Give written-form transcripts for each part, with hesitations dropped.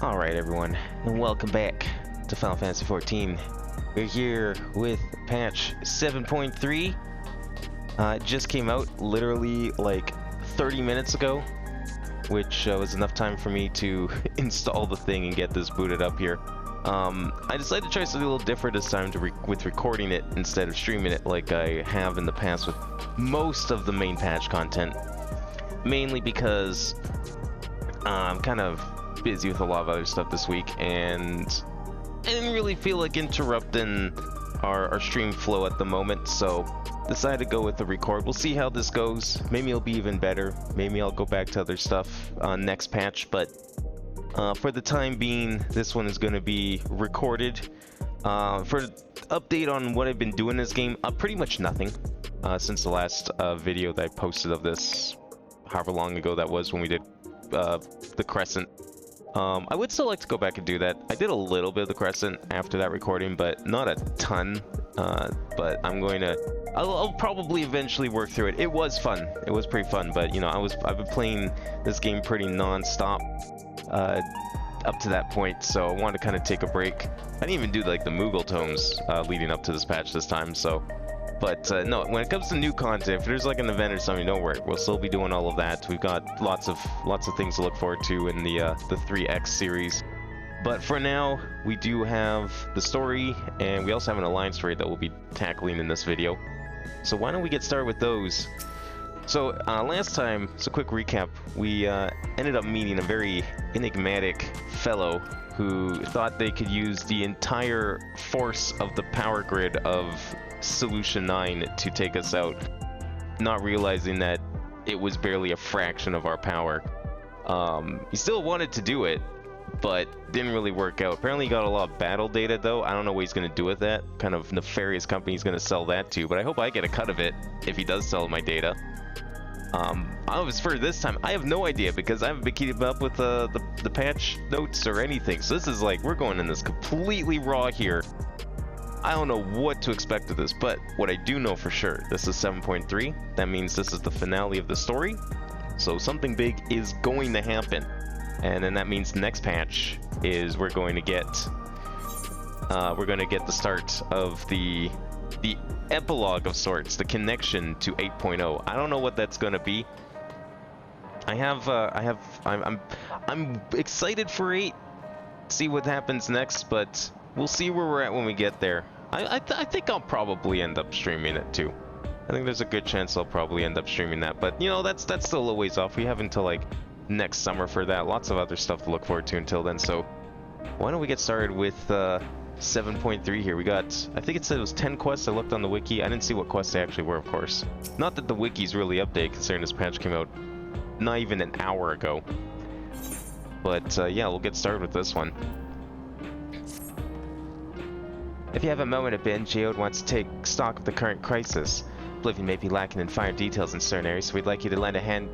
Alright everyone, and welcome back to Final Fantasy XIV. We're here with patch 7.3. It just came out literally like 30 minutes ago, which was enough time for me to install the thing and get this booted up here. I decided to try something a little different this time with recording it instead of streaming it like I have in the past with most of the main patch content. Mainly because I'm kind of busy with a lot of other stuff this week, and I didn't really feel like interrupting our stream flow at the moment, so decided to go with the record. We'll see how this goes. Maybe it'll be even better. Maybe I'll go back to other stuff on next patch, but for the time being, this one is going to be recorded. For update on what I've been doing in this game, pretty much nothing since the last video that I posted of this, however long ago that was when we did the Crescent. I would still like to go back and do that. I did a little bit of the Crescent after that recording, but not a ton. But I'll probably eventually work through it. It was fun. It was pretty fun, but you know, I've been playing this game pretty non-stop up to that point, so I wanted to kind of take a break. I didn't even do like the Moogle tomes leading up to this patch this time, so. But no, when it comes to new content, if there's like an event or something, don't worry, we'll still be doing all of that. We've got lots of things to look forward to in the 3X series. But for now, we do have the story, and we also have an alliance story that we'll be tackling in this video. So why don't we get started with those? So last time, so quick recap, we ended up meeting a very enigmatic fellow who thought they could use the entire force of the power grid of Solution 9 to take us out, not realizing that it was barely a fraction of our power. He still wanted to do it, but didn't really work out. Apparently he got a lot of battle data though. I don't know what he's going to do with that. Kind of nefarious company he's going to sell that to, but I hope I get a cut of it if he does sell my data. For this time, I have no idea because I haven't been keeping up with the patch notes or anything. So this is like, we're going in this completely raw here. I don't know what to expect of this, but what I do know for sure, this is 7.3. That means this is the finale of the story. So something big is going to happen. And then that means the next patch is we're going to get the start of the epilogue of sorts, the connection to 8.0. I don't know what that's going to be. I'm excited for 8. See what happens next, but we'll see where we're at when we get there. I think I'll probably end up streaming it too. I think there's a good chance I'll probably end up streaming that, but you know, that's still a ways off. We have until like next summer for that. Lots of other stuff to look forward to until then, so why don't we get started with 7.3 here. We got, I think it said it was 10 quests. I looked on the wiki. I didn't see what quests they actually were, of course. Not that the wiki's really updated considering this patch came out not even an hour ago. But yeah, we'll get started with this one. If you have a moment to binge, Geode wants to take stock of the current crisis. Oblivion may be lacking in finer details in certain areas, so we'd like you to lend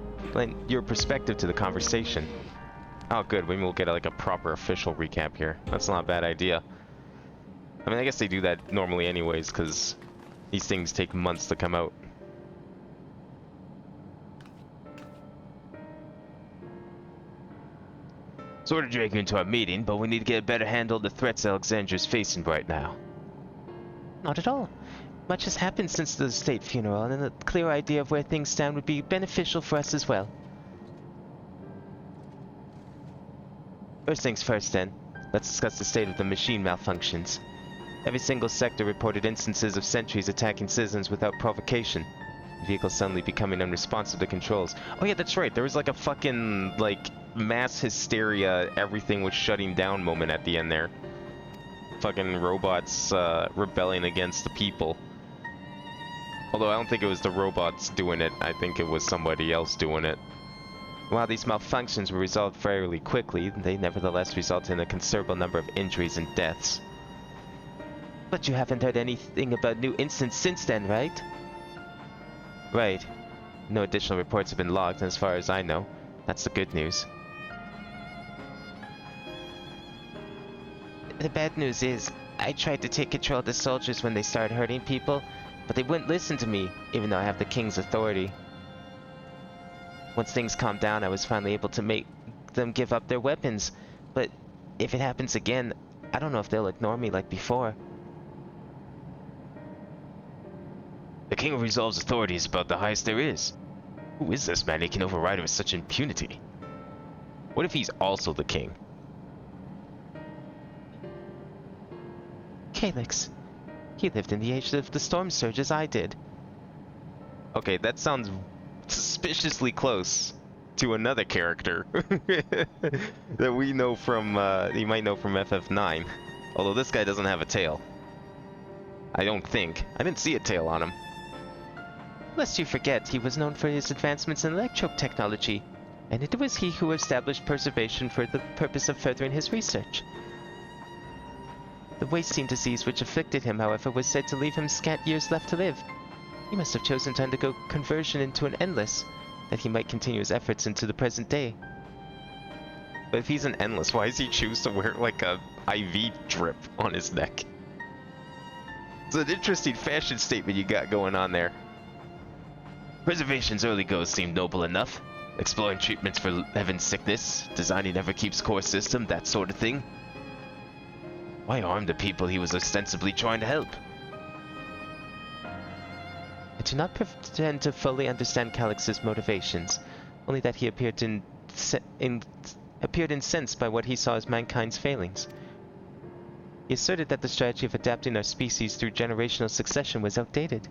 your perspective to the conversation. Oh good, maybe we'll get like a proper official recap here. That's not a bad idea. I mean, I guess they do that normally anyways, because these things take months to come out. Sort of dragging you into our meeting, but we need to get a better handle on the threats Alexandra's facing right now. Not at all. Much has happened since the state funeral, and a clear idea of where things stand would be beneficial for us as well. First things first then, let's discuss the state of the machine malfunctions. Every single sector reported instances of sentries attacking citizens without provocation. Vehicles suddenly becoming unresponsive to controls. Oh yeah, that's right, there was like a fucking, like, mass hysteria, everything was shutting down moment at the end there. Fucking robots rebelling against the people. Although I don't think it was the robots doing it, I think it was somebody else doing it. While these malfunctions were resolved fairly quickly, they nevertheless resulted in a considerable number of injuries and deaths. But you haven't heard anything about new incidents since then, right? Right. No additional reports have been logged, and as far as I know, that's the good news. The bad news is, I tried to take control of the soldiers when they started hurting people, but they wouldn't listen to me, even though I have the king's authority. Once things calmed down, I was finally able to make them give up their weapons, but if it happens again, I don't know if they'll ignore me like before. The king resolves authorities about the highest there is. Who is this man he can override with such impunity? What if he's also the king? Calyx. He lived in the age of the storm surge as I did. Okay, that sounds suspiciously close to another character that we know from, you might know from FF9. Although this guy doesn't have a tail. I don't think. I didn't see a tail on him. Lest you forget, he was known for his advancements in electrope technology, and it was he who established preservation for the purpose of furthering his research. The wasting disease which afflicted him, however, was said to leave him scant years left to live. He must have chosen to undergo conversion into an endless, that he might continue his efforts into the present day. But if he's an endless, why does he choose to wear like a IV drip on his neck? It's an interesting fashion statement you got going on there. Preservation's early goals seemed noble enough. Exploring treatments for heaven's sickness, designing ever keeps core system, that sort of thing. Why harm the people he was ostensibly trying to help? I do not pretend to fully understand Calyx's motivations, only that he appeared incensed by what he saw as mankind's failings. He asserted that the strategy of adapting our species through generational succession was outdated,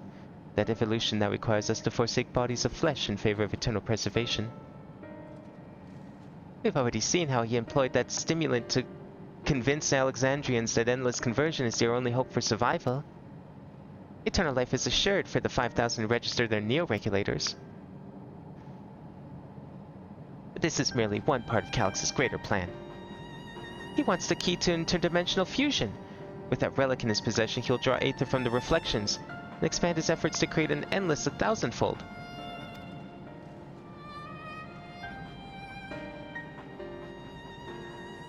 that evolution now requires us to forsake bodies of flesh in favor of eternal preservation. We've already seen how he employed that stimulant to convince Alexandrians that endless conversion is their only hope for survival. Eternal life is assured for the 5,000 who register their neo-regulators. But this is merely one part of Calyx's greater plan. He wants the key to interdimensional fusion. With that relic in his possession, he'll draw aether from the reflections and expand his efforts to create an endless 1,000-fold.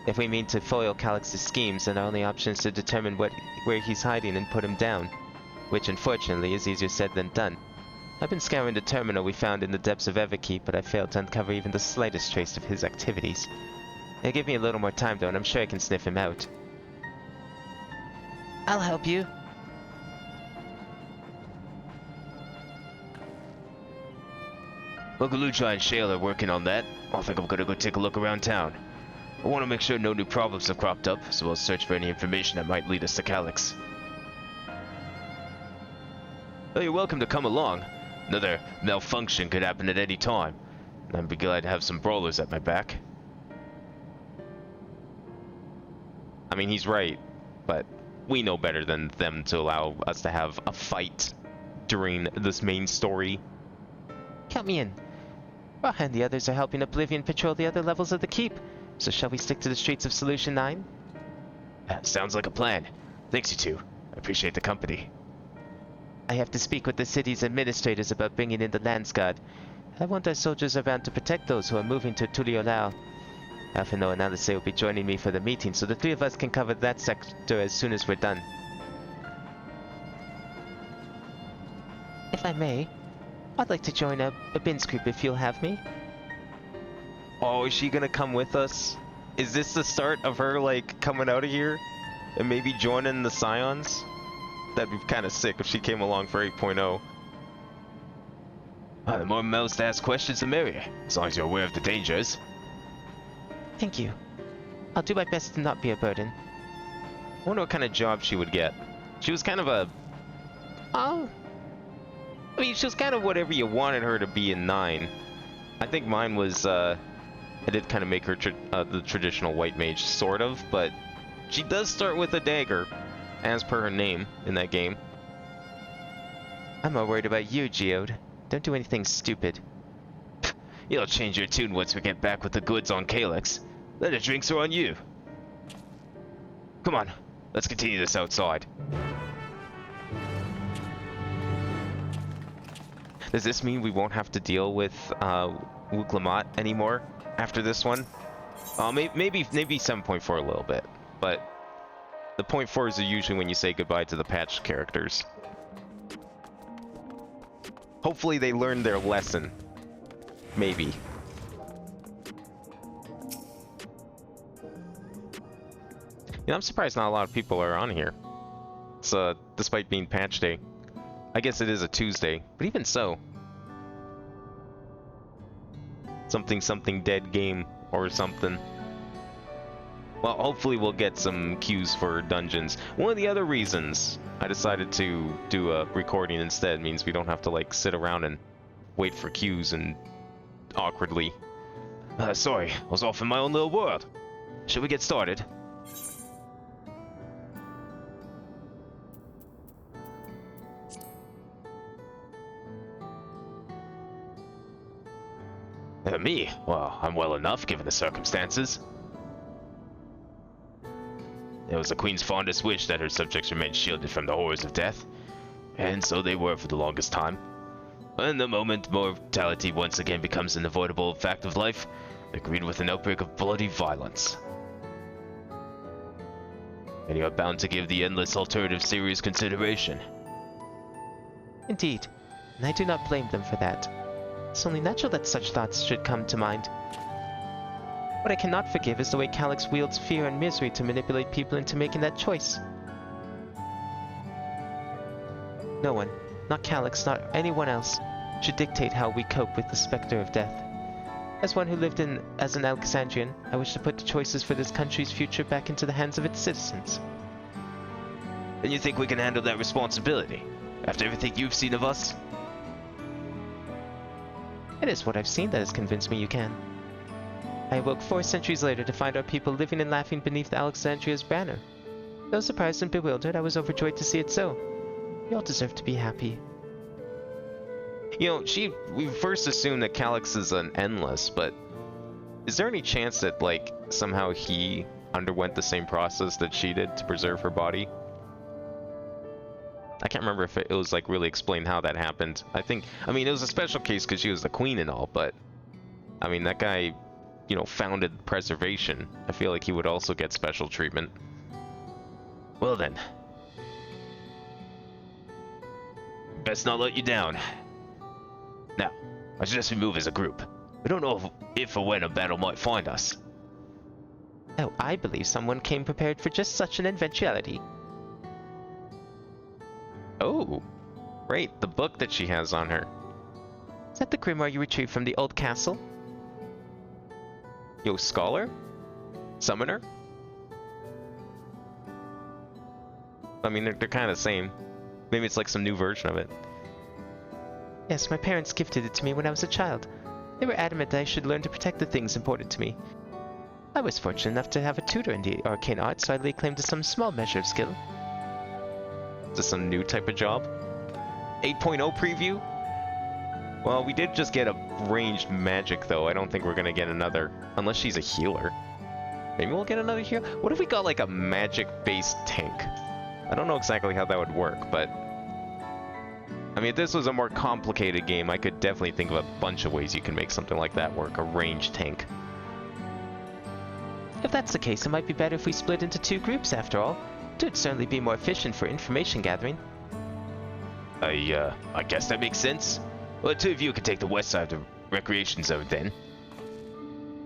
If we mean to foil Calyx's schemes, then our only option is to determine where he's hiding and put him down, which unfortunately is easier said than done. I've been scouring the terminal we found in the depths of Everkeep, but I failed to uncover even the slightest trace of his activities. It'll give me a little more time though, and I'm sure I can sniff him out. I'll help you. Uncle Lucha and Shale are working on that. I think I'm gonna go take a look around town. I want to make sure no new problems have cropped up, so I'll search for any information that might lead us to Calyx. Oh, you're welcome to come along. Another malfunction could happen at any time, and I'd be glad to have some brawlers at my back. I mean, he's right, but we know better than them to allow us to have a fight during this main story. Count me in. Raha and the others are helping Oblivion patrol the other levels of the keep, so shall we stick to the streets of Solution 9? Sounds like a plan. Thanks, you two. I appreciate the company. I have to speak with the city's administrators about bringing in the Lance Guard. I want our soldiers around to protect those who are moving to Tuliolao. Alphino and Alice will be joining me for the meeting, so the three of us can cover that sector as soon as we're done. If I may, I'd like to join a Bin's group if you'll have me. Oh, is she gonna come with us? Is this the start of her, like, coming out of here? And maybe joining the Scions? That'd be kind of sick if she came along for 8.0. The more mouths to ask questions, the merrier, as long as you're aware of the dangers. Thank you. I'll do my best to not be a burden. I wonder what kind of job she would get. She was kind of a... I mean, she was kind of whatever you wanted her to be in 9. I think mine was, I did kind of make her the traditional white mage, sort of, but she does start with a dagger, as per her name in that game. I'm more worried about you, Geode. Don't do anything stupid. You'll change your tune once we get back with the goods on Calyx. Then the drinks are on you. Come on, let's continue this outside. Does this mean we won't have to deal with Wuklamot anymore after this one? Maybe 7.4 a little bit, but the 0.4s are usually when you say goodbye to the patched characters. Hopefully they learned their lesson. Maybe. You know, I'm surprised not a lot of people are on here. It's, despite being patch day. I guess it is a Tuesday, but even so. Something dead game or something. Well, hopefully we'll get some queues for dungeons. One of the other reasons I decided to do a recording instead means we don't have to, like, sit around and wait for queues and awkwardly. Sorry, I was off in my own little world. Should we get started? Me? Well, I'm well enough given the circumstances. It was the Queen's fondest wish that her subjects remain shielded from the horrors of death, and so they were for the longest time. And the moment mortality once again becomes an avoidable fact of life, they're greeted with an outbreak of bloody violence. And you are bound to give the endless alternative serious consideration. Indeed, and I do not blame them for that. It's only natural that such thoughts should come to mind. What I cannot forgive is the way Calyx wields fear and misery to manipulate people into making that choice. No one, not Calyx, not anyone else, should dictate how we cope with the specter of death. As one who lived as an Alexandrian, I wish to put the choices for this country's future back into the hands of its citizens. And you think we can handle that responsibility? After everything you've seen of us? It is what I've seen that has convinced me you can. I awoke 4 centuries later to find our people living and laughing beneath Alexandria's banner. Though surprised and bewildered, I was overjoyed to see it so. We all deserve to be happy. You know, we first assumed that Calyx is an endless, but is there any chance that, like, somehow he underwent the same process that she did to preserve her body? I can't remember if it was, like, really explained how that happened. I mean, it was a special case because she was the queen and all, but, I mean, that guy, you know, founded preservation. I feel like he would also get special treatment. Well then. Best not let you down. Now, I suggest we move as a group. We don't know if or when a battle might find us. Oh, I believe someone came prepared for just such an eventuality. Oh, right, the book that she has on her. Is that the grimoire you retrieved from the old castle? Yo, scholar? Summoner? I mean, they're kind of the same. Maybe it's like some new version of it. Yes, my parents gifted it to me when I was a child. They were adamant that I should learn to protect the things important to me. I was fortunate enough to have a tutor in the arcane arts, so I lay claim to some small measure of skill. Is this some new type of job? 8.0 preview? Well, we did just get a ranged magic, though. I don't think we're gonna get another, unless she's a healer. Maybe we'll get another healer? What if we got, like, a magic-based tank? I don't know exactly how that would work, but... I mean, if this was a more complicated game, I could definitely think of a bunch of ways you can make something like that work. A ranged tank. If that's the case, it might be better if we split into 2 groups, after all. It would certainly be more efficient for information gathering. I guess that makes sense. Well, the 2 of you can take the west side of the recreation zone then.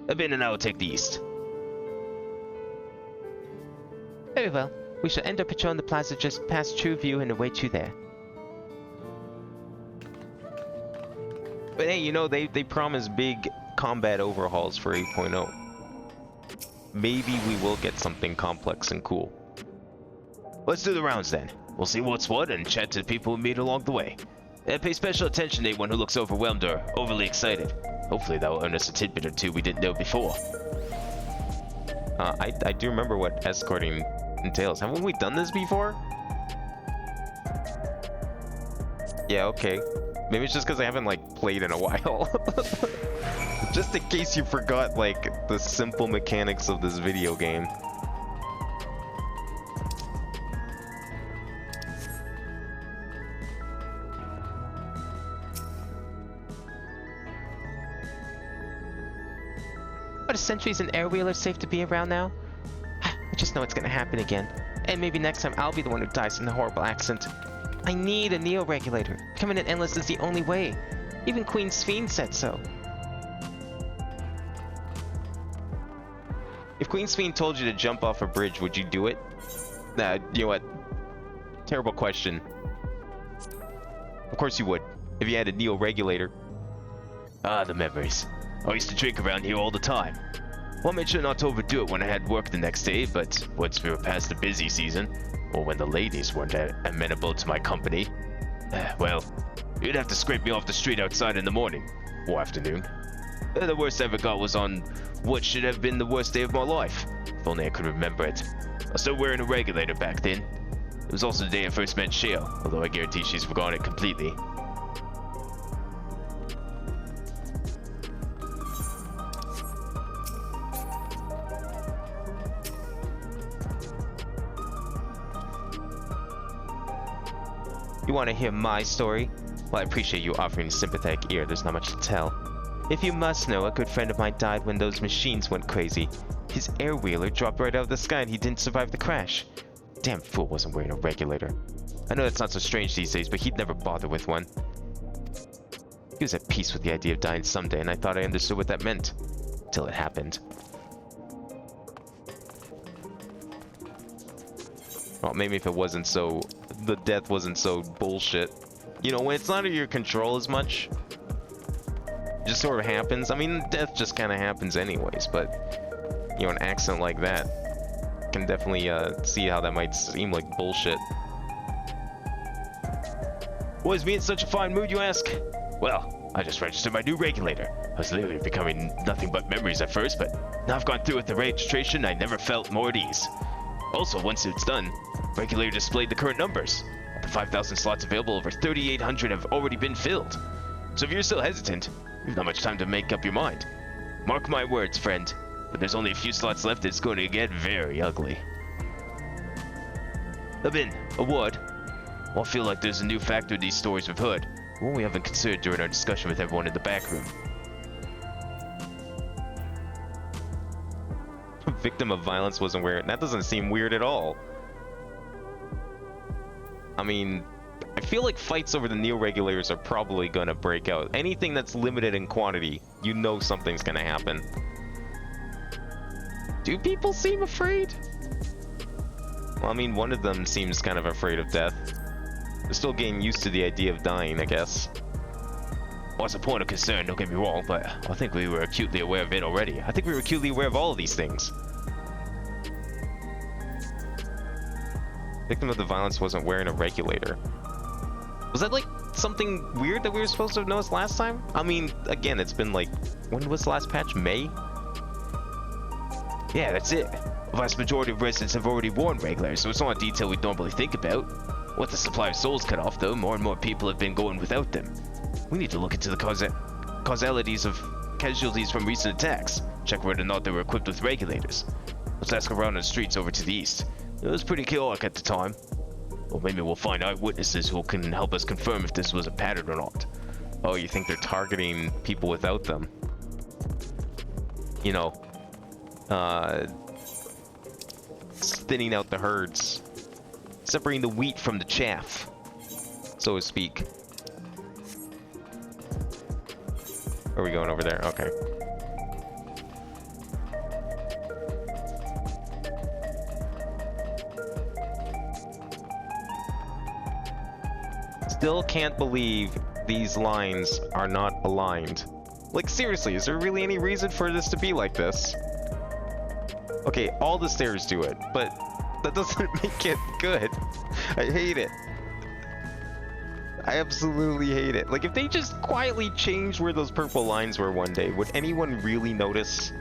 Ben and I will take the east. Very well. We shall end our patrol in the plaza just past True View and await you there. But hey, you know, they promise big combat overhauls for 8.0. Maybe we will get something complex and cool. Let's do the rounds then. We'll see what's what and chat to the people we meet along the way. And pay special attention to anyone who looks overwhelmed or overly excited. Hopefully that will earn us a tidbit or 2 we didn't know before. I do remember what escorting entails. Haven't we done this before? Yeah, okay. Maybe it's just because I haven't, like, played in a while. Just in case you forgot, like, the simple mechanics of this video game. Are the sentries and airwheelers safe to be around now? I just know it's gonna happen again. And maybe next time I'll be the one who dies in a horrible accident. I need a neo-regulator. Becoming an endless is the only way. Even Queen Sphene said so. If Queen Fiend told you to jump off a bridge, would you do it? Nah, you know what? Terrible question. Of course you would, if you had a Neo regulator. Ah, the memories. I used to drink around here all the time. Well, I made sure not to overdo it when I had work the next day, but once we were past the busy season, or when the ladies weren't amenable to my company, well, you'd have to scrape me off the street outside in the morning, or afternoon. The worst I ever got was on what should have been the worst day of my life. If only I could remember it. I was still wearing a regulator back then. It was also the day I first met Shale, although I guarantee she's forgotten it completely. You want to hear my story? Well, I appreciate you offering a sympathetic ear. There's not much to tell. If you must know, a good friend of mine died when those machines went crazy. His air wheeler dropped right out of the sky and he didn't survive the crash. Damn fool wasn't wearing a regulator. I know that's not so strange these days, but he'd never bother with one. He was at peace with the idea of dying someday, and I thought I understood what that meant. Till it happened. Well, maybe if it wasn't so... the death wasn't so bullshit. You know, when it's not under your control as much, it just sort of happens. I mean, death just kind of happens anyways, but, you know, an accident like that can definitely see how that might seem like bullshit. Why is me in such a fine mood, you ask? Well, I just registered my new regulator. I was literally becoming nothing but memories at first, but now I've gone through with the registration, I never felt more at ease. Also, once it's done, regulator displayed the current numbers. Of the 5,000 slots available, over 3,800 have already been filled. So if you're still hesitant, you've not much time to make up your mind. Mark my words, friend. But there's only a few slots left, it's going to get very ugly. Abin, a word. Well, I feel like there's a new factor in these stories we've heard. One we haven't considered during our discussion with everyone in the back room. Victim of violence wasn't weird. That doesn't seem weird at all. I mean, I feel like fights over the Neo regulators are probably gonna break out. Anything that's limited in quantity, you know something's gonna happen. Do people seem afraid? Well, I mean, one of them seems kind of afraid of death. They're still getting used to the idea of dying, I guess. Well, it's a point of concern, don't get me wrong, but I think we were acutely aware of it already. I think we were acutely aware of all of these things. Victim of the violence wasn't wearing a regulator. Was that like something weird that we were supposed to have noticed last time? I mean, again, it's been like, when was the last patch? May? Yeah, that's it. The vast majority of residents have already worn regulators, so it's not a detail we'd normally think about. With the supply of souls cut off, though, more and more people have been going without them. We need to look into the causalities of casualties from recent attacks. Check whether or not they were equipped with regulators. Let's ask around the streets over to the east. It was pretty chaotic at the time. Or maybe we'll find eyewitnesses who can help us confirm if this was a pattern or not. Oh, you think they're targeting people without them? You know, thinning out the herds. Separating the wheat from the chaff, so to speak. Are we going over there? Okay. Still can't believe these lines are not aligned. Like, seriously, is there really any reason for this to be like this? Okay, all the stairs do it, but that doesn't make it good. I hate it. I absolutely hate it. Like, if they just quietly changed where those purple lines were one day, would anyone really notice?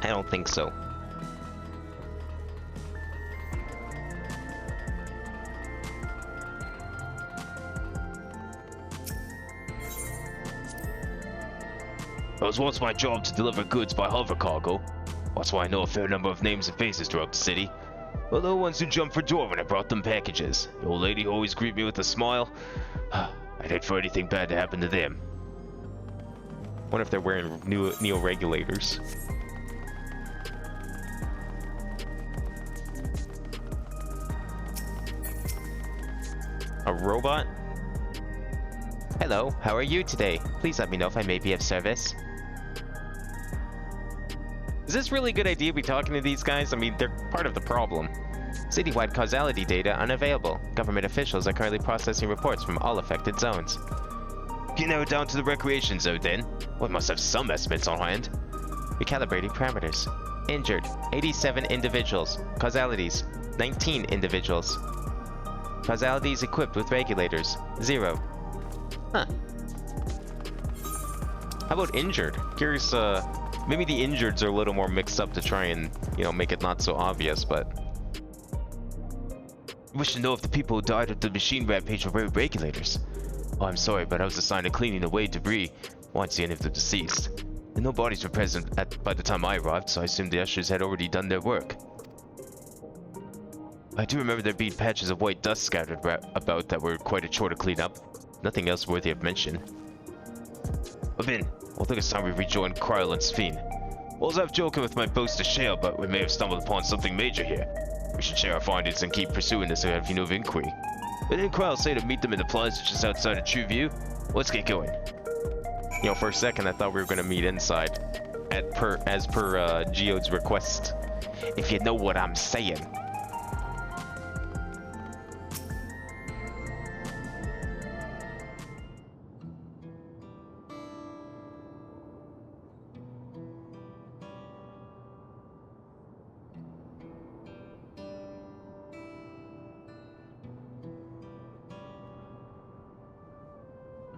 I don't think so. It was once my job to deliver goods by hover cargo. That's why I know a fair number of names and faces throughout the city. Well, the ones who jumped for joy when I brought them packages. The old lady who always greeted me with a smile. I'd hate for anything bad to happen to them. Wonder if they're wearing Neo regulators. A robot? Hello, how are you today? Please let me know if I may be of service. Is Is this really a good idea to be talking to these guys? I mean, they're part of the problem. Citywide causality data unavailable. Government officials are currently processing reports from all affected zones. You narrow down to the recreation zone then. We must have some estimates on hand. Recalibrating parameters. Injured, 87 individuals. Causalities, 19 individuals. Causalities equipped with regulators, 0. Huh. How about injured? Curious, maybe the injureds are a little more mixed up to try and, make it not so obvious, but... I wish to know if the people who died of the machine rampage were regulators. Oh, I'm sorry, but I was assigned to cleaning away debris. I won't see any of the deceased. And no bodies were present by the time I arrived, so I assumed the ushers had already done their work. I do remember there being patches of white dust scattered about that were quite a chore to clean up. Nothing else worthy of mention. Within, I think it's time we rejoin Kryl and Sphene. I was off joking with my boast to share, but we may have stumbled upon something major here. We should share our findings and keep pursuing this avenue of inquiry. But didn't Kryl say to meet them in the plaza just outside of True View? Let's get going. For a second I thought we were going to meet inside, as per Geode's request. If you know what I'm saying.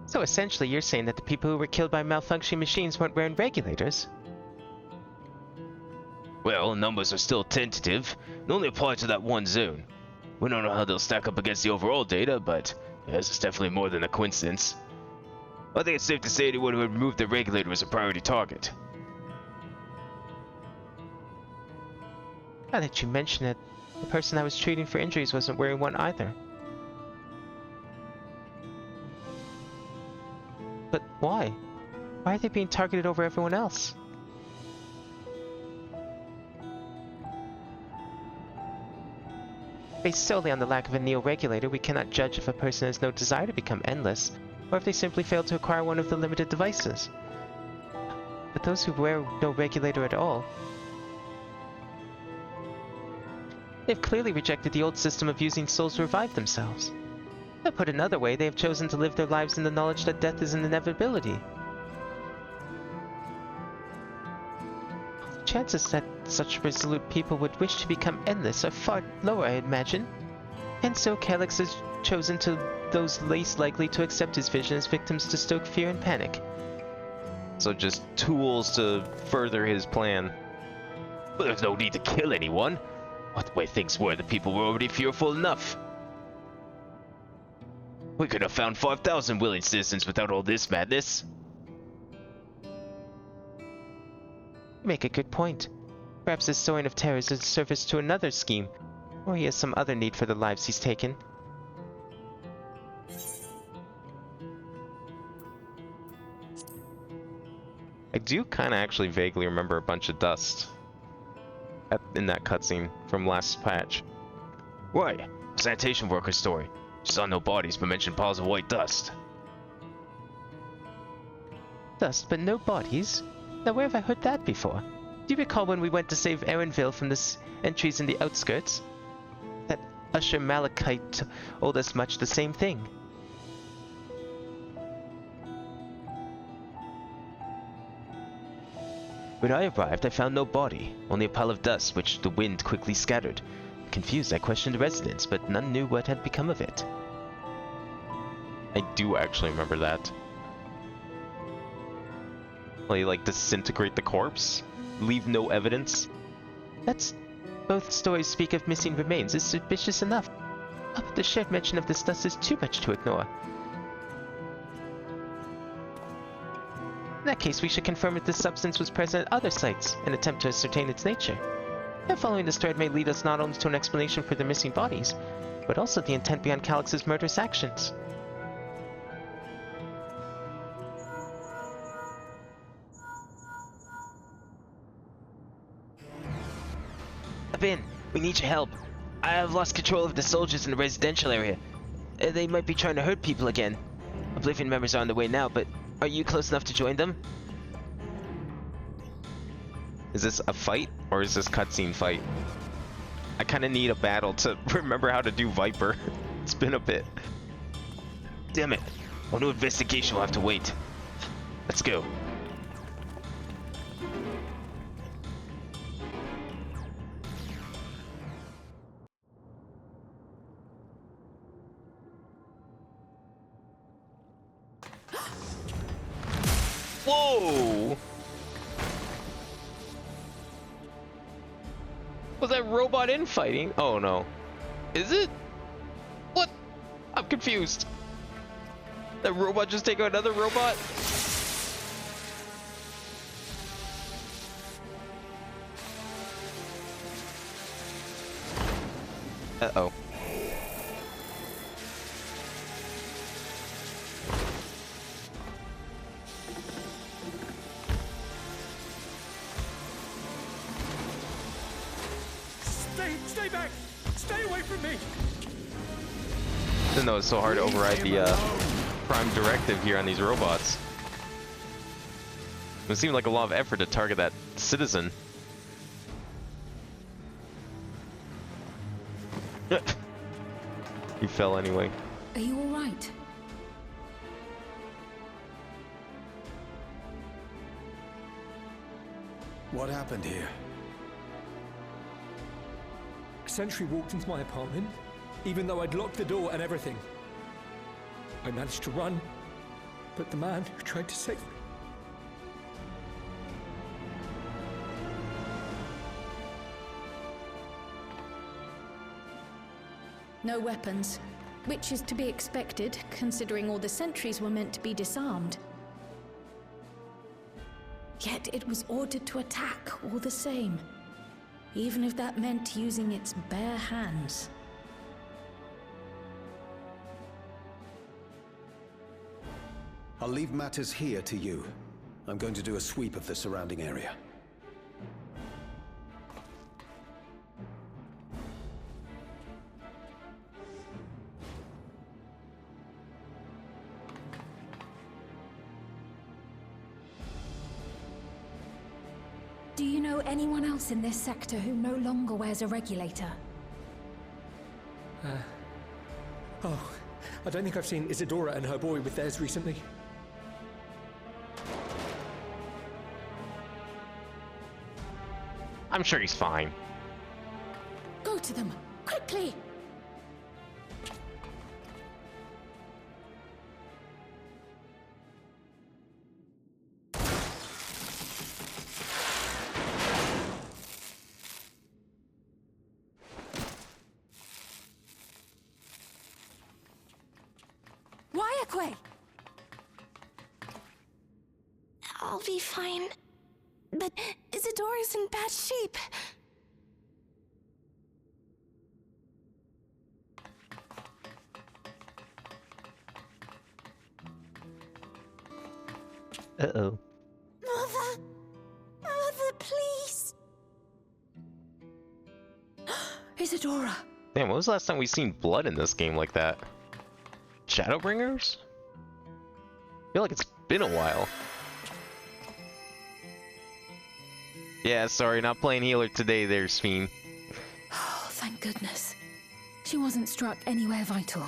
So essentially you're saying that the people who were killed by malfunctioning machines weren't wearing regulators? Well, numbers are still tentative, and only apply to that one zone. We don't know how they'll stack up against the overall data, but this is definitely more than a coincidence. I think it's safe to say anyone who had removed the regulator was a priority target. Now that you mention it, the person I was treating for injuries wasn't wearing one either. But why? Why are they being targeted over everyone else? Based solely on the lack of a neo-regulator, we cannot judge if a person has no desire to become endless, or if they simply failed to acquire one of the limited devices. But those who wear no regulator at all, they've clearly rejected the old system of using souls to revive themselves. To put another way, they have chosen to live their lives in the knowledge that death is an inevitability. The chances that such resolute people would wish to become endless are far lower, I imagine. And so Calyx has chosen to those least likely to accept his vision as victims to stoke fear and panic. So just tools to further his plan. But there's no need to kill anyone. What the way things were, the people were already fearful enough. We could have found 5,000 willing citizens without all this madness. You make a good point. Perhaps his sowing of terror is a service to another scheme, or he has some other need for the lives he's taken. I do kind of actually vaguely remember a bunch of dust in that cutscene from last patch. Right, sanitation worker story. Saw no bodies, but mentioned piles of white dust. Dust, but no bodies? Now where have I heard that before? Do you recall when we went to save Erenville from the entries in the outskirts? That Usher Malachite told us much the same thing. When I arrived, I found no body, only a pile of dust which the wind quickly scattered. Confused, I questioned the residents, but none knew what had become of it. I do actually remember that. Well, you disintegrate the corpse? Leave no evidence? That's... both stories speak of missing remains is suspicious enough. Oh, but the shared mention of this dust is too much to ignore. In that case, we should confirm if this substance was present at other sites, and attempt to ascertain its nature. And following this thread may lead us not only to an explanation for the missing bodies, but also the intent behind Calyx's murderous actions. Ben, we need your help. I have lost control of the soldiers in the residential area. They might be trying to hurt people again. Oblivion members are on the way now, but are you close enough to join them? Is this a fight or is this cutscene fight? I kind of need a battle to remember how to do Viper. It's been a bit. Damn it. Our new investigation will have to wait. Let's go. Whoa! Was that robot infighting? Oh no. Is it? What? I'm confused. That robot just take out another robot? Uh-oh. Stay back! Stay away from me! Didn't know it's so hard to override the prime directive here on these robots. It seemed like a lot of effort to target that citizen. He fell anyway. Are you all right? What happened here? A sentry walked into my apartment, even though I'd locked the door and everything. I managed to run, but the man who tried to save me... No weapons, which is to be expected, considering all the sentries were meant to be disarmed. Yet it was ordered to attack all the same, even if that meant using its bare hands. I'll leave matters here to you. I'm going to do a sweep of the surrounding area. Do you know anyone else in this sector who no longer wears a regulator? Oh, I don't think I've seen Isadora and her boy with theirs recently. I'm sure he's fine. Go to them, quickly! I'll be fine. But Isadora's in bad shape. Uh-oh. Mother, please. Isadora! Damn, when was the last time we seen blood in this game like that? Shadowbringers? I feel like it's been a while. Yeah, sorry, not playing healer today there, Sphene. Oh, thank goodness. She wasn't struck anywhere vital.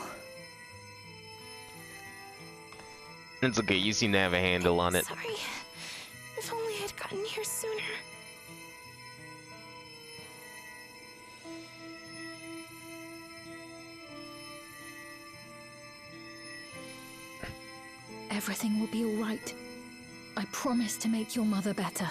It's okay, you seem to have a handle on it. Sorry. If only I'd gotten here sooner. Everything will be all right. I promise to make your mother better.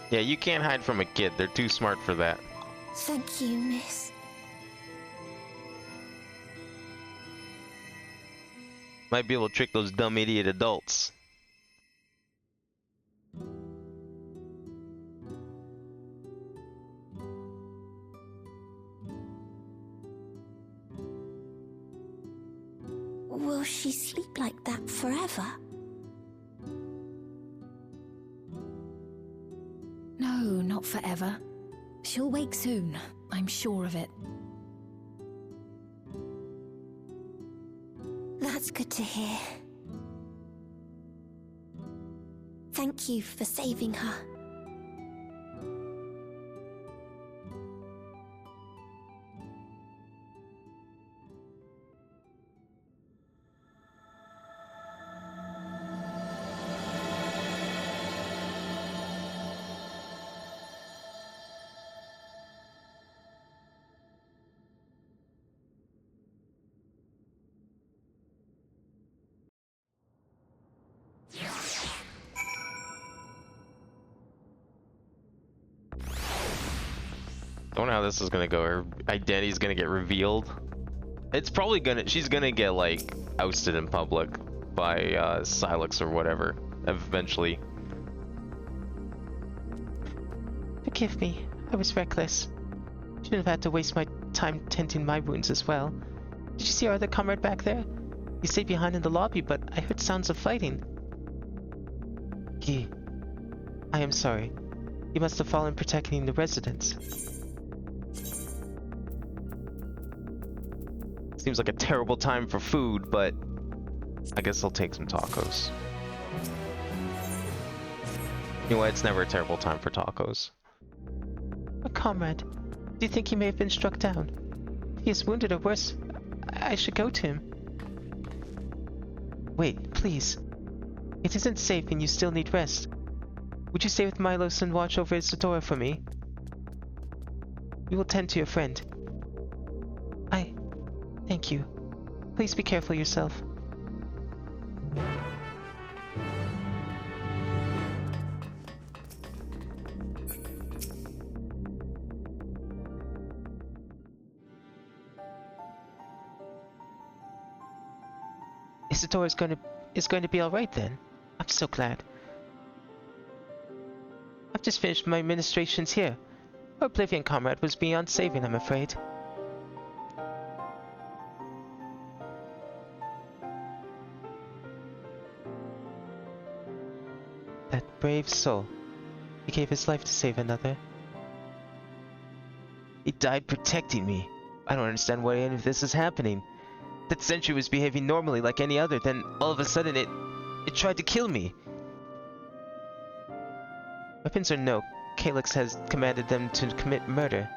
Yeah, you can't hide from a kid. They're too smart for that. Thank you, miss. Might be able to trick those dumb idiot adults. Will she sleep like that forever? No, not forever. She'll wake soon, I'm I'm sure of it. That's good to hear. Thank you for saving her. I wonder how this is gonna go. Her identity's gonna get revealed. It's probably gonna. She's gonna get like ousted in public by Silex or whatever. Eventually. Forgive me. I was reckless. Shouldn't have had to waste my time tending my wounds as well. Did you see our other comrade back there? He stayed behind in the lobby, but I heard sounds of fighting. Guy, I am sorry. You must have fallen protecting the residents. Seems like a terrible time for food, but I guess I'll take some tacos. You know what? It's never a terrible time for tacos. A comrade, do you think he may have been struck down? If he is wounded or worse, I should go to him. Wait, please. It isn't safe and you still need rest. Would you stay with Milos and watch over Isadora for me? We will tend to your friend. Thank you. Please be careful yourself. Isadora is going to be all right then. I'm so glad. I've just finished my ministrations here. Our Oblivion comrade was beyond saving, I'm afraid. That brave soul. He gave his life to save another. He died protecting me. I don't understand why any of this is happening. That sentry was behaving normally like any other, then all of a sudden it tried to kill me. Weapons or no, Calyx has commanded them to commit murder.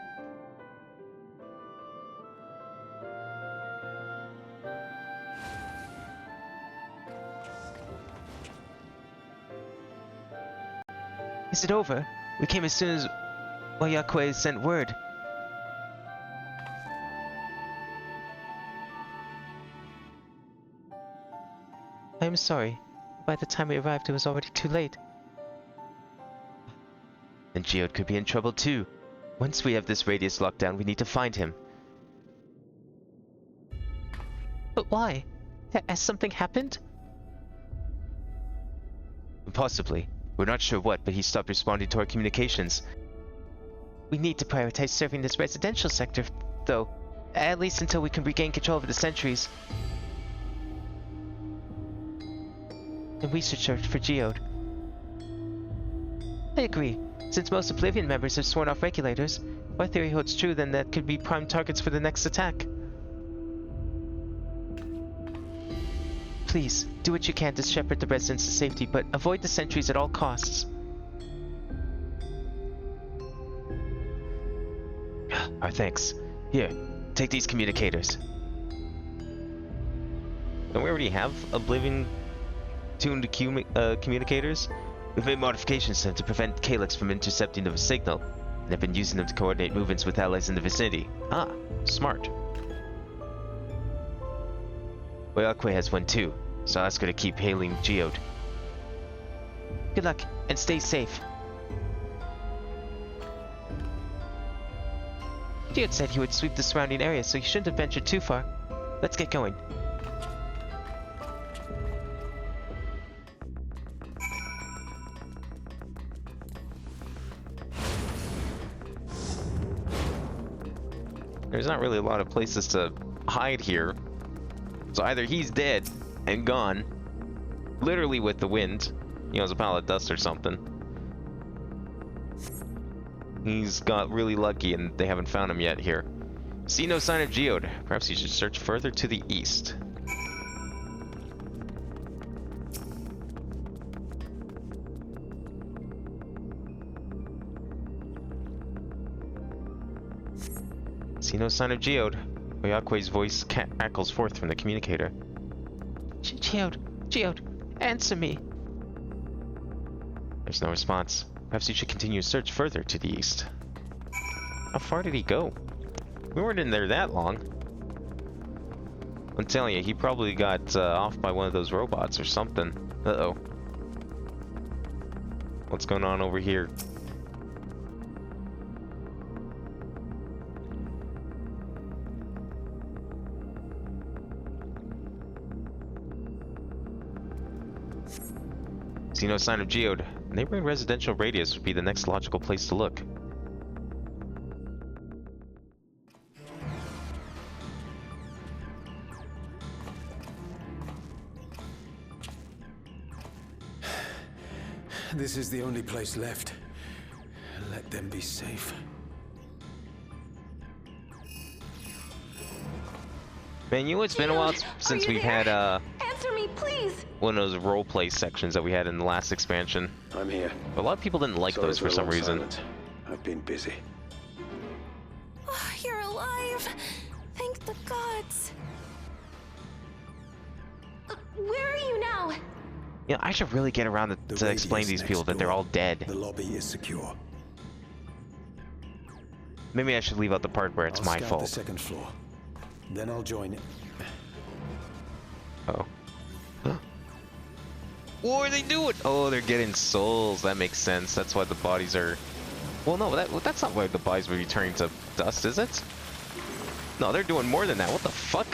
Is it over? We came as soon as Oyakwe sent word. I am sorry. By the time we arrived, it was already too late. Then Geode could be in trouble too. Once we have this radius locked down, we need to find him. But why? Has something happened? Possibly. We're not sure what, but he stopped responding to our communications. We need to prioritize serving this residential sector, though. At least until we can regain control over the sentries. And we should search for Geode. I agree. Since most Oblivion members have sworn off regulators, if our theory holds true, then that could be prime targets for the next attack. Please, do what you can to shepherd the residents to safety, but avoid the sentries at all costs. Our thanks. Here, take these communicators. Don't we already have Oblivion-tuned communicators? We've made modifications to them to prevent Calyx from intercepting the signal, and have been using them to coordinate movements with allies in the vicinity. Ah, smart. Oyakwe has one too, so I'll ask her to keep hailing Geode. Good luck, and stay safe. Geode said he would sweep the surrounding area, so you shouldn't have ventured too far. Let's get going. There's not really a lot of places to hide here. So either he's dead and gone, literally with the wind, you know, as a pile of dust or something. He's got really lucky and they haven't found him yet here. See no sign of Geode. Perhaps you should search further to the east. See no sign of Geode. Oyakue's voice crackles forth from the communicator. Geode, answer me. There's no response. Perhaps you should continue to search further to the east. How far did he go? We weren't in there that long. I'm telling you, he probably got off by one of those robots or something. Uh-oh. What's going on over here? See no sign of Geode. Neighboring residential radius would be the next logical place to look. This is the only place left. Let them be safe. Man, you know it's been a while since we've had Answer me, please. one of those roleplay sections that we had in the last expansion. I'm here. A lot of people didn't like Sorry those for the some long reason. silence. I've been busy. Oh, you're alive. Thank the gods. Where are you now? You know, I should really get around to explain to these people that they're all dead. The lobby is secure. Maybe I should leave out the part where it's I'll my scout fault. the second floor. Then I'll join it. Oh. What are they doing? Oh, they're getting souls. That makes sense. That's why the bodies are... Well, no, that's not why the bodies were returning to dust, is it? No, they're doing more than that. What the fuck?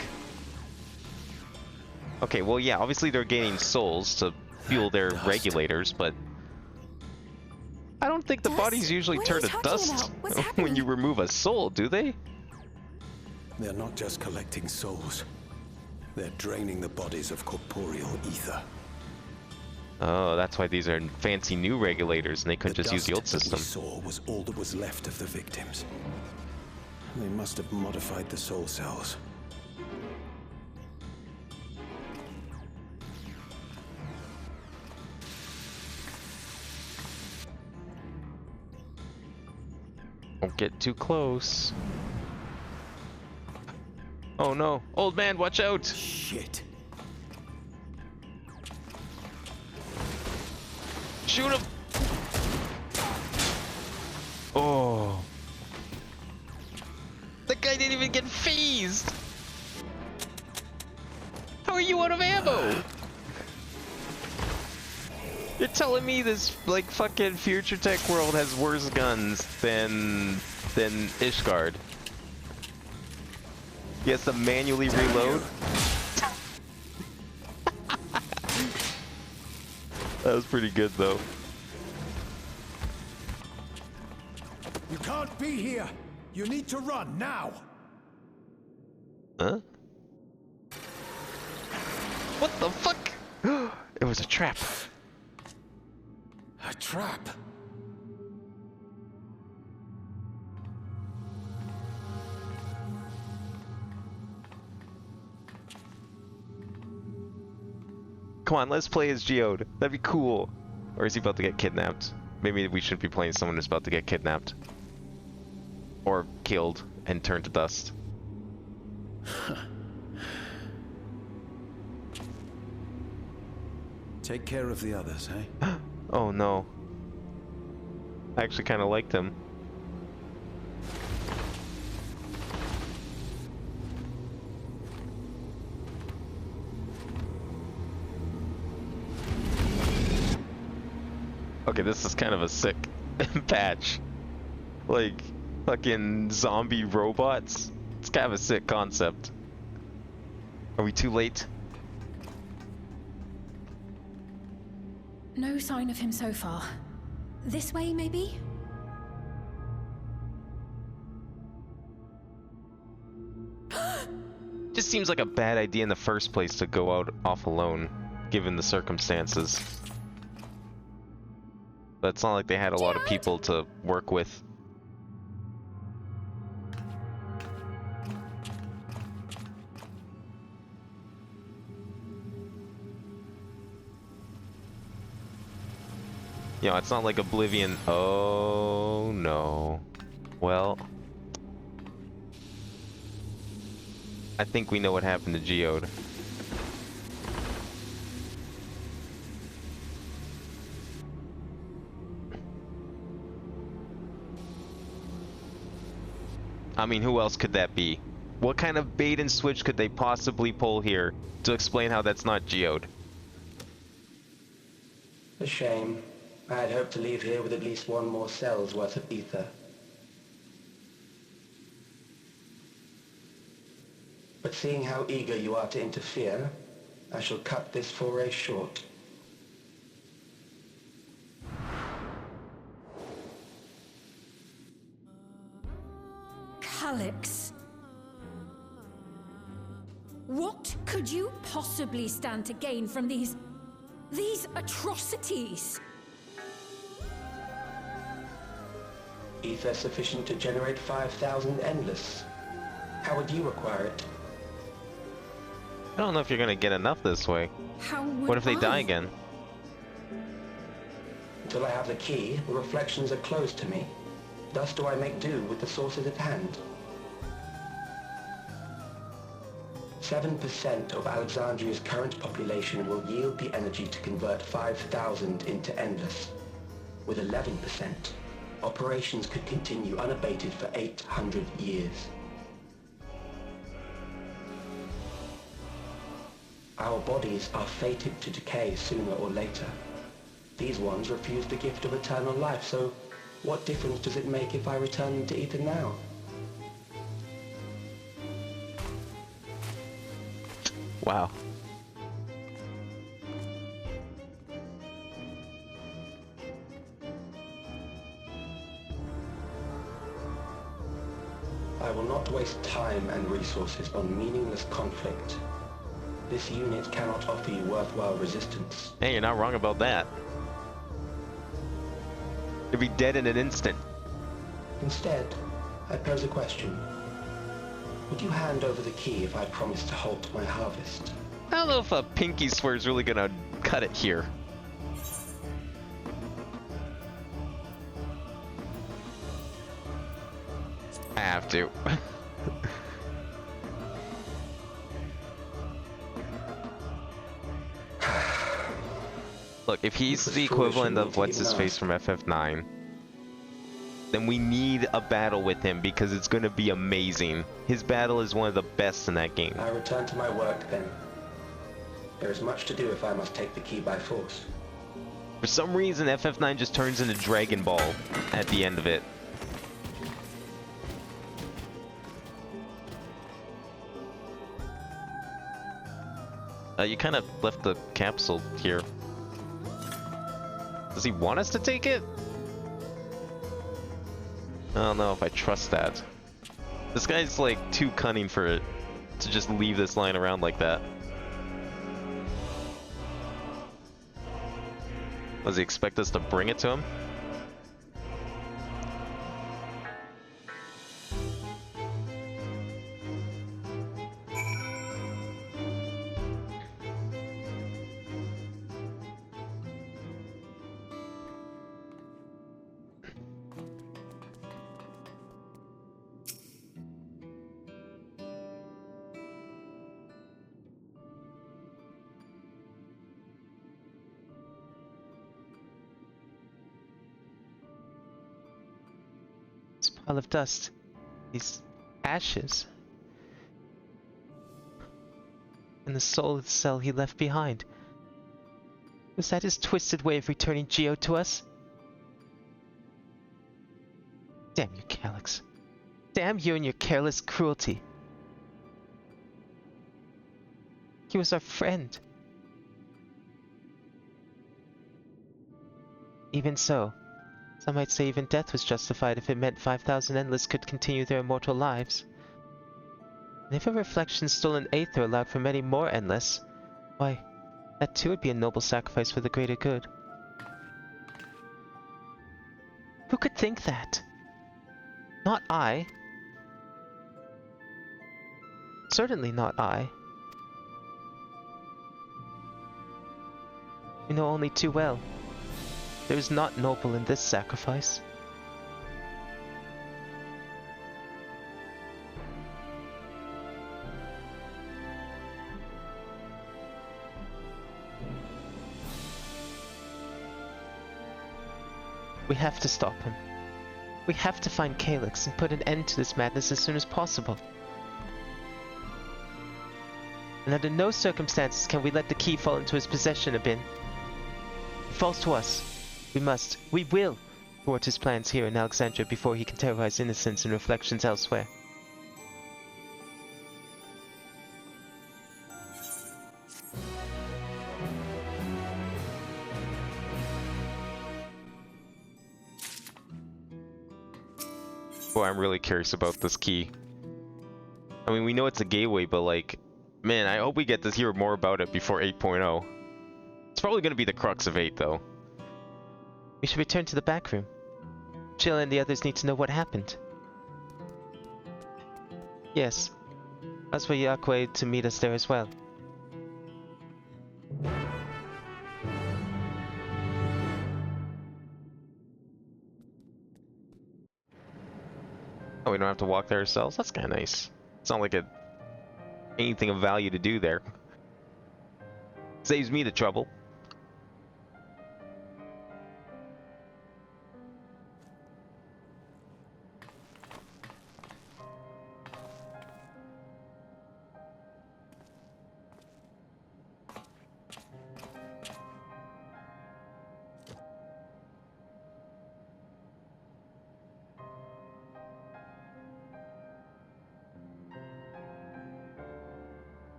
Okay, well, yeah, obviously they're gaining souls to fuel their regulators, but... I don't think the Dust? bodies usually What are turn you to talking dust about? What's when happening? you remove a soul, do they? They're not just collecting souls. They're draining the bodies of corporeal ether. Oh, that's why these are fancy new regulators and they couldn't The just use the old dust that system. we saw was all that was left of the victims. They must have modified the soul cells. Don't get too close. Oh no. Old man, watch out! Shit. Shoot him! Oh. That guy didn't even get phased! How are you out of ammo? You're telling me this, like, fucking future tech world has worse guns than Ishgard? He has to manually reload? That was pretty good, though. You can't be here! You need to run, now! Huh? What the fuck? It was a trap. A trap! Come on, let's play as Geode. That'd be cool. Or is he about to get kidnapped? Maybe we should be playing someone who's about to get kidnapped. Or killed and turned to dust. Take care of the others, eh? Oh no. I actually kind of liked him. Okay, this is kind of a sick patch. Like, fucking zombie robots. It's kind of a sick concept. Are we too late? No sign of him so far. This way, maybe? Just seems like a bad idea in the first place to go out off alone, given the circumstances. But it's not like they had a lot of people to work with. You know, it's not like Oblivion. Oh no. Well, I think we know what happened to Geode. I mean, who else could that be? What kind of bait and switch could they possibly pull here to explain how that's not Geode? A shame. I had hoped to leave here with at least one more cell's worth of ether. But seeing how eager you are to interfere, I shall cut this foray short. Calyx. What could you possibly stand to gain from these atrocities? Ether sufficient to generate 5,000 endless. How would you acquire it? I don't know if you're gonna get enough this way. How would What if they die I? again? Until I have the key, the reflections are closed to me. Thus do I make do with the sources at hand. 7% of Alexandria's current population will yield the energy to convert 5,000 into endless. With 11%, operations could continue unabated for 800 years. Our bodies are fated to decay sooner or later. These ones refuse the gift of eternal life, so what difference does it make if I return them to ether now? Wow. I will not waste time and resources on meaningless conflict. This unit cannot offer you worthwhile resistance. Hey, you're not wrong about that. You'll be dead in an instant. Instead, I pose a question. Would you hand over the key if I promise to halt my harvest? I don't know if a pinky swear is really gonna cut it here. I have to. Look, if he's the equivalent of what's his face from FF9, then we need a battle with him because it's gonna be amazing. His battle is one of the best in that game. I return to my work then. There is much to do if I must take the key by force. For some reason, FF9 just turns into Dragon Ball at the end of it. You kind of left the capsule here. Does he want us to take it? I don't know if I trust that. This guy's like too cunning for it to just leave this lying around like that. Does he expect us to bring it to him? Pile of dust, these ashes, and the soul of the cell he left behind. Was that his twisted way of returning Geo to us? Damn you, Calyx. Damn you and your careless cruelty. He was our friend. Even so, some might say even death was justified if it meant 5,000 Endless could continue their immortal lives. And if a reflection stolen Aether allowed for many more Endless, why, that too would be a noble sacrifice for the greater good. Who could think that? Not I. Certainly not I. You know only too well. There is naught noble in this sacrifice. We have to stop him. We have to find Calyx and put an end to this madness as soon as possible. And under no circumstances can we let the key fall into his possession, Abin. It falls to us. We will thwart his plans here in Alexandria before he can terrorize innocents and reflections elsewhere. Boy, I'm really curious about this key. I mean, we know it's a gateway, but like, man, I hope we get to hear more about it before 8.0. It's probably going to be the crux of 8, though. We should return to the back room. Jill and the others need to know what happened. Yes. Ask for Yakwe to meet us there as well. Oh, we don't have to walk there ourselves? That's kind of nice. It's not like anything of value to do there. Saves me the trouble.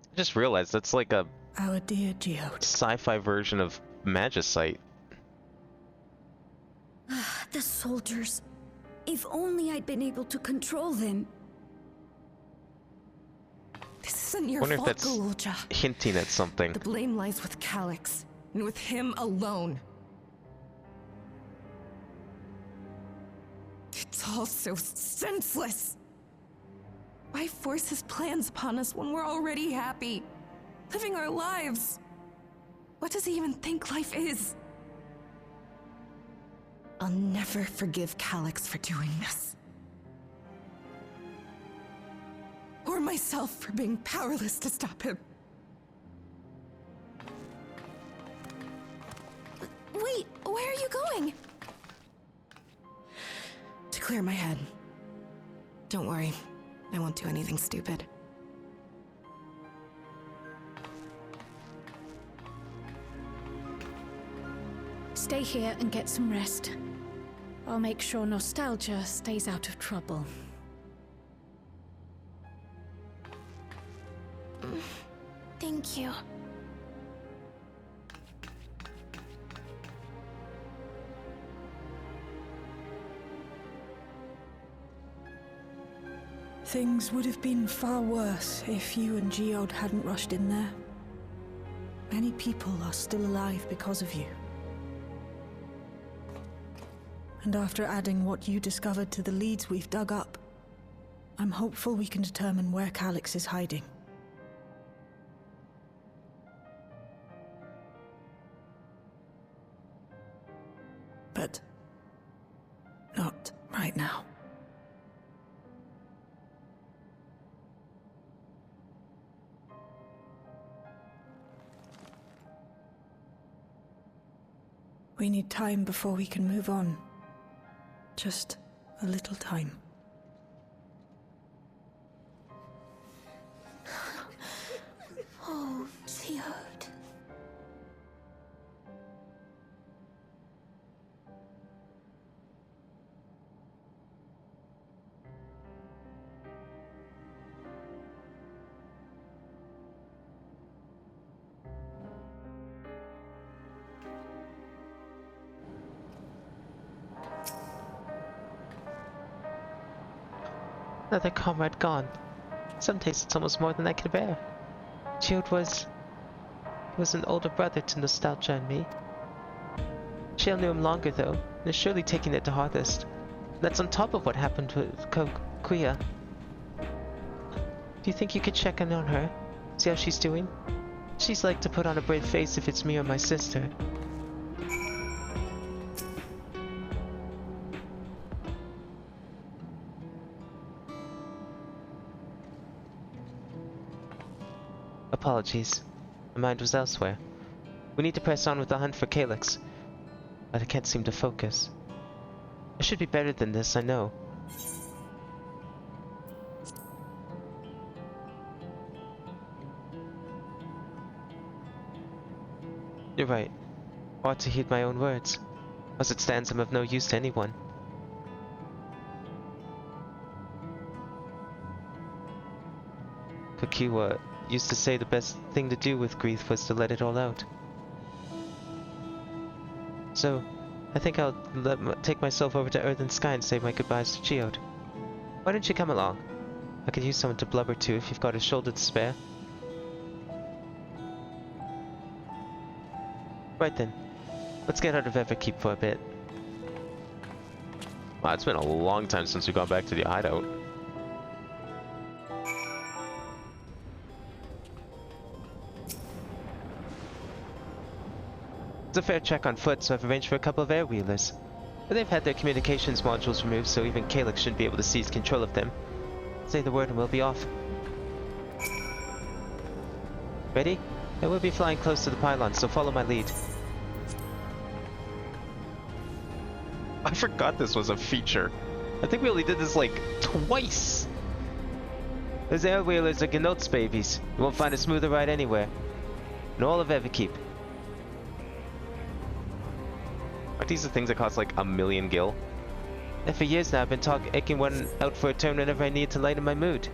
I just realized that's like a Our dear Geode. sci-fi version of Magicite. The soldiers. If only I'd been able to control them. This isn't your Wonder if fault, that's Galulja. hinting at something. The blame lies with Calyx, and with him alone. It's all so senseless. Why force his plans upon us when we're already happy, living our lives? What does he even think life is? I'll never forgive Calyx for doing this. Or myself for being powerless to stop him. Wait, where are you going? To clear my head. Don't worry, I won't do anything stupid. Stay here and get some rest. I'll make sure Nostalgia stays out of trouble. Thank you. Things would have been far worse if you and Geode hadn't rushed in there. Many people are still alive because of you. And after adding what you discovered to the leads we've dug up, I'm hopeful we can determine where Calyx is hiding. But not right now. We need time before we can move on. Just a little time. Oh, Geode. Another comrade gone. Some days it's almost more than I could bear. Geode was an older brother to Nostalgia and me. Jill knew him longer though, and is surely taking it to hardest. That's on top of what happened with Kuya. Do you think you could check in on her? See how she's doing? She's like to put on a brave face if it's me or my sister. Apologies. My mind was elsewhere. We need to press on with the hunt for Calyx, but I can't seem to focus. I should be better than this, I know. You're right. I ought to heed my own words. As it stands, I'm of no use to anyone. Kokiwa used to say the best thing to do with grief was to let it all out. So, I think I'll take myself over to Earth and Sky and say my goodbyes to Geode. Why don't you come along? I could use someone to blubber to if you've got a shoulder to spare. Right then, let's get out of Everkeep for a bit. Wow, it's been a long time since we got back to the hideout. It's a fair check on foot, so I've arranged for a couple of air-wheelers. But they've had their communications modules removed, so even Calyx shouldn't be able to seize control of them. Say the word and we'll be off. Ready? I will be flying close to the pylon, so follow my lead. I forgot this was a feature. I think we only did this like twice. Those air-wheelers are Gnot's babies. You won't find a smoother ride anywhere. In all of Everkeep. Aren't these the things that cost like 1,000,000 gil? And for years now I've been aching one out for a turn whenever I need to lighten my mood.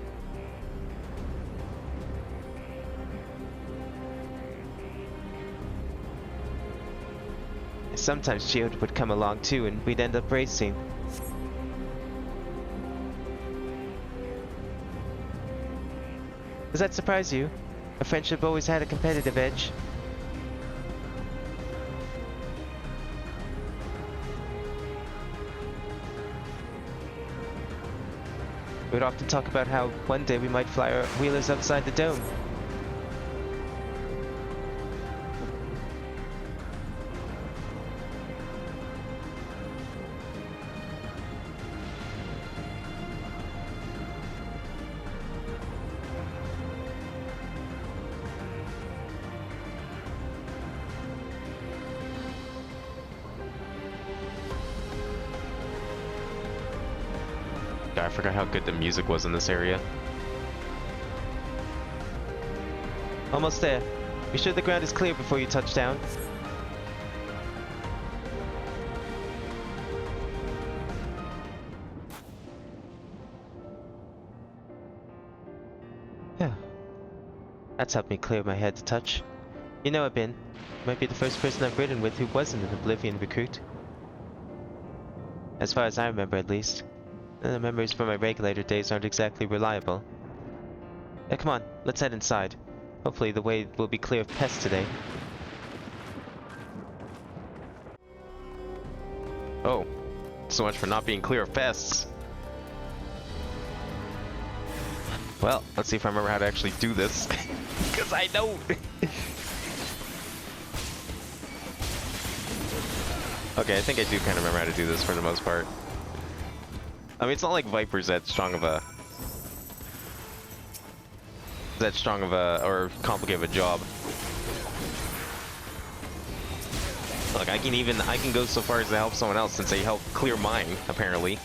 Sometimes Geode would come along too and we'd end up racing. Does that surprise you? Our friendship always had a competitive edge. We'd often talk about how one day we might fly our wheelers outside the dome. God, I forgot how good the music was in this area. Almost there. Be sure the ground is clear before you touch down. Yeah. That's helped me clear my head to touch. You know I've been. You might be the first person I've ridden with who wasn't an Oblivion recruit. As far as I remember, at least. And the memories from my regulator days aren't exactly reliable. Come on, let's head inside. Hopefully the way will be clear of pests today. Oh, so much for not being clear of pests. Well, let's see if I remember how to actually do this. Because I don't. Okay, I think I do kind of remember how to do this for the most part. I mean, it's not like Viper's that strong of a... or complicated of a job. Look, I can go so far as to help someone else since they helped clear mine, apparently.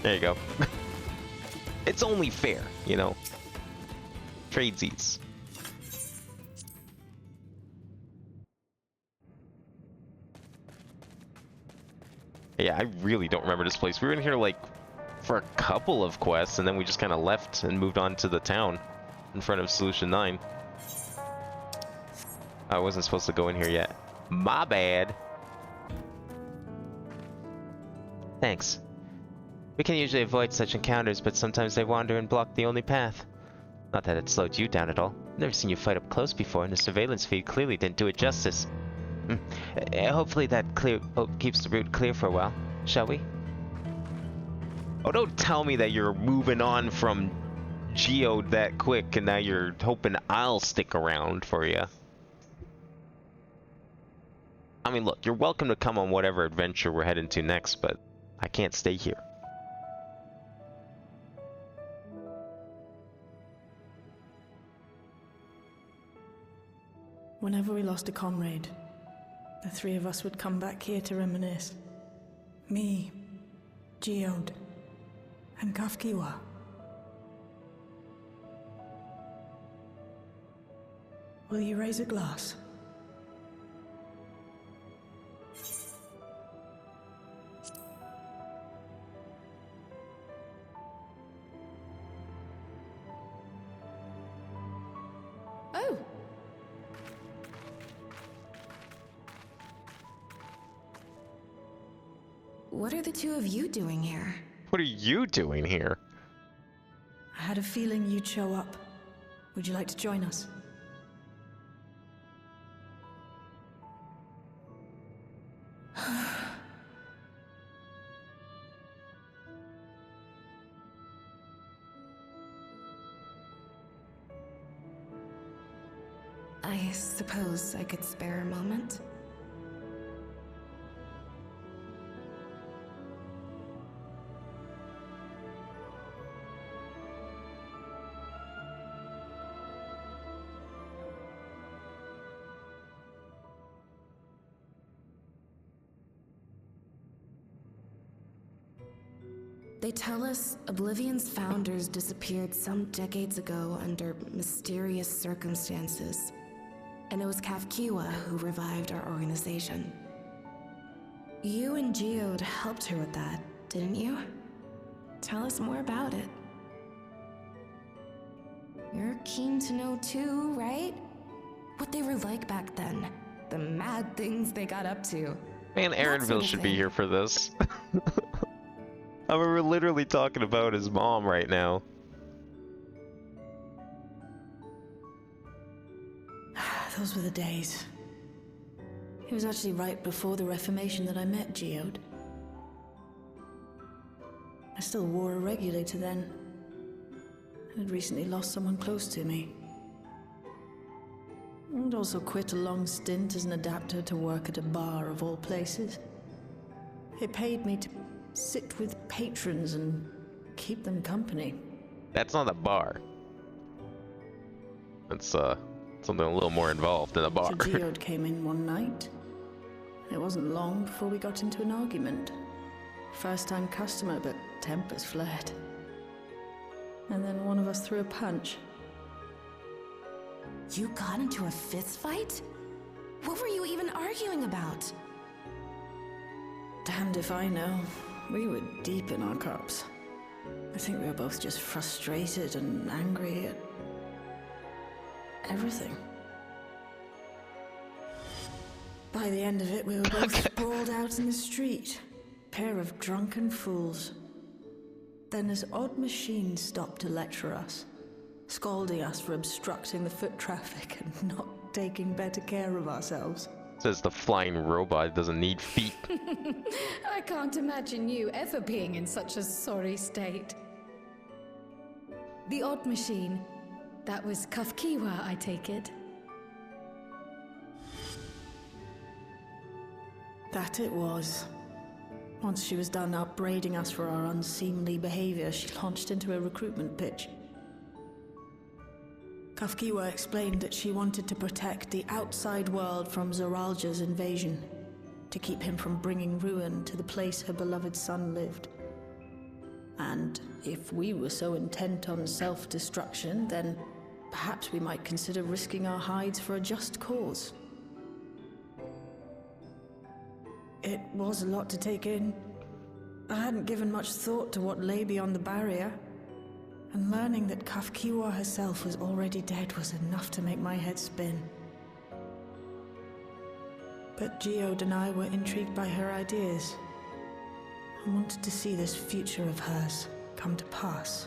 There you go. It's only fair, you know. Tradesies. Yeah, I really don't remember this place. We were in here like for a couple of quests and then we just kind of left and moved on to the town in front of Solution 9. I wasn't supposed to go in here yet. My bad. Thanks. We can usually avoid such encounters, but sometimes they wander and block the only path. Not that it slowed you down at all. Never seen you fight up close before, and the surveillance feed clearly didn't do it justice. Hopefully that keeps the route clear for a while, shall we? Oh, don't tell me that you're moving on from Geode that quick and now you're hoping I'll stick around for you. I mean, look, you're welcome to come on whatever adventure we're heading to next, but I can't stay here. Whenever we lost a comrade, the three of us would come back here to reminisce. Me, Geode, and Kafkiwa. Will you raise a glass? Oh! What are the two of you doing here? What are you doing here? I had a feeling you'd show up. Would you like to join us? I suppose I could spare a moment. They tell us Oblivion's founders disappeared some decades ago under mysterious circumstances. And it was Kafkiwa who revived our organization. You and Geode helped her with that, didn't you? Tell us more about it. You're keen to know too, right? What they were like back then. The mad things they got up to. Man, Aaronville should be here for this. I mean, we're literally talking about his mom right now. Those were the days. It was actually right before the Reformation that I met Geode. I still wore a regulator then. I had recently lost someone close to me. I'd also quit a long stint as an adapter to work at a bar of all places. It paid me to sit with patrons and keep them company. That's not a bar. That's something a little more involved than a bar. So Geode came in one night. It wasn't long before we got into an argument. First-time customer, but tempers flared. And then one of us threw a punch. You got into a fist fight? What were you even arguing about? Damned if I know. We were deep in our cups. I think we were both just frustrated and angry at everything. By the end of it, we were both sprawled out in the street. Pair of drunken fools. Then this odd machine stopped to lecture us, scolding us for obstructing the foot traffic and not taking better care of ourselves. Says the flying robot doesn't need feet. I can't imagine you ever being in such a sorry state. The odd machine. That was Kafkiwa, I take it. That it was. Once she was done upbraiding us for our unseemly behavior, she launched into a recruitment pitch. Kafkiwa explained that she wanted to protect the outside world from Zoralja's invasion, to keep him from bringing ruin to the place her beloved son lived. And if we were so intent on self-destruction, then perhaps we might consider risking our hides for a just cause. It was a lot to take in. I hadn't given much thought to what lay beyond the barrier, and learning that Kafkiwa herself was already dead was enough to make my head spin. But Geode and I were intrigued by her ideas, and wanted to see this future of hers come to pass.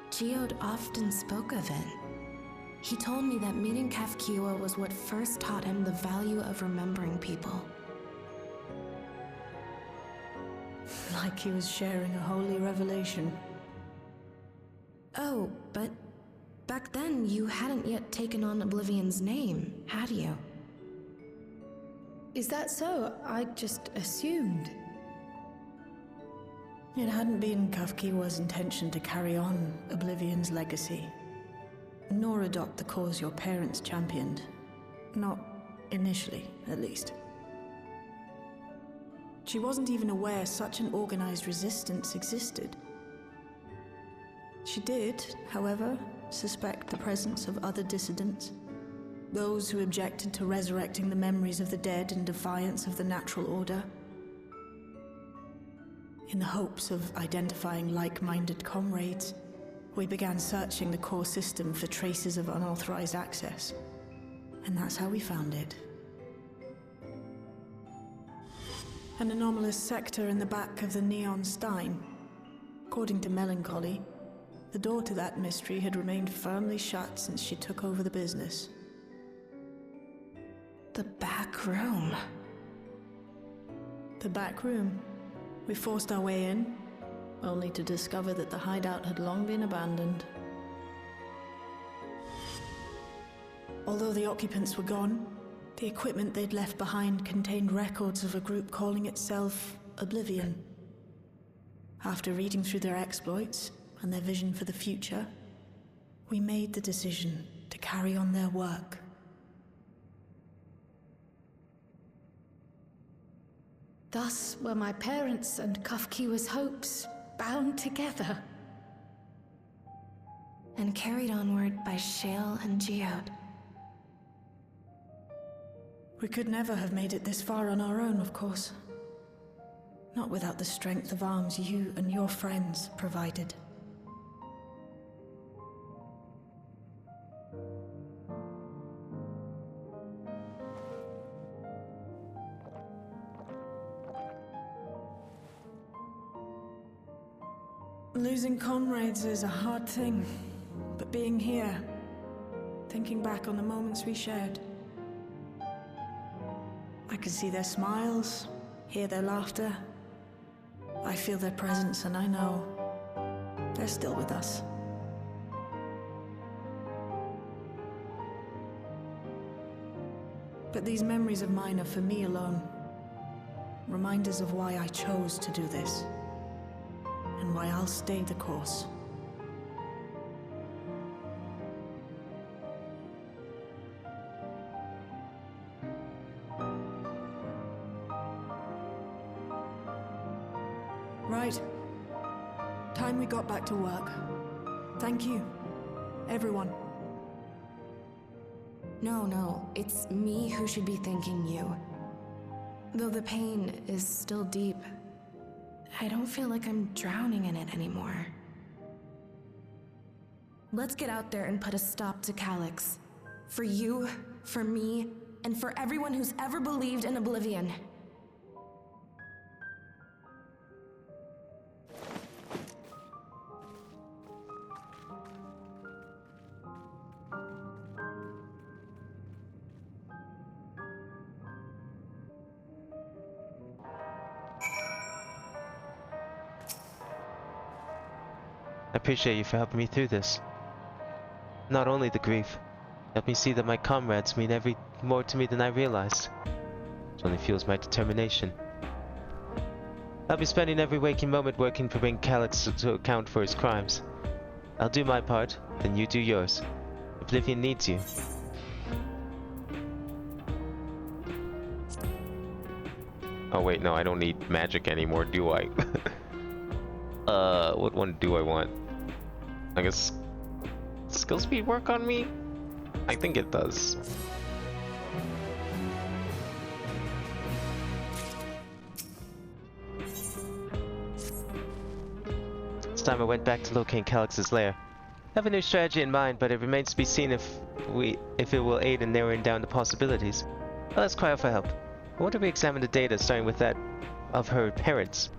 Geode often spoke of it. He told me that meeting Kafkiwa was what first taught him the value of remembering people. Like he was sharing a holy revelation. Oh, but back then you hadn't yet taken on Oblivion's name, had you? Is that so? I just assumed. It hadn't been Kafkiwa's intention to carry on Oblivion's legacy, nor adopt the cause your parents championed. Not initially, at least. She wasn't even aware such an organized resistance existed. She did, however, suspect the presence of other dissidents, those who objected to resurrecting the memories of the dead in defiance of the natural order. In the hopes of identifying like-minded comrades, we began searching the core system for traces of unauthorized access. And that's how we found it. An anomalous sector in the back of the Neon Stein. According to Melancholy, the door to that mystery had remained firmly shut since she took over the business. The back room. The back room. We forced our way in, only to discover that the hideout had long been abandoned. Although the occupants were gone, the equipment they'd left behind contained records of a group calling itself Oblivion. After reading through their exploits and their vision for the future, we made the decision to carry on their work. Thus were my parents' and Kafkiwa's hopes bound together. And carried onward by Shale and Geode. We could never have made it this far on our own, of course. Not without the strength of arms you and your friends provided. Losing comrades is a hard thing, but being here, thinking back on the moments we shared, I can see their smiles, hear their laughter. I feel their presence, and I know they're still with us. But these memories of mine are for me alone. Reminders of why I chose to do this, and why I'll stay the course. Right. Time we got back to work. Thank you, everyone. No, it's me who should be thanking you. Though the pain is still deep, I don't feel like I'm drowning in it anymore. Let's get out there and put a stop to Calyx. For you, for me, and for everyone who's ever believed in Oblivion. I appreciate you for helping me through this. Not only the grief, helped me see that my comrades mean more to me than I realized. It only fuels my determination. I'll be spending every waking moment working to bring Calyx to account for his crimes. I'll do my part, then you do yours. Oblivion needs you. Oh wait, no, I don't need magic anymore, do I? What one do I want? I guess skill speed work on me? I think it does. This time I went back to locate Calyx's lair. I have a new strategy in mind, but it remains to be seen if it will aid in narrowing down the possibilities. Well, let's cry out for help. I wonder if we examine the data, starting with that of her parents.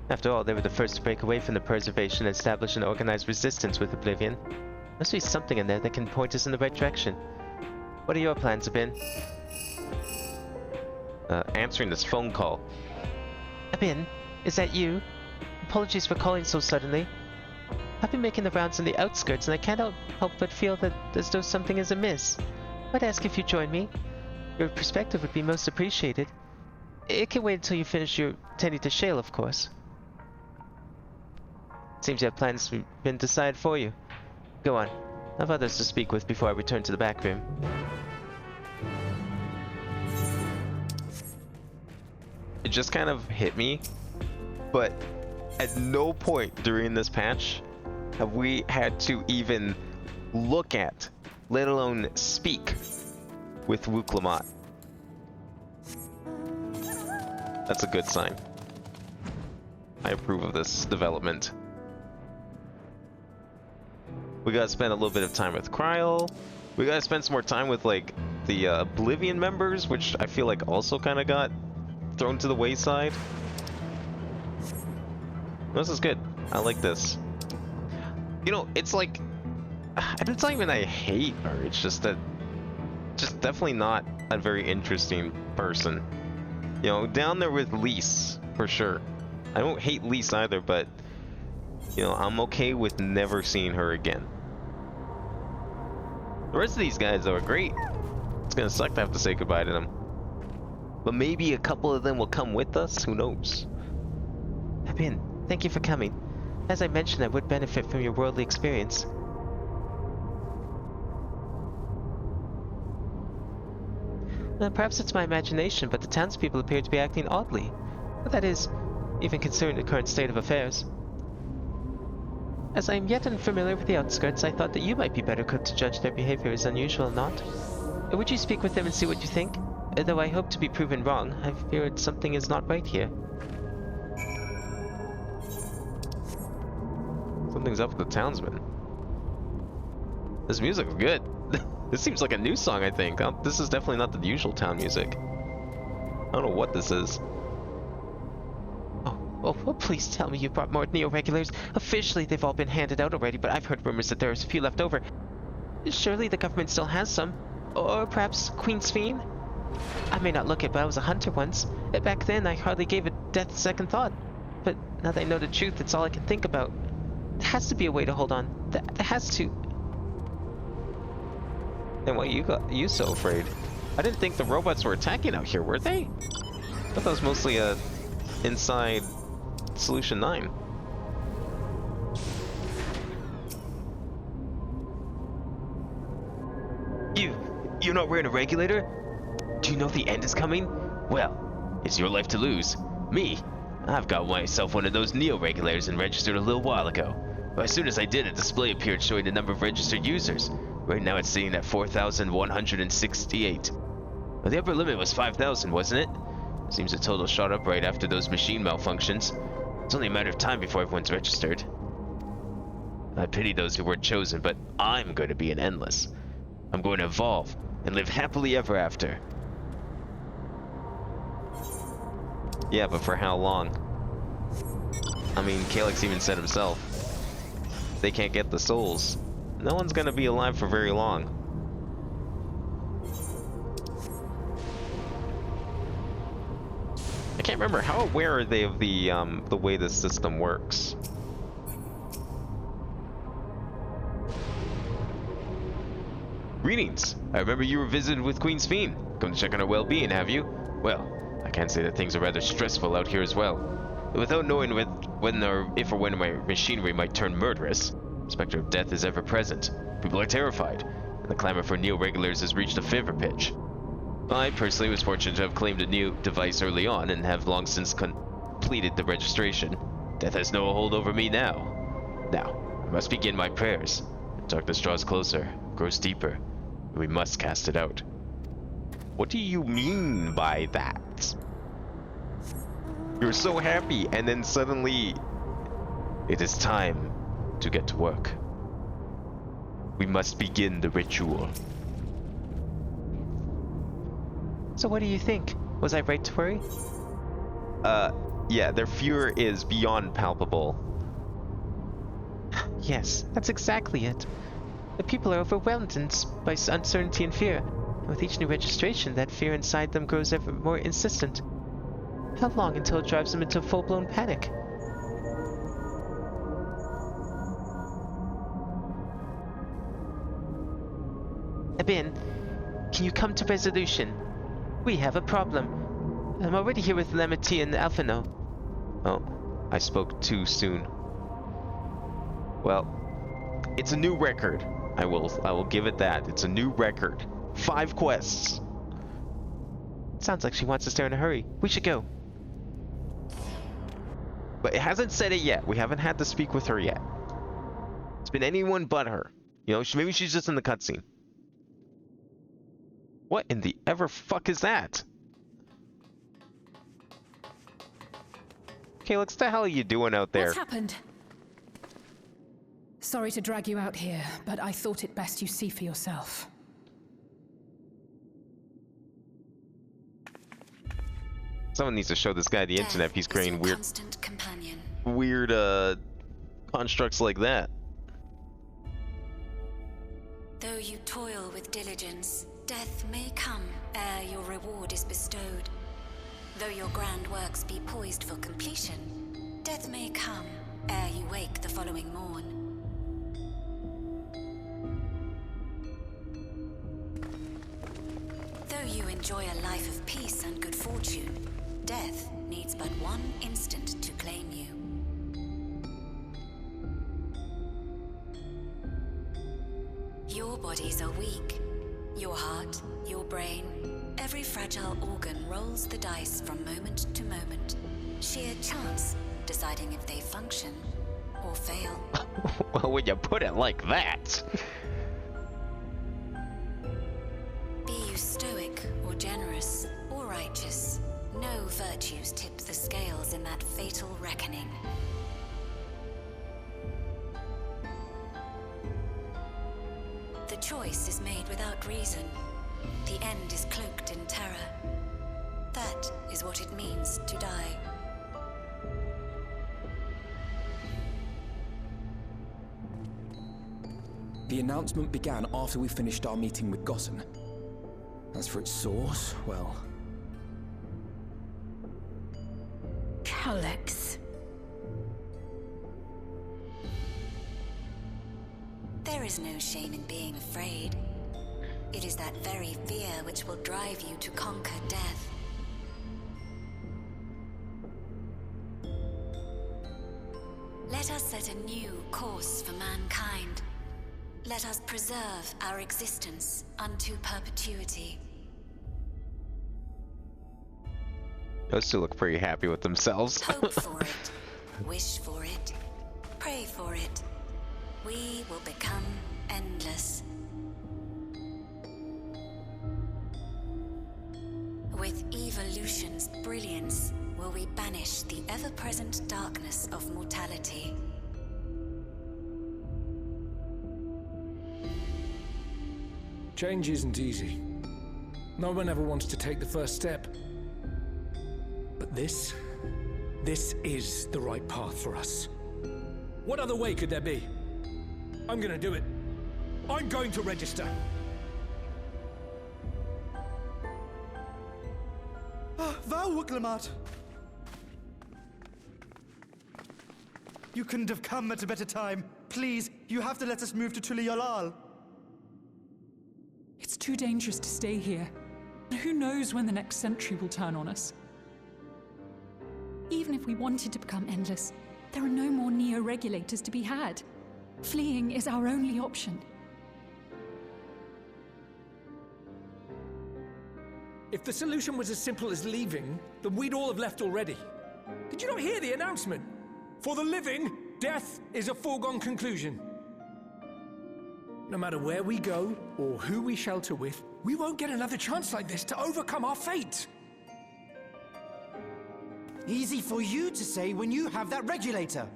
After all, they were the first to break away from the preservation and establish an organized resistance with Oblivion. Must be something in there that can point us in the right direction. What are your plans, Abin? Answering this phone call. Abin, is that you? Apologies for calling so suddenly. I've been making the rounds in the outskirts and I can't help but feel that as though something is amiss. I'd ask if you join me. Your perspective would be most appreciated. It can wait until you finish your tending to Shale, of course. Seems you have plans been decided for you. Go on. I have others to speak with before I return to the back room. It just kind of hit me, but at no point during this patch have we had to even look at, let alone speak, with Wook Lamont. That's a good sign. I approve of this development. We gotta spend a little bit of time with Kryl. We gotta spend some more time with, like, the Oblivion members, which I feel like also kind of got thrown to the wayside. This is good. I like this. You know, it's like, it's not even I hate her, it's just that, just definitely not a very interesting person. You know, down there with Lise, for sure. I don't hate Lise either, but, you know, I'm okay with never seeing her again. The rest of these guys, though, are great. It's gonna suck to have to say goodbye to them. But maybe a couple of them will come with us, who knows? Abin, thank you for coming. As I mentioned, I would benefit from your worldly experience. Perhaps it's my imagination, but the townspeople appear to be acting oddly. But that is, even considering the current state of affairs. As I am yet unfamiliar with the outskirts, I thought that you might be better equipped to judge their behavior as unusual or not. Would you speak with them and see what you think? Though I hope to be proven wrong, I fear something is not right here. Something's up with the townsman. This music is good. This seems like a new song, I think. This is definitely not the usual town music. I don't know what this is. Oh, please tell me you brought more neo-regulars. Officially, they've all been handed out already, but I've heard rumors that there's a few left over. Surely the government still has some. Or perhaps Queen's Fiend? I may not look it, but I was a hunter once. Back then, I hardly gave a death a second thought. But now that I know the truth, it's all I can think about. There has to be a way to hold on. There has to. Then why you so afraid? I didn't think the robots were attacking out here, were they? I thought that was mostly inside Solution 9. You're not wearing a regulator? Do you know the end is coming? Well, it's your life to lose. Me? I've got myself one of those neo-regulators and registered a little while ago. But as soon as I did, a display appeared showing the number of registered users. Right now it's sitting at 4,168. Well, the upper limit was 5,000, wasn't it? Seems the total shot up right after those machine malfunctions. It's only a matter of time before everyone's registered. I pity those who weren't chosen, but I'm going to be an endless. I'm going to evolve and live happily ever after. Yeah, but for how long? I mean, Calyx even said himself, they can't get the souls. No one's gonna be alive for very long. I can't remember, how aware are they of the way this system works? Greetings. I remember you were visited with Queen's Fiend. Come to check on her well-being, have you? Well, I can say that things are rather stressful out here as well. Without knowing when or if or when my machinery might turn murderous, the specter of death is ever present. People are terrified, and the clamor for neo-regulars has reached a fever pitch. I personally was fortunate to have claimed a new device early on and have long since completed the registration. Death has no hold over me now. Now, I must begin my prayers. Darkness draws closer, grows deeper, and we must cast it out. What do you mean by that? You're so happy, and then suddenly... It is time to get to work. We must begin the ritual. So what do you think? Was I right to worry? Yeah, their fear is beyond palpable. Yes, that's exactly it. The people are overwhelmed by uncertainty and fear. And with each new registration, that fear inside them grows ever more insistent. How long until it drives them into full-blown panic? Abin, can you come to resolution? We have a problem. I'm already here with Lemity and Alphino. Oh, I spoke too soon. Well, it's a new record. I will give it that. It's a new record. 5 quests. Sounds like she wants us there in a hurry. We should go. But it hasn't said it yet. We haven't had to speak with her yet. It's been anyone but her. You know, maybe she's just in the cutscene. What in the ever fuck is that? Calyx, what the hell are you doing out there? What's happened? Sorry to drag you out here, but I thought it best you see for yourself. Someone needs to show this guy the internet if he's creating weird constructs like that. Though you toil with diligence, death may come ere your reward is bestowed. Though your grand works be poised for completion, death may come ere you wake the following morn. Though you enjoy a life of peace and good fortune, death needs but one instant to claim you. Your bodies are weak. Your heart, your brain, every fragile organ rolls the dice from moment to moment. Sheer chance deciding if they function or fail. Well, when you put it like that. Be you stoic or generous or righteous, no virtues tip the scales in that fatal reckoning. The choice is made without reason. The end is cloaked in terror. That is what it means to die. The announcement began after we finished our meeting with Gossen. As for its source, well... Calyx. There is no shame in being afraid. It is that very fear which will drive you to conquer death. Let us set a new course for mankind. Let us preserve our existence unto perpetuity. Those two look pretty happy with themselves. Hope for it, wish for it, pray for it. We will become endless. With evolution's brilliance, will we banish the ever-present darkness of mortality. Change isn't easy. No one ever wants to take the first step. But this is the right path for us. What other way could there be? I'm gonna do it. I'm going to register. Val Wuklemat! You couldn't have come at a better time. Please, you have to let us move to Tuliolal. It's too dangerous to stay here. Who knows when the next century will turn on us? Even if we wanted to become endless, there are no more neo-regulators to be had. Fleeing is our only option. If the solution was as simple as leaving, then we'd all have left already. Did you not hear the announcement? For the living, death is a foregone conclusion. No matter where we go, or who we shelter with, we won't get another chance like this to overcome our fate. Easy for you to say when you have that regulator.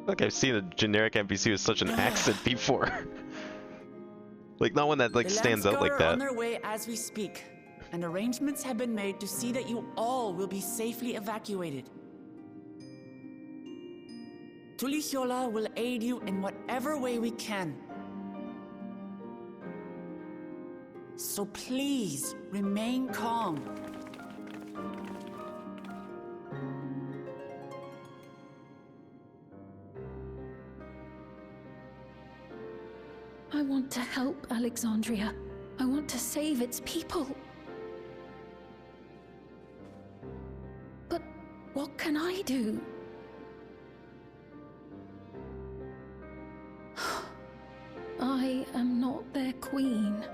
Like I've seen a generic NPC with such an accent before. Like not one that like stands out like that. On their way as we speak. and arrangements have been made to see that you all will be safely evacuated. Tulisyola will aid you in whatever way we can. So please, remain calm. I want to help Alexandria. I want to save its people. But what can I do? I am not their queen.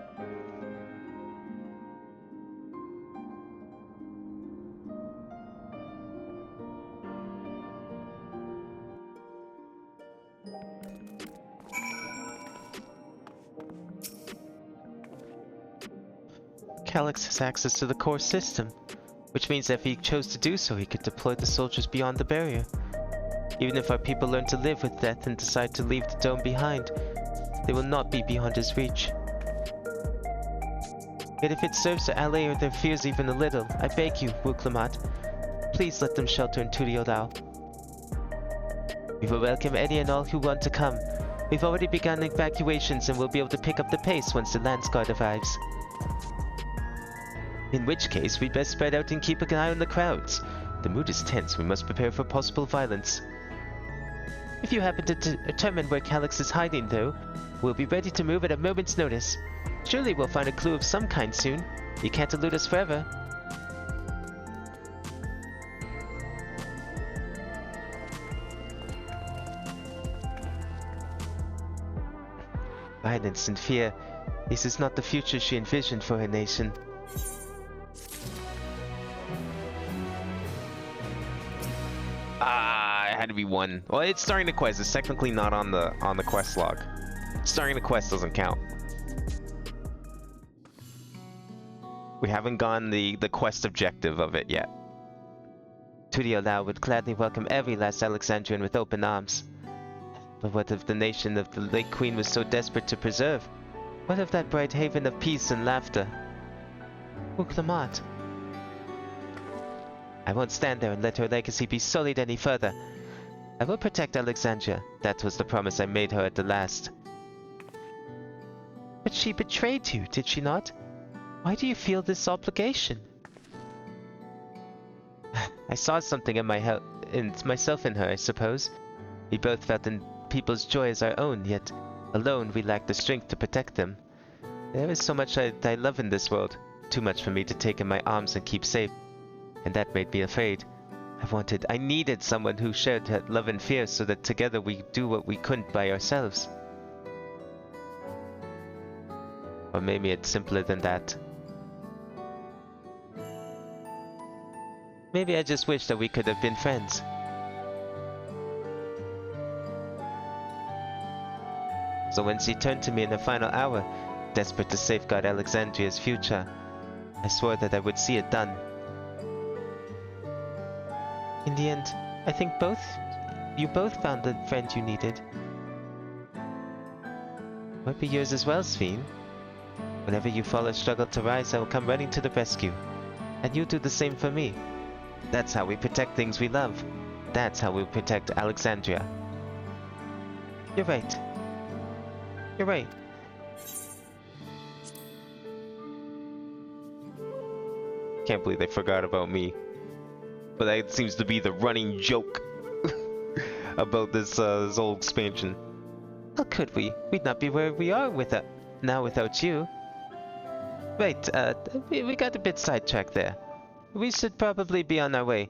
Calyx has access to the core system, which means that if he chose to do so, he could deploy the soldiers beyond the barrier. Even if our people learn to live with death and decide to leave the dome behind, they will not be beyond his reach. Yet if it serves to allay their fears even a little, I beg you, Wuklamat, please let them shelter in Tuliodao. We will welcome any and all who want to come. We've already begun evacuations and will be able to pick up the pace once the Lance Guard arrives. In which case, we'd best spread out and keep an eye on the crowds. The mood is tense, we must prepare for possible violence. If you happen to determine where Calyx is hiding, though, we'll be ready to move at a moment's notice. Surely we'll find a clue of some kind soon. You can't elude us forever. Violence and fear. This is not the future she envisioned for her nation. It had to be one. Well, it's starting the quest. It's technically not on the quest log. Starting the quest doesn't count. We haven't gone the quest objective of it yet. Tuliodao would gladly welcome every last Alexandrian with open arms. But what if the nation of the Lake Queen was so desperate to preserve? What of that bright haven of peace and laughter? Wuklamat. I won't stand there and let her legacy be sullied any further. I will protect Alexandria. That was the promise I made her at the last. But she betrayed you, did she not? Why do you feel this obligation? I saw something in myself in her, I suppose. We both felt in people's joy as our own, yet alone we lacked the strength to protect them. There is so much I love in this world, too much for me to take in my arms and keep safe. And that made me afraid. I needed someone who shared that love and fear so that together we do what we couldn't by ourselves. Or maybe it's simpler than that. Maybe I just wish that we could have been friends. So when she turned to me in the final hour, desperate to safeguard Alexandria's future, I swore that I would see it done. In the end, I think you both found the friend you needed. Might be yours as well, Sphene. Whenever you fall or struggle to rise, I will come running to the rescue. And you do the same for me. That's how we protect things we love. That's how we protect Alexandria. You're right. You're right. Can't believe they forgot about me. But that seems to be the running joke about this whole expansion. How could we? We'd not be where we are now without you. Right, we got a bit sidetracked there. We should probably be on our way.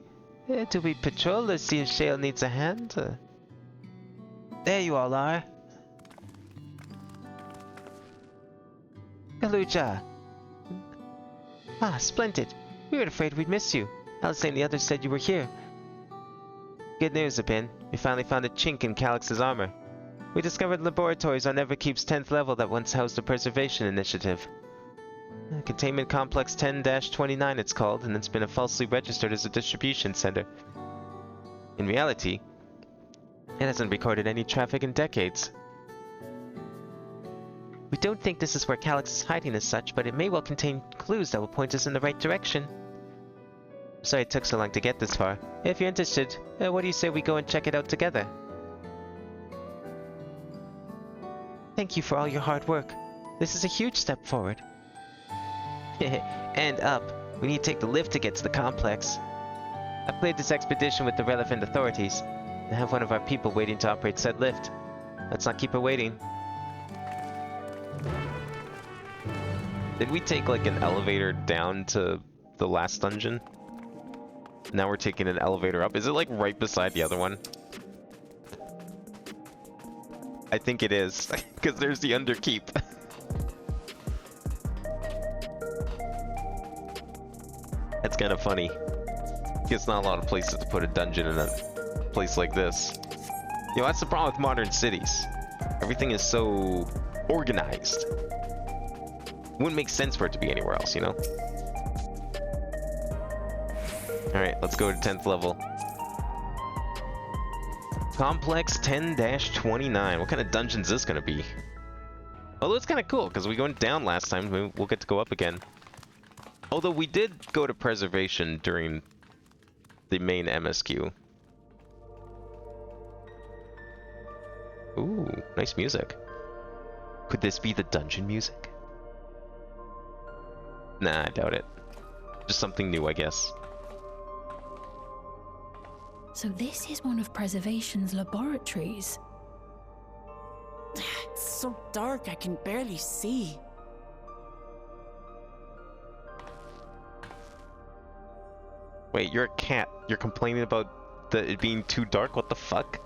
Do we patrol or see if Shale needs a hand? There you all are. Kaluja! Ah, splendid. We were afraid we'd miss you. Alice and the others said you were here. Good news, Abin. We finally found a chink in Calyx's armor. We discovered laboratories on Everkeep's 10th level that once housed the Preservation Initiative. Containment Complex 10-29 it's called, and it's been falsely registered as a distribution center. In reality, it hasn't recorded any traffic in decades. We don't think this is where Calyx is hiding as such, but it may well contain clues that will point us in the right direction. Sorry it took so long to get this far. If you're interested, what do you say we go and check it out together? Thank you for all your hard work. This is a huge step forward. And up. We need to take the lift to get to the complex. I played this expedition with the relevant authorities, and have one of our people waiting to operate said lift. Let's not keep her waiting. Did we take like an elevator down to the last dungeon? Now we're taking an elevator up. Is it like right beside the other one? I think it is, because there's the underkeep. That's kind of funny. It's not a lot of places to put a dungeon in a place like this. You know, that's the problem with modern cities. Everything is so organized. Wouldn't make sense for it to be anywhere else, you know? Alright, let's go to 10th level. Complex 10-29. What kind of dungeon is this going to be? Although it's kind of cool, because we went down last time, we'll get to go up again. Although we did go to preservation during the main MSQ. Ooh, nice music. Could this be the dungeon music? Nah, I doubt it. Just something new, I guess. So this is one of Preservation's laboratories. It's so dark I can barely see. Wait, you're a cat. You're complaining about it being too dark? What the fuck?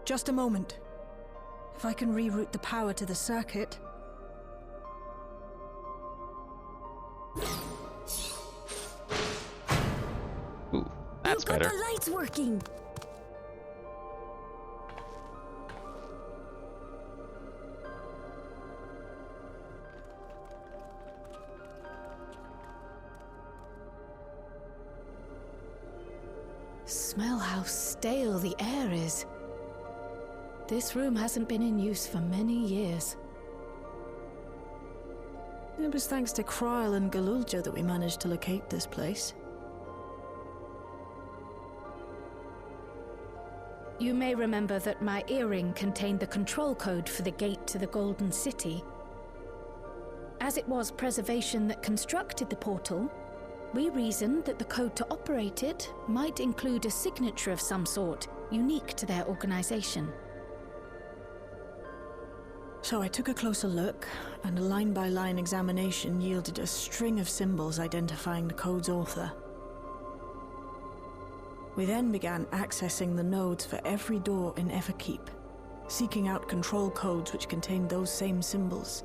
Just a moment. If I can reroute the power to the circuit. Ooh, that's better. The lights working. Smell how stale the air is. This room hasn't been in use for many years. It was thanks to Kryl and Galulja that we managed to locate this place. You may remember that my earring contained the control code for the gate to the Golden City. As it was Preservation that constructed the portal, we reasoned that the code to operate it might include a signature of some sort, unique to their organization. So I took a closer look, and a line-by-line examination yielded a string of symbols identifying the code's author. We then began accessing the nodes for every door in Everkeep, seeking out control codes which contained those same symbols.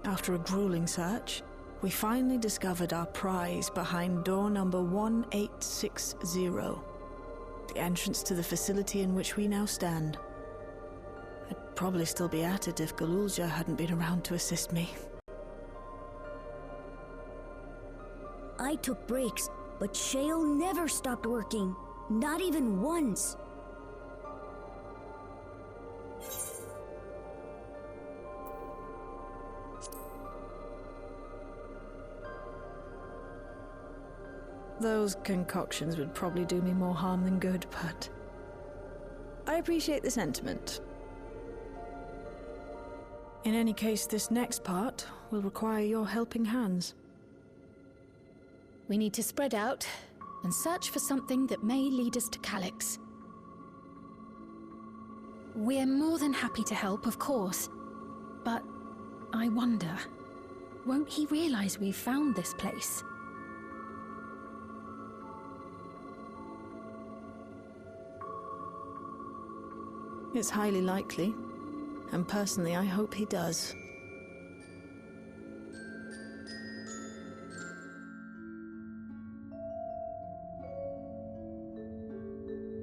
After a grueling search, we finally discovered our prize behind door number 1860, the entrance to the facility in which we now stand. I'd probably still be at it if Galulja hadn't been around to assist me. I took breaks, but Shale never stopped working. Not even once. Those concoctions would probably do me more harm than good, but I appreciate the sentiment. In any case, this next part will require your helping hands. We need to spread out and search for something that may lead us to Calyx. We're more than happy to help, of course. But I wonder, won't he realize we've found this place? It's highly likely, and personally I hope he does.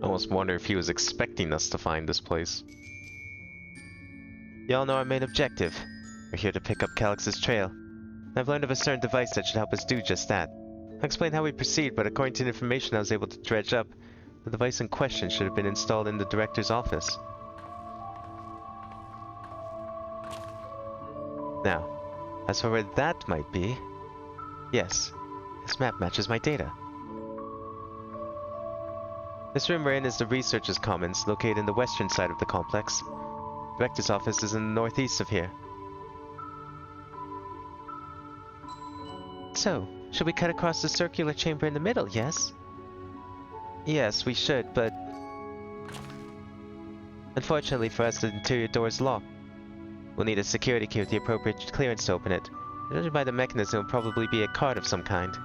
I almost wonder if he was expecting us to find this place. Y'all know our main objective. We're here to pick up Calyx's trail. I've learned of a certain device that should help us do just that. I explained how we proceed, but according to the information I was able to dredge up, the device in question should have been installed in the director's office. Now, as for where that might be, yes, this map matches my data. This room we're in is the Researchers' Commons, located in the western side of the complex. The director's office is in the northeast of here. So, should we cut across the circular chamber in the middle, yes? Yes, we should, but... Unfortunately for us, the interior door is locked. We'll need a security key with the appropriate clearance to open it. Judging by the mechanism, it will probably be a card of some kind.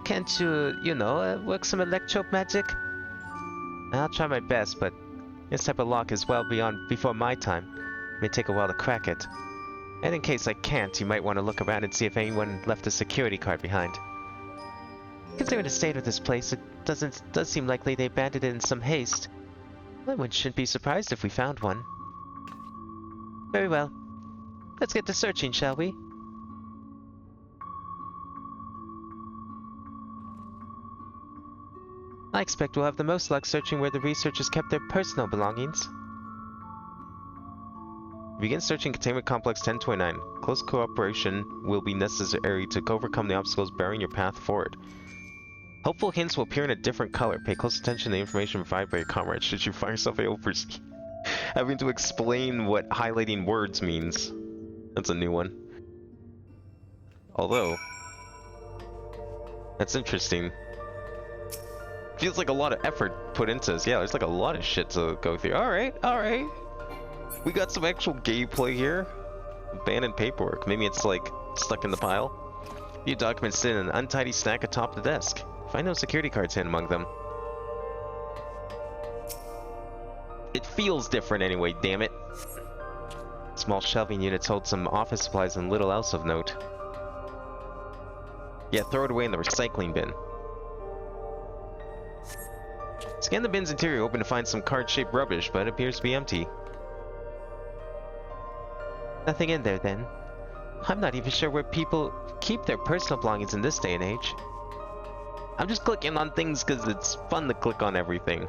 Can't you, work some electro magic? I'll try my best, but this type of lock is well before my time. It may take a while to crack it. And in case I can't, you might want to look around and see if anyone left a security card behind. Considering the state of this place, it does seem likely they abandoned it in some haste. I shouldn't be surprised if we found one. Very well. Let's get to searching, shall we? I expect we'll have the most luck searching where the researchers kept their personal belongings. Begin searching Containment Complex 1029. Close cooperation will be necessary to overcome the obstacles barring your path forward. Helpful hints will appear in a different color. Pay close attention to the information provided by your comrades should you find yourself overseas. Having to explain what highlighting words means. That's a new one. Although, that's interesting. Feels like a lot of effort put into this. Yeah, there's like a lot of shit to go through. Alright. We got some actual gameplay here. Abandoned paperwork. Maybe it's like stuck in the pile. Few documents sit in an untidy stack atop the desk. Find no security cards hidden among them. It feels different anyway, damn it. Small shelving units hold some office supplies and little else of note. Yeah, throw it away in the recycling bin. Scan the bin's interior, hoping to find some card-shaped rubbish, but it appears to be empty. Nothing in there, then. I'm not even sure where people keep their personal belongings in this day and age. I'm just clicking on things because it's fun to click on everything.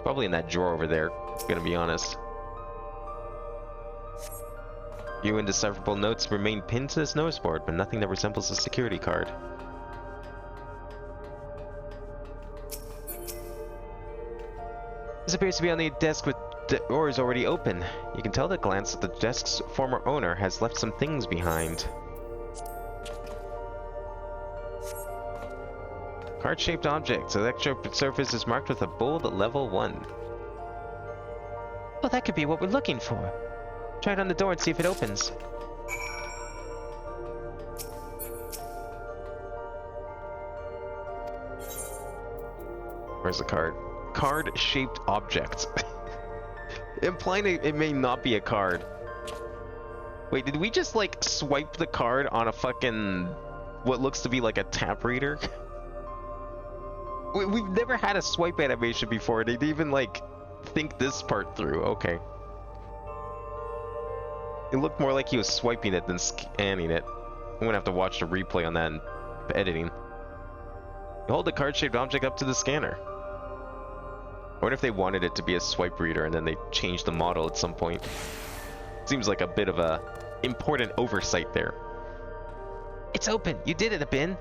Probably in that drawer over there, gonna be honest. Few indecipherable notes remain pinned to this notice board, but nothing that resembles a security card. This appears to be on the desk with the doors already open. You can tell at a glance that the desk's former owner has left some things behind. Card-shaped object. Electro surface is marked with a bold level 1. Well, that could be what we're looking for. Try it on the door and see if it opens. Where's the card? Card-shaped object. Implying it may not be a card. Wait, did we just like swipe the card on a fucking what looks to be like a tap reader? We've never had a swipe animation before. They'd even like think this part through. Okay. It looked more like he was swiping it than scanning it. I'm gonna have to watch the replay on that in editing. You hold the card-shaped object up to the scanner. I wonder if they wanted it to be a swipe reader and then they changed the model at some point. Seems like a bit of a important oversight there. It's open! You did it, Abin!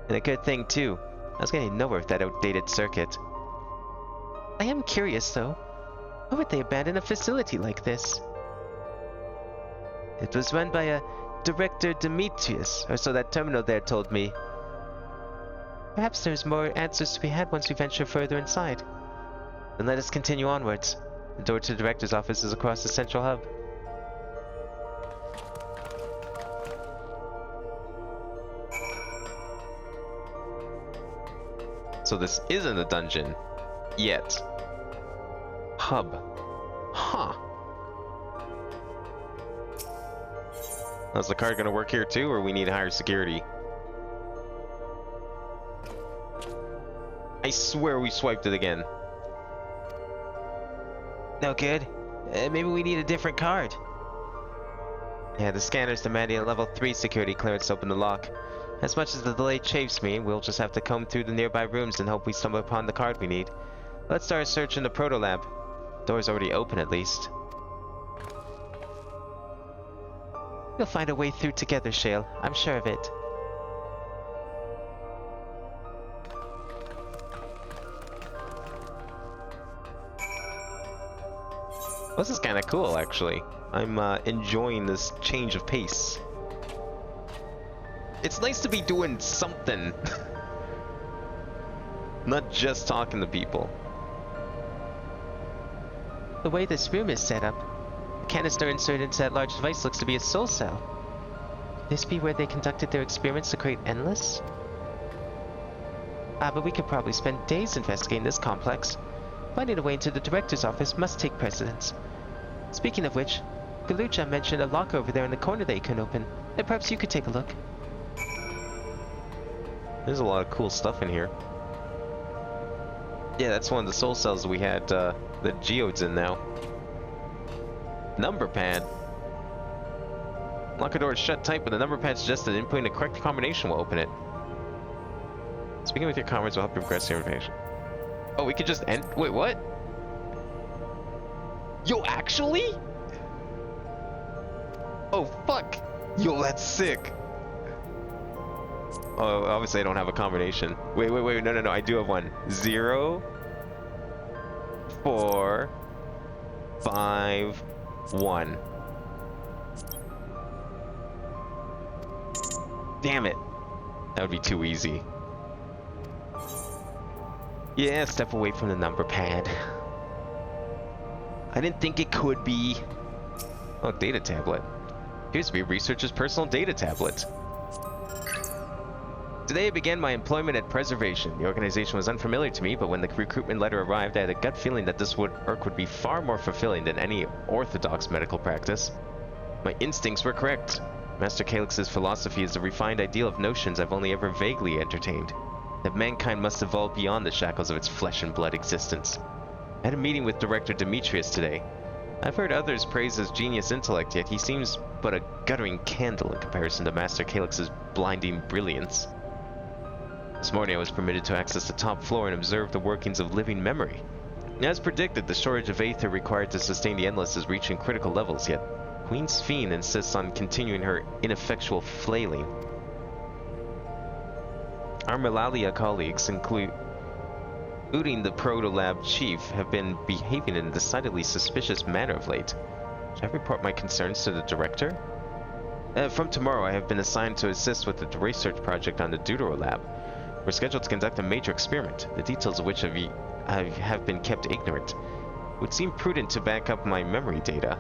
And a good thing, too. I was getting nowhere with that outdated circuit. I am curious, though. Why would they abandon a facility like this? It was run by a Director Demetrius, or so that terminal there told me. Perhaps there's more answers to be had once we venture further inside. Then let us continue onwards. The door to the director's office is across the central hub. So this isn't a dungeon. Yet. Hub. Huh. Is the card gonna work here too, or we need higher security? I swear we swiped it again. No good. Maybe we need a different card. Yeah, the scanner's demanding a level 3 security clearance to open the lock. As much as the delay chafes me, we'll just have to comb through the nearby rooms and hope we stumble upon the card we need. Let's start a search in the proto-lab. Door's already open, at least. We'll find a way through together, Shale. I'm sure of it. This is kind of cool, actually. I'm enjoying this change of pace. It's nice to be doing something. Not just talking to people. The way this room is set up, the canister inserted into that large device looks to be a soul cell. Could this be where they conducted their experiments to create Endless? But we could probably spend days investigating this complex. Finding a way into the director's office must take precedence. Speaking of which, Galucha mentioned a locker over there in the corner that you can open. And perhaps you could take a look. There's a lot of cool stuff in here. Yeah, that's one of the soul cells we had the geodes in now. Number pad. Locker door is shut tight, but the number pad suggests that inputting the correct combination will open it. Speaking with your comrades will help you progress your information. Oh, we could just end. Wait, what? Yo, actually? Oh, fuck. Yo, that's sick. Oh, obviously I don't have a combination. Wait, no, I do have one. 0, 4, 5, 1. Damn it. That would be too easy. Yeah, step away from the number pad. I didn't think it could be. Oh, data tablet. Appears to be a researcher's personal data tablet. Today I began my employment at Preservation. The organization was unfamiliar to me, but when the recruitment letter arrived, I had a gut feeling that this work would be far more fulfilling than any orthodox medical practice. My instincts were correct. Master Calix's philosophy is a refined ideal of notions I've only ever vaguely entertained. That mankind must evolve beyond the shackles of its flesh and blood existence. I had a meeting with Director Demetrius today. I've heard others praise his genius intellect, yet he seems but a guttering candle in comparison to Master Calix's blinding brilliance. This morning I was permitted to access the top floor and observe the workings of living memory. As predicted, the shortage of aether required to sustain the Endless is reaching critical levels, yet Queen Sphene insists on continuing her ineffectual flailing. Our Malalia colleagues, including the Proto-Lab chief, have been behaving in a decidedly suspicious manner of late. Should I report my concerns to the director? From tomorrow I have been assigned to assist with the research project on the Deutero Lab. We're scheduled to conduct a major experiment, the details of which have been kept ignorant. It would seem prudent to back up my memory data.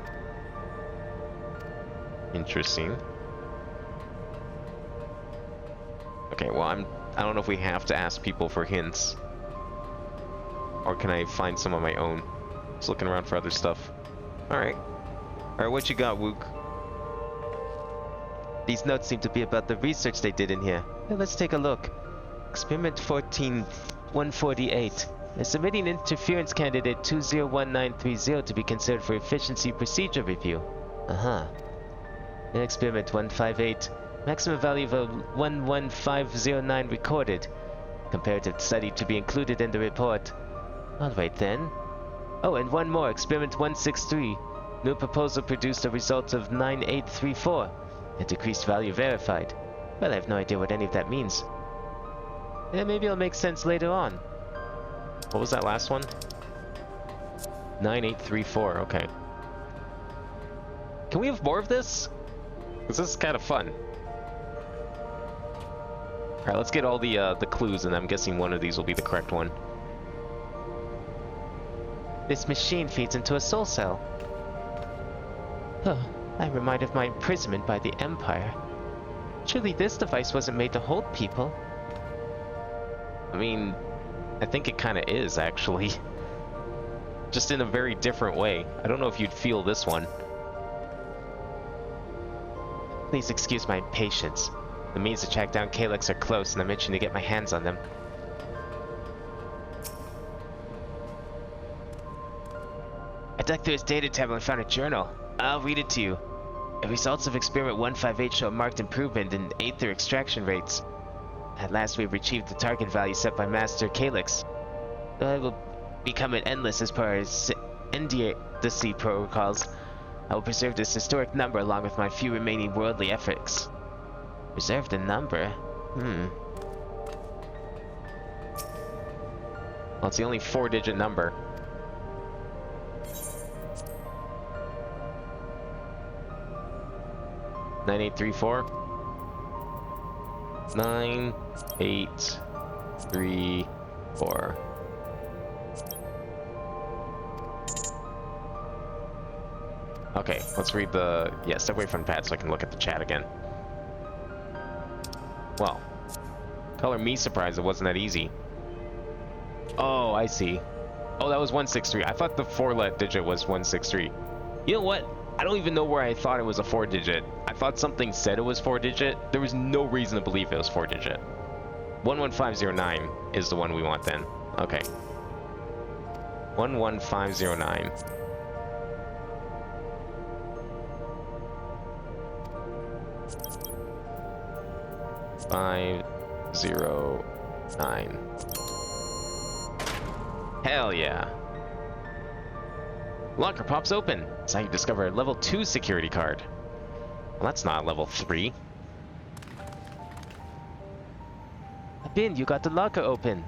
Interesting. Okay, well, I don't know if we have to ask people for hints. Or can I find some on my own? Just looking around for other stuff. Alright. Alright, what you got, Wook? These notes seem to be about the research they did in here. Let's take a look. Experiment 14-148. Submitting interference candidate 201930 to be considered for efficiency procedure review. Experiment 158. Maximum value of 11509 recorded. Comparative study to be included in the report. Alright then. Oh, and one more. Experiment 163. New proposal produced a result of 9834. A decreased value verified. Well, I have no idea what any of that means. Maybe it'll make sense later on. What was that last one? 9834, okay. Can we have more of this? Because this is kind of fun. Alright, let's get all the clues, and I'm guessing one of these will be the correct one. This machine feeds into a soul cell. Oh, I'm reminded of my imprisonment by the Empire. Surely this device wasn't made to hold people. I mean, I think it kind of is, actually. Just in a very different way. I don't know if you'd feel this one. Please excuse my impatience. The means to track down Calix are close, and I'm itching to get my hands on them. I dug through his data tablet and found a journal. I'll read it to you. The results of experiment 158 show a marked improvement in aether extraction rates. At last we have achieved the target value set by Master Calyx. Though I will become an endless as per our NDC protocols, I will preserve this historic number along with my few remaining worldly efforts. Preserve the number? Well, it's the only 4-digit number. Nine 9834. Okay, let's read the... Yeah, step away from the pad so I can look at the chat again. Well, color me surprised it wasn't that easy. Oh, I see. Oh, that was 163. I thought the 4-digit was 163. You know what? I don't even know where I thought it was a 4-digit. I thought something said it was 4-digit. There was no reason to believe it was 4-digit. 11509 is the one we want then. Okay. 11509. Five, 0, 9. Hell yeah. Locker pops open. That's how you discover a level 2 security card. Well, that's not level 3. Bin, you got the locker open.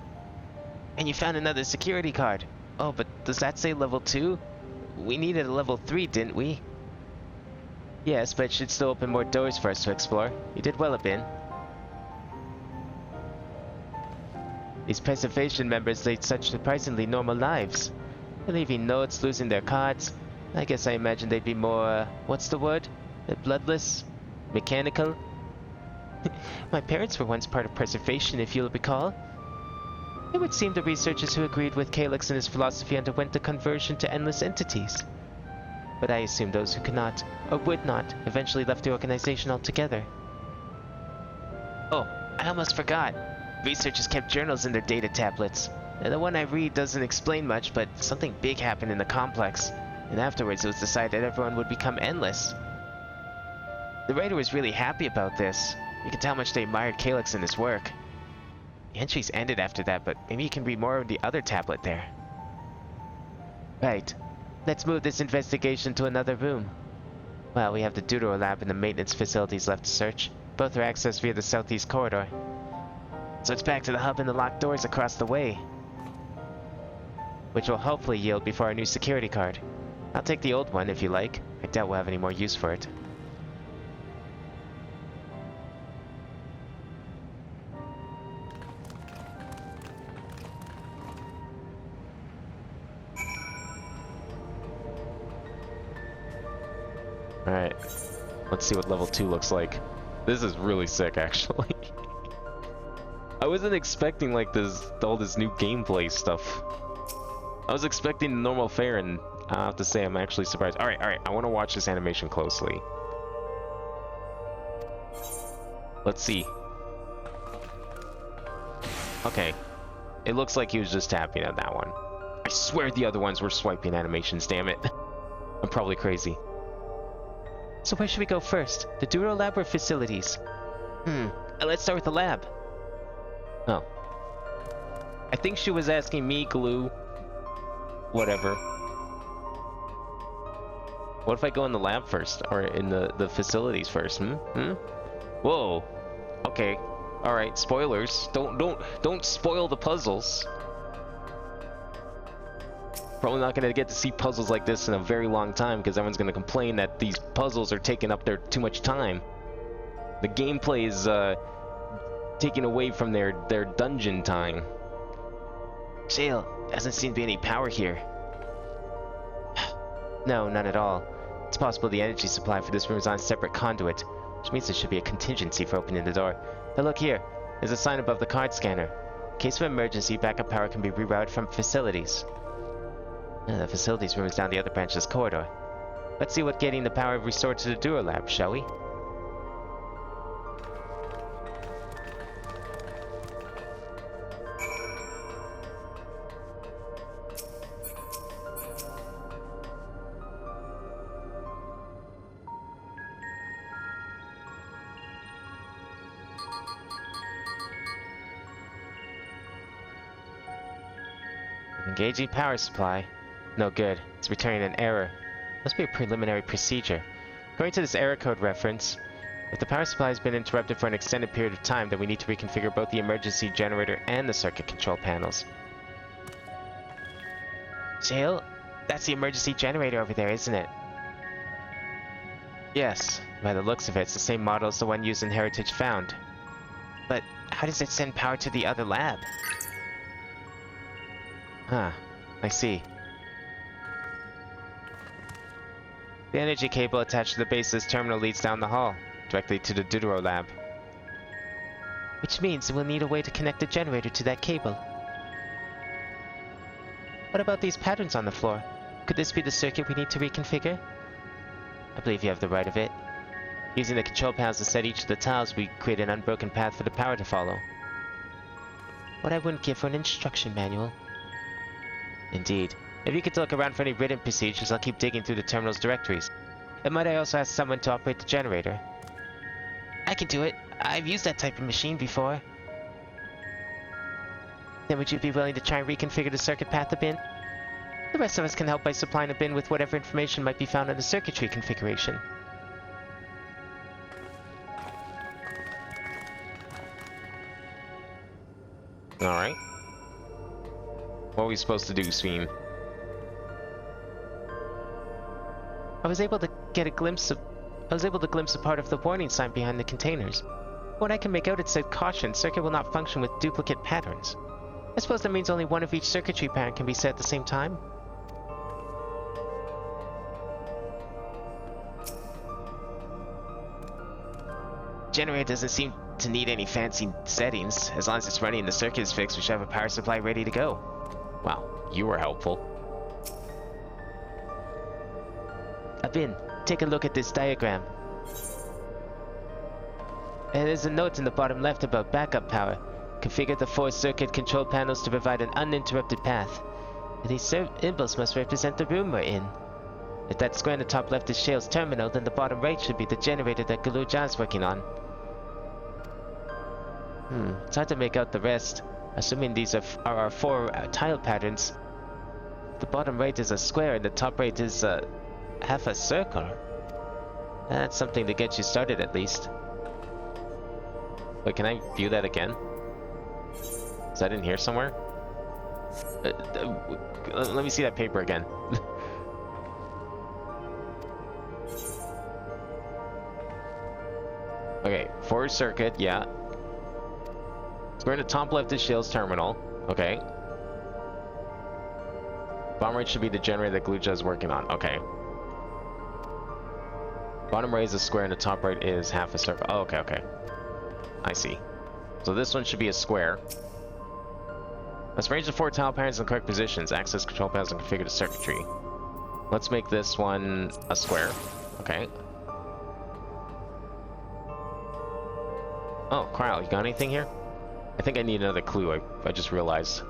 And you found another security card. Oh, but does that say level 2? We needed a level 3, didn't we? Yes, but it should still open more doors for us to explore. You did well, Bin. These preservation members lead such surprisingly normal lives. They're leaving notes, losing their cards. I guess I imagine they'd be more, what's the word? Bloodless? Mechanical? My parents were once part of preservation, if you'll recall. It would seem the researchers who agreed with Calyx and his philosophy underwent the conversion to endless entities. But I assume those who could not, or would not, eventually left the organization altogether. Oh, I almost forgot. Researchers kept journals in their data tablets. The one I read doesn't explain much, but something big happened in the complex, and afterwards it was decided everyone would become endless. The writer was really happy about this. You could tell how much they admired Calyx and his work. The entries ended after that, but maybe you can read more of the other tablet there. Right. Let's move this investigation to another room. Well, we have the Deutero lab and the maintenance facilities left to search. Both are accessed via the southeast corridor. So it's back to the hub and the locked doors across the way, which will hopefully yield before our new security card. I'll take the old one if you like. I doubt we'll have any more use for it. Alright, let's see what level 2 looks like. This is really sick, actually. I wasn't expecting like all this new gameplay stuff. I was expecting the normal fare, and I have to say I'm actually surprised. Alright, I want to watch this animation closely. Let's see. Okay. It looks like he was just tapping on that one. I swear the other ones were swiping animations, damn it. I'm probably crazy. So where should we go first? The Deutero lab or facilities? Let's start with the lab. Oh. I think she was asking me, Glue. Whatever. What if I go in the lab first? Or in the facilities first? Whoa. Okay. Alright, spoilers. Don't spoil the puzzles. Probably not going to get to see puzzles like this in a very long time, because everyone's going to complain that these puzzles are taking up their too much time. The gameplay is taking away from their dungeon time. Shale, doesn't seem to be any power here. No, none at all. It's possible the energy supply for this room is on a separate conduit, which means there should be a contingency for opening the door. But look here, there's a sign above the card scanner. In case of emergency, backup power can be rerouted from facilities. The facilities room is down the other branch of this corridor. Let's see what getting the power restored to the Deutero lab, shall we? Engaging power supply. No good. It's returning an error. Must be a preliminary procedure. According to this error code reference, if the power supply has been interrupted for an extended period of time, then we need to reconfigure both the emergency generator and the circuit control panels. Shale, that's the emergency generator over there, isn't it? Yes, by the looks of it, it's the same model as the one used in Heritage Found. But how does it send power to the other lab? Ah, I see. The energy cable attached to the base of this terminal leads down the hall, directly to the Deutero lab. Which means we'll need a way to connect the generator to that cable. What about these patterns on the floor? Could this be the circuit we need to reconfigure? I believe you have the right of it. Using the control panels to set each of the tiles, we create an unbroken path for the power to follow. What I wouldn't give for an instruction manual. Indeed. If you could look around for any written procedures, I'll keep digging through the terminal's directories. And might I also ask someone to operate the generator? I can do it. I've used that type of machine before. Then would you be willing to try and reconfigure the circuit path a bit? The rest of us can help by supplying a bin with whatever information might be found in the circuitry configuration. Alright. What are we supposed to do, Sween? I was able to glimpse a part of the warning sign behind the containers. What I can make out, it said, "Caution, circuit will not function with duplicate patterns." I suppose that means only one of each circuitry pattern can be set at the same time? Generator doesn't seem to need any fancy settings. As long as it's running and the circuit is fixed, we should have a power supply ready to go. Wow, you were helpful. Abin, take a look at this diagram. And there's a note in the bottom left about backup power. Configure the 4 circuit control panels to provide an uninterrupted path. And these symbols must represent the room we're in. If that square in the top left is Shale's terminal, then the bottom right should be the generator that Galuja's working on. It's hard to make out the rest, assuming these are our 4 tile patterns. The bottom right is a square and the top right is half a circle. That's something to get you started at least. Wait, can I view that again? Is that in here somewhere? Let me see that paper again. Okay, 4 circuit, yeah. Square in the top left is Shale's terminal. Okay. Bottom right should be the generator that Galuja is working on. Okay. Bottom right is a square and the top right is half a circle. Oh, okay, okay. I see. So this one should be a square. Let's arrange the 4 tile patterns in the correct positions. Access control panels and configure the circuitry. Let's make this one a square. Okay. Oh, Kyle, you got anything here? I think I need another clue. I just realized.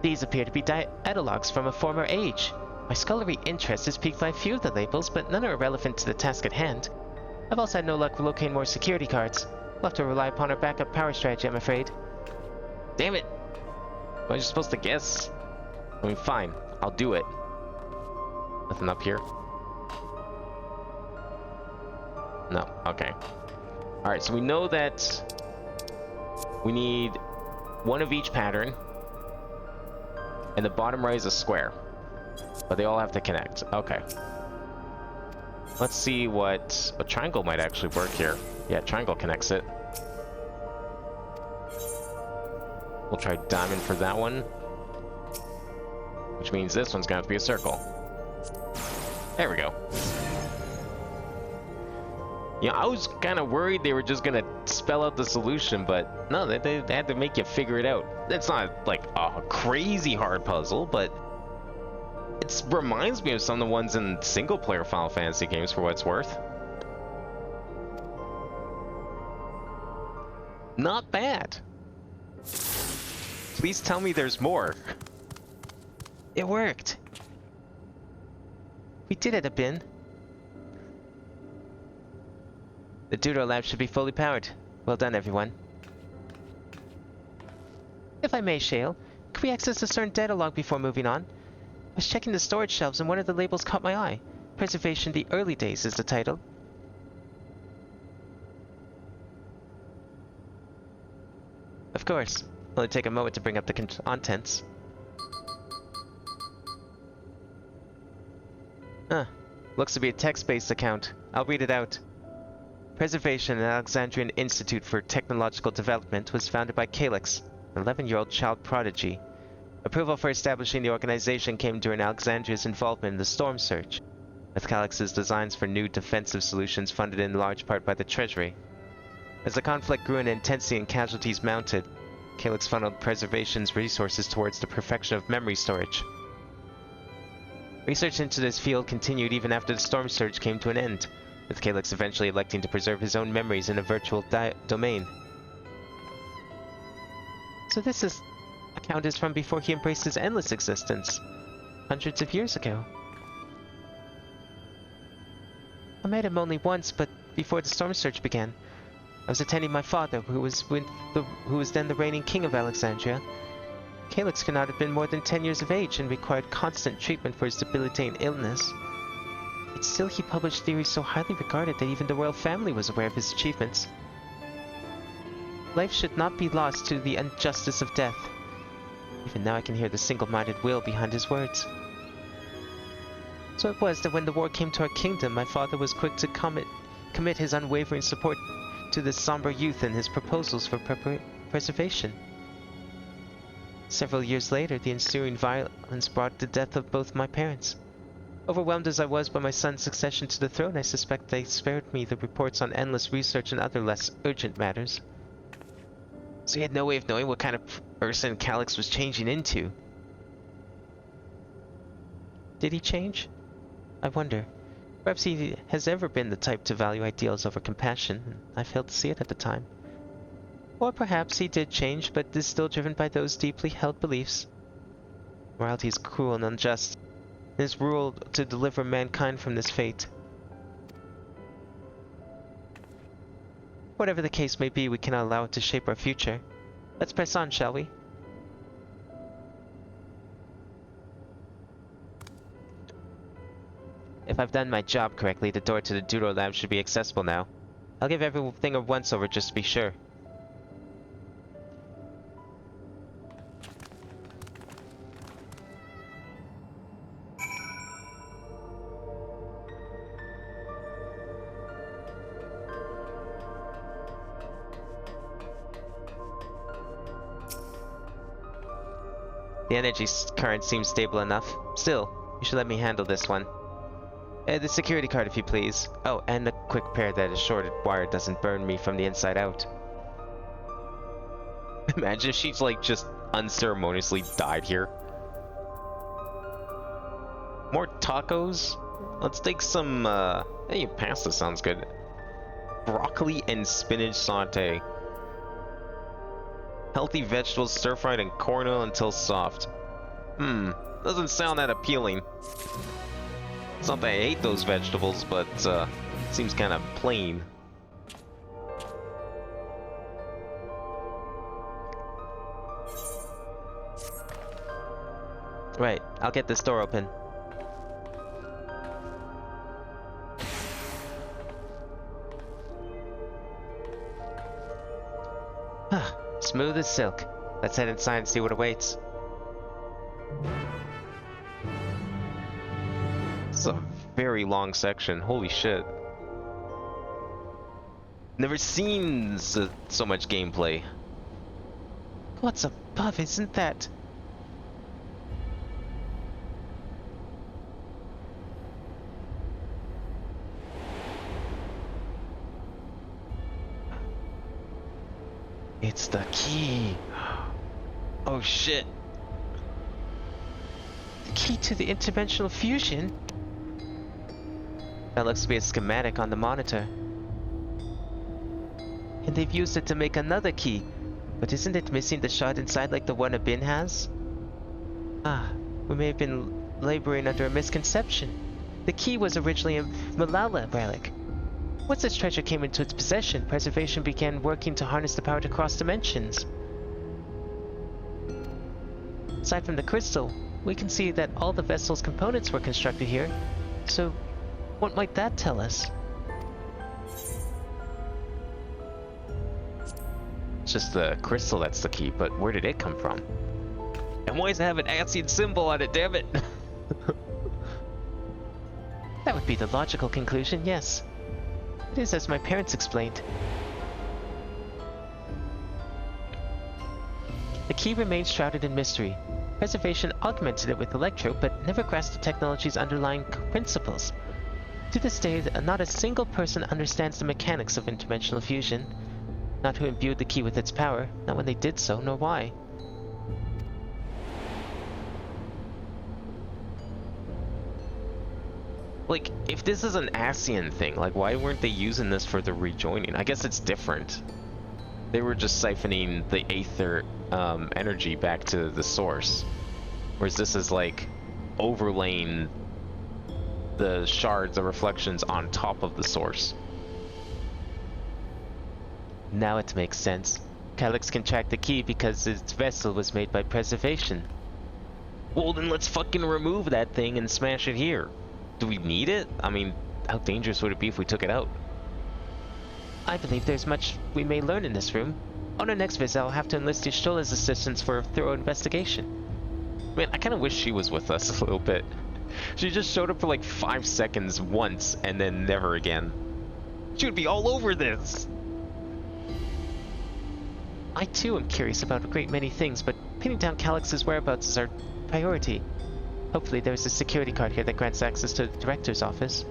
These appear to be dialogues from a former age. My scholarly interest is piqued by a few of the labels, but none are relevant to the task at hand. I've also had no luck locating more security cards. We'll have to rely upon our backup power strategy, I'm afraid. Damn it! I was supposed to guess. I mean, fine. I'll do it. Nothing up here? No. Okay. Alright, so we know that we need one of each pattern. And the bottom right is a square. But they all have to connect. Okay. Let's see what... A triangle might actually work here. Yeah, triangle connects it. We'll try diamond for that one. Which means this one's gonna have to be a circle. There we go. Yeah, I was kind of worried they were just gonna spell out the solution, but no, they had to make you figure it out. It's not like a crazy hard puzzle, but it reminds me of some of the ones in single-player Final Fantasy games, for what it's worth. Not bad. Please tell me there's more. It worked. We did it, Abin. The Deutero lab should be fully powered. Well done, everyone. If I may, Shale, Could we access a certain data log before moving on? I was checking the storage shelves and one of the labels caught my eye. Preservation the Early Days is the title. Of course. Only take a moment to bring up the contents. Huh. Looks to be a text-based account. I'll read it out. Preservation, an Alexandrian Institute for Technological Development, was founded by Calyx, an 11-year-old child prodigy. Approval for establishing the organization came during Alexandria's involvement in the Storm Surge, with Calyx's designs for new defensive solutions funded in large part by the Treasury. As the conflict grew in intensity and casualties mounted, Calyx funneled Preservation's resources towards the perfection of memory storage. Research into this field continued even after the Storm Surge came to an end, with Calyx eventually electing to preserve his own memories in a virtual domain. So this account is from before he embraced his endless existence, hundreds of years ago. I met him only once, but before the Storm Surge began, I was attending my father, who was then the reigning king of Alexandria. Calyx could not have been more than 10 years of age and required constant treatment for his debilitating illness. Yet still he published theories so highly regarded that even the royal family was aware of his achievements. Life should not be lost to the injustice of death. Even now I can hear the single-minded will behind his words. So it was that when the war came to our kingdom, my father was quick to commit his unwavering support to this somber youth and his proposals for preservation. Several years later, the ensuing violence brought the death of both my parents. Overwhelmed as I was by my son's succession to the throne, I suspect they spared me the reports on endless research and other less urgent matters. So he had no way of knowing what kind of person Calyx was changing into. Did he change? I wonder. Perhaps he has ever been the type to value ideals over compassion, and I failed to see it at the time. Or perhaps he did change, but is still driven by those deeply held beliefs. Morality is cruel and unjust, and is ruled to deliver mankind from this fate. Whatever the case may be, we cannot allow it to shape our future. Let's press on, shall we? If I've done my job correctly, the door to the Doodle Lab should be accessible now. I'll give everything a once-over just to be sure. The energy current seems stable enough. Still, you should let me handle this one. The security card, if you please. Oh, and a quick pair that a shorted wire doesn't burn me from the inside out. Imagine if she's like just unceremoniously died here. More tacos? Let's take some, hey, pasta sounds good. Broccoli and spinach saute. Healthy vegetables stir-fried in corn oil until soft. Doesn't sound that appealing. It's not that I hate those vegetables, but it seems kind of plain. Right, I'll get this door open. Smooth as silk. Let's head inside and see what awaits. This is a very long section. Holy shit. Never seen so much gameplay. What's above? Isn't that... It's the key. Oh shit. The key to the interdimensional fusion? That looks to be a schematic on the monitor. And they've used it to make another key. But isn't it missing the shard inside like the one Abin has? Ah, we may have been laboring under a misconception. The key was originally a Malala relic. Once this treasure came into its possession, Preservation began working to harness the power to cross dimensions. Aside from the crystal, we can see that all the vessel's components were constructed here. So, what might that tell us? It's just the crystal that's the key, but where did it come from? And why does it have an Ascian symbol on it, damn it? That would be the logical conclusion, yes. It is as my parents explained. The key remains shrouded in mystery. Preservation augmented it with electro, but never grasped the technology's underlying principles. To this day, not a single person understands the mechanics of interdimensional fusion. Not who imbued the key with its power, not when they did so, nor why. Like, if this is an Ascian thing, like, why weren't they using this for the rejoining? I guess it's different. They were just siphoning the Aether energy back to the source. Whereas this is, like, overlaying the shards of reflections on top of the source. Now it makes sense. Calyx can track the key because its vessel was made by preservation. Well, then let's fucking remove that thing and smash it here. Do we need it? I mean, how dangerous would it be if we took it out? I believe there's much we may learn in this room. On our next visit, I'll have to enlist Y'shtola's assistance for a thorough investigation. Man, I kind of wish she was with us a little bit. She just showed up for like 5 seconds once and then never again. She would be all over this! I too am curious about a great many things, but pinning down Calyx's whereabouts is our priority. Hopefully there is a security card here that grants access to the director's office.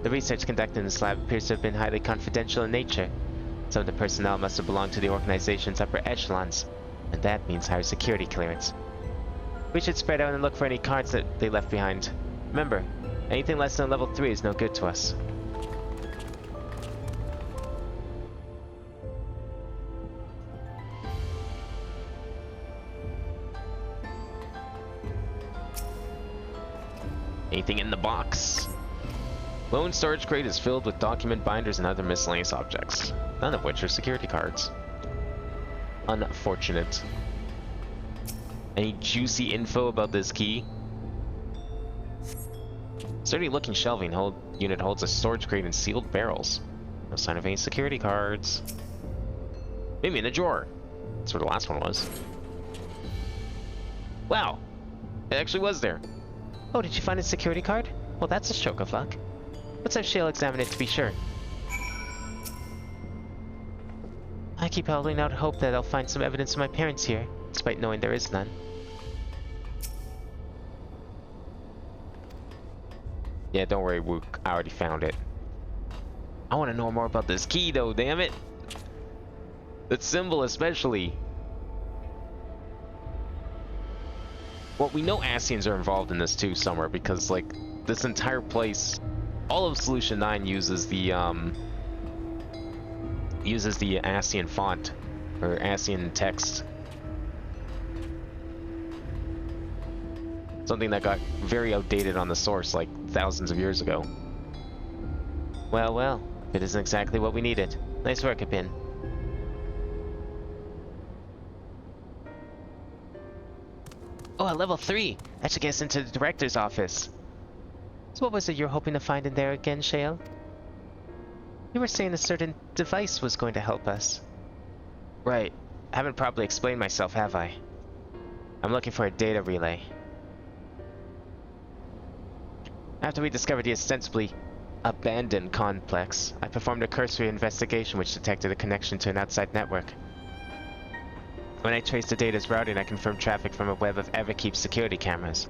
The research conducted in this lab appears to have been highly confidential in nature. Some of the personnel must have belonged to the organization's upper echelons, and that means higher security clearance. We should spread out and look for any cards that they left behind. Remember, anything less than level 3 is no good to us. Anything in the box? Lone storage crate is filled with document binders and other miscellaneous objects, none of which are security cards. Unfortunate. Any juicy info about this key? Sturdy looking shelving unit holds a storage crate and sealed barrels. No sign of any security cards. Maybe in a drawer. That's where the last one was. Wow! It actually was there. Oh, did you find a security card? Well, that's a stroke of luck. Let's have Shale examine it to be sure. I keep holding out hope that I'll find some evidence of my parents here, despite knowing there is none. Yeah, don't worry, I already found it. I want to know more about this key, though, damn it! That symbol especially. Well, we know Ascians are involved in this too somewhere, because, like, this entire place, all of Solution 9 uses the Ascian font, or Ascian text. Something that got very outdated on the source, like, thousands of years ago. Well, well, it isn't exactly what we needed. Nice work, Abin. Oh, at level 3! That should get us into the director's office. So what was it you're hoping to find in there again, Shale? You were saying a certain device was going to help us. Right. I haven't properly explained myself, have I? I'm looking for a data relay. After we discovered the ostensibly abandoned complex, I performed a cursory investigation which detected a connection to an outside network. When I traced the data's routing, I confirmed traffic from a web of Everkeep's security cameras.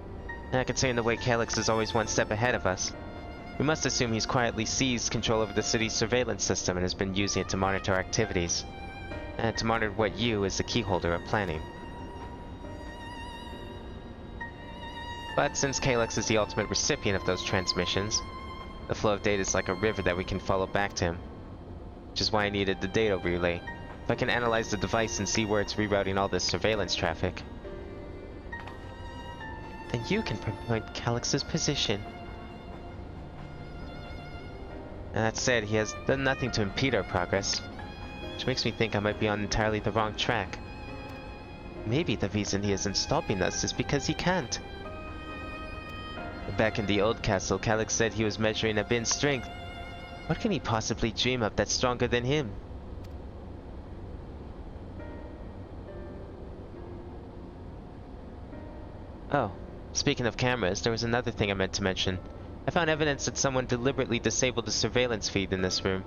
And I could say in the way Calyx is always one step ahead of us. We must assume he's quietly seized control over the city's surveillance system and has been using it to monitor our activities. And to monitor what you, as the keyholder, are planning. But since Calyx is the ultimate recipient of those transmissions, the flow of data is like a river that we can follow back to him. Which is why I needed the data relay. If I can analyze the device and see where it's rerouting all this surveillance traffic, then you can pinpoint Calyx's position. And that said, he has done nothing to impede our progress, which makes me think I might be on entirely the wrong track. Maybe the reason he isn't stopping us is because he can't. Back in the old castle, Calyx said he was measuring Abin's strength. What can he possibly dream up that's stronger than him? Oh, speaking of cameras, there was another thing I meant to mention. I found evidence that someone deliberately disabled the surveillance feed in this room.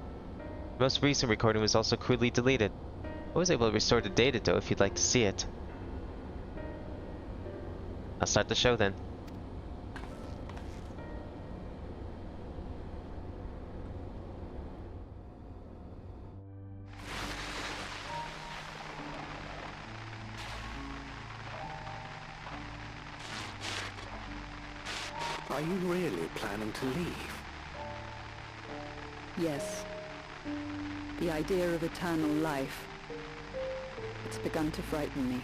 The most recent recording was also crudely deleted. I was able to restore the data though, if you'd like to see it. I'll start the show then. Are you really planning to leave? Yes. The idea of eternal life. It's begun to frighten me.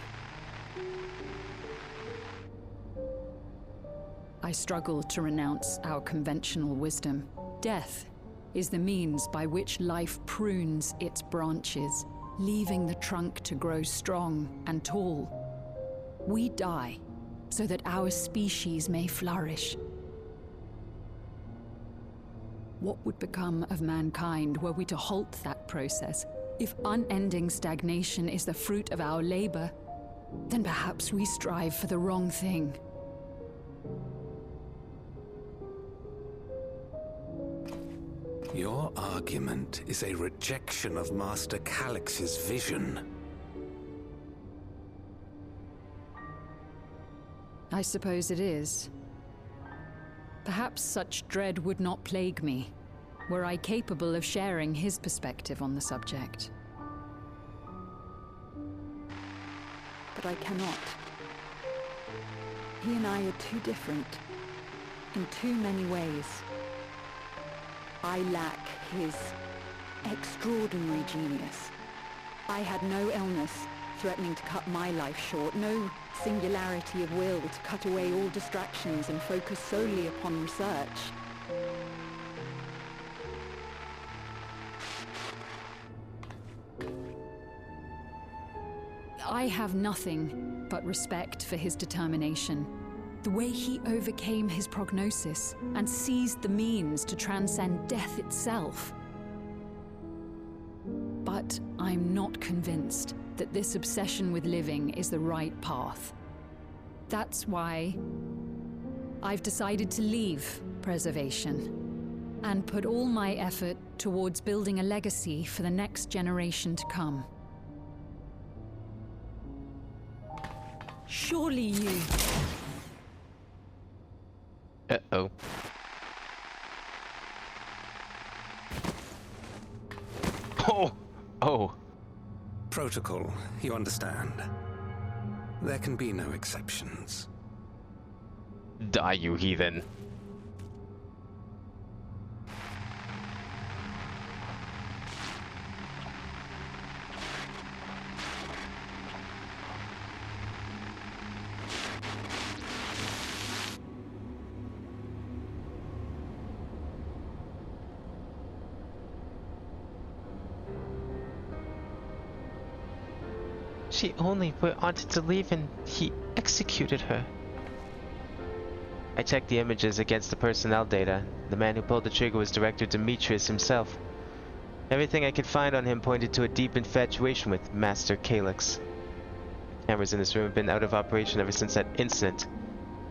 I struggle to renounce our conventional wisdom. Death is the means by which life prunes its branches, leaving the trunk to grow strong and tall. We die so that our species may flourish. What would become of mankind were we to halt that process? If unending stagnation is the fruit of our labor, then perhaps we strive for the wrong thing. Your argument is a rejection of Master Calyx's vision. I suppose it is. Perhaps such dread would not plague me, were I capable of sharing his perspective on the subject. But I cannot. He and I are too different, in too many ways. I lack his extraordinary genius. I had no illness threatening to cut my life short, no singularity of will to cut away all distractions and focus solely upon research. I have nothing but respect for his determination. The way he overcame his prognosis and seized the means to transcend death itself. But I'm not convinced that this obsession with living is the right path. That's why I've decided to leave preservation and put all my effort towards building a legacy for the next generation to come. Surely you... Uh-oh. Oh! Protocol, you understand. There can be no exceptions. Die, you heathen. She only wanted to leave and he executed her. I checked the images against the personnel data. The man who pulled the trigger was Director Demetrius himself. Everything I could find on him pointed to a deep infatuation with Master Calyx. The cameras in this room have been out of operation ever since that incident.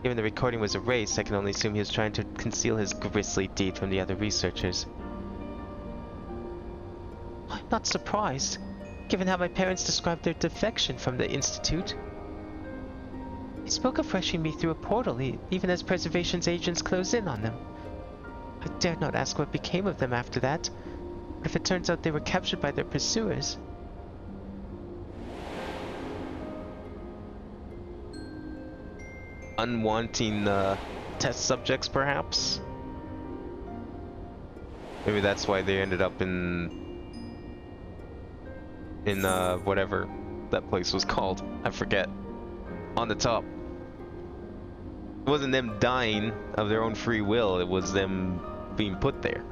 Given the recording was erased, I can only assume he was trying to conceal his grisly deed from the other researchers. I'm not surprised, given how my parents described their defection from the Institute. He spoke of rushing me through a portal, even as Preservation's agents closed in on them. I dared not ask what became of them after that, but if it turns out they were captured by their pursuers... Unwanting test subjects, perhaps? Maybe that's why they ended up in whatever that place was called. I forget. On the top. It wasn't them dying of their own free will, it was them being put there.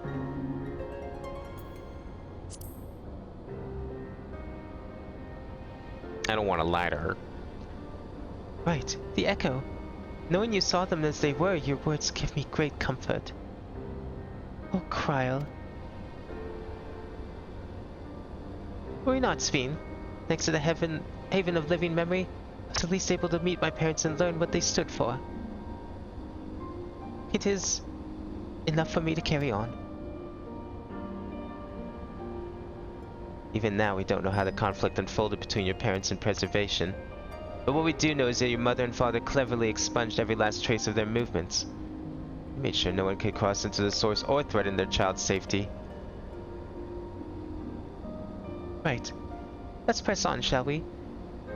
I don't want to lie to her. Right, the Echo. Knowing you saw them as they were, your words give me great comfort. Oh, Kryl. Were we not, Sveen? Next to the haven of living memory, I was at least able to meet my parents and learn what they stood for. It is enough for me to carry on. Even now, we don't know how the conflict unfolded between your parents and Preservation. But what we do know is that your mother and father cleverly expunged every last trace of their movements. They made sure no one could cross into the source or threaten their child's safety. Right. Let's press on, shall we?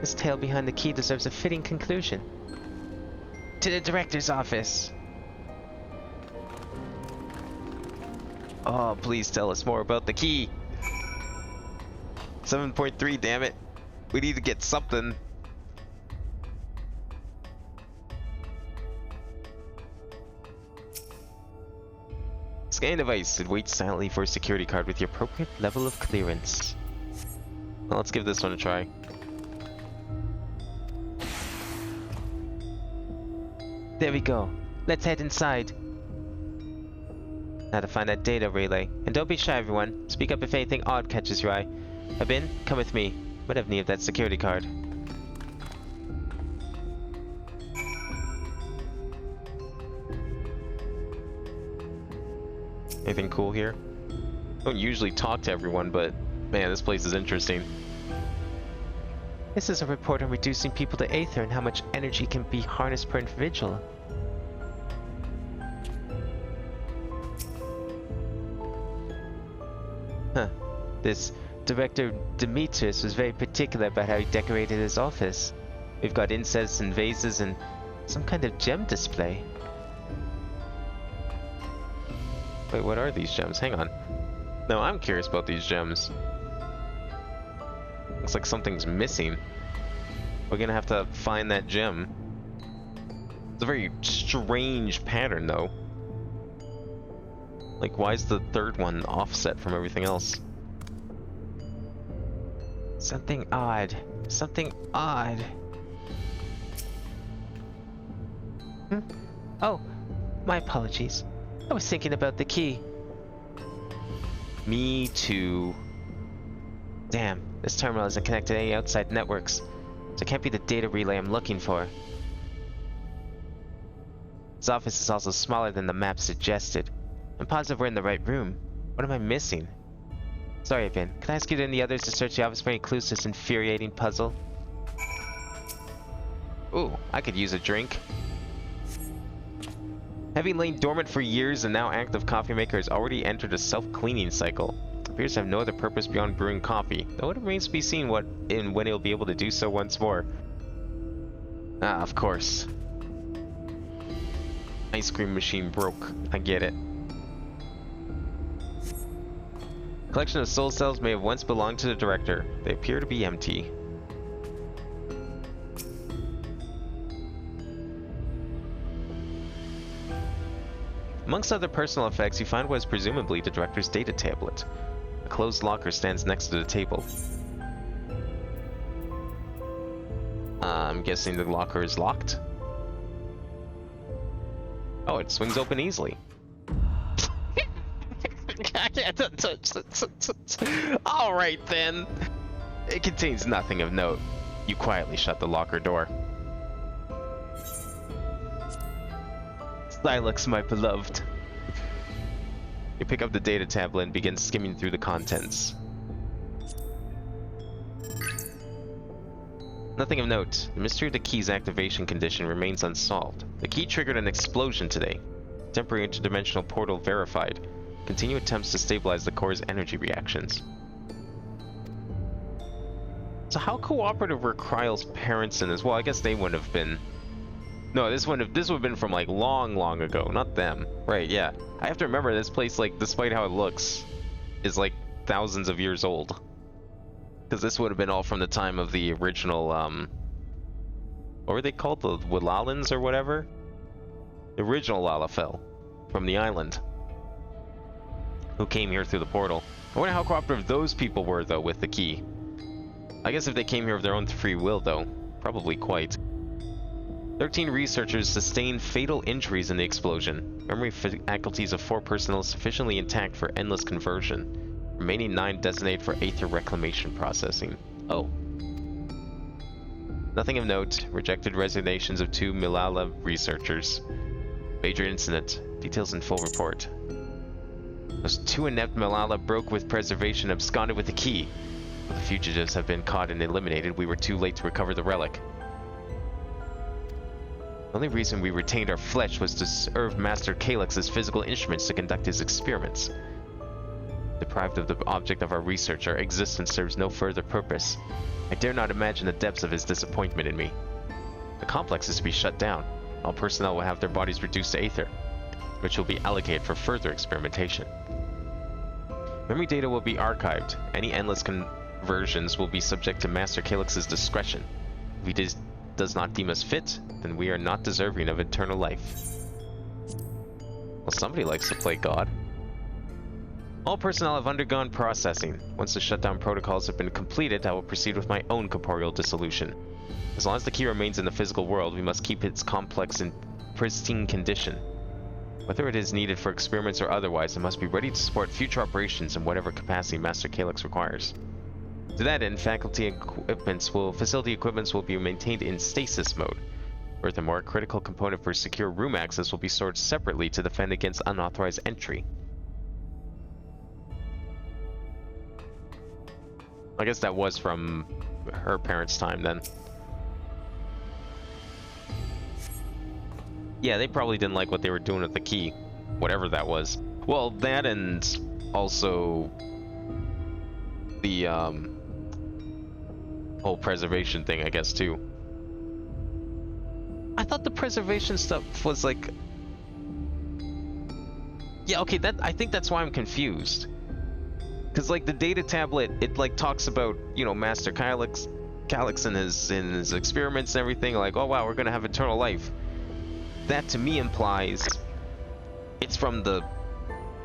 This tale behind the key deserves a fitting conclusion. To the director's office! Oh, please tell us more about the key. 7.3, damn it. We need to get something. Scan device. It waits silently for a security card with the appropriate level of clearance. Well, let's give this one a try. There we go. Let's head inside. Now to find that data relay. And don't be shy, everyone. Speak up if anything odd catches your eye. Abin, come with me. Might have need of that security card. Anything cool here? I don't usually talk to everyone, but man, this place is interesting. This is a report on reducing people to Aether and how much energy can be harnessed per individual. Huh. This Director Demetrius was very particular about how he decorated his office. We've got incense and vases and some kind of gem display. Wait, what are these gems? Hang on. No, I'm curious about these gems. Looks like something's missing. We're gonna have to find that gem. It's a very strange pattern, though. Like, why is the third one offset from everything else? Something odd. Something odd. Oh, my apologies. I was thinking about the key. Me too. Damn, this terminal isn't connected to any outside networks, so it can't be the data relay I'm looking for. This office is also smaller than the map suggested. I'm positive we're in the right room. What am I missing? Sorry, Ben. Can I ask you and the others to search the office for any clues to this infuriating puzzle? Ooh, I could use a drink. Having lain dormant for years, the now active coffee maker has already entered a self-cleaning cycle. It appears to have no other purpose beyond brewing coffee, though it remains to be seen when it'll be able to do so once more. Ah, of course. Ice cream machine broke. I get it. Collection of soul cells may have once belonged to the director. They appear to be empty. Amongst other personal effects, you find what is presumably the director's data tablet. A closed locker stands next to the table. I'm guessing the locker is locked. Oh, it swings open easily. Alright then. It contains nothing of note. You quietly shut the locker door. Silex, my beloved. You pick up the data tablet and begin skimming through the contents. Nothing of note. The mystery of the key's activation condition remains unsolved. The key triggered an explosion today. Temporary interdimensional portal verified. Continue attempts to stabilize the core's energy reactions. So how cooperative were Kryl's parents in this? Well, I guess they wouldn't have been. No, this would have been from like long ago, not them. Right, yeah. I have to remember this place, like, despite how it looks, is like thousands of years old. Because this would have been all from the time of the original, what were they called? The Willalans or whatever? The original Lalafell from the island. Who came here through the portal. I wonder how cooperative those people were, though, with the key. I guess if they came here of their own free will, though, probably quite. 13 researchers sustained fatal injuries in the explosion. Memory faculties of 4 personnel sufficiently intact for endless conversion. Remaining 9 designated for aether reclamation processing. Oh. Nothing of note. Rejected resignations of 2 Milala researchers. Major incident. Details in full report. Those 2 inept Milala broke with preservation, absconded with the key. While the fugitives have been caught and eliminated, we were too late to recover the relic. The only reason we retained our flesh was to serve Master Calyx as physical instruments to conduct his experiments. Deprived of the object of our research, our existence serves no further purpose. I dare not imagine the depths of his disappointment in me. The complex is to be shut down. All personnel will have their bodies reduced to aether, which will be allocated for further experimentation. Memory data will be archived. Any endless conversions will be subject to Master Calyx's discretion. If he does not deem us fit, then we are not deserving of eternal life. Well, somebody likes to play God. All personnel have undergone processing. Once the shutdown protocols have been completed, I will proceed with my own corporeal dissolution. As long as the key remains in the physical world, we must keep its complex in pristine condition. Whether it is needed for experiments or otherwise, it must be ready to support future operations in whatever capacity Master Calyx requires. To that end, facility equipments will be maintained in stasis mode. Furthermore, a critical component for secure room access will be stored separately to defend against unauthorized entry. I guess that was from her parents' time then. Yeah, they probably didn't like what they were doing with the key. Whatever that was. Well, that and also the whole preservation thing, I guess, too. I thought the preservation stuff was like... Yeah, okay, I think that's why I'm confused. Because, like, the data tablet, it, like, talks about, you know, Master Calyx in his experiments and everything, like, oh, wow, we're gonna have eternal life. That, to me, implies it's from the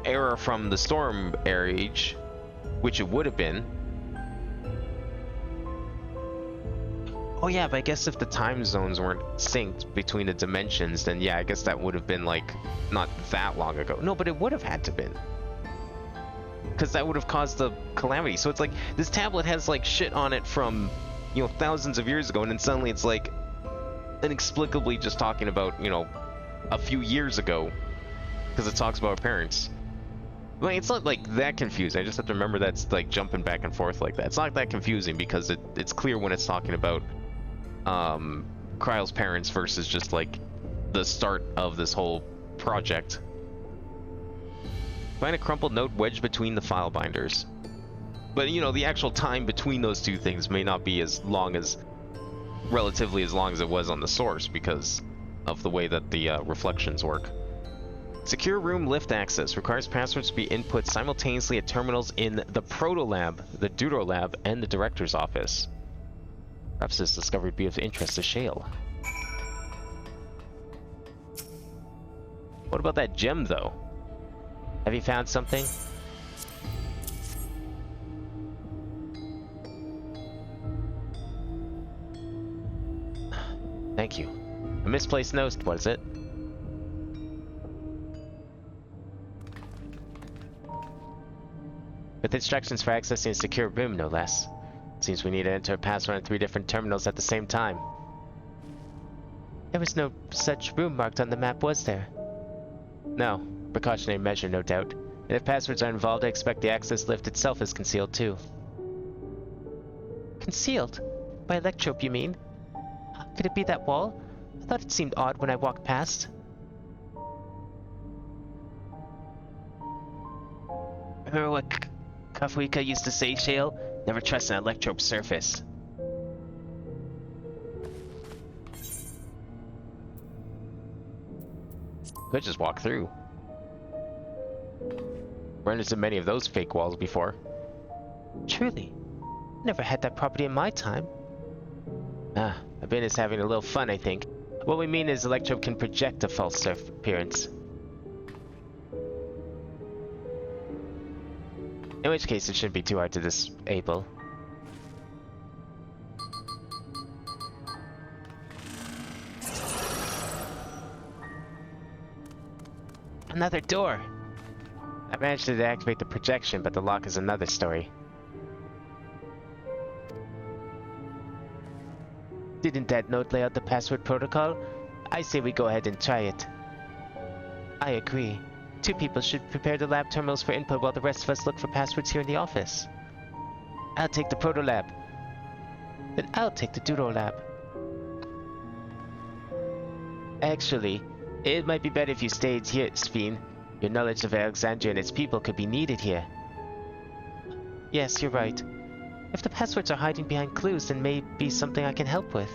era from the Storm Age, which it would have been. Oh, yeah, but I guess if the time zones weren't synced between the dimensions, then, yeah, I guess that would have been, like, not that long ago. No, but it would have had to been. Because that would have caused the calamity. So it's like, this tablet has like shit on it from, you know, thousands of years ago, and then suddenly it's like inexplicably just talking about, you know, a few years ago, because it talks about our parents. I mean, it's not like that confusing. I just have to remember that's like jumping back and forth like that. It's not that confusing because it's clear when it's talking about Kryle's parents versus just like the start of this whole project. Find a crumpled note wedged between the file binders. But, you know, the actual time between those two things may not be as long as, relatively as long as it was on the source because of the way that the reflections work. Secure room lift access requires passwords to be input simultaneously at terminals in the Proto Lab, the Deutero Lab, and the Director's Office. Perhaps this discovery would be of interest to Shale. What about that gem, though? Have you found something? Thank you. A misplaced note, what is it? With instructions for accessing a secure room, no less. Seems we need to enter a password on 3 different terminals at the same time. There was no such room marked on the map, was there? No. Precautionary measure, no doubt. And if passwords are involved, I expect the access lift itself is concealed, too. Concealed? By electrope, you mean? Could it be that wall? I thought it seemed odd when I walked past. Remember what Kafrika used to say, Shale? Never trust an electrope surface. Could just walk through. Run into many of those fake walls before. Truly. Never had that property in my time. Ah, Abin is having a little fun, I think. What we mean is electrope can project a false surf appearance. In which case, it shouldn't be too hard to disable. Another door! I managed to deactivate the projection, but the lock is another story. Didn't that note lay out the password protocol? I say we go ahead and try it. I agree. 2 people should prepare the lab terminals for input while the rest of us look for passwords here in the office. I'll take the proto lab. Then I'll take the doodle lab. Actually, it might be better if you stayed here, Sphene. Your knowledge of Alexandria and its people could be needed here. Yes, you're right. If the passwords are hiding behind clues, then maybe something I can help with.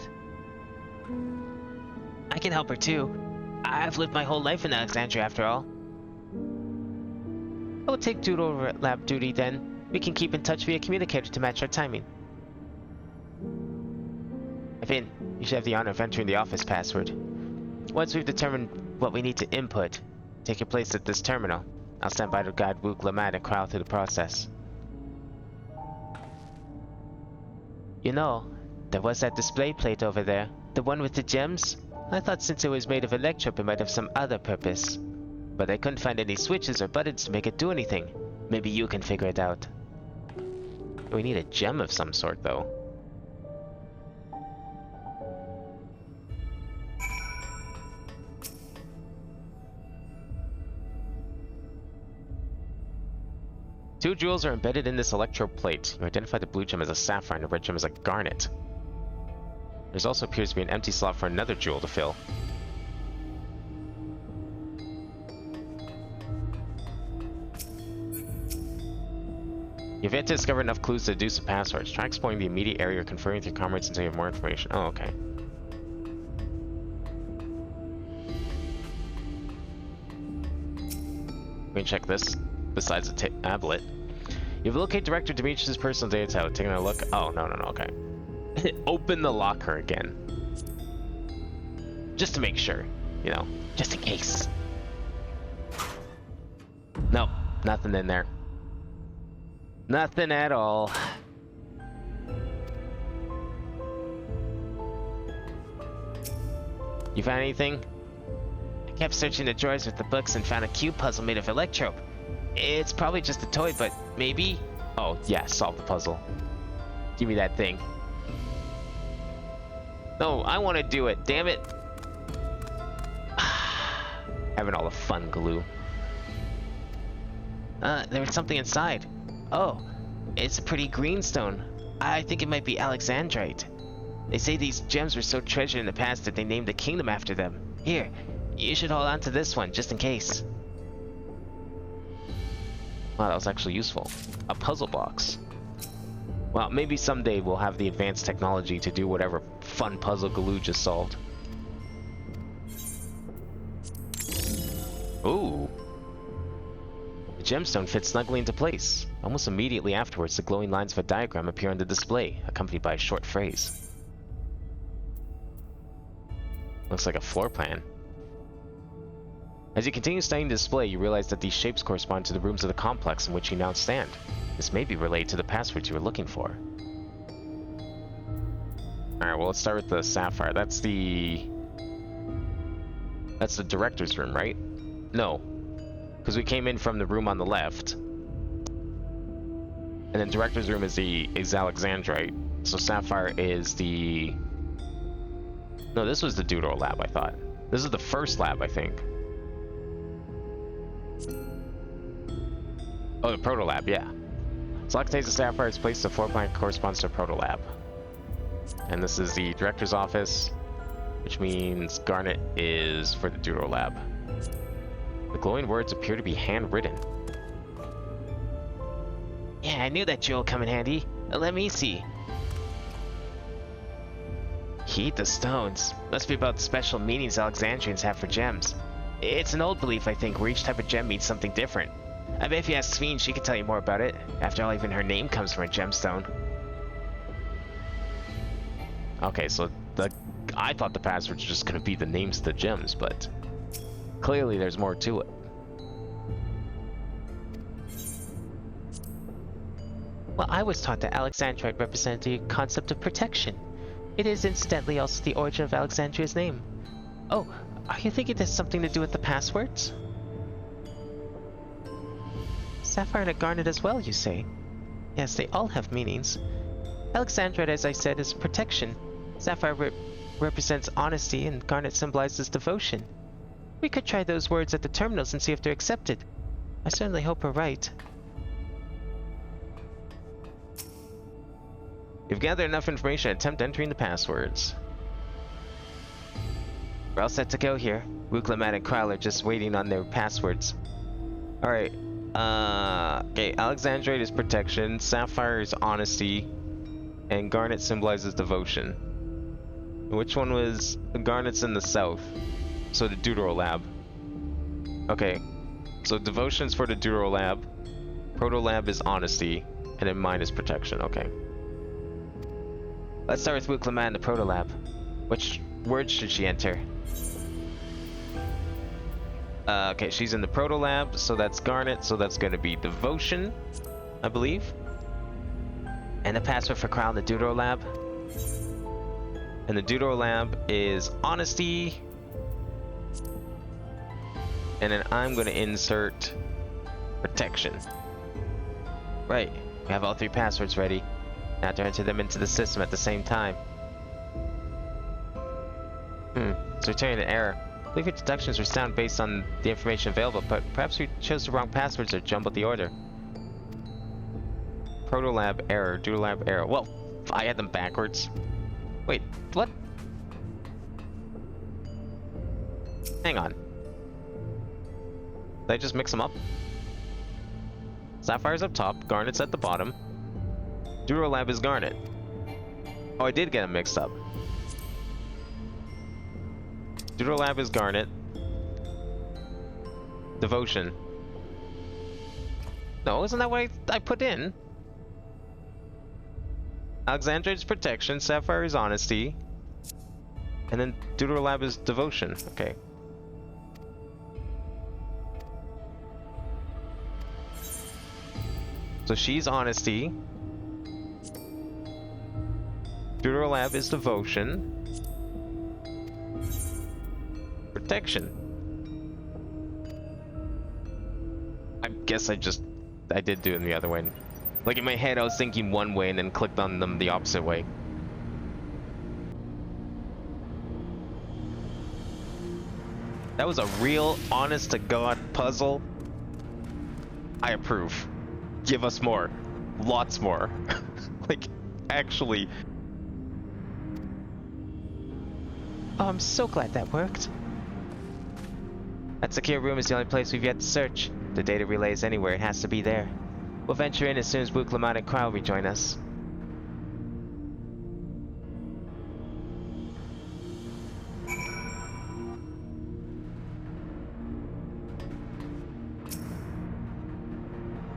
I can help her too. I've lived my whole life in Alexandria after all. I will take doodle lab duty then. We can keep in touch via communicator to match our timing. Finn, you should have the honor of entering the office password. Once we've determined what we need to input, take your place at this terminal. I'll stand by to guide Wook Lamat and Crowell through the process. You know, there was that display plate over there. The one with the gems? I thought since it was made of electrope, it might have some other purpose. But I couldn't find any switches or buttons to make it do anything. Maybe you can figure it out. We need a gem of some sort, though. Two jewels are embedded in this electrode plate. You identify the blue gem as a sapphire and the red gem as a garnet. There also appears to be an empty slot for another jewel to fill. You've yet to discover enough clues to deduce the passwords. Try exploring the immediate area or conferring with your comrades until you have more information. Oh, okay. Let me check this. Besides the tablet. You've located Director Demetrius' personal data tablet. Taking a look. Oh, no, okay. Open the locker again. Just to make sure. You know, just in case. Nope, nothing in there. Nothing at all. You found anything? I kept searching the drawers with the books and found a cube puzzle made of electrope. It's probably just a toy, but maybe? Oh, yeah, solve the puzzle. Give me that thing. No, I want to do it, damn it. Having all the fun glue. There was something inside. Oh, it's a pretty green stone. I think it might be Alexandrite. They say these gems were so treasured in the past that they named the kingdom after them. Here, you should hold on to this one, just in case. Wow, that was actually useful. A puzzle box. Well, maybe someday we'll have the advanced technology to do whatever fun puzzle Galoo just solved. Ooh. The gemstone fits snugly into place. Almost immediately afterwards, the glowing lines of a diagram appear on the display, accompanied by a short phrase. Looks like a floor plan. As you continue studying the display, you realize that these shapes correspond to the rooms of the complex in which you now stand. This may be related to the passwords you were looking for. Alright, well, let's start with the sapphire. That's the director's room, right? No. Because we came in from the room on the left. And then director's room is Alexandrite. So sapphire is the... No, this was the Doodle lab, I thought. This is the first lab, I think. Oh, the Proto Lab, yeah. So Lactate's the Sapphire's place. The floor plan corresponds to Proto Lab. And this is the director's office, which means Garnet is for the Doodle Lab. The glowing words appear to be handwritten. Yeah, I knew that jewel would come in handy. Let me see. Heat the stones. Must be about the special meanings Alexandrians have for gems. It's an old belief, I think, where each type of gem means something different. I bet if you ask Sphene, she could tell you more about it. After all, even her name comes from a gemstone. Okay, so I thought the passwords were just going to be the names of the gems, but clearly there's more to it. Well, I was taught that Alexandrite represented the concept of protection. It is incidentally also the origin of Alexandria's name. Oh, are you thinking there's something to do with the passwords? Sapphire and a garnet as well, you say? Yes, they all have meanings. Alexandrite, as I said, is protection. Sapphire represents honesty, and garnet symbolizes devotion. We could try those words at the terminals and see if they're accepted. I certainly hope we're right. You've gathered enough information to attempt entering the passwords. We're all set to go here. Wuklemat and Kryle are just waiting on their passwords. Alright. Okay, Alexandrite is protection, Sapphire is honesty, and garnet symbolizes devotion. Which one was... Garnet's in the south. So the Deutero Lab. Okay. So devotion's for the Deutero Lab. Proto Lab is honesty. And then mine is protection. Okay. Let's start with Wuklemat and the Proto Lab. Which words should she enter? Okay, she's in the Proto Lab, so that's garnet, so that's gonna be devotion, I believe. And the password for Kryle in the Deutero Lab? And the Deutero Lab is honesty. And then I'm gonna insert protection. Right, we have all three passwords ready. Now to enter them into the system at the same time. It's returning an error. I believe your deductions were sound based on the information available, but perhaps we chose the wrong passwords or jumbled the order. Proto Lab error, Deutero Lab error. Well, I had them backwards. Wait, what? Hang on. Did I just mix them up? Sapphire's up top, Garnet's at the bottom. Deutero Lab is Garnet. Oh, I did get them mixed up. Deutero Lab is Garnet. Devotion. No, isn't that what I put in? Alexandrite's protection, Sapphire is honesty. And then Deutero Lab is devotion. Okay. So she's honesty. Deutero Lab is devotion. Protection. I guess I did do it in the other way. Like in my head I was thinking one way and then clicked on them the opposite way. That was a real honest to God puzzle. I approve. Give us more. Lots more. Like, actually. Oh, I'm so glad that worked. That secure room is the only place we've yet to search. The data relay is anywhere, it has to be there. We'll venture in as soon as Wuklemat and Kryle rejoin us.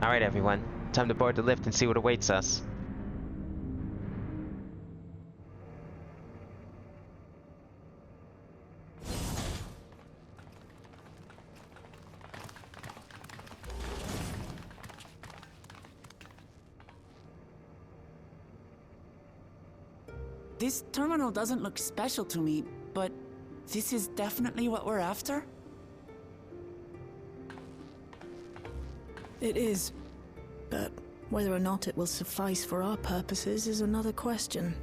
Alright everyone, time to board the lift and see what awaits us. This terminal doesn't look special to me, but this is definitely what we're after? It is. But whether or not it will suffice for our purposes is another question.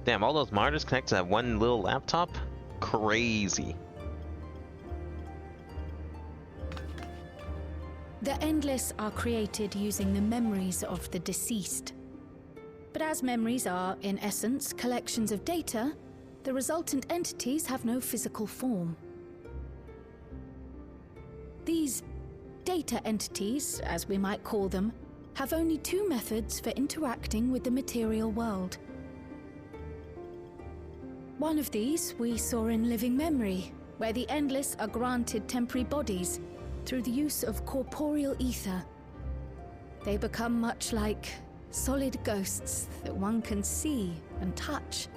Damn, all those monitors connect to that one little laptop? Crazy. The Endless are created using the memories of the deceased. But as memories are, in essence, collections of data, the resultant entities have no physical form. These data entities, as we might call them, have only two methods for interacting with the material world. One of these we saw in living memory, where the Endless are granted temporary bodies through the use of corporeal ether. They become much like solid ghosts that one can see and touch.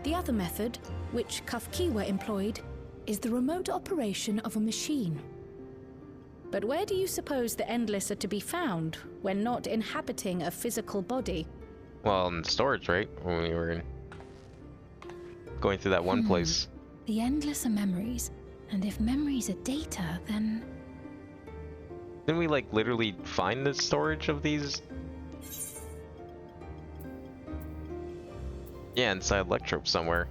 The other method, which Kafkiwa employed, is the remote operation of a machine. But where do you suppose the Endless are to be found when not inhabiting a physical body? Well, in storage, right? When we were going through that one place. The Endless are memories, and if memories are data, then... Didn't we, like, literally find the storage of these? Yeah, inside Electrope somewhere.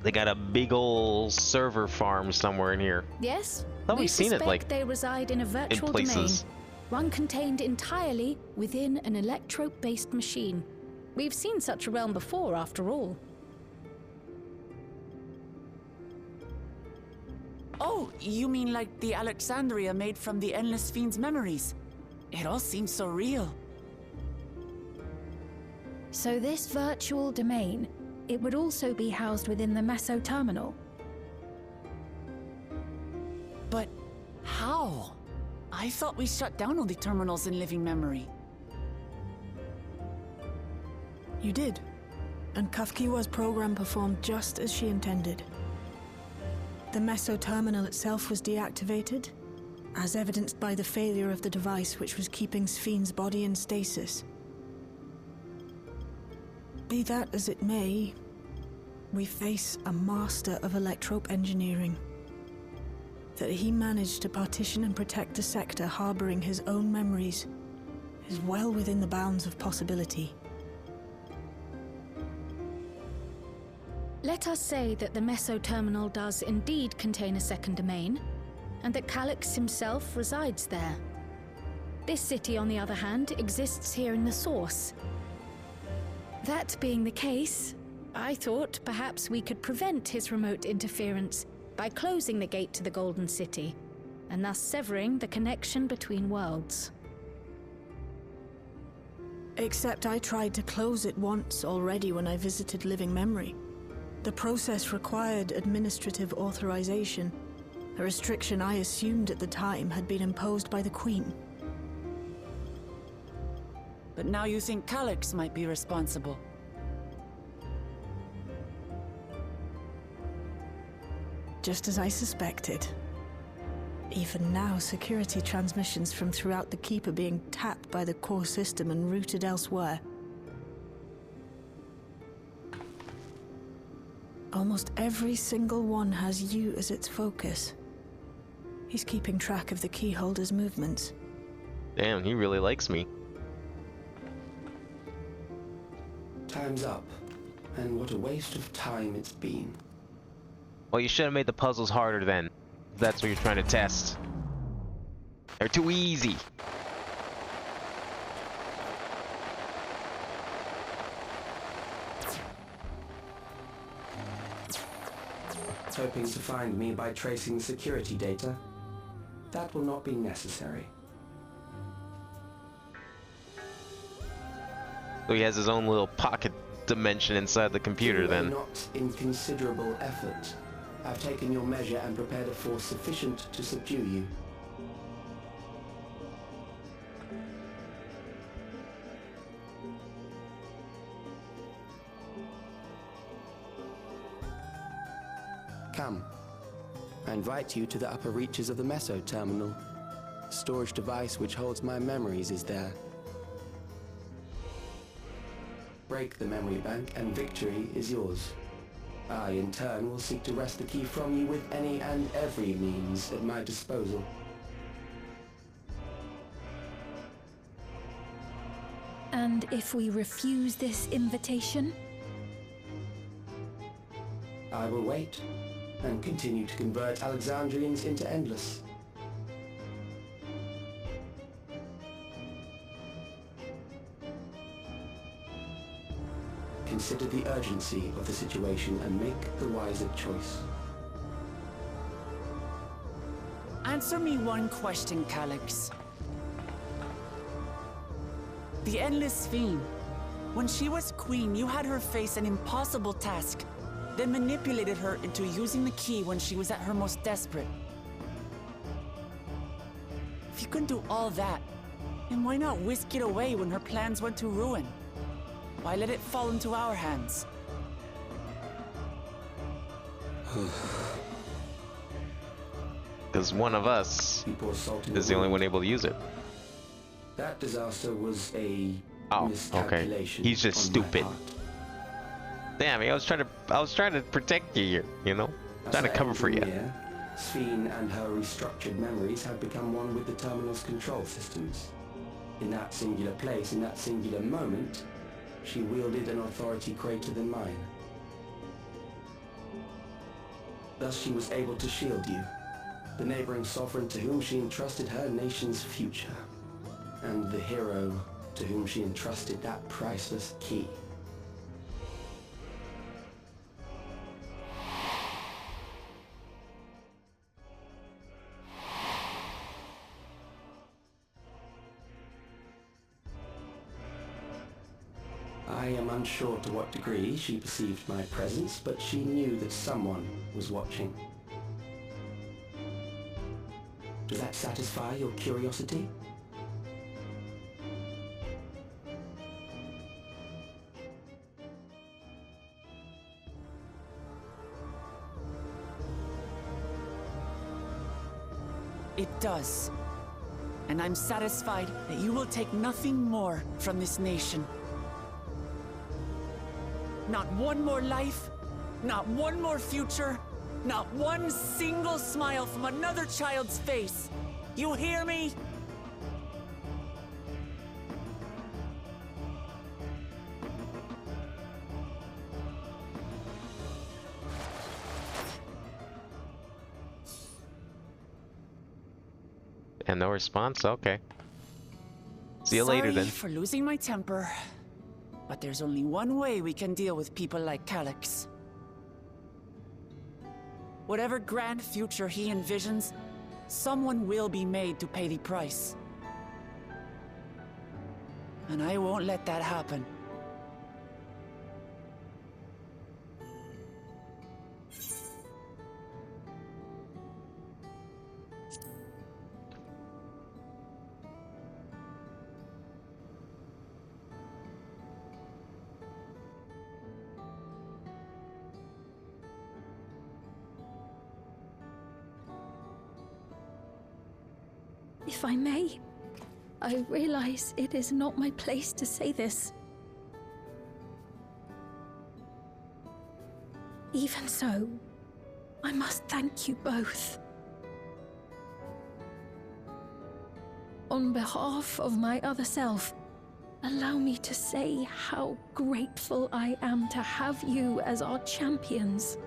They got a big ol' server farm somewhere in here. Yes, Thought we've seen it, like, they reside in a virtual in places. domain, one contained entirely within an electrope-based machine. We've seen such a realm before, after all. Oh, you mean like the Alexandria made from the Endless Fiend's memories? It all seems so real. So this virtual domain, it would also be housed within the Meso Terminal. But how? I thought we shut down all the terminals in living memory. You did. And Kafkiwa's program performed just as she intended. The Meso Terminal itself was deactivated, as evidenced by the failure of the device which was keeping Sphne's body in stasis. Be that as it may, we face a master of electrope engineering. That he managed to partition and protect a sector harboring his own memories is well within the bounds of possibility. Let us say that the Meso Terminal does indeed contain a second domain, and that Calyx himself resides there. This city, on the other hand, exists here in the Source. That being the case, I thought perhaps we could prevent his remote interference by closing the gate to the Golden City, and thus severing the connection between worlds. Except I tried to close it once already when I visited Living Memory. The process required administrative authorization, a restriction I assumed at the time had been imposed by the Queen. But now you think Calyx might be responsible. Just as I suspected. Even now, security transmissions from throughout the Keep are being tapped by the core system and routed elsewhere. Almost every single one has you as its focus. He's keeping track of the keyholder's movements. Damn, he really likes me. Time's up. And what a waste of time it's been. Well, you should have made the puzzles harder then. If that's what you're trying to test. They're too easy. Hoping to find me by tracing security data? That will not be necessary. So he has his own little pocket dimension inside the computer then. Not in considerable effort. I've taken your measure and prepared a force sufficient to subdue you. Come. I invite you to the upper reaches of the Meso Terminal. The storage device which holds my memories is there. Break the memory bank and victory is yours. I, in turn, will seek to wrest the key from you with any and every means at my disposal. And if we refuse this invitation? I will wait and continue to convert Alexandrians into Endless. Consider the urgency of the situation and make the wiser choice. Answer me one question, Calyx. The Endless Fiend. When she was queen, you had her face an impossible task, then manipulated her into using the key when she was at her most desperate. If you can do all that, then why not whisk it away when her plans went to ruin? Why let it fall into our hands? because one of us is the only one able to use it. That disaster was a okay. miscalculation. He's just on my stupid. part. Damn, I was trying to protect you here, you know? Trying to cover for you. Sphene and her restructured memories have become one with the terminal's control systems. In that singular place, in that singular moment, she wielded an authority greater than mine. Thus she was able to shield you, the neighboring sovereign to whom she entrusted her nation's future, and the hero to whom she entrusted that priceless key. I am unsure to what degree she perceived my presence, but she knew that someone was watching. Does that satisfy your curiosity? It does. And I'm satisfied that you will take nothing more from this nation. Not one more life, not one more future, not one single smile from another child's face. You hear me? And no response? Okay. See you later then. Sorry for losing my temper. But there's only one way we can deal with people like Calyx. Whatever grand future he envisions, someone will be made to pay the price. And I won't let that happen. If I may, I realize it is not my place to say this. Even so, I must thank you both. On behalf of my other self, allow me to say how grateful I am to have you as our champions.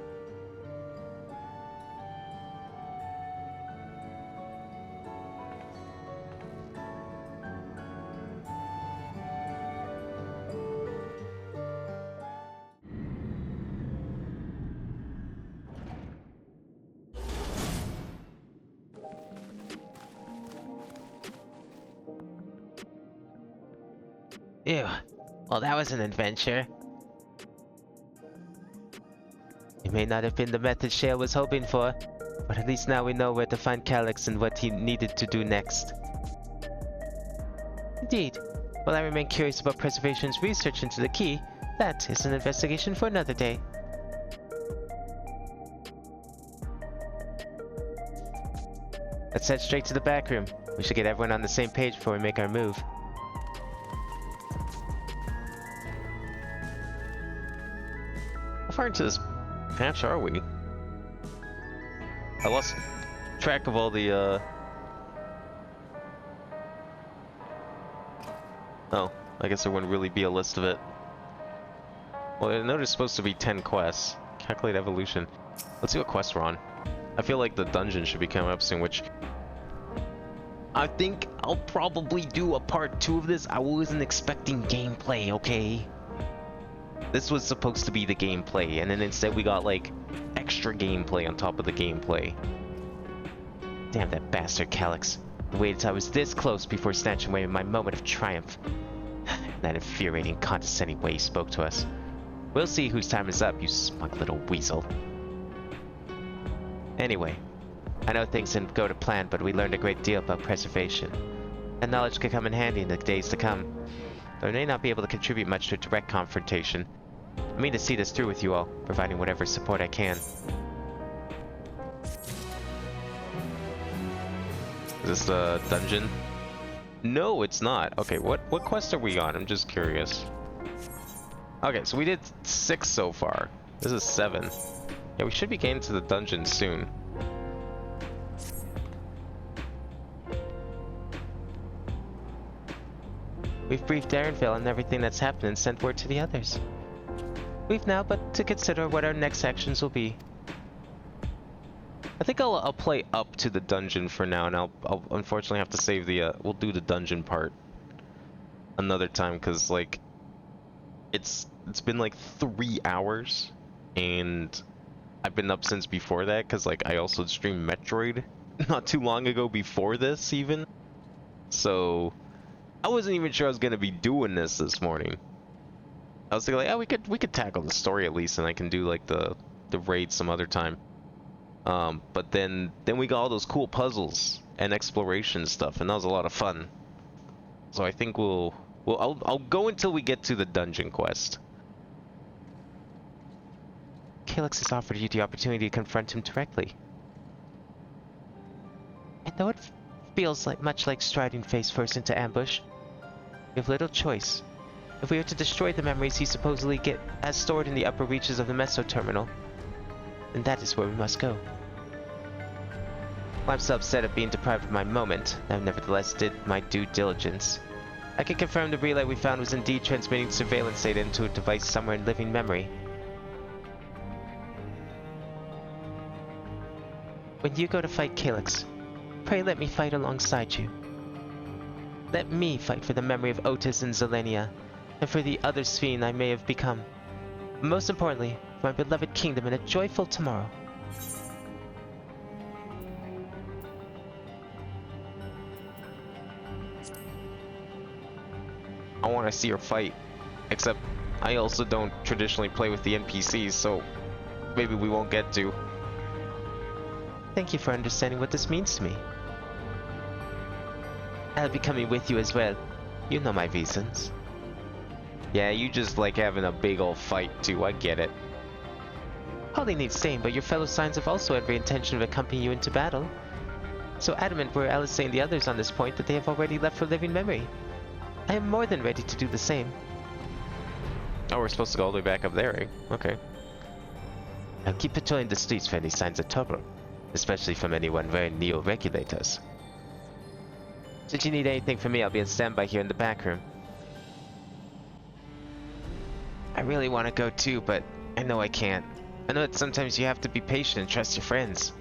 Ew. Well, that was an adventure. It may not have been the method Shale was hoping for, but at least now we know where to find Calyx and what he needed to do next. Indeed. While I remain curious about Preservation's research into the key, that is an investigation for another day. Let's head straight to the back room. We should get everyone on the same page before we make our move. How far into this patch are we? I lost track of all the, Oh, I guess there wouldn't really be a list of it. Well, I know there's supposed to be 10 quests. Calculate evolution. Let's see what quest we're on. I feel like the dungeon should be coming up soon, which... I think I'll probably do a part 2 of this. I wasn't expecting gameplay, okay? This was supposed to be the gameplay, and then instead we got, like, extra gameplay on top of the gameplay. Damn that bastard Calyx. I waited till I was this close before snatching away my moment of triumph. That infuriating, condescending way he spoke to us. We'll see whose time is up, you smug little weasel. Anyway, I know things didn't go to plan, but we learned a great deal about preservation. That knowledge could come in handy in the days to come. Though I may not be able to contribute much to a direct confrontation, I mean to see this through with you all, providing whatever support I can. Is this the dungeon? No, it's not. Okay, what quest are we on? I'm just curious. Okay, so we did 6 so far. This is 7. Yeah, we should be getting to the dungeon soon. We've briefed Darrenville on everything that's happened and sent word to the others. We've now but to consider what our next actions will be. I think I'll play up to the dungeon for now, and I'll unfortunately have to save the we'll do the dungeon part another time, because like it's been like 3 hours, and I've been up since before that, because like I also streamed Metroid not too long ago before this even, so I wasn't even sure I was gonna be doing this morning. I was thinking like, oh, we could tackle the story at least, and I can do like the raid some other time. But then we got all those cool puzzles and exploration stuff, and that was a lot of fun. So I think I'll go until we get to the dungeon quest. Calyx has offered you the opportunity to confront him directly. And though it feels much like striding face first into ambush, we have little choice. If we are to destroy the memories he supposedly has stored in the upper reaches of the Meso Terminal, then that is where we must go. While I'm so upset at being deprived of my moment, I nevertheless did my due diligence. I can confirm the relay we found was indeed transmitting surveillance data into a device somewhere in living memory. When you go to fight Calyx, pray let me fight alongside you. Let me fight for the memory of Otis and Zelenia, and for the other Sphene I may have become. But most importantly, for my beloved kingdom and a joyful tomorrow. I want to see her fight, except I also don't traditionally play with the NPCs, so maybe we won't get to. Thank you for understanding what this means to me. I'll be coming with you as well. You know my reasons. Yeah, you just like having a big old fight too, I get it. Hardly needs saying, but your fellow Signs have also every intention of accompanying you into battle. So adamant were Alice and the others on this point that they have already left for living memory. I am more than ready to do the same. Oh, we're supposed to go all the way back up there, eh? Okay. I'll keep patrolling the streets for any signs of trouble, especially from anyone wearing neo-regulators. Should you need anything from me, I'll be on standby here in the back room. I really want to go too, but I know I can't. I know that sometimes you have to be patient and trust your friends.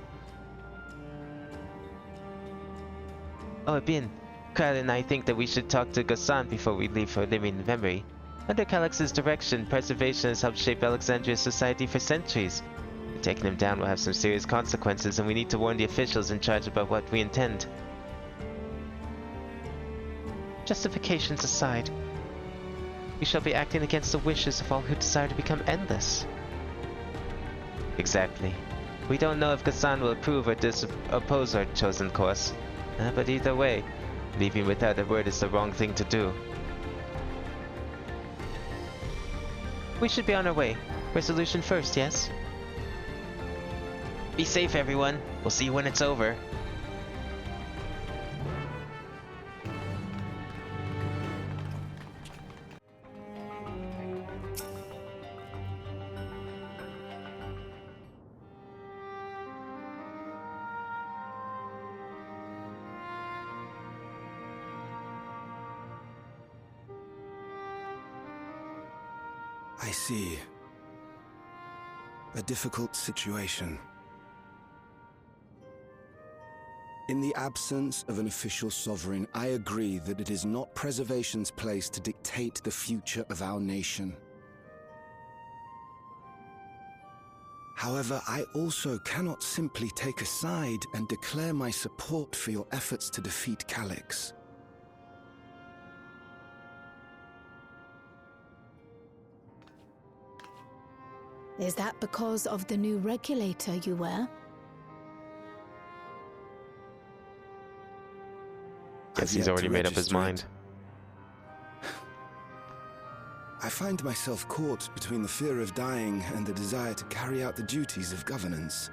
Oh, Abin, Kyle and I think that we should talk to Ghassan before we leave for living memory. Under Calyx's direction, preservation has helped shape Alexandria's society for centuries. Taking him down will have some serious consequences, and we need to warn the officials in charge about what we intend. Justifications aside, we shall be acting against the wishes of all who desire to become endless. Exactly. We don't know if Ghassan will approve or oppose our chosen course, but either way, leaving without a word is the wrong thing to do. We should be on our way. Resolution first, yes? Be safe, everyone. We'll see you when it's over. I see. A difficult situation. In the absence of an official sovereign, I agree that it is not Preservation's place to dictate the future of our nation. However, I also cannot simply take a side and declare my support for your efforts to defeat Calyx. Is that because of the new regulator you wear? Guess he's already made up his mind. I find myself caught between the fear of dying and the desire to carry out the duties of governance.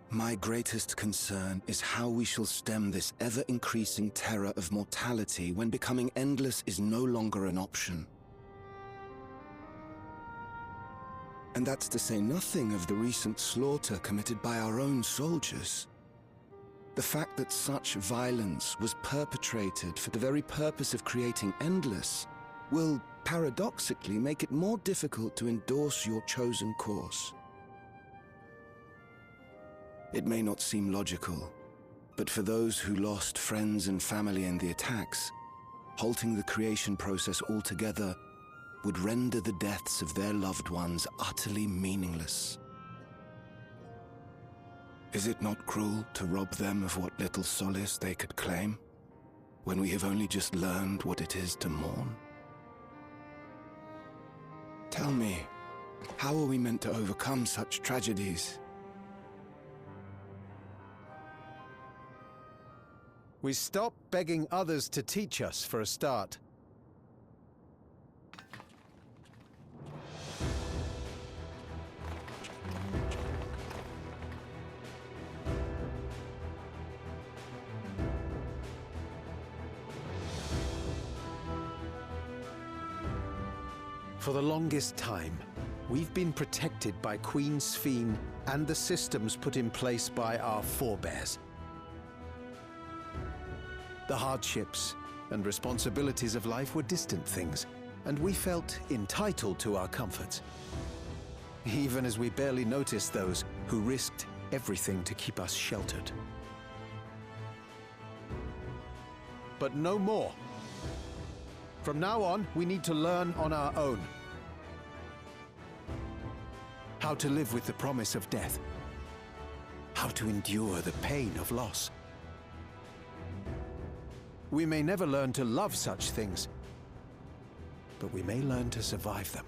My greatest concern is how we shall stem this ever-increasing terror of mortality when becoming endless is no longer an option. And that's to say nothing of the recent slaughter committed by our own soldiers. The fact that such violence was perpetrated for the very purpose of creating endless will, paradoxically, make it more difficult to endorse your chosen course. It may not seem logical, but for those who lost friends and family in the attacks, halting the creation process altogether would render the deaths of their loved ones utterly meaningless. Is it not cruel to rob them of what little solace they could claim, when we have only just learned what it is to mourn? Tell me, how are we meant to overcome such tragedies? We stop begging others to teach us, for a start. For the longest time, we've been protected by Queen Sphene and the systems put in place by our forebears. The hardships and responsibilities of life were distant things, and we felt entitled to our comforts, even as we barely noticed those who risked everything to keep us sheltered. But no more. From now on, we need to learn on our own. How to live with the promise of death. How to endure the pain of loss. We may never learn to love such things, but we may learn to survive them.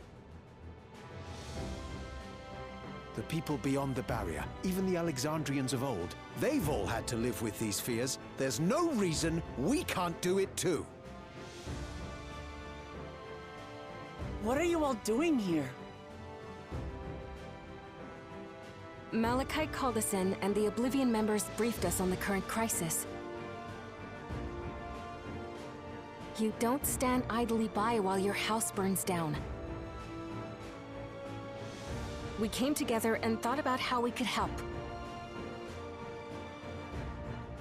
The people beyond the barrier, even the Alexandrians of old, they've all had to live with these fears. There's no reason we can't do it too. What are you all doing here? Malachite called us in, and the Oblivion members briefed us on the current crisis. You don't stand idly by while your house burns down. We came together and thought about how we could help.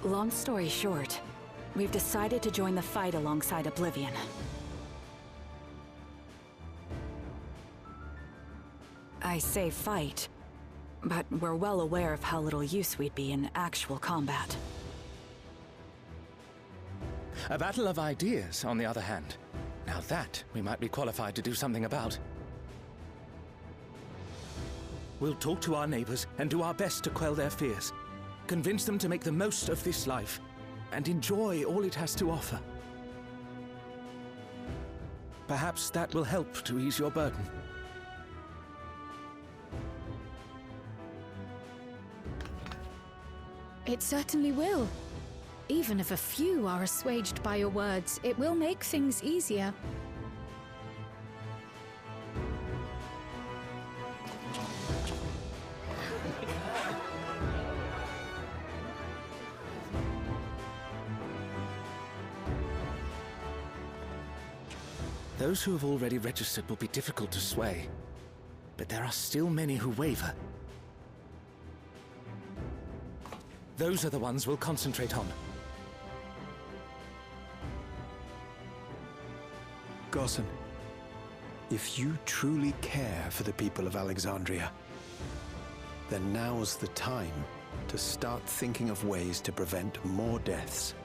Long story short, we've decided to join the fight alongside Oblivion. I say fight, but we're well aware of how little use we'd be in actual combat. A battle of ideas, on the other hand. Now that we might be qualified to do something about. We'll talk to our neighbors and do our best to quell their fears. Convince them to make the most of this life and enjoy all it has to offer. Perhaps that will help to ease your burden. It certainly will. Even if a few are assuaged by your words, it will make things easier. Those who have already registered will be difficult to sway, but there are still many who waver. Those are the ones we'll concentrate on. Gossan, if you truly care for the people of Alexandria, then now's the time to start thinking of ways to prevent more deaths.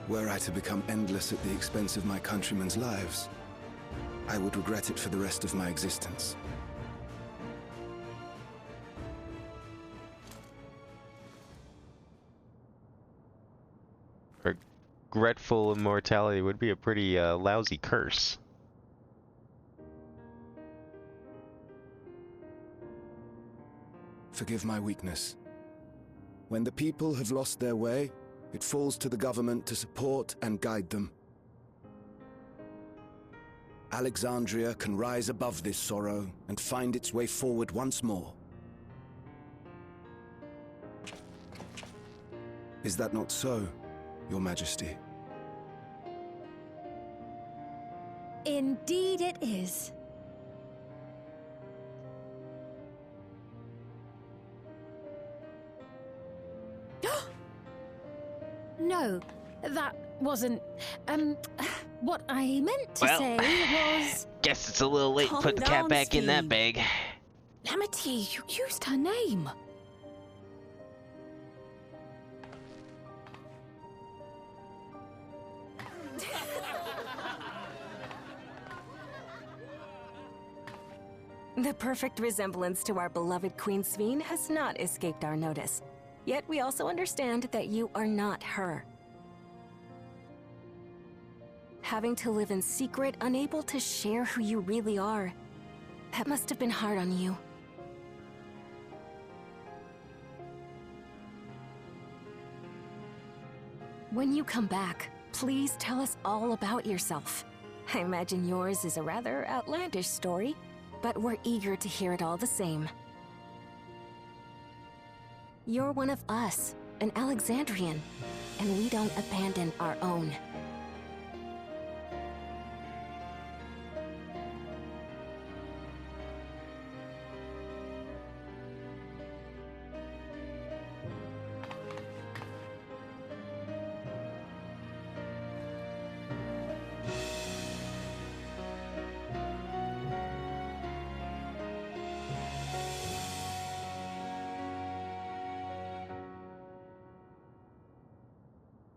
Were I to become endless at the expense of my countrymen's lives, I would regret it for the rest of my existence. Regretful immortality would be a pretty lousy curse. Forgive my weakness. When the people have lost their way, It falls to the government to support and guide them. Alexandria can rise above this sorrow and find its way forward once more. Is that not so, Your Majesty? Indeed it is. No, that wasn't, what I meant to say was... Guess it's a little late to put the cat back in that bag. Amity, you used her name. The perfect resemblance to our beloved Queen Sveen has not escaped our notice. Yet we also understand that you are not her. Having to live in secret, unable to share who you really are, that must have been hard on you. When you come back, please tell us all about yourself. I imagine yours is a rather outlandish story, but we're eager to hear it all the same. You're one of us, an Alexandrian, and we don't abandon our own.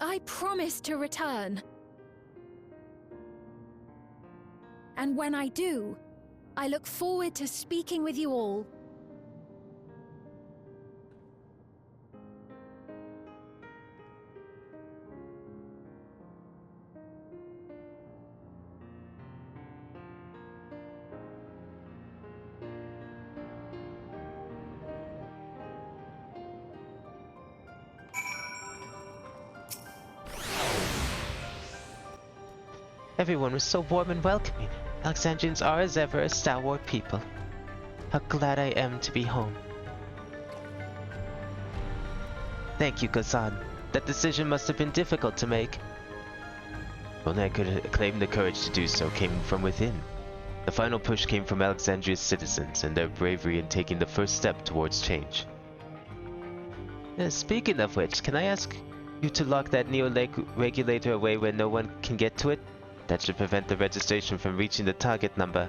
I promise to return. And when I do, I look forward to speaking with you all. Everyone was so warm and welcoming. Alexandrians are, as ever, a stalwart people. How glad I am to be home. Thank you, Ghassan. That decision must have been difficult to make. Only I could claim the courage to do so came from within. The final push came from Alexandria's citizens and their bravery in taking the first step towards change. Speaking of which, can I ask you to lock that neo-regulator away where no one can get to it? That should prevent the registration from reaching the target number.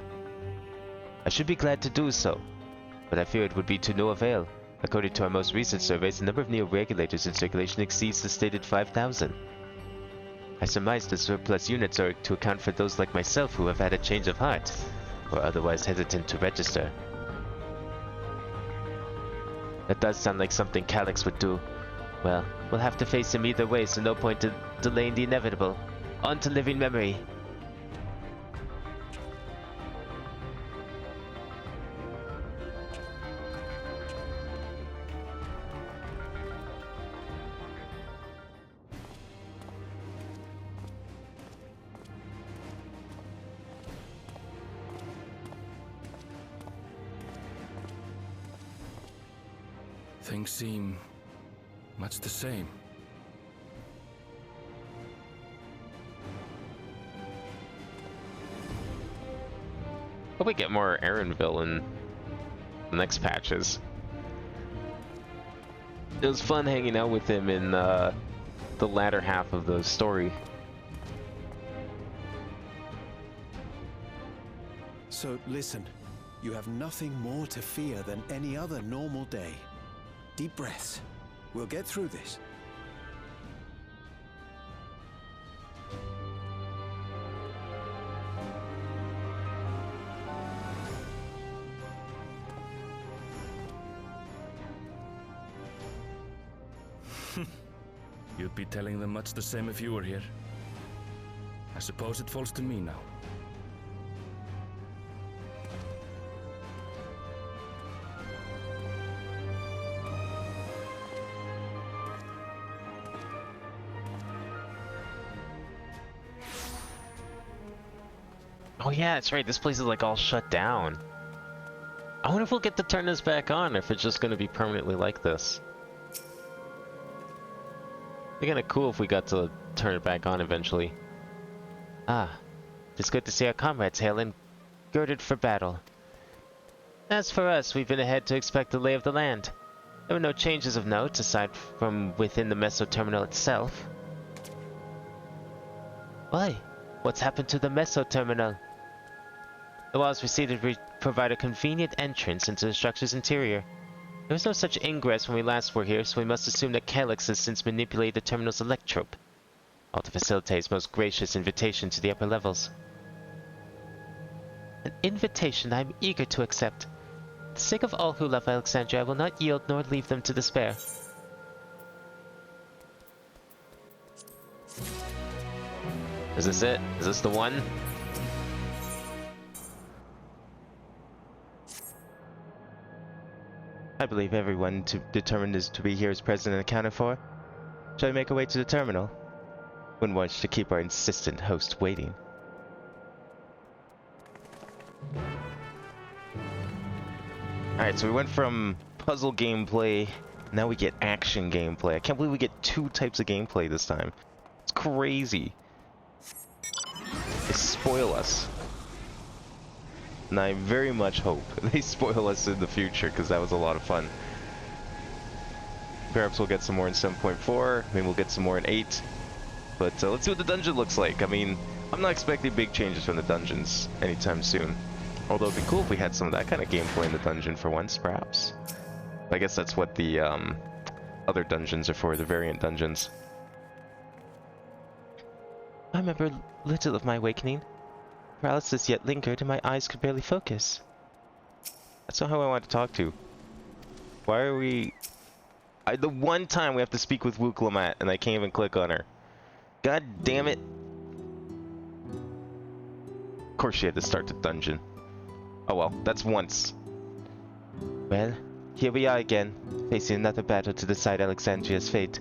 I should be glad to do so, but I fear it would be to no avail. According to our most recent surveys, the number of neo-regulators in circulation exceeds the stated 5,000. I surmise the surplus units are to account for those like myself who have had a change of heart, or otherwise hesitant to register. That does sound like something Calyx would do. Well, we'll have to face him either way, so no point in delaying the inevitable. On to living memory. Things seem much the same. Hope we get more Aaronville in the next patches. It was fun hanging out with him in the latter half of the story. So listen, you have nothing more to fear than any other normal day. Deep breaths. We'll get through this. You'd be telling them much the same if you were here. I suppose it falls to me now. Oh yeah, that's right. This place is like all shut down. I wonder if we'll get to turn this back on, or if it's just going to be permanently like this. It'd be kind of cool if we got to turn it back on eventually. Ah, it's good to see our comrades hailing, girded for battle. As for us, we've been ahead to expect the lay of the land. There were no changes of note, aside from within the Meso Terminal itself. Why? What's happened to the Meso Terminal? The walls receded provide a convenient entrance into the structure's interior. There was no such ingress when we last were here, so we must assume that Calyx has since manipulated the terminal's electrope, all to facilitate his most gracious invitation to the upper levels. An invitation I am eager to accept. For the sake of all who love Alexandria, I will not yield nor leave them to despair. Is this it? Is this the one? I believe everyone determined is to be here is present and accounted for. Shall we make our way to the terminal? Wouldn't want to keep our insistent host waiting. Alright, so we went from puzzle gameplay, now we get action gameplay. I can't believe we get 2 types of gameplay this time. It's crazy. They spoil us. And I very much hope they spoil us in the future, because that was a lot of fun. Perhaps we'll get some more in 7.4, maybe we'll get some more in 8. But let's see what the dungeon looks like. I mean, I'm not expecting big changes from the dungeons anytime soon. Although it'd be cool if we had some of that kind of gameplay in the dungeon for once, perhaps. I guess that's what the other dungeons are for, the variant dungeons. I remember little of my awakening. Paralysis yet lingered, and my eyes could barely focus. That's not who I want to talk to. Why are we... the one time we have to speak with Wuklamat, and I can't even click on her. God damn it. Of course she had to start the dungeon. Oh well, that's once. Well, here we are again, facing another battle to decide Alexandria's fate.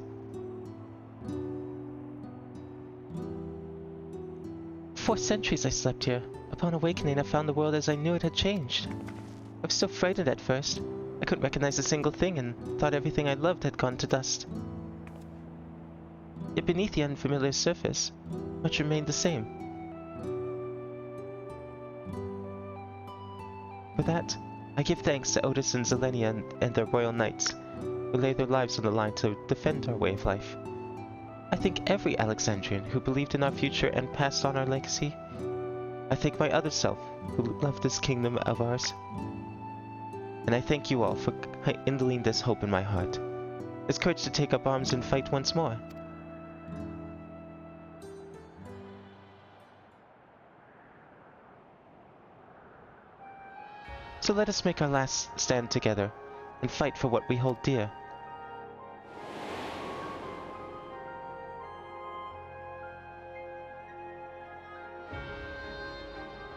For centuries I slept here. Upon awakening, I found the world as I knew it had changed. I was so frightened at first. I couldn't recognize a single thing and thought everything I loved had gone to dust. Yet beneath the unfamiliar surface, much remained the same. For that, I give thanks to Otis and Zelenia and their royal knights, who laid their lives on the line to defend our way of life. I thank every Alexandrian who believed in our future and passed on our legacy. I thank my other self, who loved this kingdom of ours. And I thank you all for kindling this hope in my heart, this courage to take up arms and fight once more. So let us make our last stand together, and fight for what we hold dear.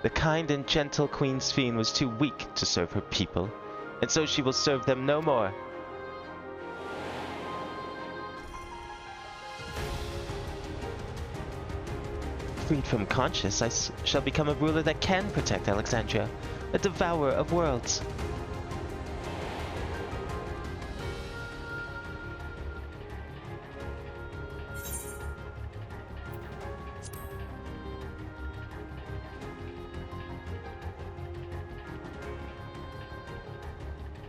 The kind and gentle Queen Sphene was too weak to serve her people, and so she will serve them no more. Freed from conscience, I shall become a ruler that can protect Alexandria, a devourer of worlds.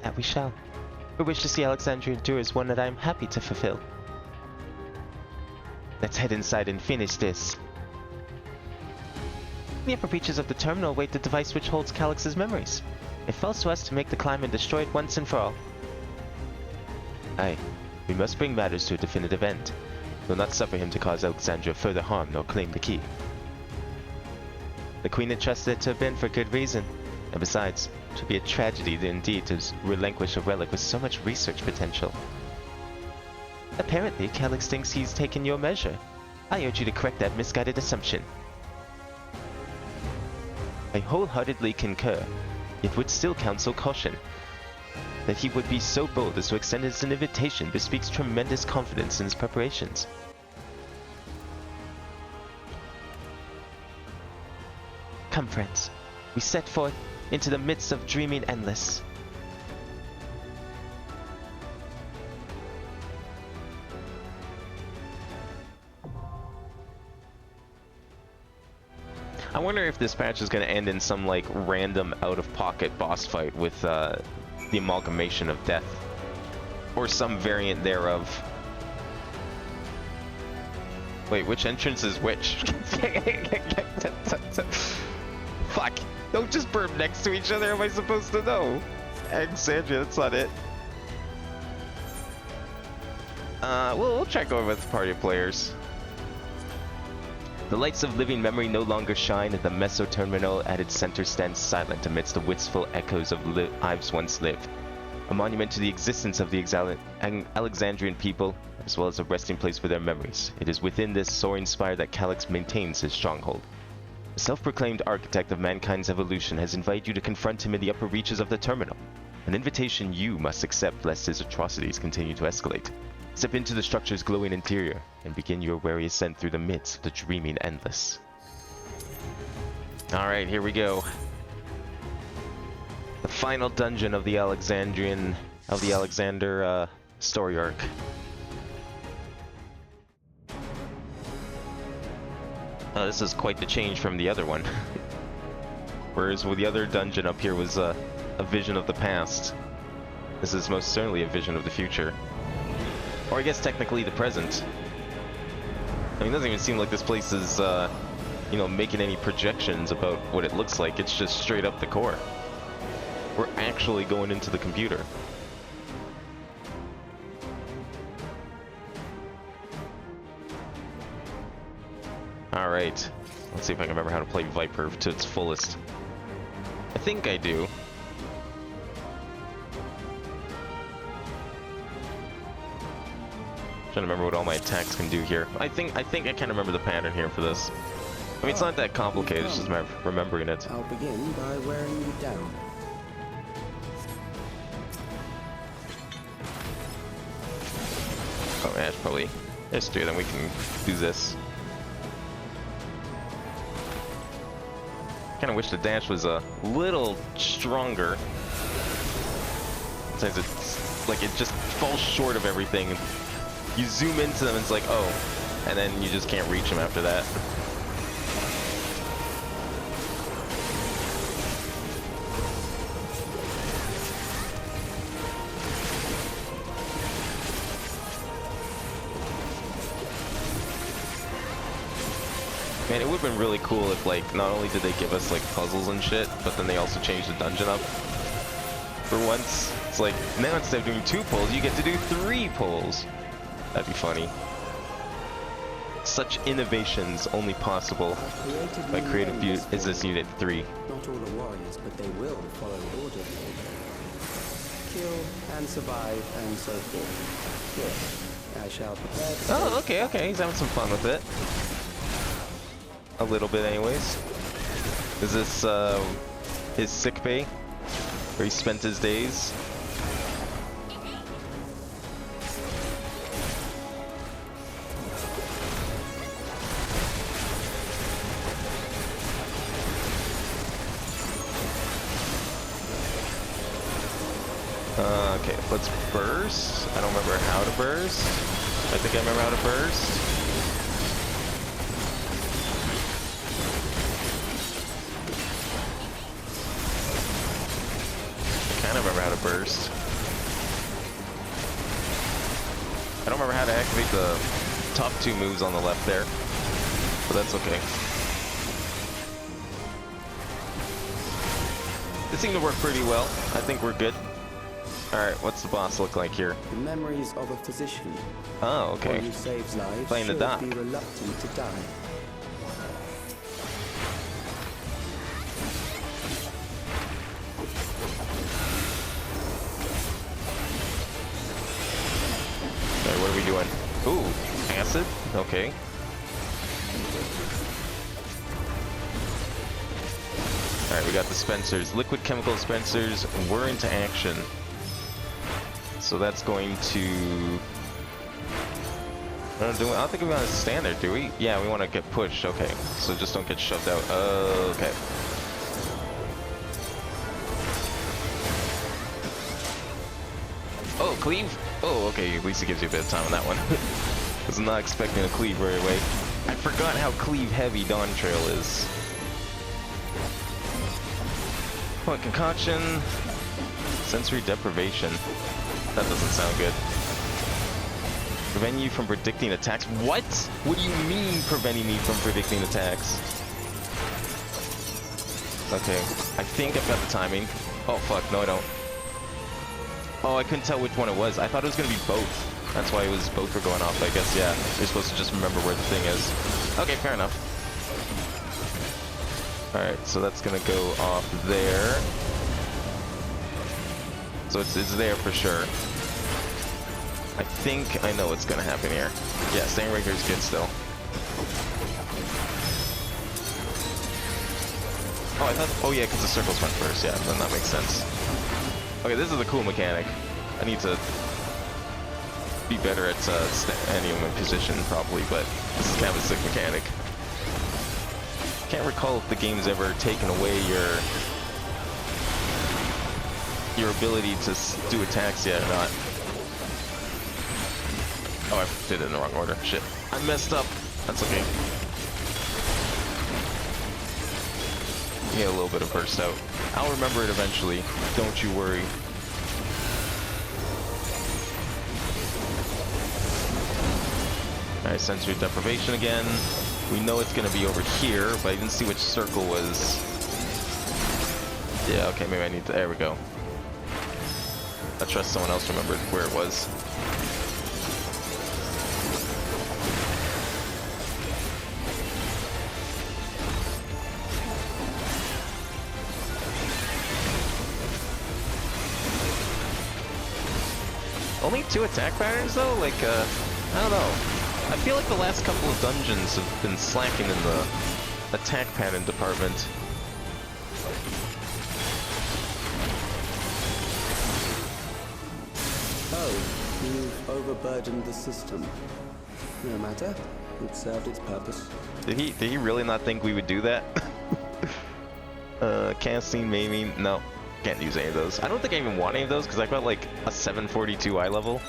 That we shall. Her wish to see Alexandria endure is one that I am happy to fulfill. Let's head inside and finish this. In the upper reaches of the terminal await the device which holds Calyx's memories. It falls to us to make the climb and destroy it once and for all. Aye, we must bring matters to a definitive end. We will not suffer him to cause Alexandria further harm nor claim the key. The Queen entrusted it to have been for good reason, and besides, it would be a tragedy indeed to relinquish a relic with so much research potential. Apparently, Calyx thinks he's taken your measure. I urge you to correct that misguided assumption. I wholeheartedly concur, yet would still counsel caution. That he would be so bold as to extend us an invitation bespeaks tremendous confidence in his preparations. Come, friends. We set forth into the midst of dreaming endless. I wonder if this patch is going to end in some like random out-of-pocket boss fight with the amalgamation of death, or some variant thereof. Wait, which entrance is which? Fuck! Don't just burn next to each other. Am I supposed to know? Alexandria, that's not it. We'll check over with the party of players. The lights of living memory no longer shine, and the Meso Terminal at its center stands silent amidst the wistful echoes of lives once lived. A monument to the existence of the Alexandrian people, as well as a resting place for their memories. It is within this soaring spire that Calyx maintains his stronghold. The self-proclaimed architect of mankind's evolution has invited you to confront him in the upper reaches of the terminal. An invitation you must accept lest his atrocities continue to escalate. Step into the structure's glowing interior and begin your wary ascent through the midst of the dreaming endless. Alright, here we go. The final dungeon of the Alexander story arc. This is quite the change from the other one. Whereas with the other dungeon up here was a vision of the past. This is most certainly a vision of the future. Or I guess technically the present. I mean, it doesn't even seem like this place is, you know, making any projections about what it looks like. It's just straight up the core. We're actually going into the computer. Alright. Let's see if I can remember how to play Viper to its fullest. I think I do. Trying to remember what all my attacks can do here. I think I can remember the pattern here for this. I mean, it's not that complicated, it's just a matter of remembering it. I'll begin by wearing you down. Oh, yeah, it's probably history, then we can do this. Kinda wish the dash was a little stronger. Sometimes it's like it just falls short of everything. You zoom into them and it's like, oh, and then you just can't reach them after that. Man, it would have been really cool if, like, not only did they give us, like, puzzles and shit, but then they also changed the dungeon up. For once, it's like, now instead of doing 2 pulls, you get to do 3 pulls. That'd be funny. Such innovations only possible by Creative Business Unit 3. Not all are warriors, but they will follow orders. Kill and survive and so forth. Yes, I shall prepare to... Oh, okay, he's having some fun with it. A little bit anyways. Is this his sick bay? Where he spent his days? Okay, let's burst. I don't remember how to burst. I think I remember how to burst. I kind of remember how to burst. I don't remember how to activate the top 2 moves on the left there, but that's okay. It seemed to work pretty well. I think we're good. Alright, what's the boss look like here? The memories of a physician. Oh, okay. One who saves lives playing the doc. Be reluctant to die. Alright, what are we doing? Ooh, acid? Okay. Alright, we got the dispensers. Liquid chemical dispensers were into action. So that's going to... I don't think we want to stand there, do we? Yeah, we want to get pushed. Okay, so just don't get shoved out. Okay. Oh, cleave? Oh, okay, at least it gives you a bit of time on that one. I was not expecting a cleave right away. I forgot how cleave heavy Dawn Trail is. Point concoction. Sensory deprivation. That doesn't sound good. Prevent you from predicting attacks. What? What do you mean preventing me from predicting attacks? Okay, I think I've got the timing. Oh fuck, no I don't. Oh, I couldn't tell which one it was. I thought it was gonna be both. That's why it was both were going off, I guess, yeah. You're supposed to just remember where the thing is. Okay, fair enough. Alright, so that's gonna go off there. So it's there for sure. I think I know what's gonna happen here. Yeah, staying right here is good still. Oh, I thought, oh yeah, because the circles went first. Yeah, then that makes sense. Okay, this is a cool mechanic. I need to be better at standing in my position probably, but this is kind of a sick mechanic. Can't recall if the game's ever taken away your ability to do attacks yet or not. Oh, I did it in the wrong order. Shit. I messed up. That's okay. Get a little bit of burst out. I'll remember it eventually. Don't you worry. Alright, sensory deprivation again. We know it's going to be over here, but I didn't see which circle was. Yeah, okay, maybe I need to... There we go. I trust someone else remembered where it was. Only 2 attack patterns though? Like, I don't know. I feel like the last couple of dungeons have been slacking in the attack pattern department. Oh, you've overburdened the system. No matter. It served its purpose. Did he really not think we would do that? Casting, maybe? No. Can't use any of those. I don't think I even want any of those because I've got like a 742 eye level.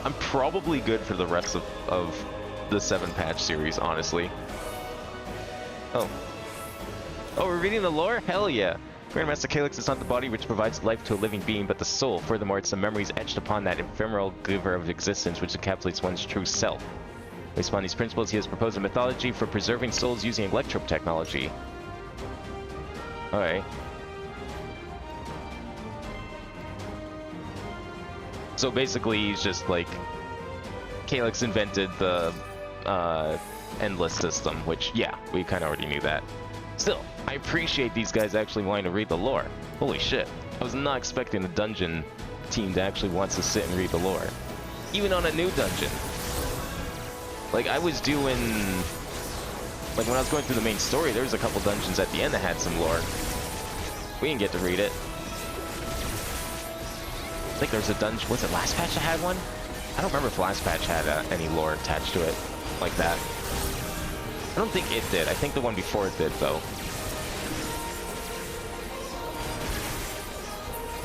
I'm probably good for the rest of the 7 patch series, honestly. Oh. Oh, we're reading the lore? Hell yeah. Grandmaster Calyx is not the body which provides life to a living being, but the soul. Furthermore, it's the memories etched upon that ephemeral giver of existence which encapsulates one's true self. Based upon these principles, he has proposed a mythology for preserving souls using electrope technology. Alright. So basically, he's just like... Calyx invented the endless system, which, yeah, we kind of already knew that. Still, I appreciate these guys actually wanting to read the lore. Holy shit. I was not expecting the dungeon team to actually want to sit and read the lore. Even on a new dungeon. Like, I was doing... Like, when I was going through the main story, there was a couple dungeons at the end that had some lore. We didn't get to read it. I think there was a dungeon... Was it last patch that had one? I don't remember if last patch had any lore attached to it like that. I don't think it did. I think the one before it did, though.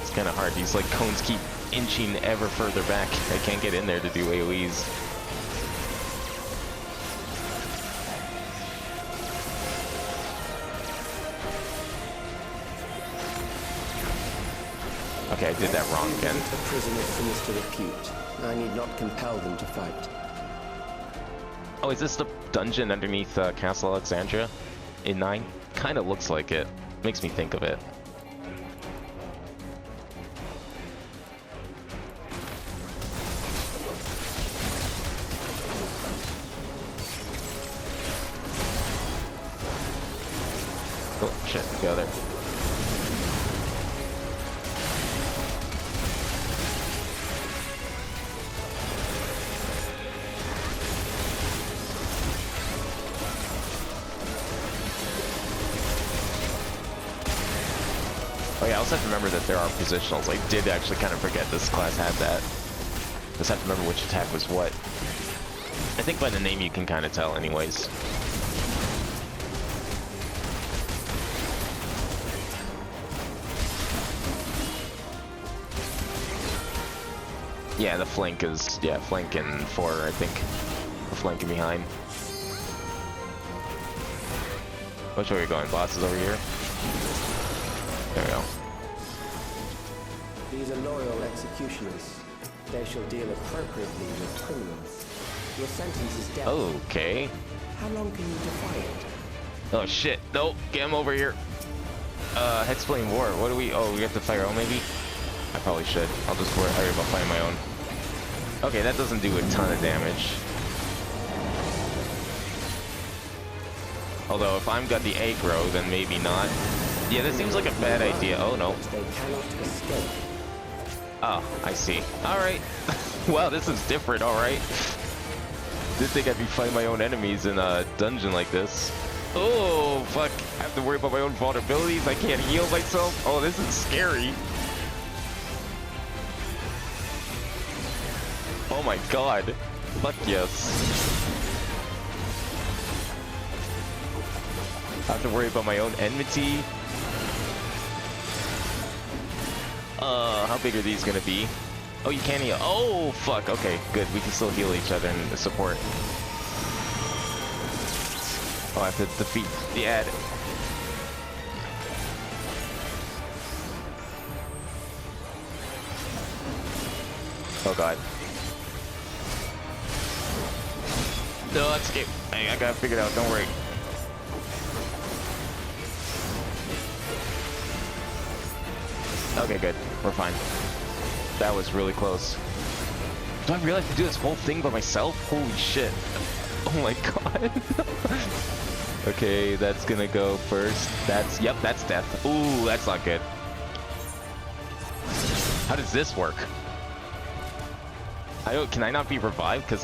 It's kind of hard. These, like, cones keep inching ever further back. I can't get in there to do AoEs. Okay, I did that wrong again. A prisoner sinister repute. I need not compel them to fight. Oh, is this the dungeon underneath Castle Alexandria in 9? Kind of looks like it. Makes me think of it. Oh, shit, go there. Oh yeah, I also have to remember that there are positionals. I did actually kind of forget this class had that. Just have to remember which attack was what. I think by the name you can kind of tell anyways. Yeah, the flank is, yeah, flank and 4, I think. We're flanking behind. Which way are we going? Boss is over here. There we go. These are loyal executioners. They shall deal appropriately with criminals. Your sentence is death. Okay. How long can you defy it? Oh shit, nope, get him over here. Headsplane war, what do we, oh, we have to fire, oh maybe? I probably should. I'll just worry about fighting my own. Okay, that doesn't do a ton of damage. Although if I'm got the aggro, then maybe not. Yeah, that seems like a bad idea. Oh no. They cannot escape. Oh, I see. Alright. Wow, this is different, alright. Didn't think I'd be fighting my own enemies in a dungeon like this. Oh, fuck. I have to worry about my own vulnerabilities. I can't heal myself. Oh, this is scary. Oh my god. Fuck yes. I have to worry about my own enmity. How big are these gonna be? Oh, you can't heal. Oh, fuck. Okay, good. We can still heal each other and support. Oh, I have to defeat the ad. Oh god. No, let's escape. I got it figured out. Don't worry. Okay, good. We're fine. That was really close. Do I really have to do this whole thing by myself? Holy shit. Oh my god. Okay, that's gonna go first. That's, yep, that's death. Ooh, that's not good. How does this work? Can I not be revived because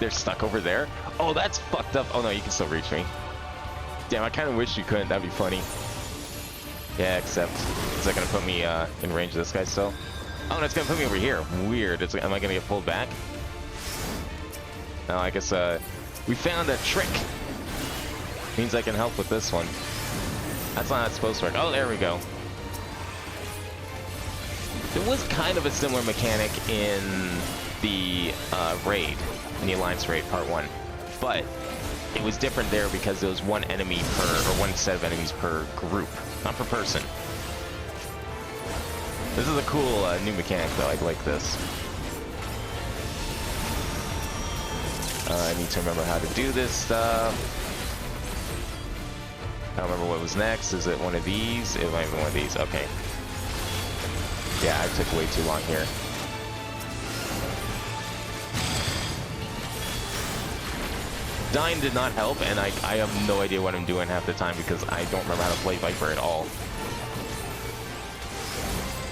they're stuck over there? Oh, that's fucked up. Oh no, you can still reach me. Damn, I kind of wish you couldn't. That'd be funny. Yeah, except, is that gonna put me in range of this guy still? Oh, no, it's gonna put me over here. Weird. Am I gonna get pulled back? No, I guess we found a trick. Means I can help with this one. That's not how it's supposed to work. Oh, there we go. There was kind of a similar mechanic in the raid, in the Alliance raid part 1, but it was different there because there was one enemy per, or one set of enemies per group, not per person. This is a cool new mechanic though. I like this. I need to remember how to do this stuff. I don't remember what was next. Is it one of these? It might be one of these. Okay. Yeah, I took way too long here. Dying did not help, and I have no idea what I'm doing half the time because I don't remember how to play Viper at all.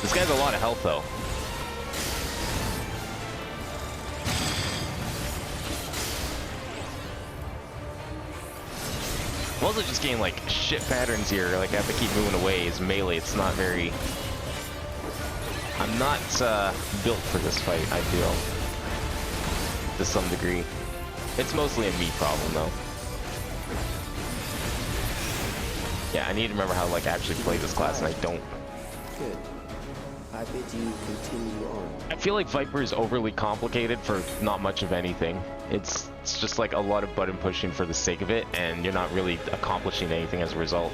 This guy has a lot of health, though. I'm also just getting, like, shit patterns here. Like, I have to keep moving away. It's melee. It's not very... I'm not built for this fight, I feel. To some degree. It's mostly a me problem, though. Yeah, I need to remember how to, like, actually play this class, and I don't. Good. I bid you continue on. I feel like Viper is overly complicated for not much of anything. It's just like a lot of button pushing for the sake of it, and you're not really accomplishing anything as a result.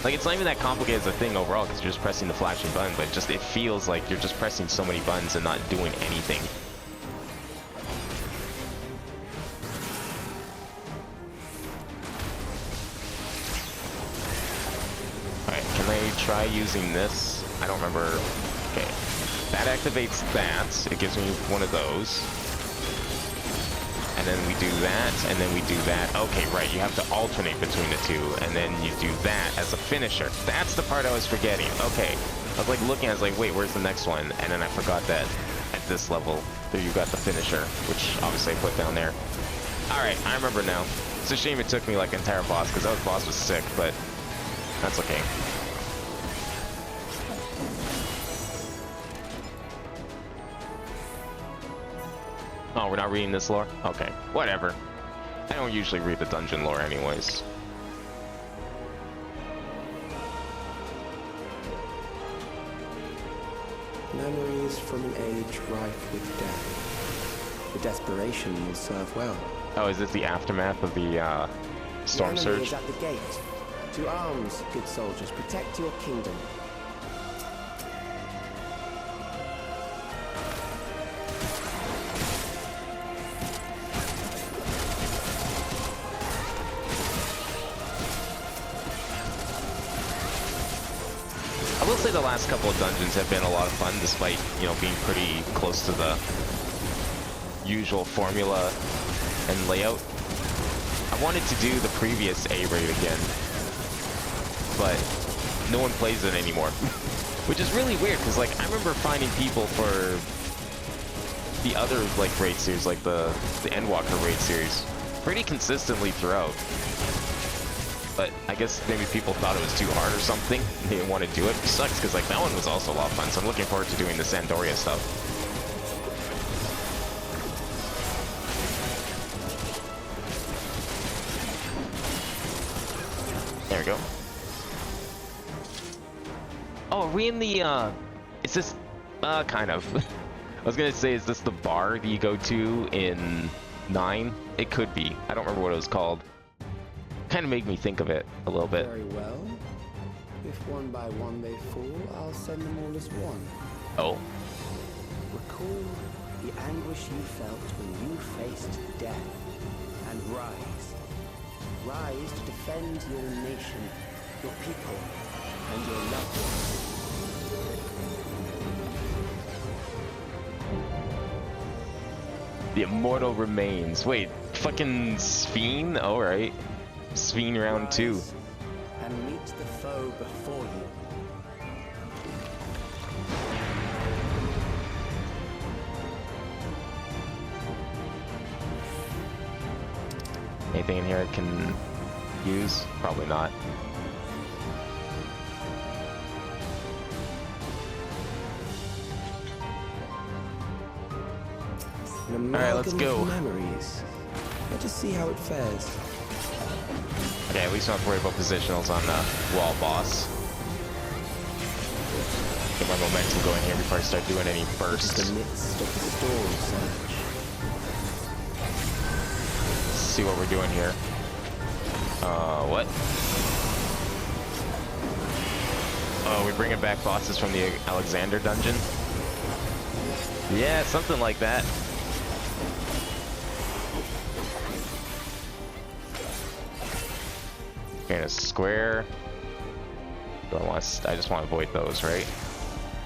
Like, it's not even that complicated as a thing overall, because you're just pressing the flashing button, but just it feels like you're just pressing so many buttons and not doing anything. Alright, can I try using this? I don't remember. Okay. That activates that. It gives me one of those. And then we do that, and then we do that. Okay, right, you have to alternate between the two, and then you do that as a finisher. That's the part I was forgetting. Okay, I was like looking, I was like, wait, where's the next one? And then I forgot that at this level, there you got the finisher, which obviously I put down there. Alright, I remember now. It's a shame it took me like an entire boss, because that boss was sick, but that's okay. Oh, we're not reading this lore? Okay, whatever. I don't usually read the dungeon lore anyways. Memories from an age rife with death. The desperation will serve well. Oh, is this the aftermath of the storm the enemy surge? is at the gate. To arms, good soldiers, protect your kingdom. I will say the last couple of dungeons have been a lot of fun, despite, you know, being pretty close to the usual formula and layout. I wanted to do the previous A-raid again, but no one plays it anymore. Which is really weird, because, like, I remember finding people for the other, like, raid series, like the Endwalker raid series, pretty consistently throughout. But I guess maybe people thought it was too hard or something. They didn't want to do it. It sucks, because, like, that one was also a lot of fun, so I'm looking forward to doing the Sandoria stuff. There we go. Oh, are we in the, is this, kind of. I was gonna say, is this the bar that you go to in 9? It could be. I don't remember what it was called. Kind of made me think of it a little bit. Very well. If one by one they fall, I'll send them all as one. Oh. Recall the anguish you felt when you faced death, and rise. Rise to defend your nation, your people, and your loved ones. The immortal remains. Wait, fucking Sphene? Alright. Sphene round 2. And meet the foe before you. Anything in here I can use? Probably not. Alright, let's go. Memories. Let us see how it fares. Okay, at least not have to worry about positionals on the wall boss. Get my momentum going here before I start doing any bursts. In the midst of the storm surge. Let's see what we're doing here. What? Oh, we're bringing back bosses from the Alexander dungeon? Yeah, something like that. Okay, a square. Do I want to, I just want to avoid those, right?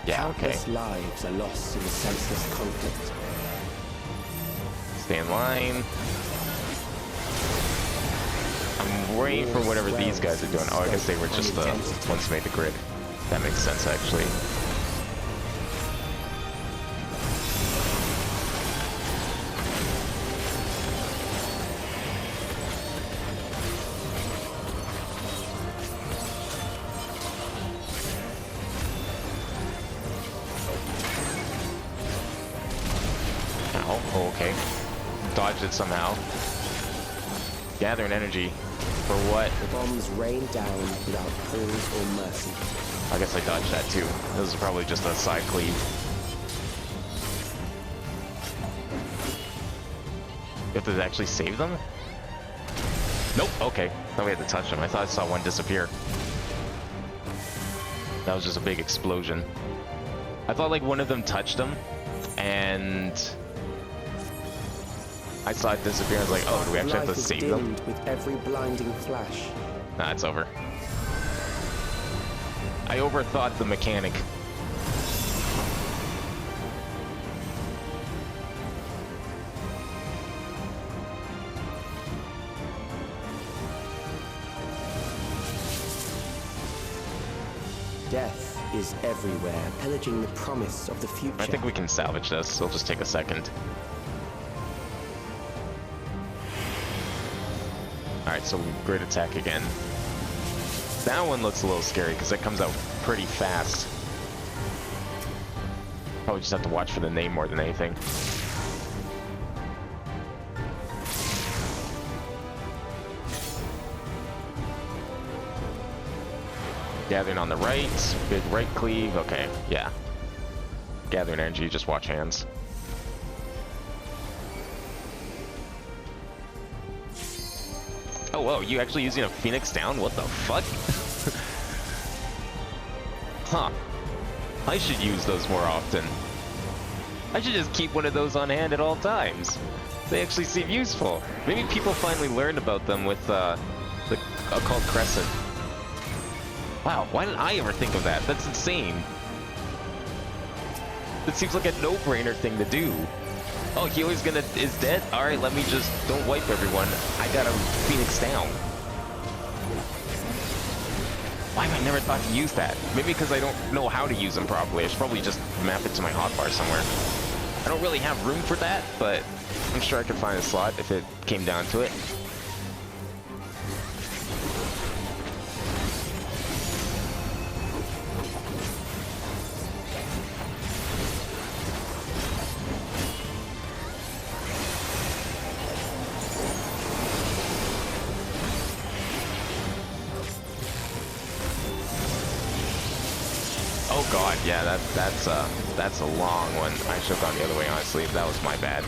Yeah, okay. Countless lives are lost in the senseless conflict. Stay in line. I'm waiting for whatever these guys are doing. Oh, I guess they were just the ones who made the grid. That makes sense, actually. Oh, okay. Dodged it somehow. Gathering energy. For what? The bombs rain down without pause or mercy. I guess I dodged that too. This is probably just a side cleave. You have to actually save them? Nope. Okay. Thought we had to touch them. I thought I saw one disappear. That was just a big explosion. I thought like one of them touched them, and I saw it disappear. I was like, oh, do we actually have to save them? With every blinding flash. Nah, it's over. I overthought the mechanic. Death is everywhere, pillaging the promise of the future. I think we can salvage this. It'll just take a second. Alright, so grid attack again. That one looks a little scary because it comes out pretty fast. Probably just have to watch for the name more than anything. Gathering on the right. Big right cleave. Okay, yeah. Gathering energy, just watch hands. Oh, whoa, you actually using a Phoenix down? What the fuck? Huh. I should use those more often. I should just keep one of those on hand at all times. They actually seem useful. Maybe people finally learned about them with the Occult Crescent. Wow, why didn't I ever think of that? That's insane. It seems like a no-brainer thing to do. Oh, healer's is dead? Alright, let me just, don't wipe everyone. I got a Phoenix down. Why have I never thought to use that? Maybe because I don't know how to use them properly. I should probably just map it to my hotbar somewhere. I don't really have room for that, but I'm sure I could find a slot if it came down to it. Oh god, yeah, that's a long one. I should have gone the other way, honestly. That was my bad.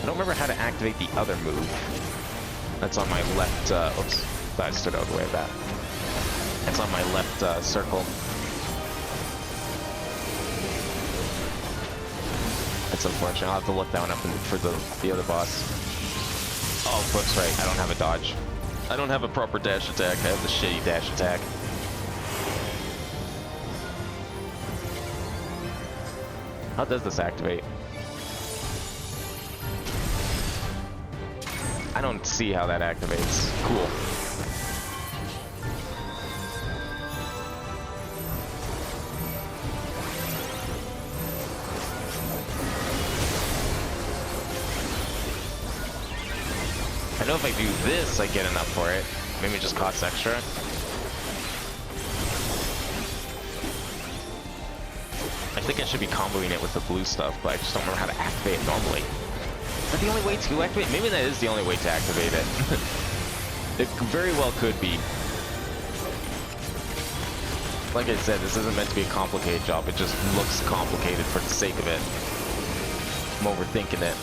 I don't remember how to activate the other move. That's on my left, oops, thought I stood out of the way of that. That's on my left circle. That's unfortunate. I'll have to look that one up for the other boss. Oh, Brooke's right. I don't have a dodge. I don't have a proper dash attack. I have the shitty dash attack. How does this activate? I don't see how that activates. Cool. I know if I do this, I get enough for it. Maybe it just costs extra. I think I should be comboing it with the blue stuff, but I just don't remember how to activate it normally. Is that the only way to activate it? Maybe that is the only way to activate it. It very well could be. Like I said, this isn't meant to be a complicated job. It just looks complicated for the sake of it. I'm overthinking it.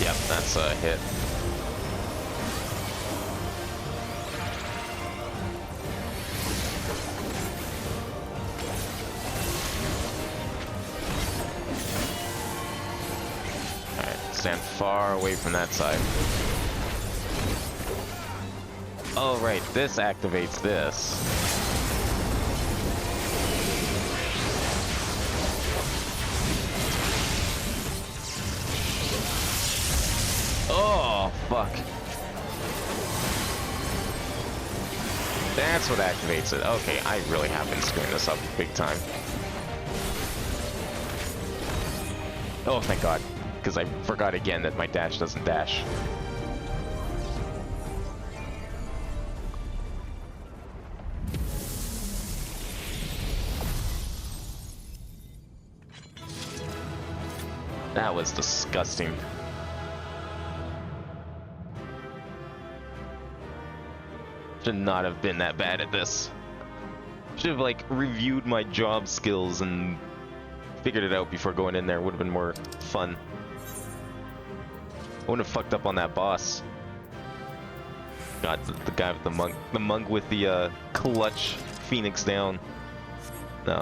Yep, that's a hit. Alright, stand far away from that side. Oh, right, this activates this. Oh, fuck. That's what activates it. Okay, I really have been screwing this up big time. Oh, thank God. Because I forgot again that my dash doesn't dash. That was disgusting. Should not have been that bad at this. Should have, like, reviewed my job skills and figured it out before going in there. Would have been more fun. I wouldn't have fucked up on that boss. God, the guy with the monk with the clutch Phoenix down. No.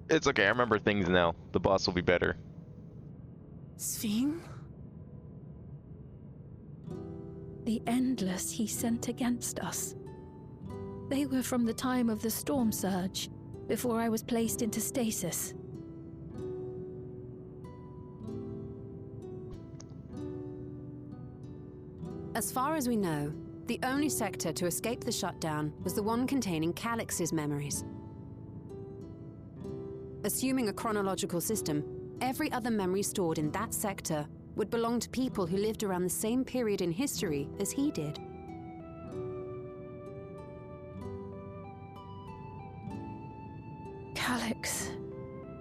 It's okay, I remember things now. The boss will be better. Sphene? The Endless he sent against us. They were from the time of the storm surge, before I was placed into stasis. As far as we know, the only sector to escape the shutdown was the one containing Calix's memories. Assuming a chronological system, every other memory stored in that sector would belong to people who lived around the same period in history as he did. Calyx,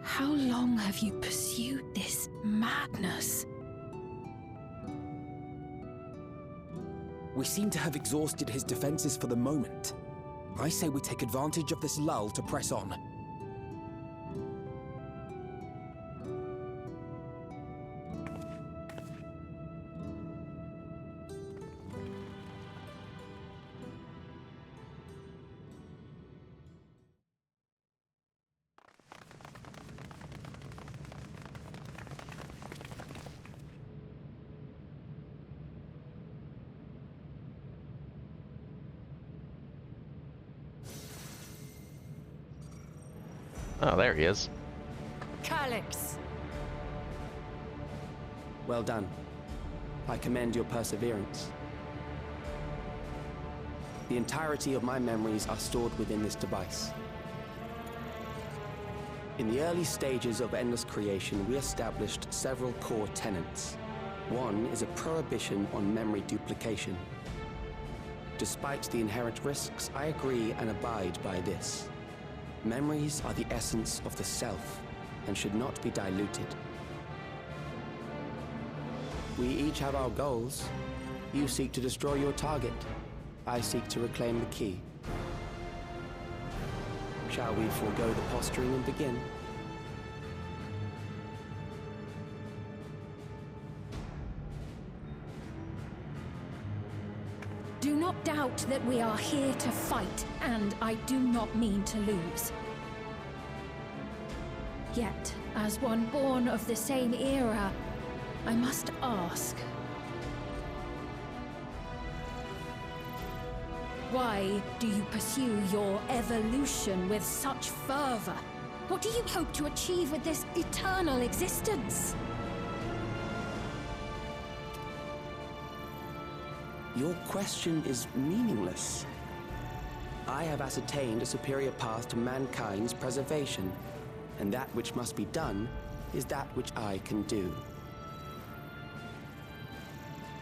how long have you pursued this madness? We seem to have exhausted his defenses for the moment. I say we take advantage of this lull to press on. Oh, there he is. Calyx! Well done. I commend your perseverance. The entirety of my memories are stored within this device. In the early stages of Endless Creation, we established several core tenets. One is a prohibition on memory duplication. Despite the inherent risks, I agree and abide by this. Memories are the essence of the self and should not be diluted. We each have our goals. You seek to destroy your target. I seek to reclaim the key. Shall we forego the posturing and begin? Do not doubt that we are here to fight, and I do not mean to lose. Yet, as one born of the same era, I must ask, why do you pursue your evolution with such fervor? What do you hope to achieve with this eternal existence? Your question is meaningless. I have ascertained a superior path to mankind's preservation, and that which must be done is that which I can do.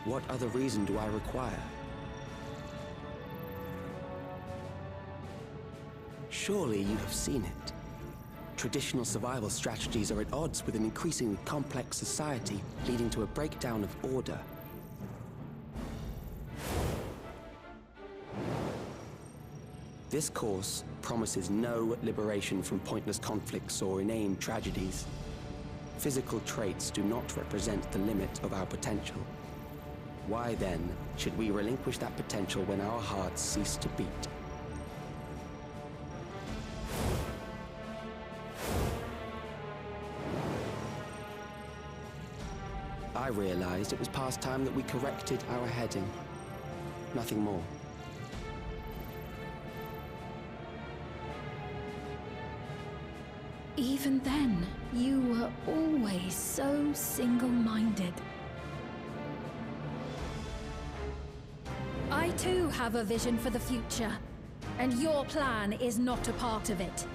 What other reason do I require? Surely you have seen it. Traditional survival strategies are at odds with an increasingly complex society, leading to a breakdown of order. This course promises no liberation from pointless conflicts or inane tragedies. Physical traits do not represent the limit of our potential. Why then should we relinquish that potential when our hearts cease to beat? I realized it was past time that we corrected our heading. Nothing more. Even then, you were always so single-minded. I too have a vision for the future, and your plan is not a part of it.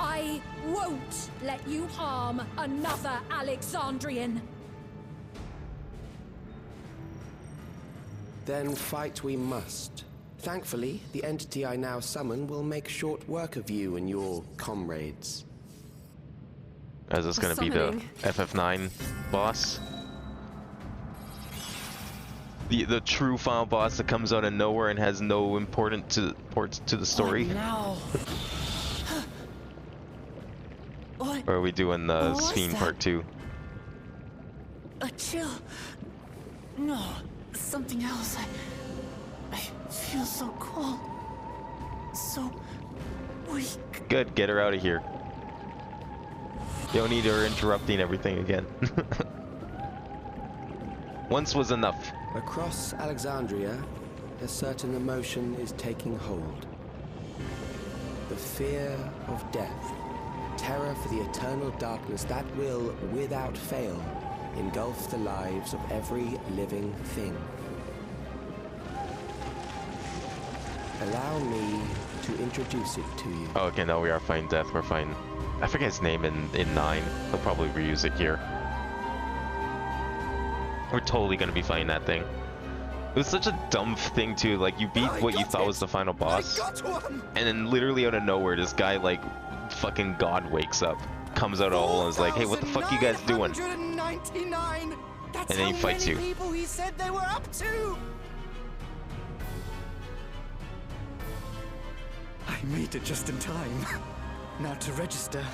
I won't let you harm another Alexandrian. Then fight we must. Thankfully, the entity I now summon will make short work of you and your comrades. Is this going to be the FF9 boss? The true final boss that comes out of nowhere and has no importance to the story? Now. Or are we doing the Sphene Part 2? A chill. No, something else. I feel so cold. So weak. Good, get her out of here. You don't need her interrupting everything again. Once was enough. Across Alexandria, a certain emotion is taking hold. The fear of death. Terror for the eternal darkness that will, without fail, engulf the lives of every living thing. Allow me to introduce it to you. Oh, okay, no, we are fighting death. We're fighting. I forget his name in 9. They'll probably reuse it here. We're totally gonna be fighting that thing. It was such a dumb thing too, like you beat what you thought was the final boss, and then literally out of nowhere this guy like fucking God wakes up, comes out of a hole and is like, hey, what the fuck you guys doing? That's And then he fights you. People he said they were up to. I made it just in time. Now to register.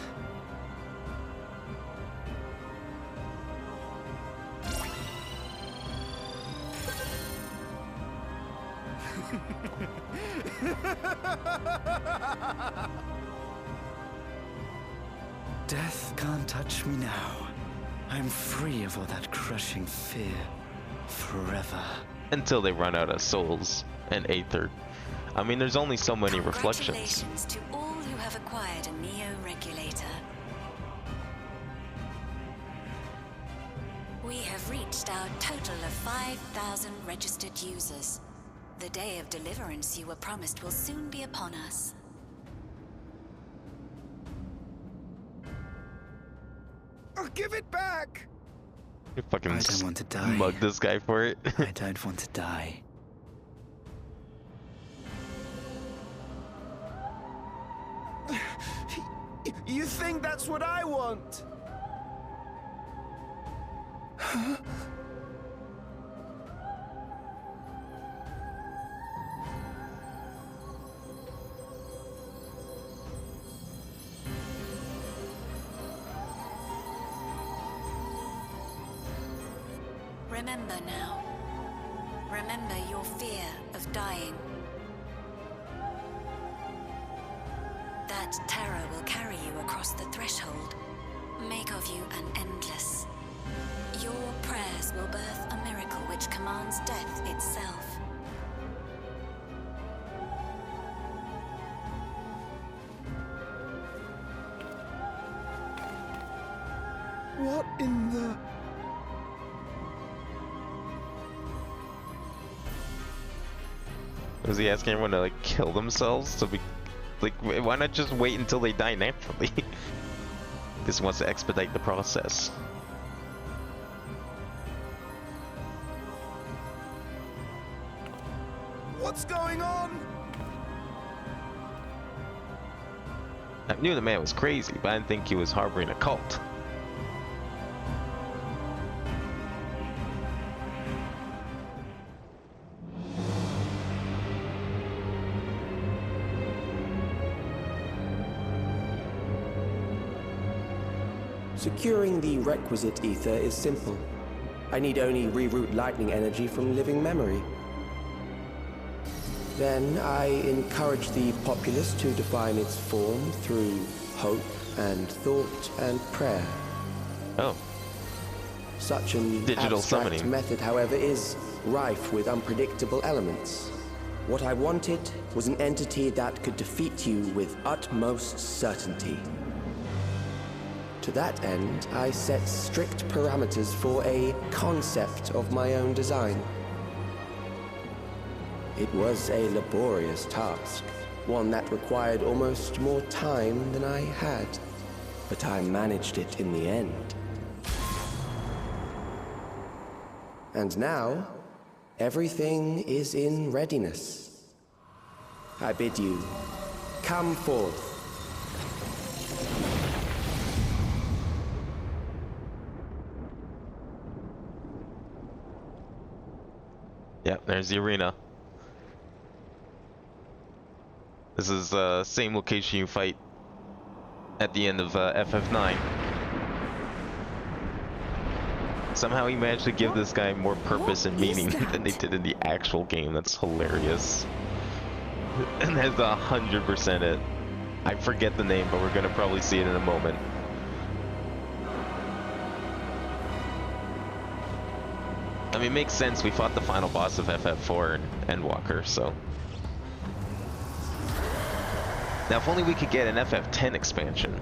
Death can't touch me now. I'm free of all that crushing fear. Forever. Until they run out of souls and Aether. I mean, there's only so many reflections. Congratulations to all who have acquired a Neo-regulator. We have reached our total of 5,000 registered users. The day of deliverance you were promised will soon be upon us. I'll give it back! You fucking I don't want to die. mug this guy for it. I don't want to die. You think that's what I want? Remember now. Remember your fear of dying. That terror will carry you across the threshold, make of you an endless. Your prayers will birth a miracle which commands death itself. What in the... Was he asking everyone to like kill themselves to be like, why not just wait until they die naturally? This wants to expedite the process. What's going on? I knew the man was crazy, but I didn't think he was harboring a cult. Securing the requisite ether is simple. I need only reroute lightning energy from living memory. Then I encourage the populace to define its form through hope and thought and prayer. Oh. Such an Digital abstract summoning. method, however, is rife with unpredictable elements. What I wanted was an entity that could defeat you with utmost certainty. To that end, I set strict parameters for a concept of my own design. It was a laborious task, one that required almost more time than I had, but I managed it in the end. And now, everything is in readiness. I bid you, come forth. Yep, there's the arena. This is the same location you fight at the end of FF9. Somehow he managed to give this guy more purpose and meaning than they did in the actual game. That's hilarious. And that's 100% it. I forget the name, but we're gonna probably see it in a moment. I mean, it makes sense. We fought the final boss of FF4 and Endwalker, so. Now, if only we could get an FF10 expansion.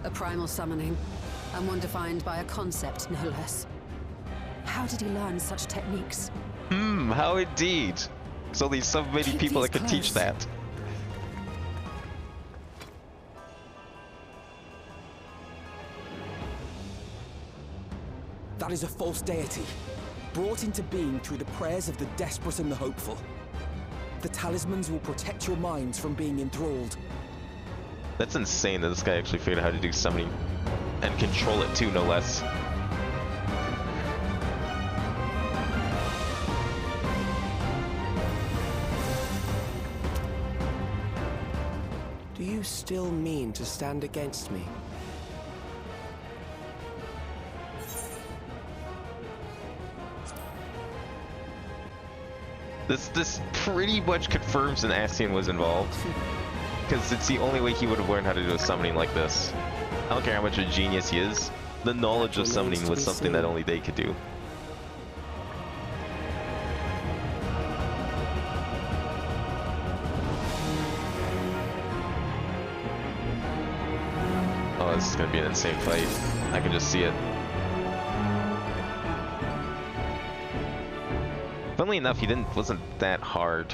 A primal summoning, and one defined by a concept, no less. How did he learn such techniques? How indeed. So there's so many people that could teach that. That is a false deity, brought into being through the prayers of the desperate and the hopeful. The talismans will protect your minds from being enthralled. That's insane that this guy actually figured out how to do summoning and control it too, no less. Do you still mean to stand against me? This pretty much confirms an Ascian was involved. Because it's the only way he would have learned how to do a summoning like this. I don't care how much of a genius he is. The knowledge of summoning was something that only they could do. Oh, this is gonna be an insane fight. I can just see it. Funnily enough, he wasn't that hard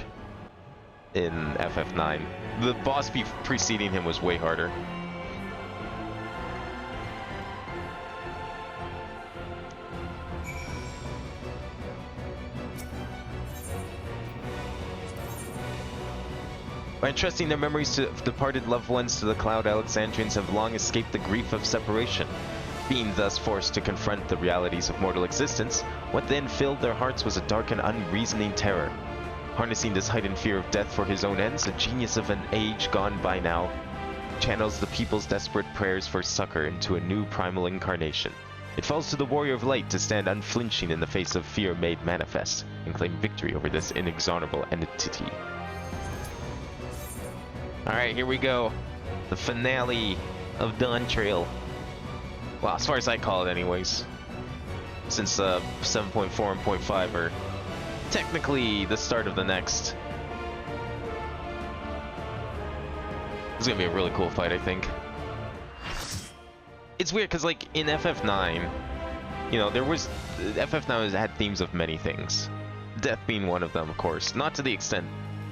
in FF9. The boss preceding him was way harder. By entrusting their memories to departed loved ones to the Cloud, Alexandrians have long escaped the grief of separation. Being thus forced to confront the realities of mortal existence, what then filled their hearts was a dark and unreasoning terror. Harnessing this heightened fear of death for his own ends, a genius of an age gone by now channels the people's desperate prayers for succor into a new primal incarnation. It falls to the warrior of light to stand unflinching in the face of fear made manifest, and claim victory over this inexorable entity. Alright, here we go. The finale of Dawn Trail. Well, as far as I call it anyways. Since 7.4 and 0.5 are technically the start of the next. This is gonna be a really cool fight, I think. It's weird because, like, in FF9, you know, FF9 had themes of many things. Death being one of them, of course. Not to the extent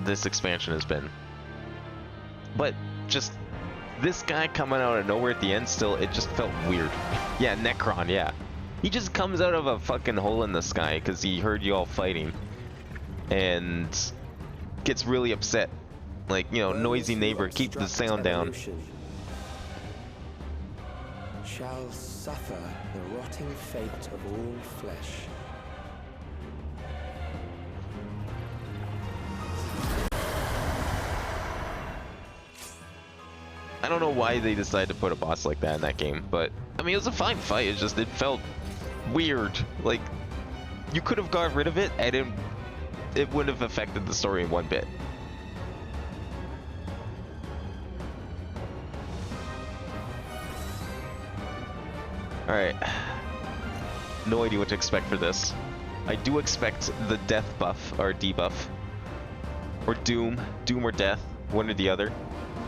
this expansion has been. But just this guy coming out of nowhere at the end still, it just felt weird. Yeah, Necron, yeah. He just comes out of a fucking hole in the sky because he heard you all fighting. And gets really upset. Like, you know, noisy neighbor, keep the sound down. Shall suffer the rotting fate of all flesh. I don't know why they decided to put a boss like that in that game, but I mean, it was a fine fight. It just, it felt weird. Like, you could have got rid of it and it wouldn't have affected the story in one bit. Alright. No idea what to expect for this. I do expect the death buff, or debuff. Or doom. Doom or death. One or the other.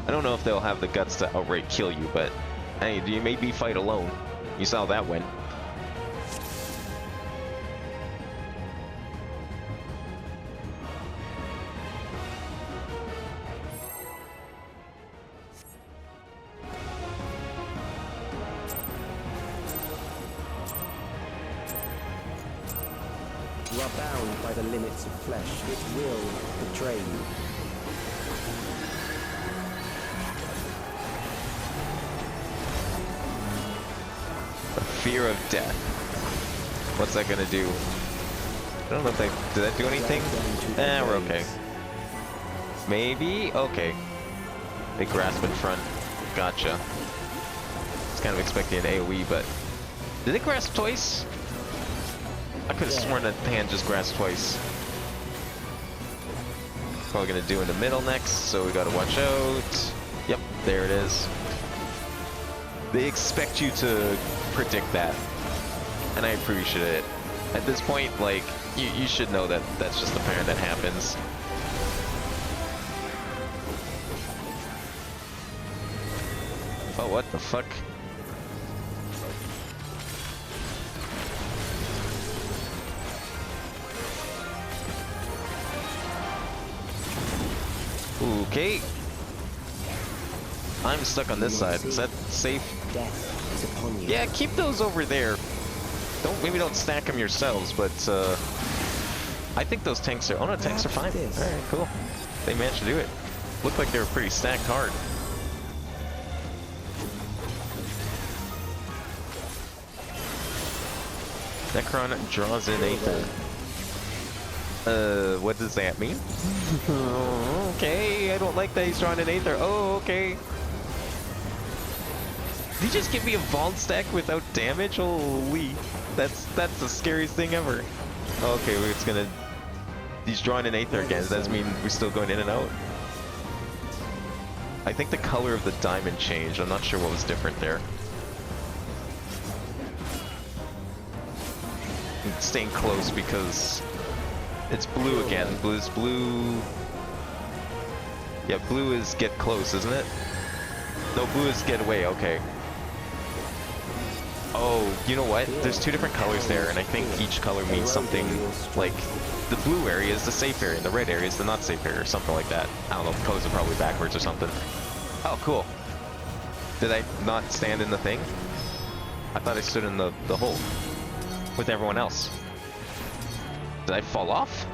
I don't know if they'll have the guts to outright kill you, but hey, you made me fight alone. You saw how that went. You are bound by the limits of flesh. It will betray you. Fear of death. What's that gonna do? I don't know if did that do anything? We're okay. Maybe? Okay. They grasp in front. Gotcha. I was kind of expecting an AoE, but did it grasp twice? I could have sworn that hand just grasped twice. Probably gonna do in the middle next, so we gotta watch out. Yep, there it is. They expect you to predict that, and I appreciate it. At this point, like, you should know that that's just apparent that happens. Oh, what the fuck? Okay. I'm stuck on this side. Is that safe? Death is upon you. Yeah, keep those over there. maybe don't stack them yourselves, but I think those tanks are. Oh no, tanks are fine. All right, cool. They managed to do it. Looked like they were pretty stacked hard. Necron draws in Aether. What does that mean? Okay, I don't like that he's drawing an Aether. Oh, okay. Did he just give me a Vault stack without damage? Holy, that's the scariest thing ever. Okay, it's gonna. He's drawing an Aether again. Does that mean we're still going in and out? I think the color of the diamond changed. I'm not sure what was different there. I'm staying close because it's blue again. Blue's blue. Yeah, blue is get close, isn't it? No, blue is get away. Okay. Oh, you know what? There's two different colors there, and I think each color means something. Like, the blue area is the safe area, and the red area is the not safe area, or something like that. I don't know, the colors are probably backwards or something. Oh, cool. Did I not stand in the thing? I thought I stood in the hole with everyone else. Did I fall off?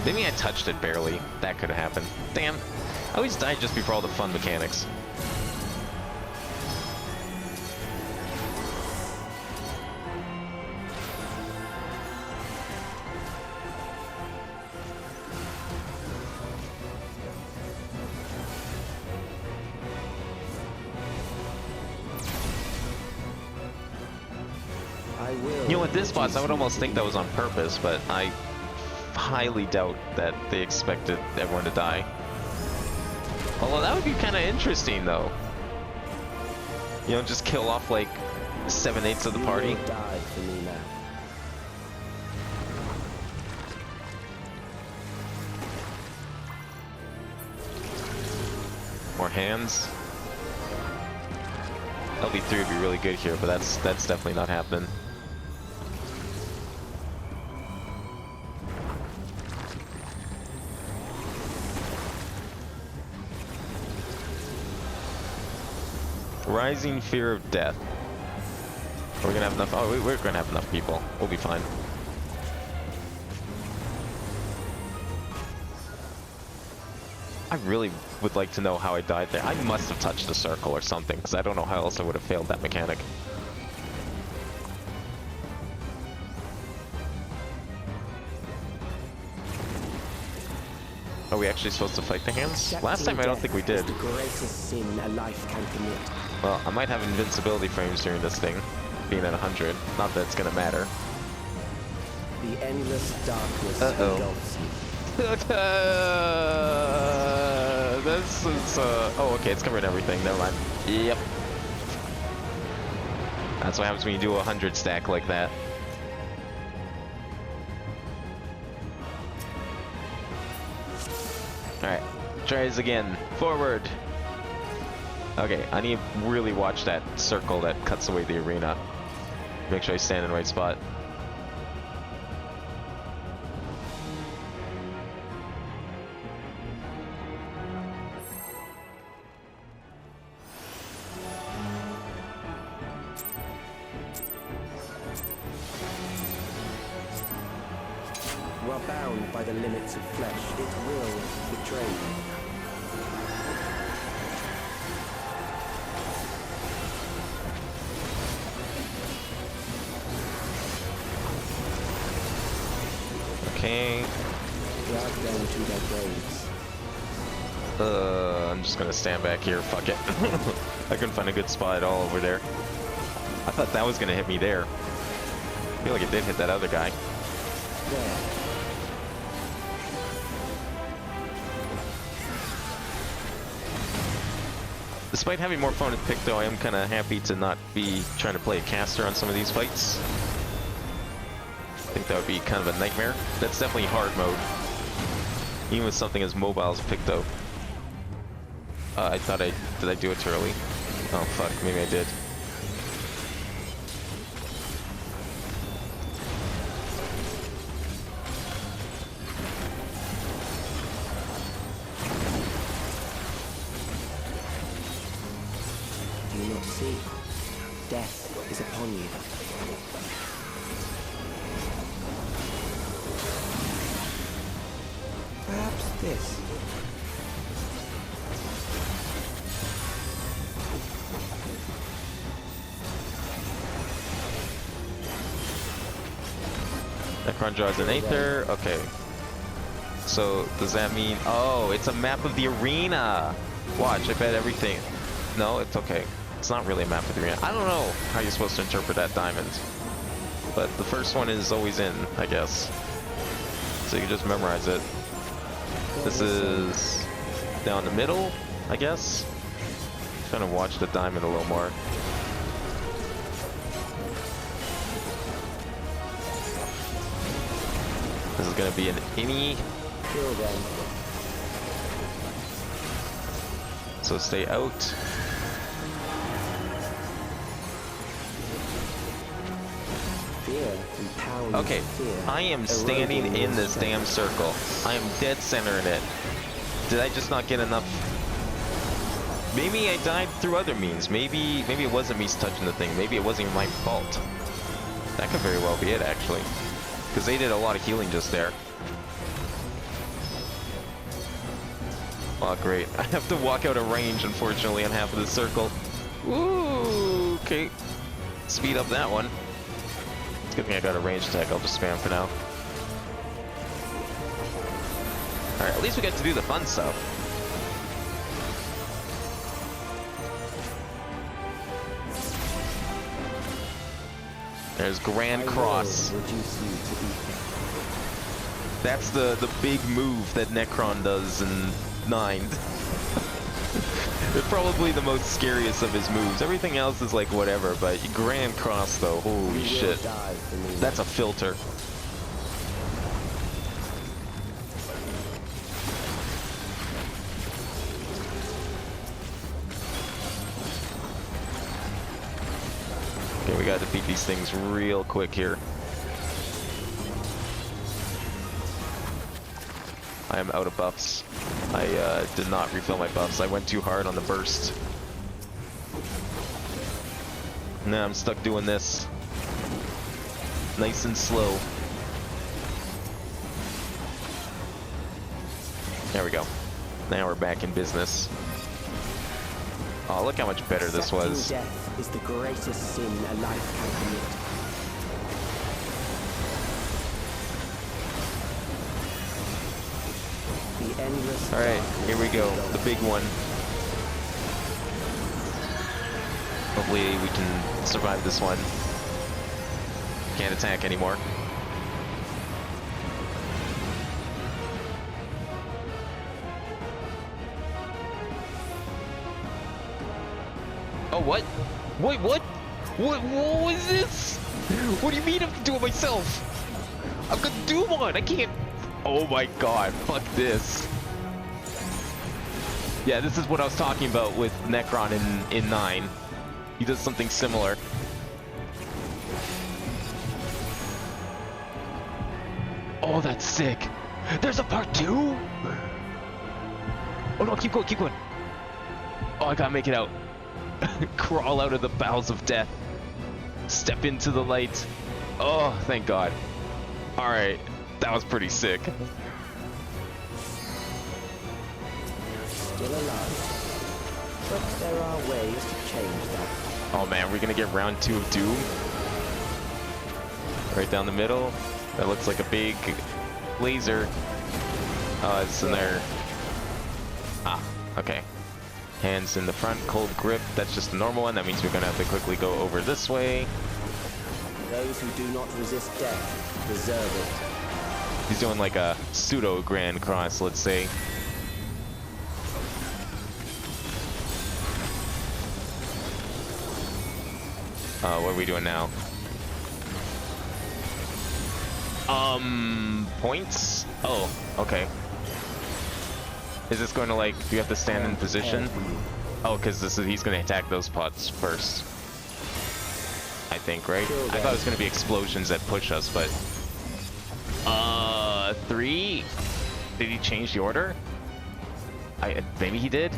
Maybe I touched it barely. That could have happened. Damn. I always die just before all the fun mechanics. You know, with this boss, I would almost think that was on purpose, but I highly doubt that they expected everyone to die. Although that would be kind of interesting, though. You know, just kill off like 7/8 of the party. Die for me now. More hands. LB3 would be really good here, but that's definitely not happening. Rising fear of death. We're gonna have enough. Oh, we're gonna have enough people. We'll be fine. I really would like to know how I died there. I must have touched the circle or something, because I don't know how else I would have failed that mechanic. Are we actually supposed to fight the hands? Last time I don't think we did. The greatest sin a life can commit. Well, I might have invincibility frames during this thing, being at 100. Not that it's gonna matter. The endless darkness engulfs you. This is, oh, okay, it's covering everything. Never mind. Yep. That's what happens when you do a 100 stack like that. Alright, try this again. Forward. Okay, I need to really watch that circle that cuts away the arena. Make sure I stand in the right spot. You are bound by the limits of flesh. It will betray you. Okay. Drag them to their graves. I'm just gonna stand back here. Fuck it. I couldn't find a good spot at all over there. I thought that was gonna hit me there. I feel like it did hit that other guy. There. Despite having more fun with Picto, I am kind of happy to not be trying to play a caster on some of these fights. I think that would be kind of a nightmare. That's definitely hard mode. Even with something as mobile as Picto. I thought did I do it too early? Oh fuck, maybe I did. Do you not see? Death is upon you. Perhaps this. Necron draws an Aether. Okay. So, does that mean... Oh, it's a map of the arena! Watch, I bet everything... No, it's okay. It's not really a map of the arena. I don't know how you're supposed to interpret that diamond. But the first one is always in, I guess. So you can just memorize it. This is... down the middle, I guess? Trying to watch the diamond a little more. This is going to be an innie. Kill them. So stay out. Fear empowers Okay, fear. I am standing in this damn circle. I am dead center in it. Did I just not get enough? Maybe I died through other means. Maybe it wasn't me touching the thing. Maybe it wasn't my fault. That could very well be it, actually. Because they did a lot of healing just there. Oh, great. I have to walk out of range, unfortunately, on half of the circle. Ooh, okay. Speed up that one. It's a good thing I got a range attack. I'll just spam for now. Alright, at least we got to do the fun stuff. There's Grand Cross. That's the big move that Necron does in 9. It's probably the most scariest of his moves. Everything else is like whatever, but Grand Cross though, holy shit. That's a filter. Okay, we gotta defeat these things real quick here. I am out of buffs. I did not refill my buffs. I went too hard on the burst. Now I'm stuck doing this. Nice and slow. There we go. Now we're back in business. Oh, look how much better this was. Death is the greatest sin a life can commit. Alright, here we go. The big one. Hopefully we can survive this one. Can't attack anymore. Oh, what? Wait, what? What was this? What do you mean I have to do it myself? I've got Doom on! I can't... Oh my god, fuck this. Yeah, this is what I was talking about with Necron in 9. He does something similar. Oh, that's sick. There's a part 2? Oh no, keep going, keep going. Oh, I gotta make it out. Crawl out of the bowels of death. Step into the light. Oh, thank God. Alright, that was pretty sick. Still alive. But there are ways to change that. Oh man, we're gonna get round 2 of Doom. Right down the middle. That looks like a big laser. Oh, it's in there. Ah, okay. Hands in the front, cold grip. That's just the normal one. That means we're gonna have to quickly go over this way. Those who do not resist death deserve it. He's doing like a pseudo Grand Cross, let's say. What are we doing now? Points? Oh, okay. Is this going to like, do you have to stand in position? Oh, because he's going to attack those pots first. I think, right? I thought it was going to be explosions that push us, but... 3? Did he change the order? Maybe he did?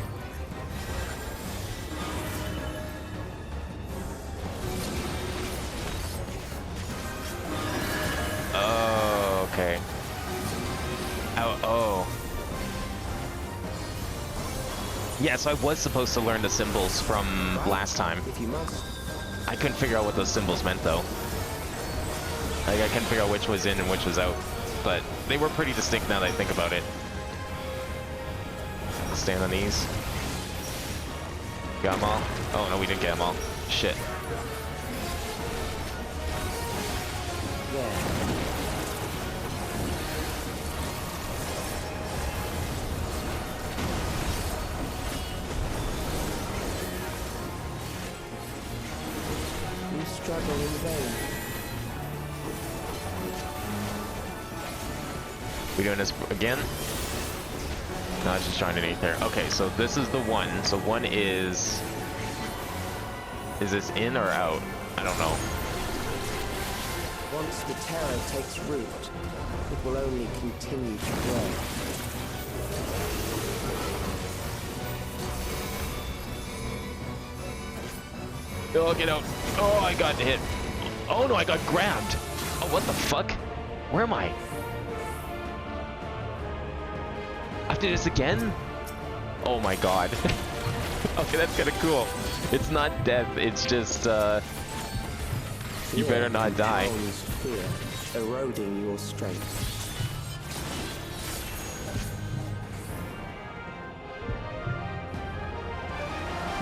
Oh, okay. Oh. Yeah, so I was supposed to learn the symbols from last time. If you must. I couldn't figure out what those symbols meant, though. Like, I couldn't figure out which was in and which was out. But they were pretty distinct now that I think about it. Stand on these. Got them all? Oh, no, we didn't get them all. Shit. Yeah. You struggle in vain. We doing this again? No, I was just trying to eat there. Okay, so this is the one. So one is this in or out? I don't know. Once the terror takes root, it will only continue to grow. Oh, get out. Oh, I got hit. Oh no, I got grabbed. Oh, what the fuck? Where am I? I have to do this again? Oh my god. Okay, that's kind of cool. It's not death, it's just, you better not die. Fear, eroding your strength.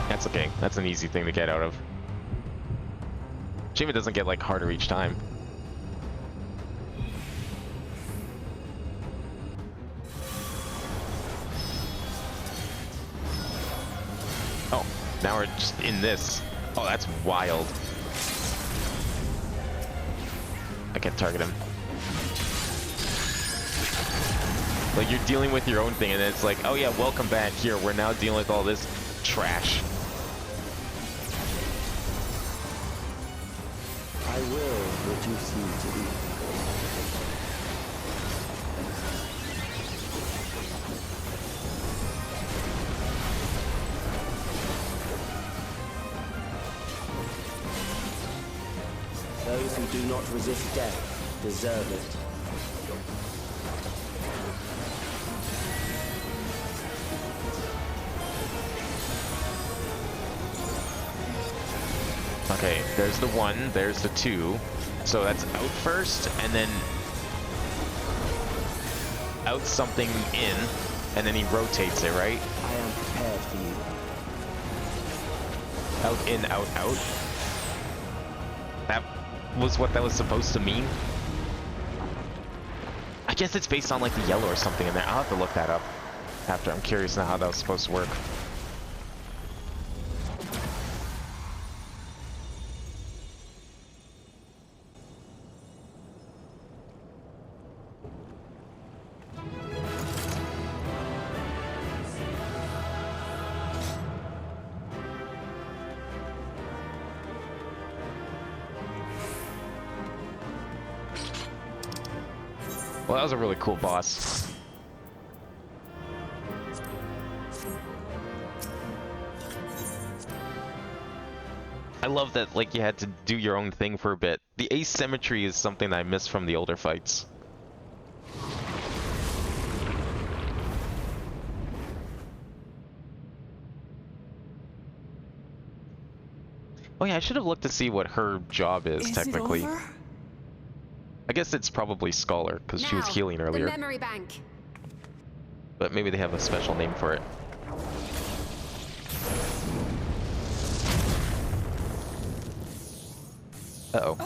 That's okay. That's an easy thing to get out of. Shame it doesn't get, like, harder each time. Oh, now we're just in this. Oh, that's wild. I can't target him. Like, you're dealing with your own thing, and it's like, oh yeah, welcome back. Here, we're now dealing with all this trash. I will reduce you to evil. Those who do not resist death deserve it. Okay, there's the 1, there's the 2. So that's out first, and then out something in, and then he rotates it, right? I am prepared for you. Out, in, out, out. That was what that was supposed to mean? I guess it's based on like the yellow or something in there. I'll have to look that up after. I'm curious now how that was supposed to work. Well, that was a really cool boss. I love that, like, you had to do your own thing for a bit. The asymmetry is something that I miss from the older fights. Oh yeah, I should have looked to see what her job is technically. It over? I guess it's probably Scholar, because she was healing earlier. The memory bank. But maybe they have a special name for it. Uh-oh.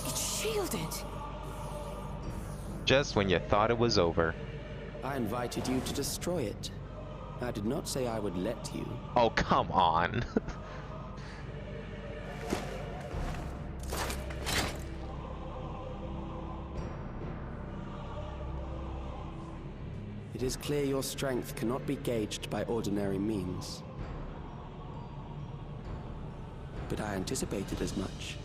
It's shielded. Just when you thought it was over. I invited you to destroy it. I did not say I would let you. Oh, come on. It is clear your strength cannot be gauged by ordinary means. But I anticipated as much.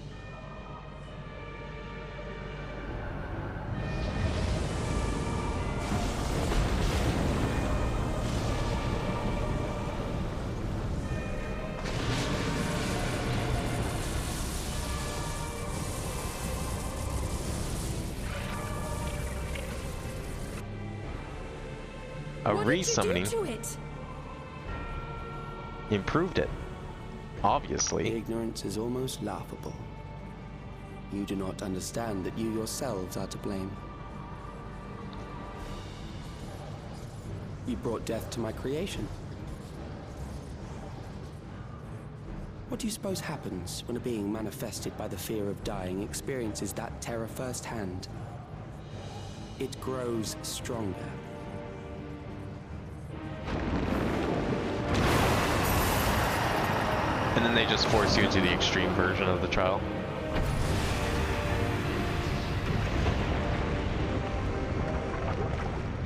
A What re-summoning did you do to it? improved it. Obviously. Ignorance is almost laughable. You do not understand that you yourselves are to blame. You brought death to my creation. What do you suppose happens when a being manifested by the fear of dying experiences that terror firsthand? It grows stronger. And then they just force you into the extreme version of the trial.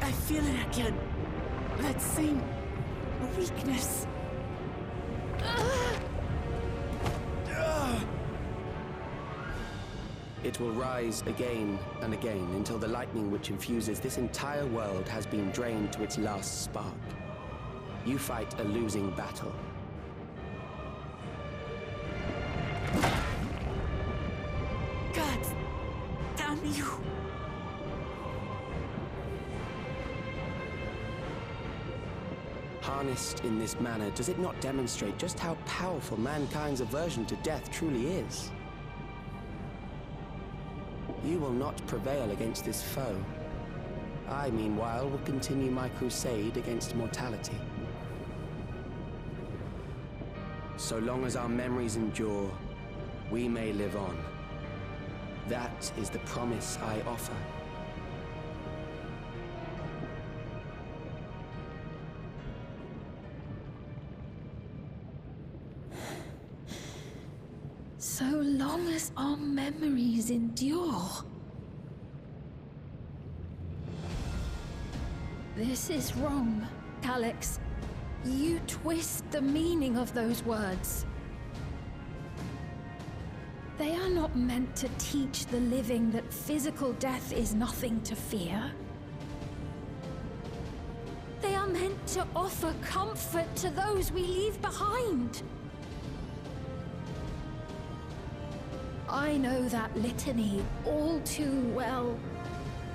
I feel it again. That same weakness. It will rise again and again until the lightning which infuses this entire world has been drained to its last spark. You fight a losing battle. God damn you. Harnessed in this manner, does it not demonstrate just how powerful mankind's aversion to death truly is? You will not prevail against this foe. I, meanwhile, will continue my crusade against mortality. So long as our memories endure, we may live on. That is the promise I offer. So long as our memories endure. This is wrong, Calyx. You twist the meaning of those words. They are not meant to teach the living that physical death is nothing to fear. They are meant to offer comfort to those we leave behind. I know that litany all too well.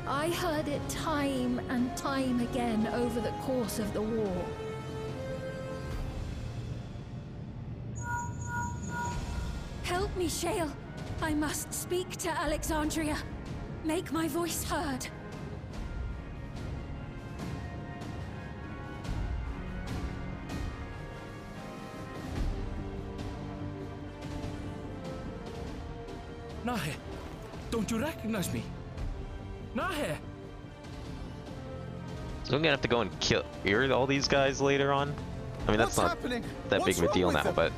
I heard it time and time again over the course of the war. Help me, Shale. I must speak to Alexandria. Make my voice heard. Nahe, don't you recognize me? Nahe! So I'm gonna have to go and kill all these guys later on. I mean, that's What's not happening? that big What's of a wrong deal with now, them? but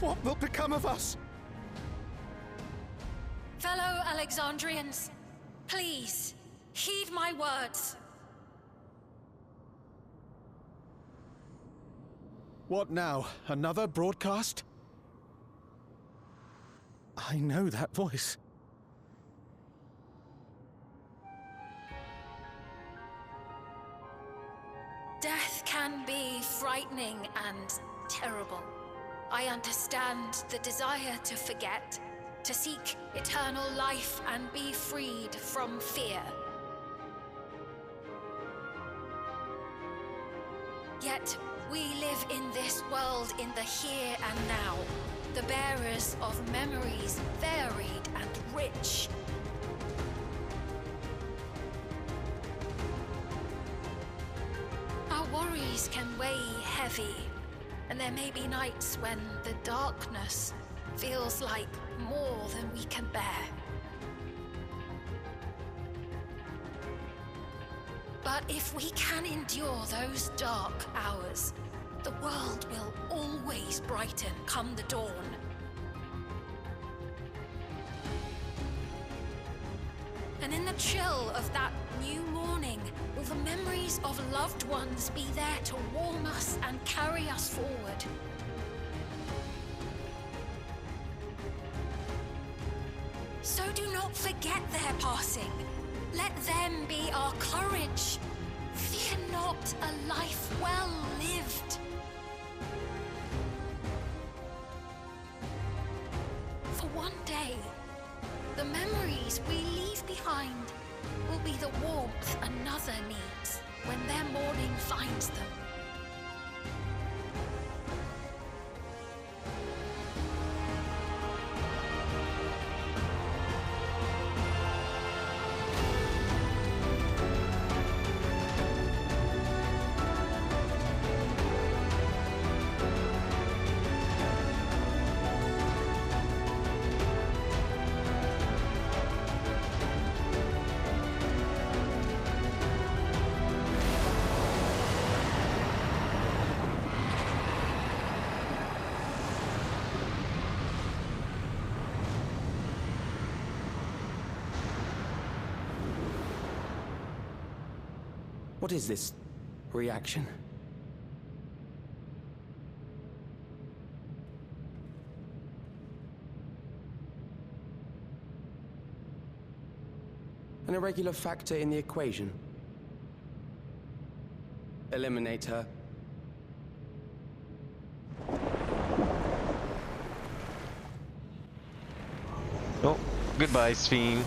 What will become of us? Fellow Alexandrians, please, heed my words. What now? Another broadcast? I know that voice. Death can be frightening and terrible. I understand the desire to forget, to seek eternal life and be freed from fear. Yet, we live in this world in the here and now, the bearers of memories varied and rich. Our worries can weigh heavy, and there may be nights when the darkness feels like more than we can bear. But if we can endure those dark hours, the world will always brighten come the dawn. And in the chill of that new morning, will the memories of loved ones be there to warm us and carry us forward? So do not forget their passing. Let them be our courage. Fear not a life well lived. find will be the warmth another needs when their morning finds them. What is this reaction? An irregular factor in the equation. Eliminate her. Oh, goodbye, Sphene.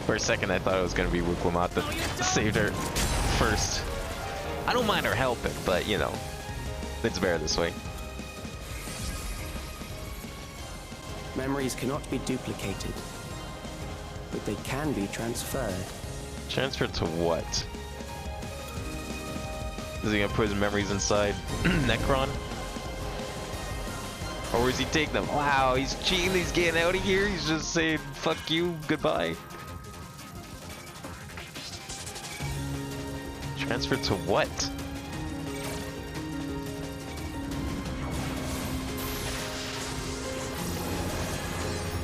For a second, I thought it was going to be Wukwamat that saved her first. I don't mind her helping, but, you know, it's better this way. Memories cannot be duplicated, but they can be transferred. Transferred to what? Is he going to put his memories inside Necron? Or is he taking them? Wow, he's cheating, he's getting out of here, he's just saying, fuck you, goodbye. Transfer to what?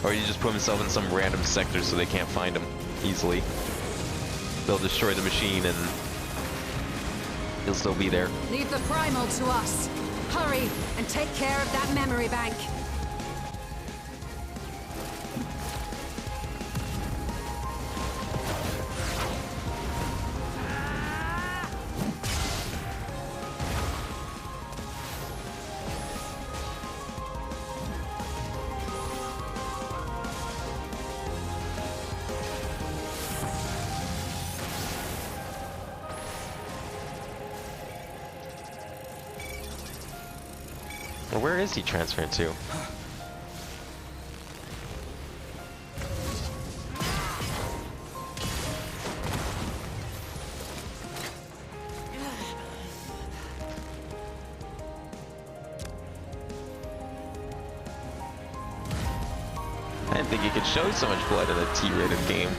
Or you just put himself in some random sector so they can't find him easily. They'll destroy the machine and he'll still be there. Leave the primal to us. Hurry and take care of that memory bank. Where is he transferring to? I didn't think you could show so much blood in a T-rated game.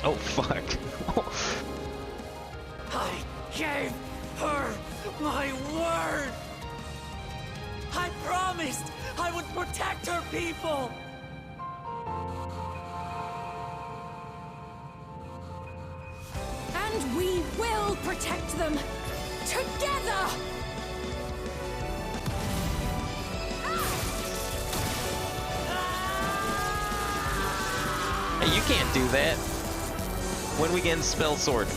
Oh, fuck. I gave her my word! I promised I would protect her people! And we will protect them! Together! Hey, you can't do that. When we get spell sword.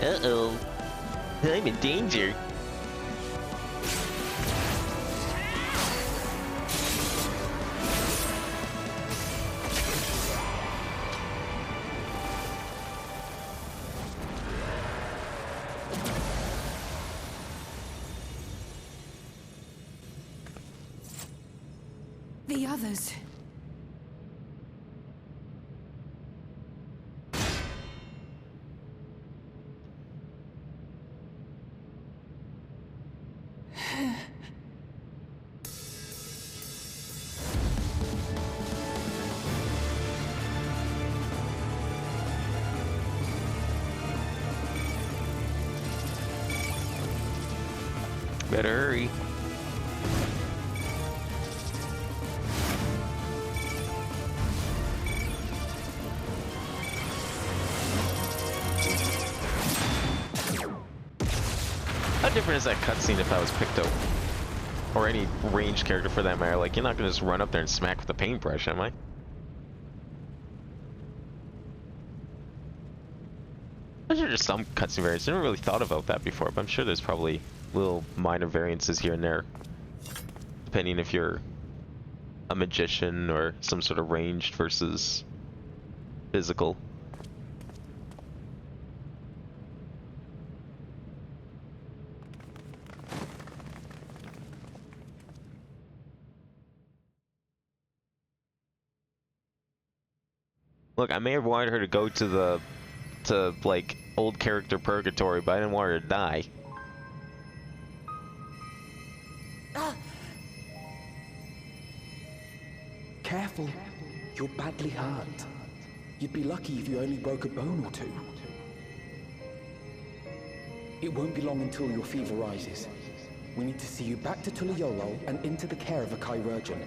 Uh-oh. I'm in danger. The others. Better hurry. different is that cutscene if I was picked up? Or any ranged character for that matter. Like, you're not gonna just run up there and smack with a paintbrush, am I? I'm sure there's some cutscene variants. I never really thought about that before, but I'm sure there's probably little minor variances here and there. Depending if you're a magician or some sort of ranged versus physical. Look, I may have wanted her to go to like old character purgatory, but I didn't want her to die. Careful, you're badly hurt. You'd be lucky if you only broke a bone or two. It won't be long until your fever rises. We need to see you back to Tulayolo and into the care of a chirurgeon.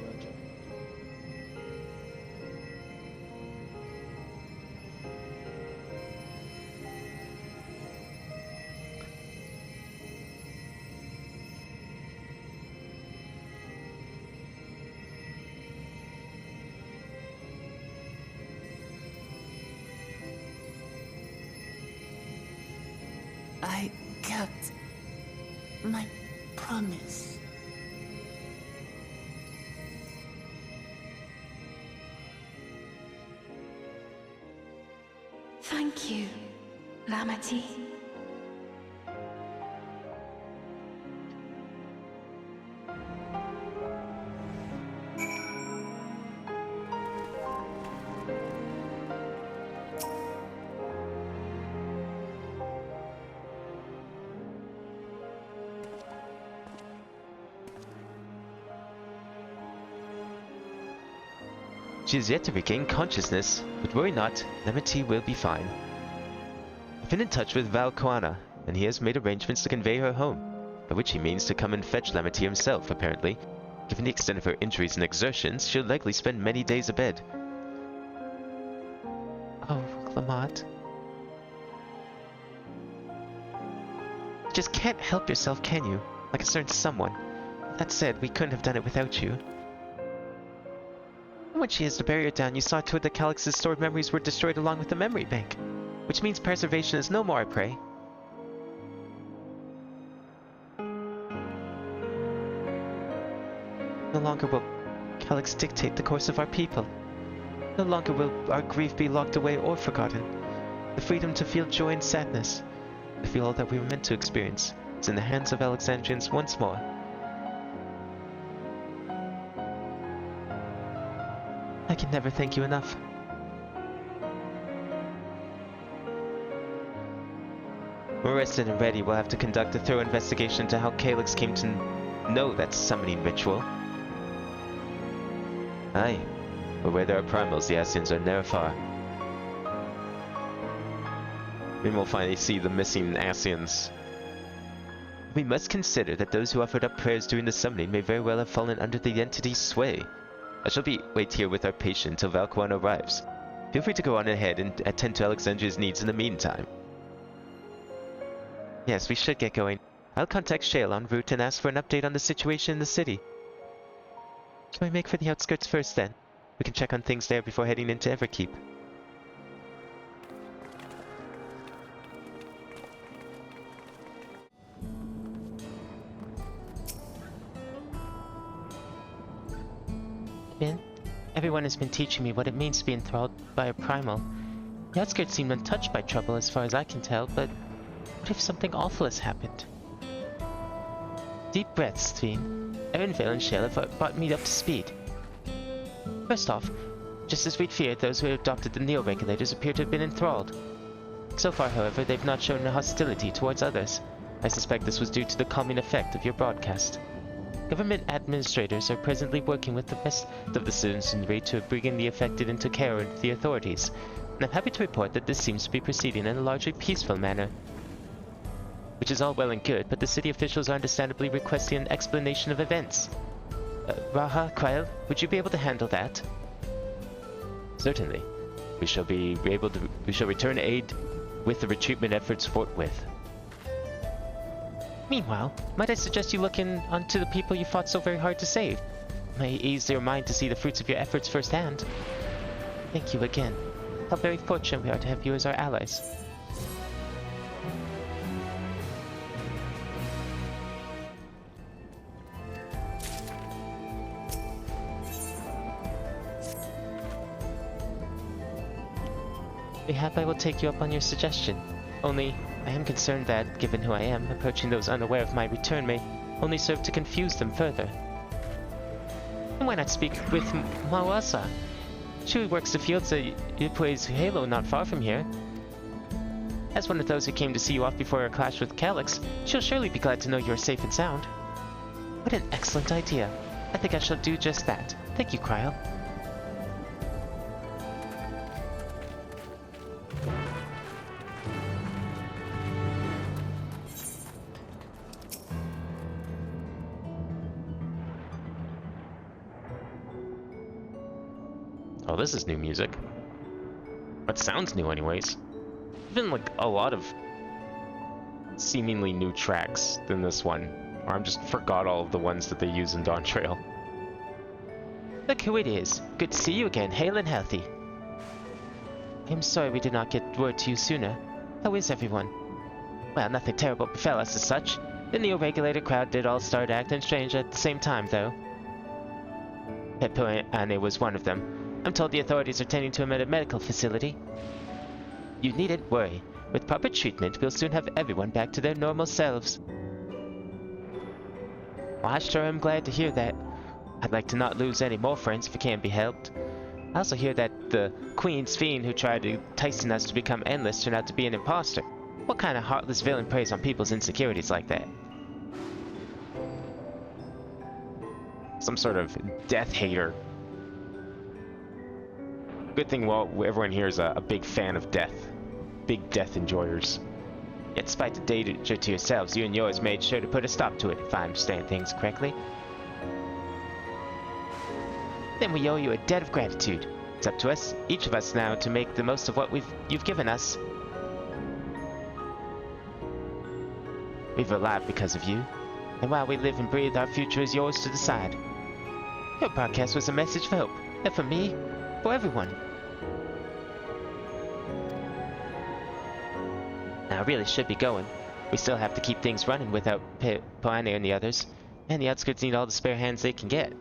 I kept my promise. Thank you, Lamity. She is yet to regain consciousness, but worry not, Lamity will be fine. I've been in touch with Valquana, and he has made arrangements to convey her home, by which he means to come and fetch Lamity himself, apparently. Given the extent of her injuries and exertions, she'll likely spend many days abed. Oh, Lamont. You just can't help yourself, can you? Like a certain someone. That said, we couldn't have done it without you. When she has the barrier down, you saw to it that Calix's stored memories were destroyed along with the memory bank. Which means preservation is no more, I pray. No longer will Calix dictate the course of our people. No longer will our grief be locked away or forgotten. The freedom to feel joy and sadness, to feel all that we were meant to experience, is in the hands of Alexandrians once more. I can never thank you enough. When we're rested and ready, we'll have to conduct a thorough investigation into how Calix came to know that summoning ritual. Aye, but where there are primals, the Ascians are never far. Then we'll finally see the missing Ascians. We must consider that those who offered up prayers during the summoning may very well have fallen under the entity's sway. I shall wait here with our patient until Valquana arrives. Feel free to go on ahead and attend to Alexandria's needs in the meantime. Yes, we should get going. I'll contact Shale en route and ask for an update on the situation in the city. Can we make for the outskirts first then? We can check on things there before heading into Everkeep. Everyone has been teaching me what it means to be enthralled by a primal. The outskirts seem untouched by trouble as far as I can tell, but what if something awful has happened? Deep breaths, Thveen. Erenvale and Shale have brought me up to speed. First off, just as we'd feared, those who had adopted the neo-regulators appear to have been enthralled. So far, however, they've not shown hostility towards others. I suspect this was due to the calming effect of your broadcast. Government administrators are presently working with the rest of the citizenry to bring the affected into care of the authorities, and I'm happy to report that this seems to be proceeding in a largely peaceful manner. Which is all well and good, but the city officials are understandably requesting an explanation of events. Raha, Quail, would you be able to handle that? Certainly. We shall return aid with the retreatment efforts forthwith. Meanwhile, might I suggest you look onto the people you fought so very hard to save? It may ease your mind to see the fruits of your efforts firsthand. Thank you again. How very fortunate we are to have you as our allies. Mayhap I will take you up on your suggestion. Only, I am concerned that, given who I am, approaching those unaware of my return may only serve to confuse them further. And why not speak with Mawasa? She works the fields at Yupue's Halo not far from here. As one of those who came to see you off before her clash with Calyx, she'll surely be glad to know you are safe and sound. What an excellent idea. I think I shall do just that. Thank you, Cryo. Oh, this is new music. It sounds new anyways. Even like a lot of seemingly new tracks than this one. Or I just forgot all of the ones that they use in Dawn Trail. Look who it is. Good to see you again, hale and healthy. I'm sorry we did not get word to you sooner. How is everyone? Well, nothing terrible befell us as such. The neo-regulator crowd did all start acting strange at the same time, though. Peppo Ane was one of them. I'm told the authorities are tending to him at a medical facility. You needn't worry. With proper treatment, we'll soon have everyone back to their normal selves. Well, I sure am glad to hear that. I'd like to not lose any more friends if it can be helped. I also hear that the Queen's fiend who tried enticing us to become endless turned out to be an imposter. What kind of heartless villain preys on people's insecurities like that? Some sort of death hater. Good thing, well, everyone here is a big fan of death. Big death enjoyers. Yet despite the danger to yourselves, you and yours made sure to put a stop to it, if I understand things correctly. Then we owe you a debt of gratitude. It's up to us, each of us now, to make the most of what you've given us. We've arrived because of you, and while we live and breathe, our future is yours to decide. Your broadcast was a message for hope, and for me, for everyone. Now I really should be going. We still have to keep things running without Poane and the others, and the outskirts need all the spare hands they can get.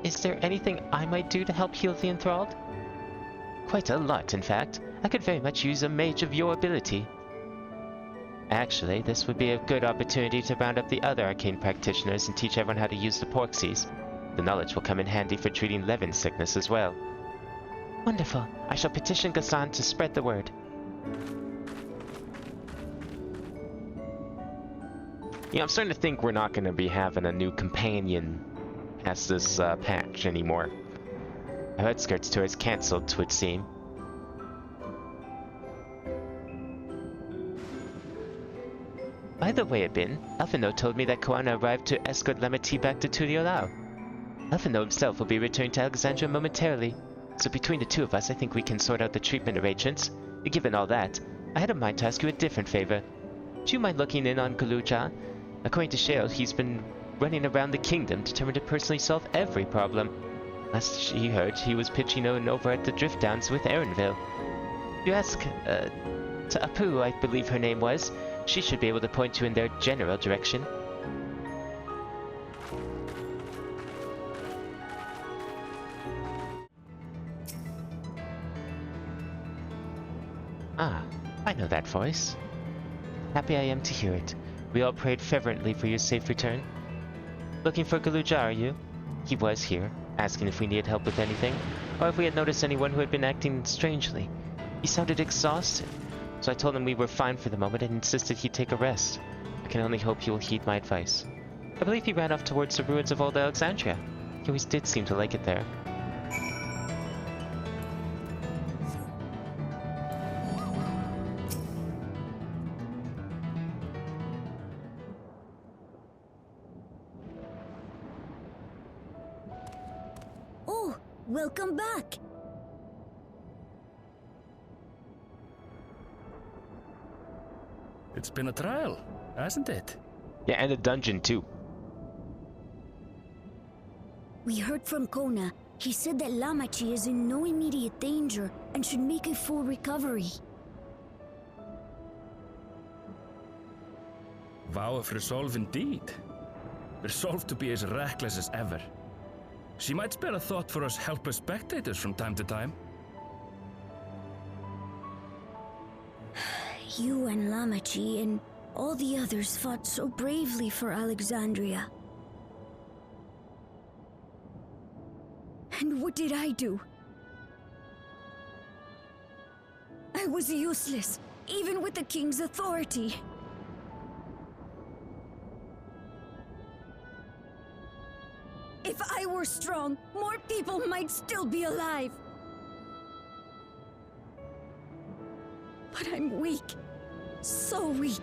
Is there anything I might do to help heal the enthralled? Quite a lot, in fact. I could very much use a mage of your ability. Actually, this would be a good opportunity to round up the other arcane practitioners and teach everyone how to use the Porxies. The knowledge will come in handy for treating Levin sickness as well. Wonderful. I shall petition Ghassan to spread the word. Yeah, I'm starting to think we're not going to be having a new companion past this patch anymore. Our outskirts tour is cancelled, 'twould seem. By the way, Bin, Elfino told me that Koana arrived to escort Lamati back to Turiolao. Elfino himself will be returning to Alexandria momentarily, so between the two of us I think we can sort out the treatment arrangements. Given all that, I had a mind to ask you a different favor. Do you mind looking in on Galuja? According to Cheryl, he's been running around the kingdom determined to personally solve every problem. Last she heard, he was pitching in over at the Drift Downs with Erinville. You ask, to Apu, I believe her name was. She should be able to point you in their general direction. Ah, I know that voice. Happy I am to hear it. We all prayed fervently for your safe return. Looking for Galuja, are you? He was here, asking if we needed help with anything, or if we had noticed anyone who had been acting strangely. He sounded exhausted, so I told him we were fine for the moment and insisted he'd take a rest. I can only hope he will heed my advice. I believe he ran off towards the ruins of old Alexandria. He always did seem to like it there. Oh, Welcome back! It's been a trial, hasn't it? Yeah, and a dungeon too. We heard from Kona. He said that Lamachi is in no immediate danger and should make a full recovery. Vow of resolve indeed. Resolved to be as reckless as ever. She might spare a thought for us helpless spectators from time to time. You and Lamachi and all the others fought so bravely for Alexandria. And what did I do? I was useless, even with the king's authority. If I were strong, more people might still be alive. But I'm weak. So weak.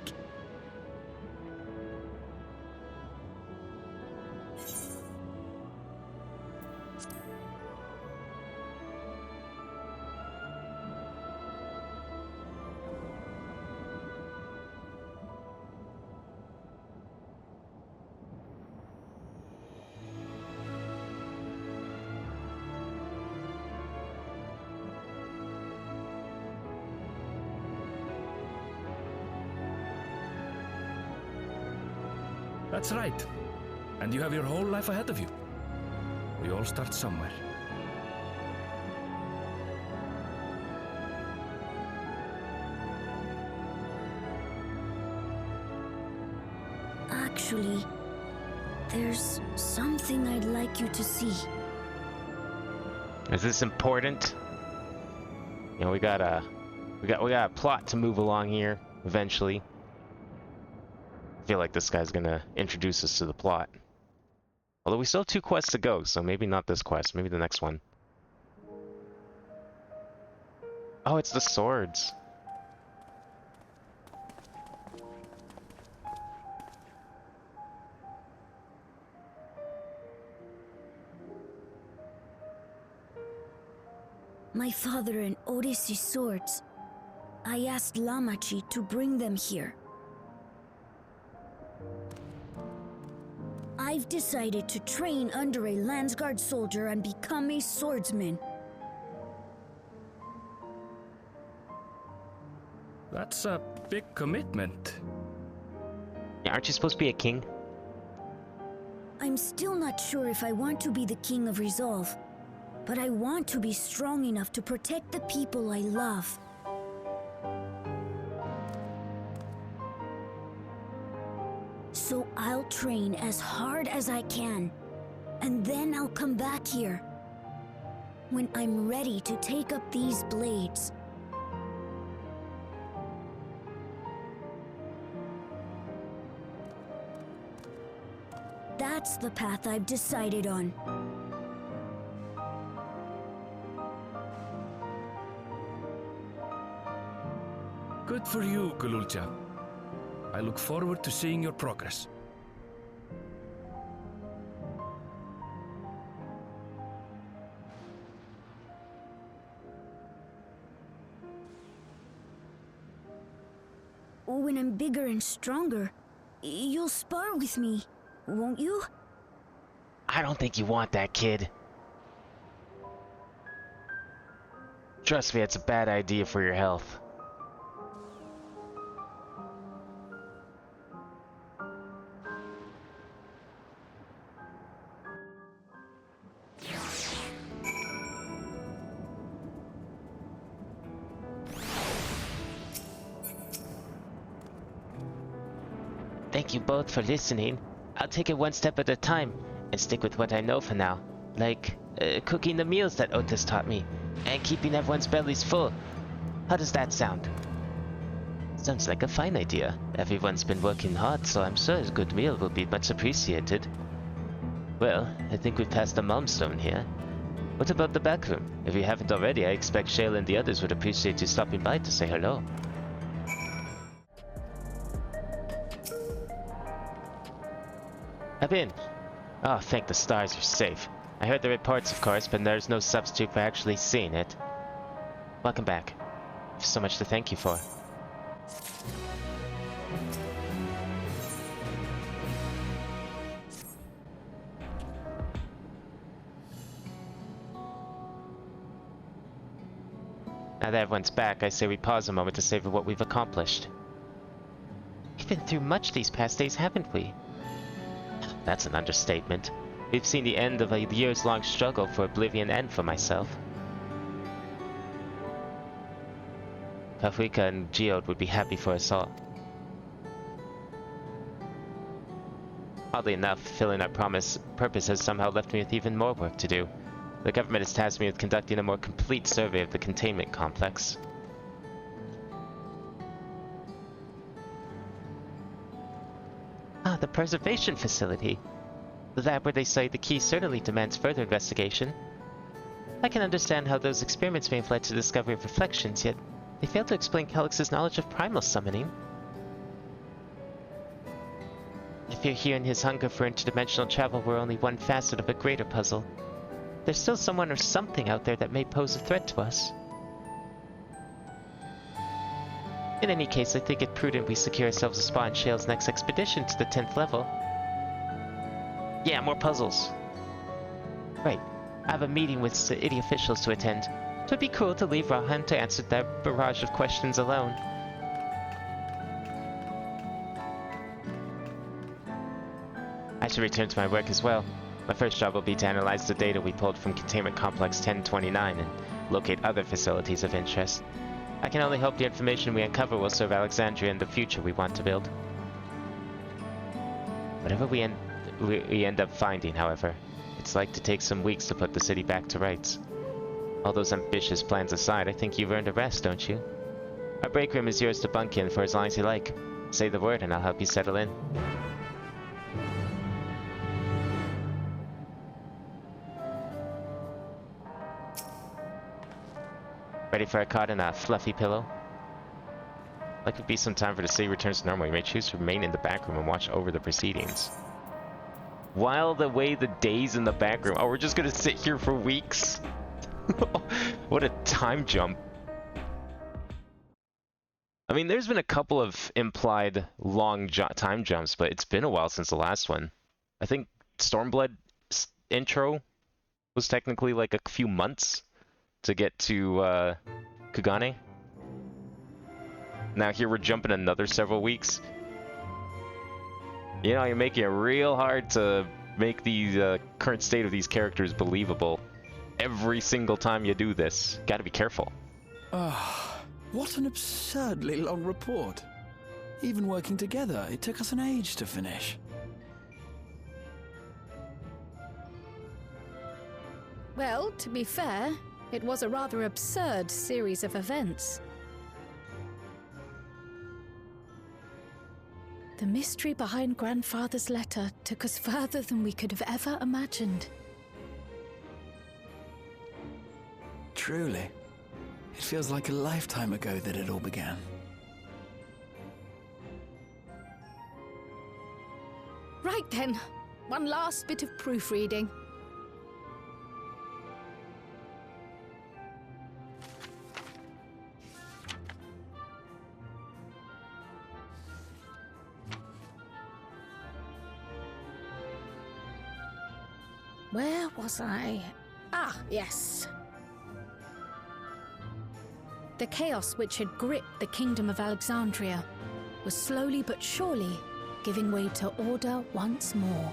That's right. And you have your whole life ahead of you. We all start somewhere. Actually, there's something I'd like you to see. Is this important? You know, we got a plot to move along here eventually. I feel like this guy's gonna introduce us to the plot. Although we still have 2 quests to go, so maybe not this quest, maybe the next one. Oh, it's the swords. My father and Odyssey's swords. I asked Lamachi to bring them here. I've decided to train under a Landsguard soldier and become a swordsman. That's a big commitment. Yeah, aren't you supposed to be a king? I'm still not sure if I want to be the King of Resolve, but I want to be strong enough to protect the people I love. So I'll train as hard as I can, and then I'll come back here when I'm ready to take up these blades. That's the path I've decided on. Good for you, Gululcha. I look forward to seeing your progress. When I'm bigger and stronger, you'll spar with me, won't you? I don't think you want that, kid. Trust me, it's a bad idea for your health. Thank you both for listening. I'll take it one step at a time and stick with what I know for now. Like, cooking the meals that Otis taught me and keeping everyone's bellies full. How does that sound? Sounds like a fine idea. Everyone's been working hard, so I'm sure a good meal will be much appreciated. Well, I think we've passed the milestone here. What about the back room? If you haven't already, I expect Shale and the others would appreciate you stopping by to say hello. Hop in. Oh, thank the stars you're safe. I heard the reports, of course, but there's no substitute for actually seeing it. Welcome back. I have so much to thank you for. Now that everyone's back, I say we pause a moment to savor what we've accomplished. We've been through much these past days, haven't we? That's an understatement. We've seen the end of a years-long struggle for Oblivion and for myself. Kafrika and Geode would be happy for us all. Oddly enough, fulfilling our purpose has somehow left me with even more work to do. The government has tasked me with conducting a more complete survey of the containment complex. Ah, the preservation facility. The lab where they cite the key certainly demands further investigation. I can understand how those experiments may have led to the discovery of reflections, yet they fail to explain Calyx's knowledge of primal summoning. I fear he and his hunger for interdimensional travel were only one facet of a greater puzzle. There's still someone or something out there that may pose a threat to us. In any case, I think it prudent we secure ourselves a spot in Shale's next expedition to the 10th level. Yeah, more puzzles. Right. I have a meeting with city officials to attend. It would be cruel to leave Rahan to answer that barrage of questions alone. I should return to my work as well. My first job will be to analyze the data we pulled from Containment Complex 1029 and locate other facilities of interest. I can only hope the information we uncover will serve Alexandria in the future we want to build. Whatever we end up finding, however, it's like to take some weeks to put the city back to rights. All those ambitious plans aside, I think you've earned a rest, don't you? Our break room is yours to bunk in for as long as you like. Say the word and I'll help you settle in. Ready for a cot and a fluffy pillow? Like it'd be some time for the city returns to normal. You may choose to remain in the back room and watch over the proceedings. While away the days in the back room. Oh, we're just gonna sit here for weeks? What a time jump. I mean, there's been a couple of implied long time jumps, but it's been a while since the last one. I think Stormblood's intro was technically like a few months to get to Kugane. Now here we're jumping another several weeks. You know, you're making it real hard to make the current state of these characters believable. Every single time you do this. Gotta be careful. What an absurdly long report. Even working together, it took us an age to finish. Well, to be fair, it was a rather absurd series of events. The mystery behind Grandfather's letter took us further than we could have ever imagined. Truly. It feels like a lifetime ago that it all began. Right then, one last bit of proofreading. Where was I? Ah, yes. The chaos which had gripped the kingdom of Alexandria was slowly but surely giving way to order once more.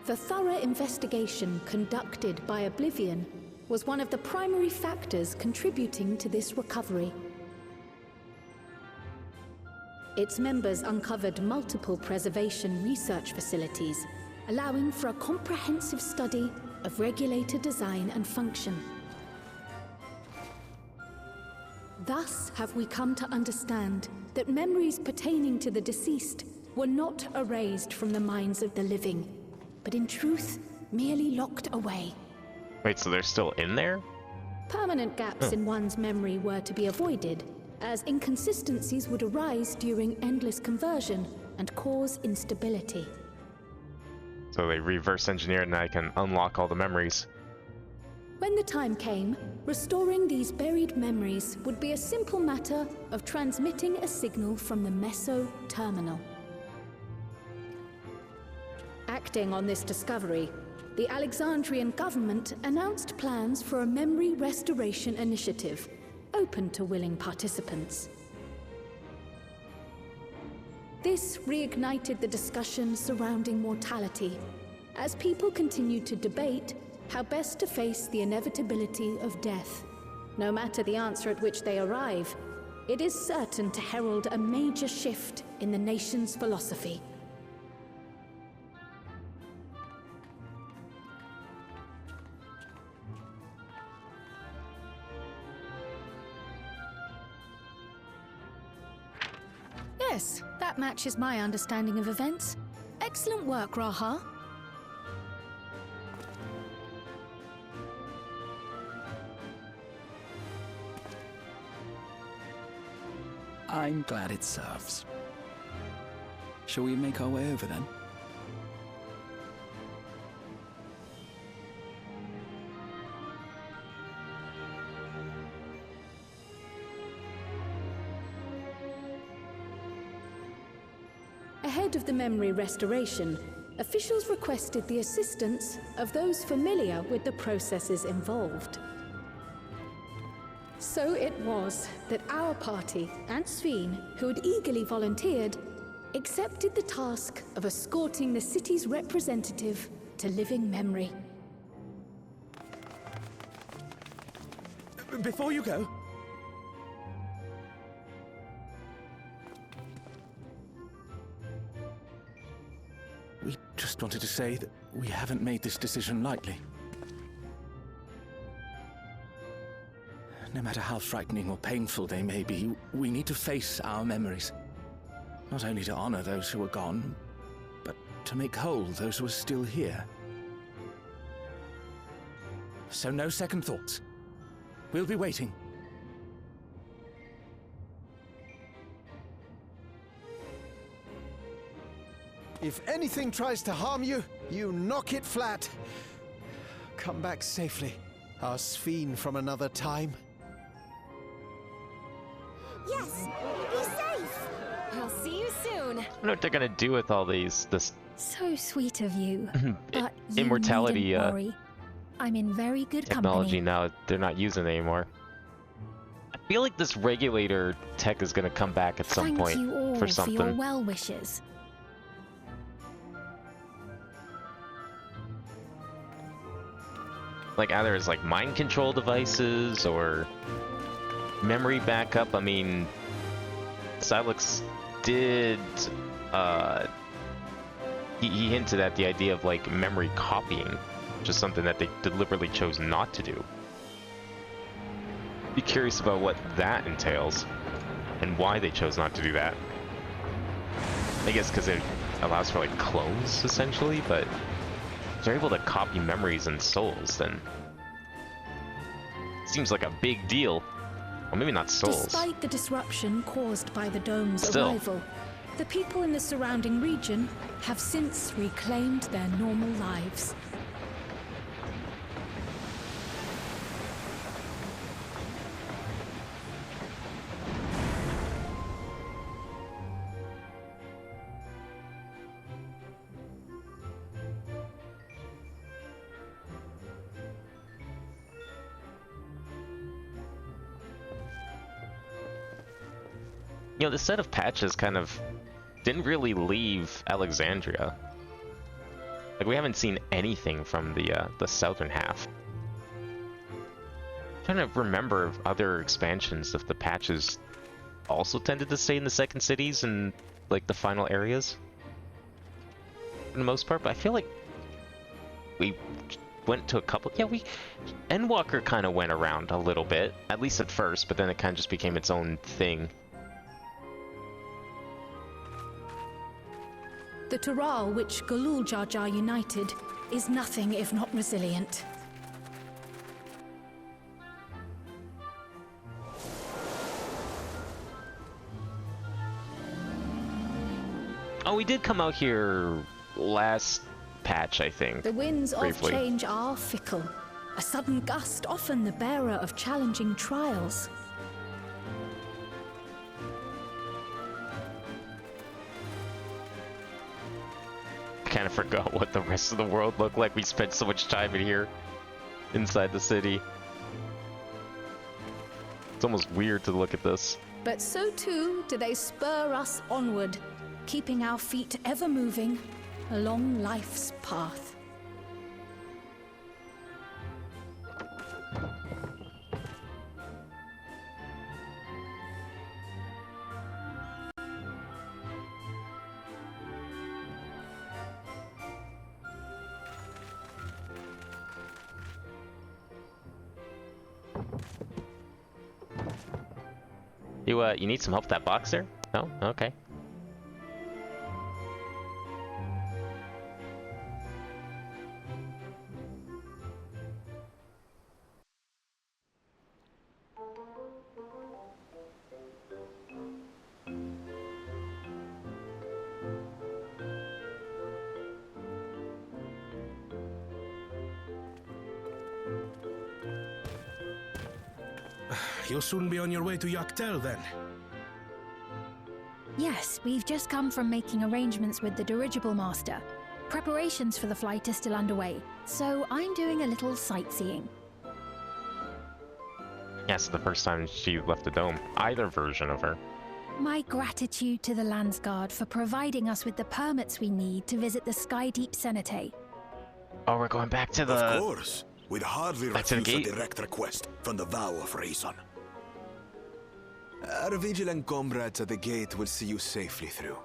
The thorough investigation conducted by Oblivion was one of the primary factors contributing to this recovery. Its members uncovered multiple preservation research facilities, allowing for a comprehensive study of regulator design and function. Thus have we come to understand that memories pertaining to the deceased were not erased from the minds of the living, but in truth, merely locked away. Wait, so they're still in there? Permanent gaps in one's memory were to be avoided, as inconsistencies would arise during endless conversion and cause instability. So they reverse engineered and I can unlock all the memories. When the time came, restoring these buried memories would be a simple matter of transmitting a signal from the Meso Terminal. Acting on this discovery, the Alexandrian government announced plans for a memory restoration initiative, open to willing participants. This reignited the discussion surrounding mortality, as people continued to debate how best to face the inevitability of death. No matter the answer at which they arrive, it is certain to herald a major shift in the nation's philosophy. Yes, that matches my understanding of events. Excellent work, Raha. I'm glad it serves. Shall we make our way over then? Ahead of the memory restoration, officials requested the assistance of those familiar with the processes involved. So it was that our party and Sveen, who had eagerly volunteered, accepted the task of escorting the city's representative to living memory. Before you go, we just wanted to say that we haven't made this decision lightly. No matter how frightening or painful they may be, we need to face our memories. Not only to honor those who are gone, but to make whole those who are still here. So no second thoughts. We'll be waiting. If anything tries to harm you, you knock it flat. Come back safely, our Sveen from another time. Yes, be safe. I'll see you soon. I don't know what they're gonna do with all this So sweet of you. But you immortality needn't worry. I'm in very good technology company. now. They're not using it anymore. I feel like this regulator tech is gonna come back at some Thank point you all for something. your well wishes. Like either as like mind control devices or memory backup. I mean, Silex did he hinted at the idea of like memory copying, which is something that they deliberately chose not to do. Be curious about what that entails and why they chose not to do that. I guess because it allows for like clones essentially, but if they're able to copy memories and souls, then it seems like a big deal. Well, maybe not souls. Despite the disruption caused by the dome's Still. arrival, the people in the surrounding region have since reclaimed their normal lives. You know, the set of patches kind of didn't really leave Alexandria. Like, we haven't seen anything from the southern half. I'm trying to remember other expansions if the patches also tended to stay in the second cities and, like, the final areas. For the most part, but I feel like we went to a couple... Yeah, Endwalker kind of went around a little bit, at least at first, but then it kind of just became its own thing. The Tural which Galul Jar Jar united is nothing if not resilient. Oh, we did come out here last patch, I think. The winds briefly. of change are fickle. A sudden gust, often the bearer of challenging trials. I kind of forgot what the rest of the world looked like. We spent so much time in here, inside the city. It's almost weird to look at this. But so too do they spur us onward, keeping our feet ever moving along life's path. You need some help with that boxer? No? Okay. You'll soon be on your way to Yaktel, then? Yes, we've just come from making arrangements with the dirigible master. Preparations for the flight are still underway, so I'm doing a little sightseeing. Yeah, it's the first time she left the dome. Either version of her. My gratitude to the Landsguard for providing us with the permits we need to visit the Skydeep Cenote. Oh, we're going back to the... Of course. We'd hardly back to the refuse a gate? direct request from the vow of reason. Our vigilant comrades at the gate will see you safely through.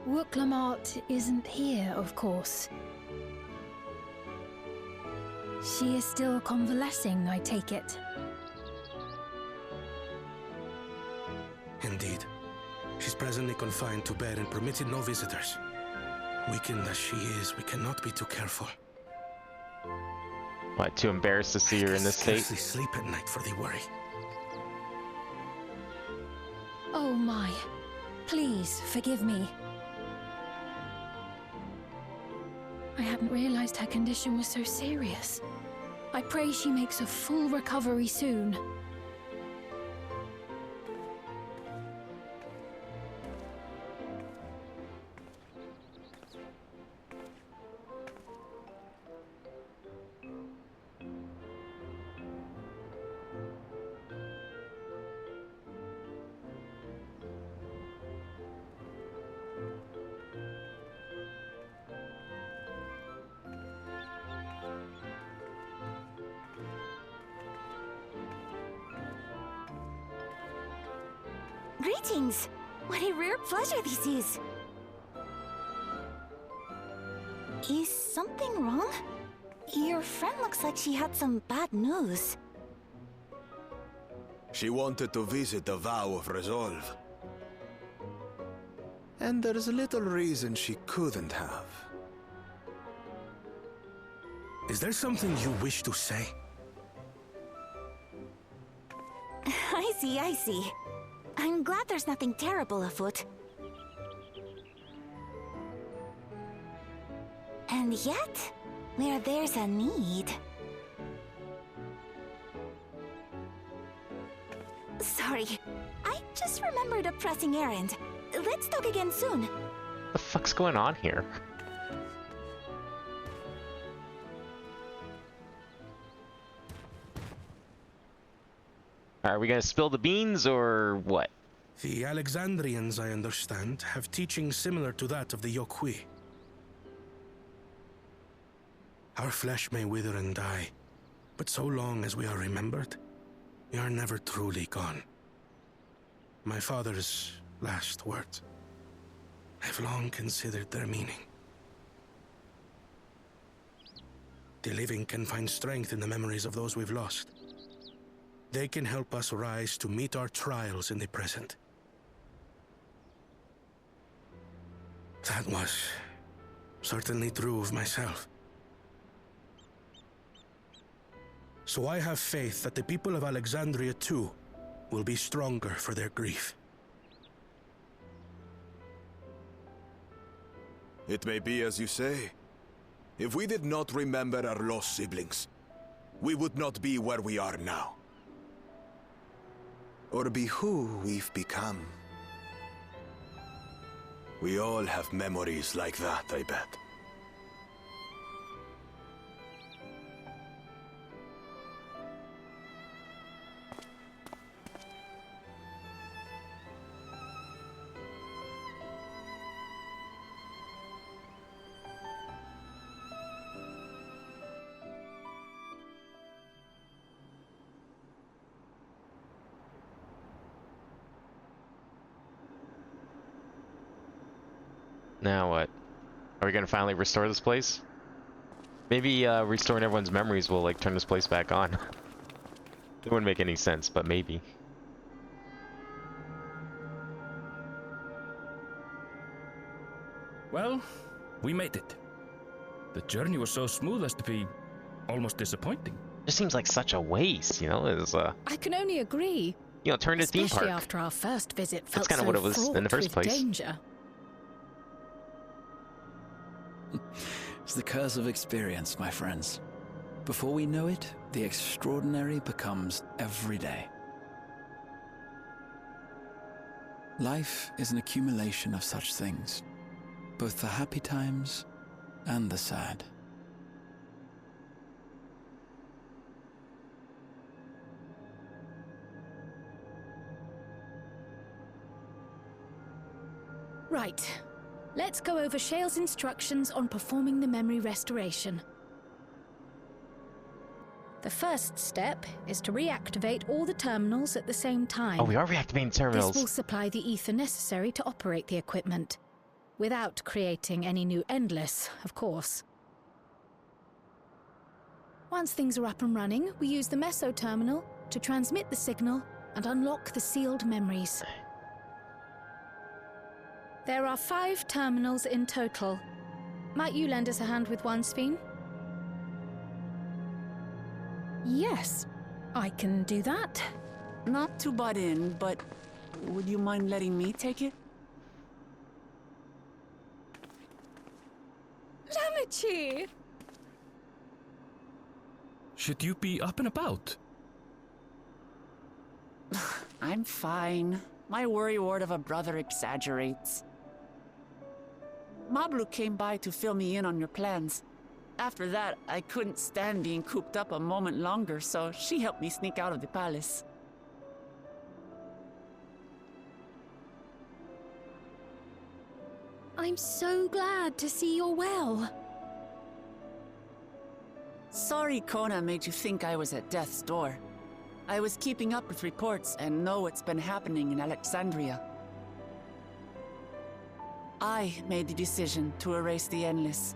Wooklamart isn't here, of course. She is still convalescing, I take it. Indeed. She's presently confined to bed and permitted no visitors. Weakened as she is, we cannot be too careful. What, too embarrassed to see her in this state? Scarcely sleep at night for the worry. Oh my. Please, forgive me. I hadn't realized her condition was so serious. I pray she makes a full recovery soon. Greetings! What a rare pleasure this is! Is something wrong? Your friend looks like she had some bad news. She wanted to visit the vow of resolve. And there's little reason she couldn't have. Is there something you wish to say? I see. I'm glad there's nothing terrible afoot. And yet, where there's a need... Sorry, I just remembered a pressing errand. Let's talk again soon. What the fuck's going on here? Are we gonna spill the beans, or what? The Alexandrians, I understand, have teachings similar to that of the Yokui. Our flesh may wither and die, but so long as we are remembered, we are never truly gone. My father's last words. I've long considered their meaning. The living can find strength in the memories of those we've lost. They can help us rise to meet our trials in the present. That was certainly true of myself. So I have faith that the people of Alexandria too will be stronger for their grief. It may be as you say. If we did not remember our lost siblings, we would not be where we are now. Or be who we've become. We all have memories like that, I bet. Now what? Are we gonna finally restore this place? Maybe restoring everyone's memories will like turn this place back on. It wouldn't make any sense, but maybe. Well, we made it. The journey was so smooth as to be almost disappointing. It just seems like such a waste, you know? It's I can only agree. You know, turn to theme park. Especially after our first visit felt That's kind of what it was in the first place. Danger. It's the curse of experience, my friends. Before we know it, the extraordinary becomes every day. Life is an accumulation of such things, both the happy times and the sad. Right. Let's go over Shale's instructions on performing the memory restoration. The first step is to reactivate all the terminals at the same time. Oh, we are reactivating terminals. This will supply the ether necessary to operate the equipment, without creating any new Endless, of course. Once things are up and running, we use the Meso terminal to transmit the signal and unlock the sealed memories. There are 5 terminals in total. Might you lend us a hand with one, Sphene? Yes, I can do that. Not to butt in, but would you mind letting me take it? Lamichi! Should you be up and about? I'm fine. My worrywart of a brother exaggerates. Mablu came by to fill me in on your plans. After that, I couldn't stand being cooped up a moment longer, so she helped me sneak out of the palace. I'm so glad to see you're well. Sorry Kona made you think I was at death's door. I was keeping up with reports and know what's been happening in Alexandria. I made the decision to erase the Endless,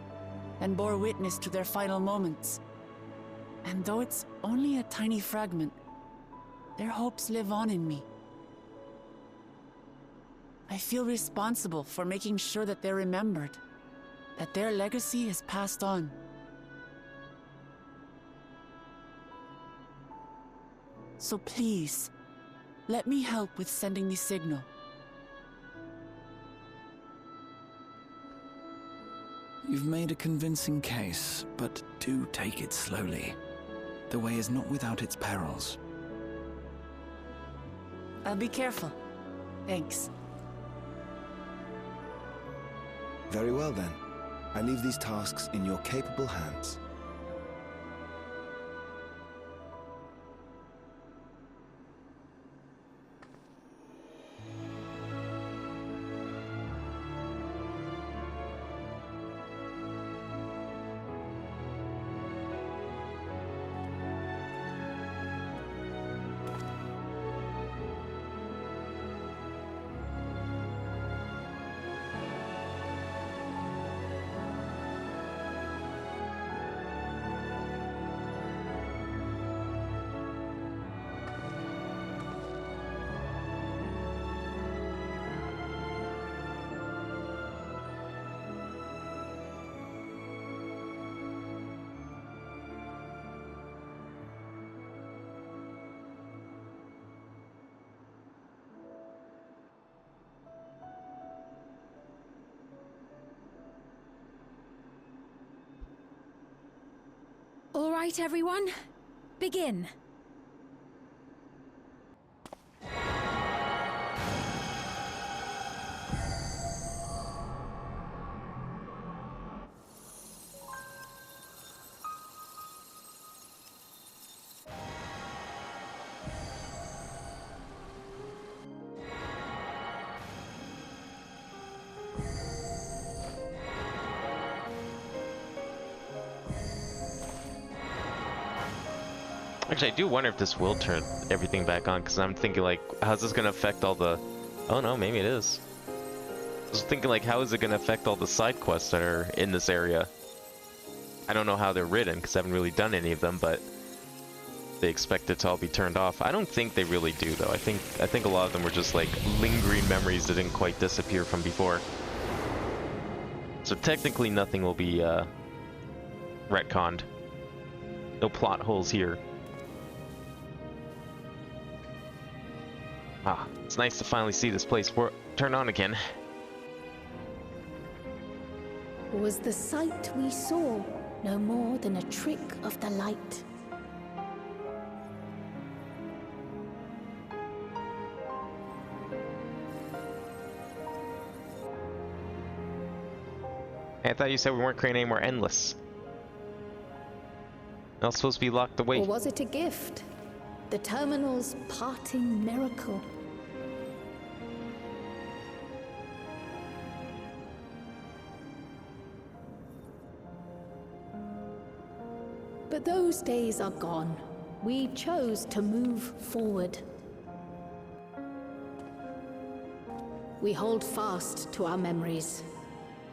and bore witness to their final moments. And though it's only a tiny fragment, their hopes live on in me. I feel responsible for making sure that they're remembered, that their legacy is passed on. So please, let me help with sending the signal. You've made a convincing case, but do take it slowly. The way is not without its perils. I'll be careful. Thanks. Very well then. I leave these tasks in your capable hands. right, everyone. Begin. Actually, I do wonder if this will turn everything back on, because I'm thinking, like, how's this going to affect all the... Oh no, maybe it is. I was thinking, like, how is it going to affect all the side quests that are in this area? I don't know how they're written, because I haven't really done any of them, but they expect it to all be turned off. I don't think they really do, though. I think a lot of them were just, like, lingering memories that didn't quite disappear from before. So technically nothing will be, retconned. No plot holes here. Ah, it's nice to finally see this place turn on again. Was the sight we saw no more than a trick of the light? Hey, I thought you said we weren't creating any more endless. Not supposed to be locked away. Or was it a gift? The terminal's parting miracle? But those days are gone. We chose to move forward. We hold fast to our memories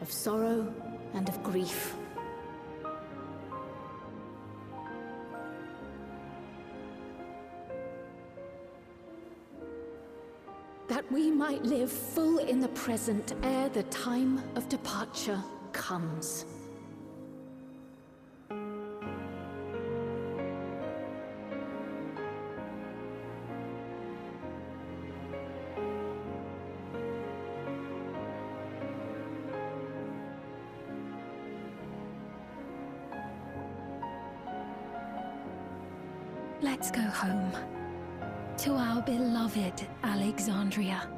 of sorrow and of grief. That we might live full in the present ere the time of departure comes. Let's go home. To our beloved Alexandria.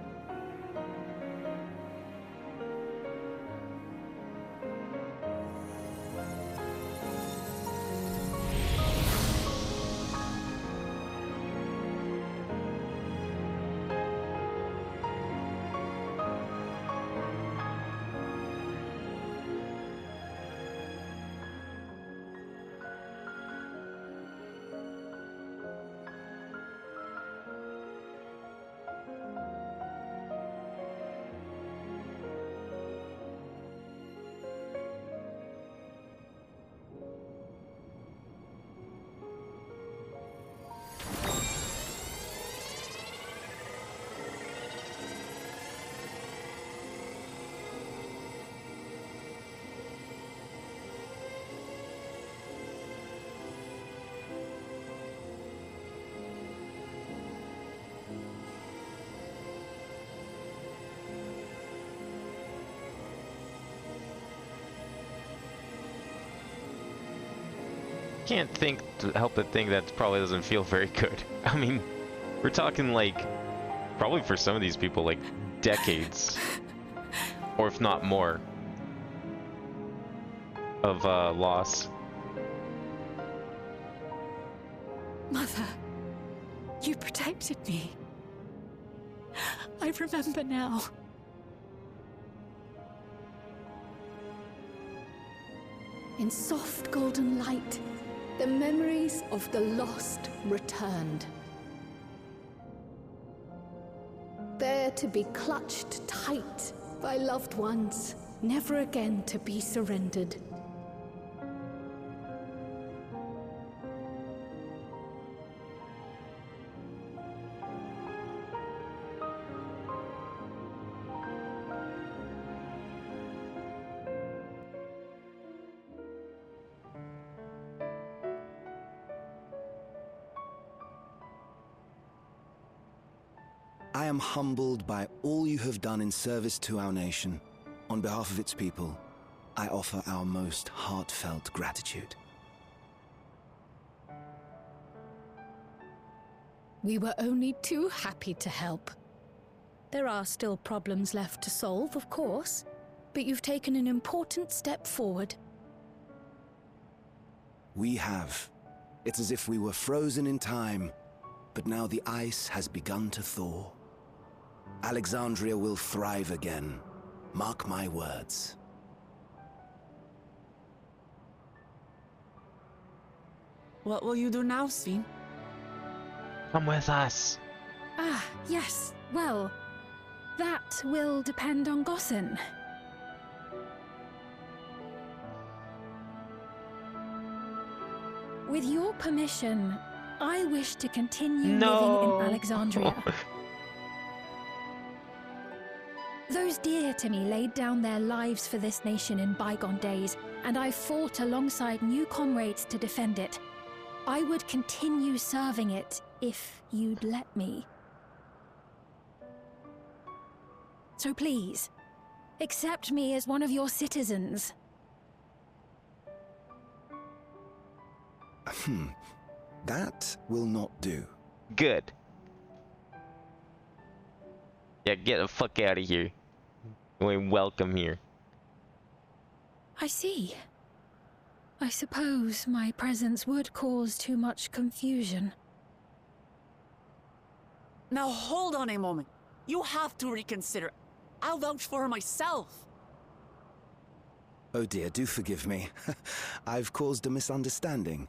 Can't help but think that probably doesn't feel very good. I mean, we're talking like, probably for some of these people, like decades, or if not more, of loss. Mother, you protected me. I remember now. In soft golden light, the memories of the lost returned. There to be clutched tight by loved ones, never again to be surrendered. I am humbled by all you have done in service to our nation. On behalf of its people, I offer our most heartfelt gratitude. We were only too happy to help. There are still problems left to solve, of course, but you've taken an important step forward. We have. It's as if we were frozen in time, but now the ice has begun to thaw. Alexandria will thrive again. Mark my words. What will you do now, Sven? Come with us. Ah, yes. Well, that will depend on Gossen. With your permission, I wish to continue living in Alexandria. Those dear to me laid down their lives for this nation in bygone days, and I fought alongside new comrades to defend it. I would continue serving it if you'd let me. So please, accept me as one of your citizens. That will not do. Good. Yeah, get the fuck out of here. We ain't welcome here. I see. I suppose my presence would cause too much confusion. Now hold on a moment. You have to reconsider. I'll vouch for her myself. Oh dear, do forgive me. I've caused a misunderstanding.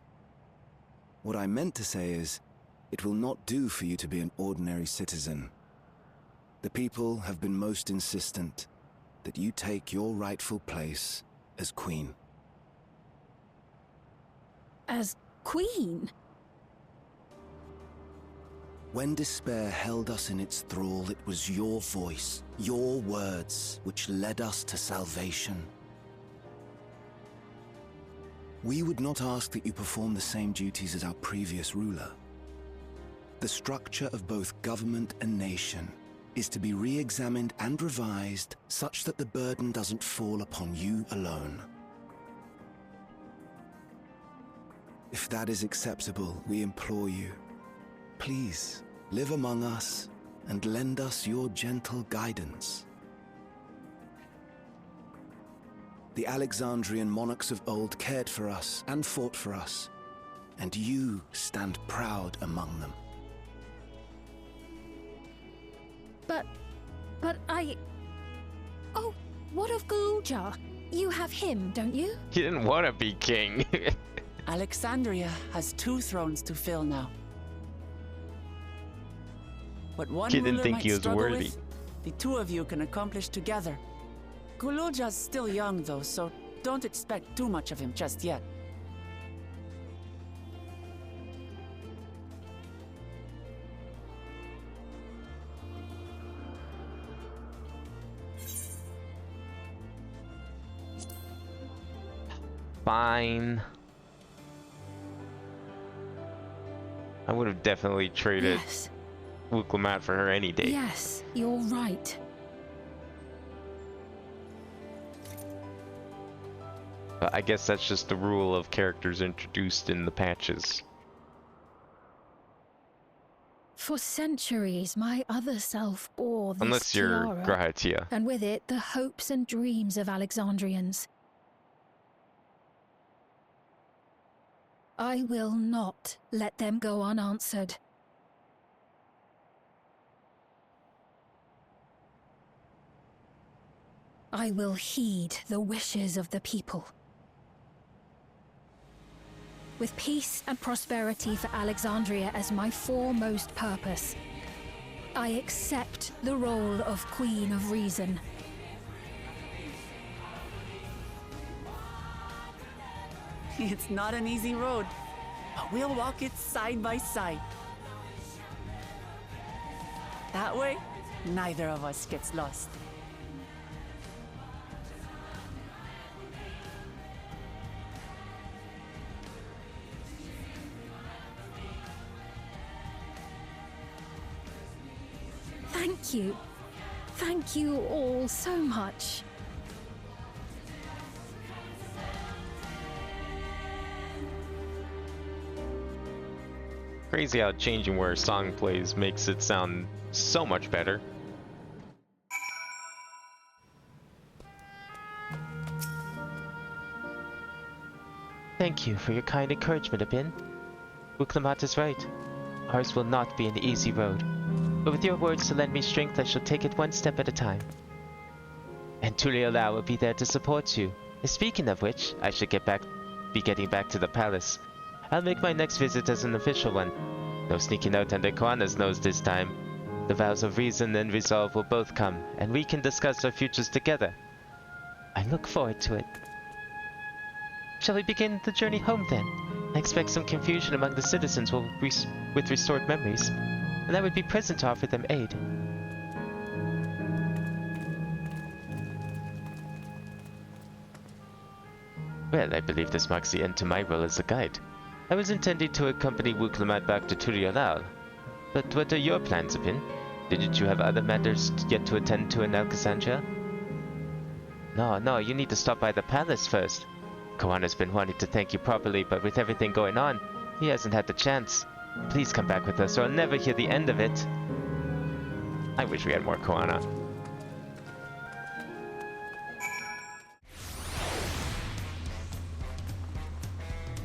What I meant to say is, it will not do for you to be an ordinary citizen. The people have been most insistent that you take your rightful place as queen. As queen? When despair held us in its thrall, it was your voice, your words, which led us to salvation. We would not ask that you perform the same duties as our previous ruler. The structure of both government and nation is to be re-examined and revised such that the burden doesn't fall upon you alone. If that is acceptable, we implore you, please live among us and lend us your gentle guidance. The Alexandrian monarchs of old cared for us and fought for us, and you stand proud among them. But I... Oh, what of Galuja? You have him, don't you? He didn't want to be king. Alexandria has 2 thrones to fill now. What one He didn't ruler think might he was struggle worthy. with, the 2 of you can accomplish together. Galuja's still young though, so don't expect too much of him just yet. Fine. I would have definitely traded Wuklamat for her any day. Yes, you're right. But I guess that's just the rule of characters introduced in the patches. For centuries, my other self bore this Unless you're tiara, Grahatia. and with it the hopes and dreams of Alexandrians. I will not let them go unanswered. I will heed the wishes of the people. With peace and prosperity for Alexandria as my foremost purpose, I accept the role of Queen of Reason. It's not an easy road, but we'll walk it side by side. That way, neither of us gets lost. Thank you. Thank you all so much. Crazy how changing where a song plays makes it sound so much better. Thank you for your kind encouragement, Abin. Uklamat is right. Ours will not be an easy road. But with your words to lend me strength, I shall take it one step at a time. And Tuliolao will be there to support you. And speaking of which, I should be getting back to the palace. I'll make my next visit as an official one. No sneaking out under Koana's nose this time. The vows of reason and resolve will both come, and we can discuss our futures together. I look forward to it. Shall we begin the journey home then? I expect some confusion among the citizens with restored memories, and I would be present to offer them aid. Well, I believe this marks the end to my role as a guide. I was intending to accompany Wuklamat back to Turiolal. But what are your plans, Abin? Didn't you have other matters yet to attend to in Alexandria? No, you need to stop by the palace first. Koana's been wanting to thank you properly, but with everything going on, he hasn't had the chance. Please come back with us, or I'll never hear the end of it. I wish we had more Koana.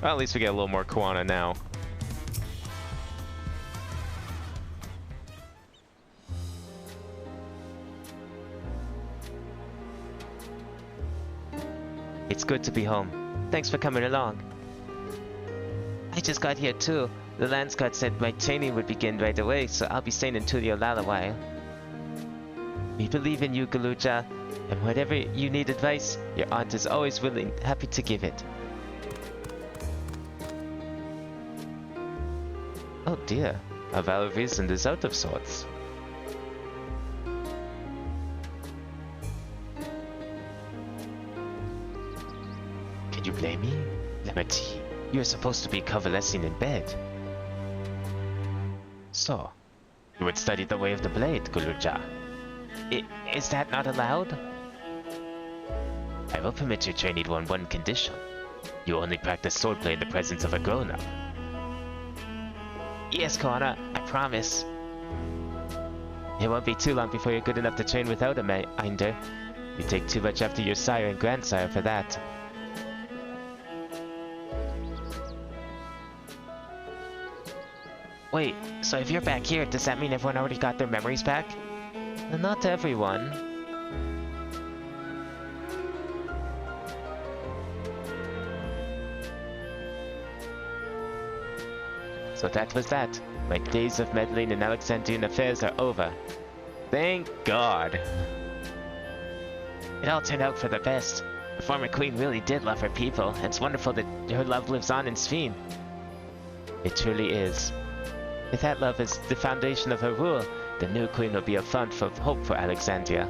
Well, at least we get a little more Koana now. It's good to be home. Thanks for coming along. I just got here too. The Lance Guard said my training would begin right away, so I'll be staying in Tuliolal a while. We believe in you, Galuja, and whatever you need advice, your aunt is always happy to give it. Oh dear, our vow of reason is out of sorts. Can you blame me? Lemati, you're supposed to be convalescing in bed. So, you would study the way of the blade, Galuja. Is that not allowed? I will permit your training on one condition. You only practice swordplay in the presence of a grown-up. Yes, Koana, I promise. It won't be too long before you're good enough to train without a minder. You take too much after your sire and grandsire for that. Wait, so if you're back here, does that mean everyone already got their memories back? Not everyone. So that was that. My days of meddling in Alexandrian affairs are over. Thank God. It all turned out for the best. The former queen really did love her people, and it's wonderful that her love lives on in Sphene. It truly is. With that love as the foundation of her rule, the new queen will be a fount of hope for Alexandria.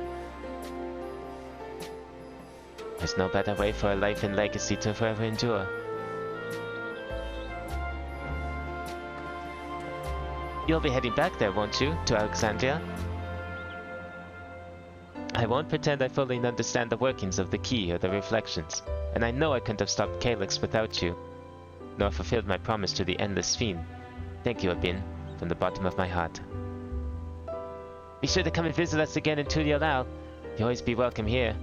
There's no better way for a life and legacy to forever endure. You'll be heading back there, won't you, to Alexandria? I won't pretend I fully understand the workings of the key or the reflections, and I know I couldn't have stopped Calyx without you, nor fulfilled my promise to the endless Sphene. Thank you, Abin, from the bottom of my heart. Be sure to come and visit us again in Tuliolal. You'll always be welcome here.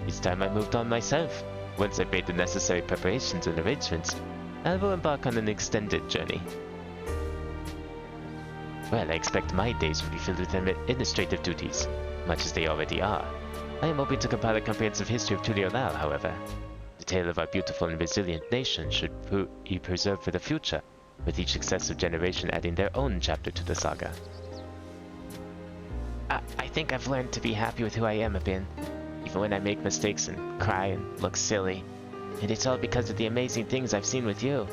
It's time I moved on myself. Once I've made the necessary preparations and arrangements, I will embark on an extended journey. Well, I expect my days will be filled with administrative duties, much as they already are. I am hoping to compile a comprehensive history of Tuliolal, however. The tale of our beautiful and resilient nation should be preserved for the future, with each successive generation adding their own chapter to the saga. I think I've learned to be happy with who I am, Abin. Even when I make mistakes and cry and look silly. And it's all because of the amazing things I've seen with you.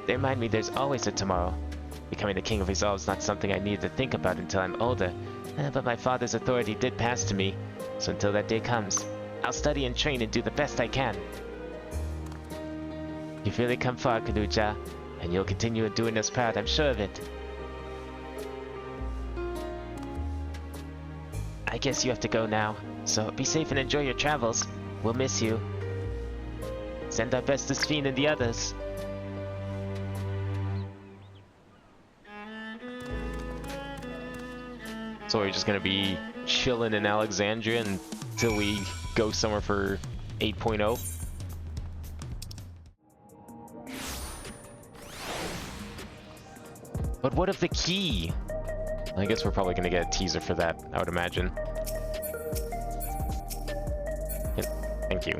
They remind me there's always a tomorrow. Becoming the King of Resolve is not something I need to think about until I'm older. But my father's authority did pass to me. So until that day comes, I'll study and train and do the best I can. You've really come far, Kaluja. And you'll continue doing us proud, I'm sure of it. I guess you have to go now, so be safe and enjoy your travels. We'll miss you. Send our best to Sphene and the others. So we're just gonna be chilling in Alexandria until we go somewhere for 8.0. But what of the key? I guess we're probably gonna get a teaser for that, I would imagine. Yeah, thank you.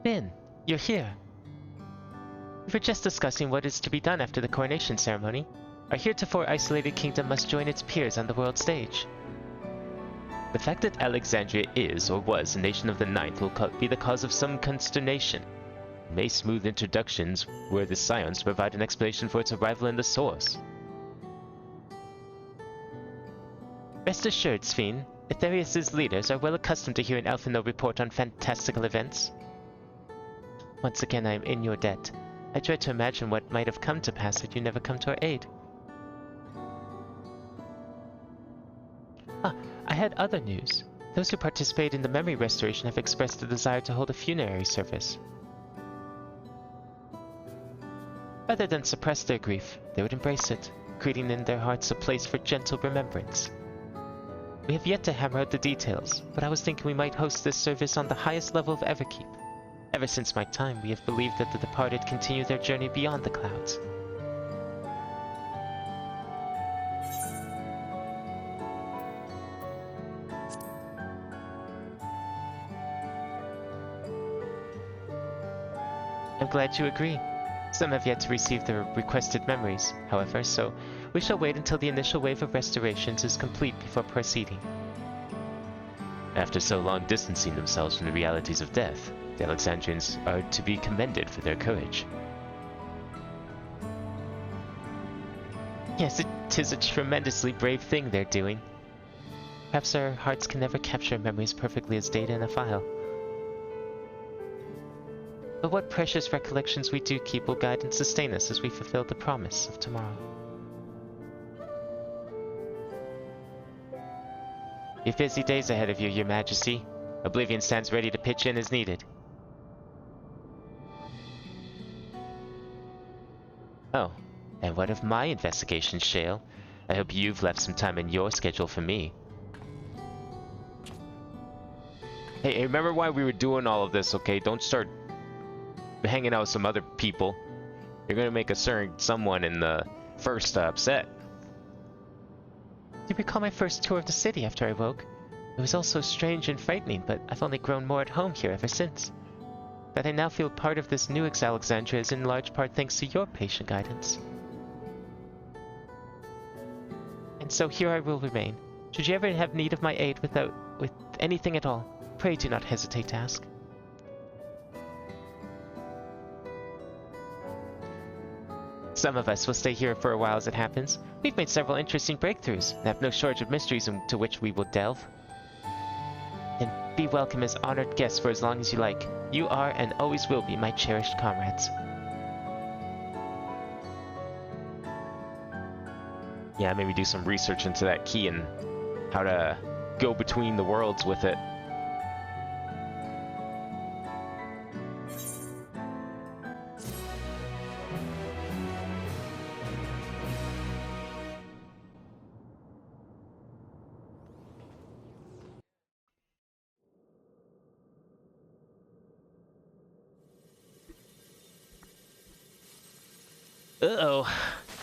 Ben, you're here. We were just discussing what is to be done after the coronation ceremony. Our heretofore isolated kingdom must join its peers on the world stage. The fact that Alexandria is, or was, a nation of the Ninth will be the cause of some consternation. It may smooth introductions were the scions to provide an explanation for its arrival in the source. Rest assured, Sphene, Aetherius' leaders are well accustomed to hearing Alphinaud report on fantastical events. Once again, I am in your debt. I dread to imagine what might have come to pass had you never come to our aid. I had other news. Those who participate in the memory restoration have expressed a desire to hold a funerary service. Rather than suppress their grief, they would embrace it, creating in their hearts a place for gentle remembrance. We have yet to hammer out the details, but I was thinking we might host this service on the highest level of Everkeep. Ever since my time, we have believed that the departed continue their journey beyond the clouds. I'm glad you agree. Some have yet to receive their requested memories, however, so we shall wait until the initial wave of restorations is complete before proceeding. After so long distancing themselves from the realities of death, the Alexandrians are to be commended for their courage. Yes, it is a tremendously brave thing they're doing. Perhaps our hearts can never capture memories perfectly as data in a file. But what precious recollections we do keep will guide and sustain us as we fulfill the promise of tomorrow. You have busy days ahead of you, Your Majesty. Oblivion stands ready to pitch in as needed. Oh, and what of my investigation, Shale? I hope you've left some time in your schedule for me. Hey, remember why we were doing all of this, okay? Don't start hanging out with some other people. You're gonna make a certain someone in the first upset. Do you recall my first tour of the city after I woke? It was all so strange and frightening, but I've only grown more at home here ever since. That I now feel part of this new Alexandria is in large part thanks to your patient guidance. And so here I will remain. Should you ever have need of my aid with anything at all, pray do not hesitate to ask. Some of us will stay here for a while as it happens. We've made several interesting breakthroughs and have no shortage of mysteries into which we will delve. Then be welcome as honored guests for as long as you like. You are and always will be my cherished comrades. Yeah, maybe do some research into that key and how to go between the worlds with it. Uh-oh.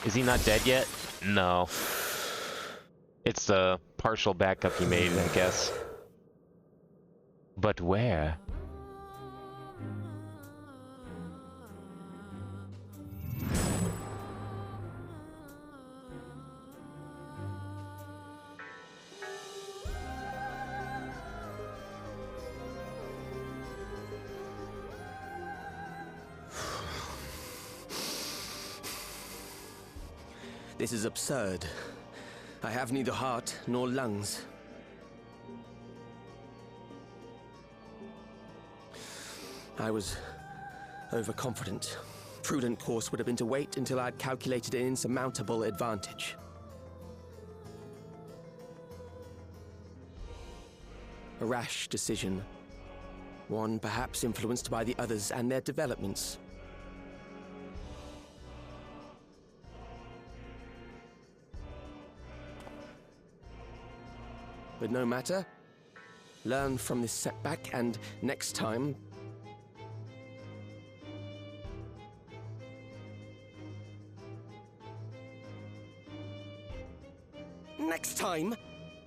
Is he not dead yet? No. It's the partial backup he made, I guess. But where? This is absurd. I have neither heart nor lungs. I was overconfident. Prudent course would have been to wait until I'd calculated an insurmountable advantage. A rash decision. One perhaps influenced by the others and their developments. But no matter. Learn from this setback, and next time... Next time?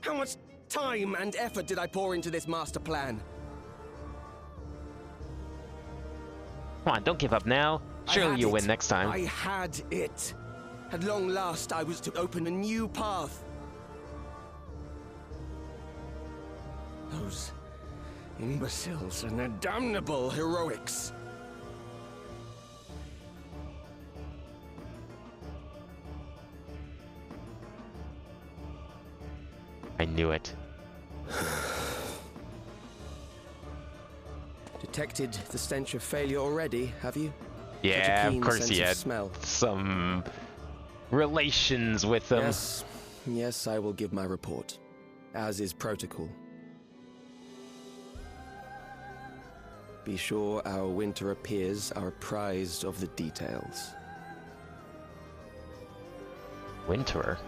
How much time and effort did I pour into this master plan? Come on, don't give up now. Surely you'll win next time. I had it. At long last, I was to open a new path. Those imbeciles and their damnable heroics. I knew it. Detected the stench of failure already, have you? Yeah, of course he had smell. some relations with them. Yes, I will give my report, as is protocol. Be sure our winter peers are apprised of the details. Winterer?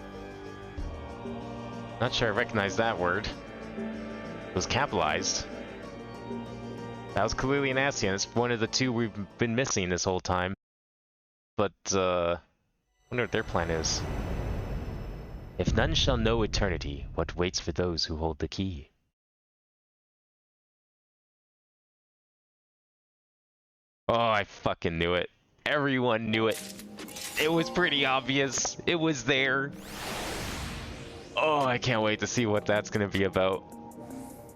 Not sure I recognize that word. It was capitalized. That was clearly an Ascian. It's one of the two we've been missing this whole time. But, I wonder what their plan is. If none shall know eternity, what waits for those who hold the key? Oh, I fucking knew it. Everyone knew it. It was pretty obvious. It was there. Oh, I can't wait to see what that's gonna be about.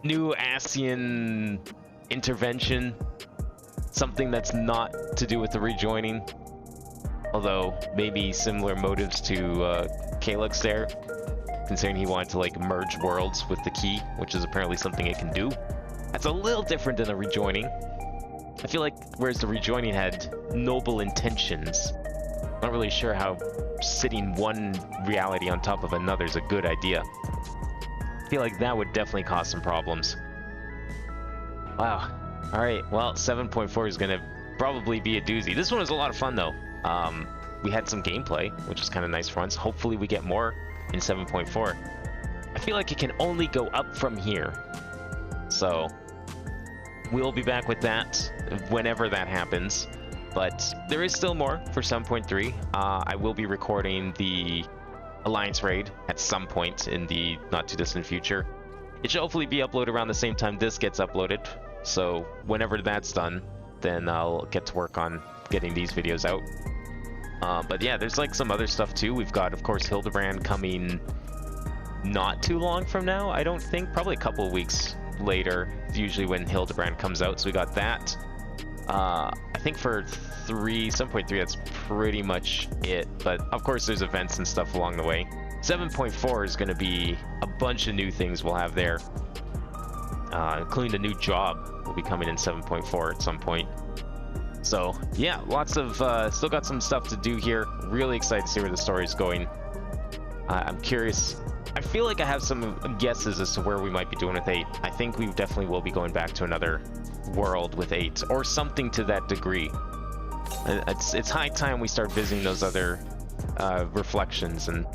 New Ascian intervention. Something that's not to do with the rejoining. Although, maybe similar motives to Calyx there. Considering he wanted to like merge worlds with the key, which is apparently something it can do. That's a little different than the rejoining. I feel like whereas the rejoining had noble intentions, not really sure how sitting one reality on top of another is a good idea. I feel like that would definitely cause some problems. Wow. Alright, well, 7.4 is gonna probably be a doozy. This one was a lot of fun though. We had some gameplay, which is kind of nice for once. Hopefully we get more in 7.4. I feel like it can only go up from here. So, we'll be back with that whenever that happens. But there is still more for 7.3. I will be recording the Alliance raid at some point in the not too distant future. It should hopefully be uploaded around the same time this gets uploaded. So whenever that's done, then I'll get to work on getting these videos out. But yeah, there's like some other stuff too. We've got, of course, Hildebrand coming not too long from now, I don't think. Probably a couple of weeks later, usually when Hildebrand comes out. So we got that. I think for 7.3, that's pretty much it. But of course, there's events and stuff along the way. 7.4 is going to be a bunch of new things we'll have there. Including the new job will be coming in 7.4 at some point. So yeah, lots of still got some stuff to do here. Really excited to see where the story is going. I'm curious. I feel like I have some guesses as to where we might be doing with 8. I think we definitely will be going back to another world with 8 or something to that degree. It's high time we start visiting those other reflections, and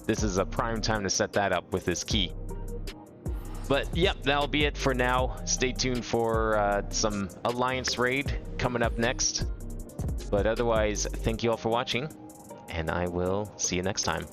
this is a prime time to set that up with this key. But yep, that'll be it for now. Stay tuned for some Alliance raid coming up next. But otherwise, thank you all for watching, and I will see you next time.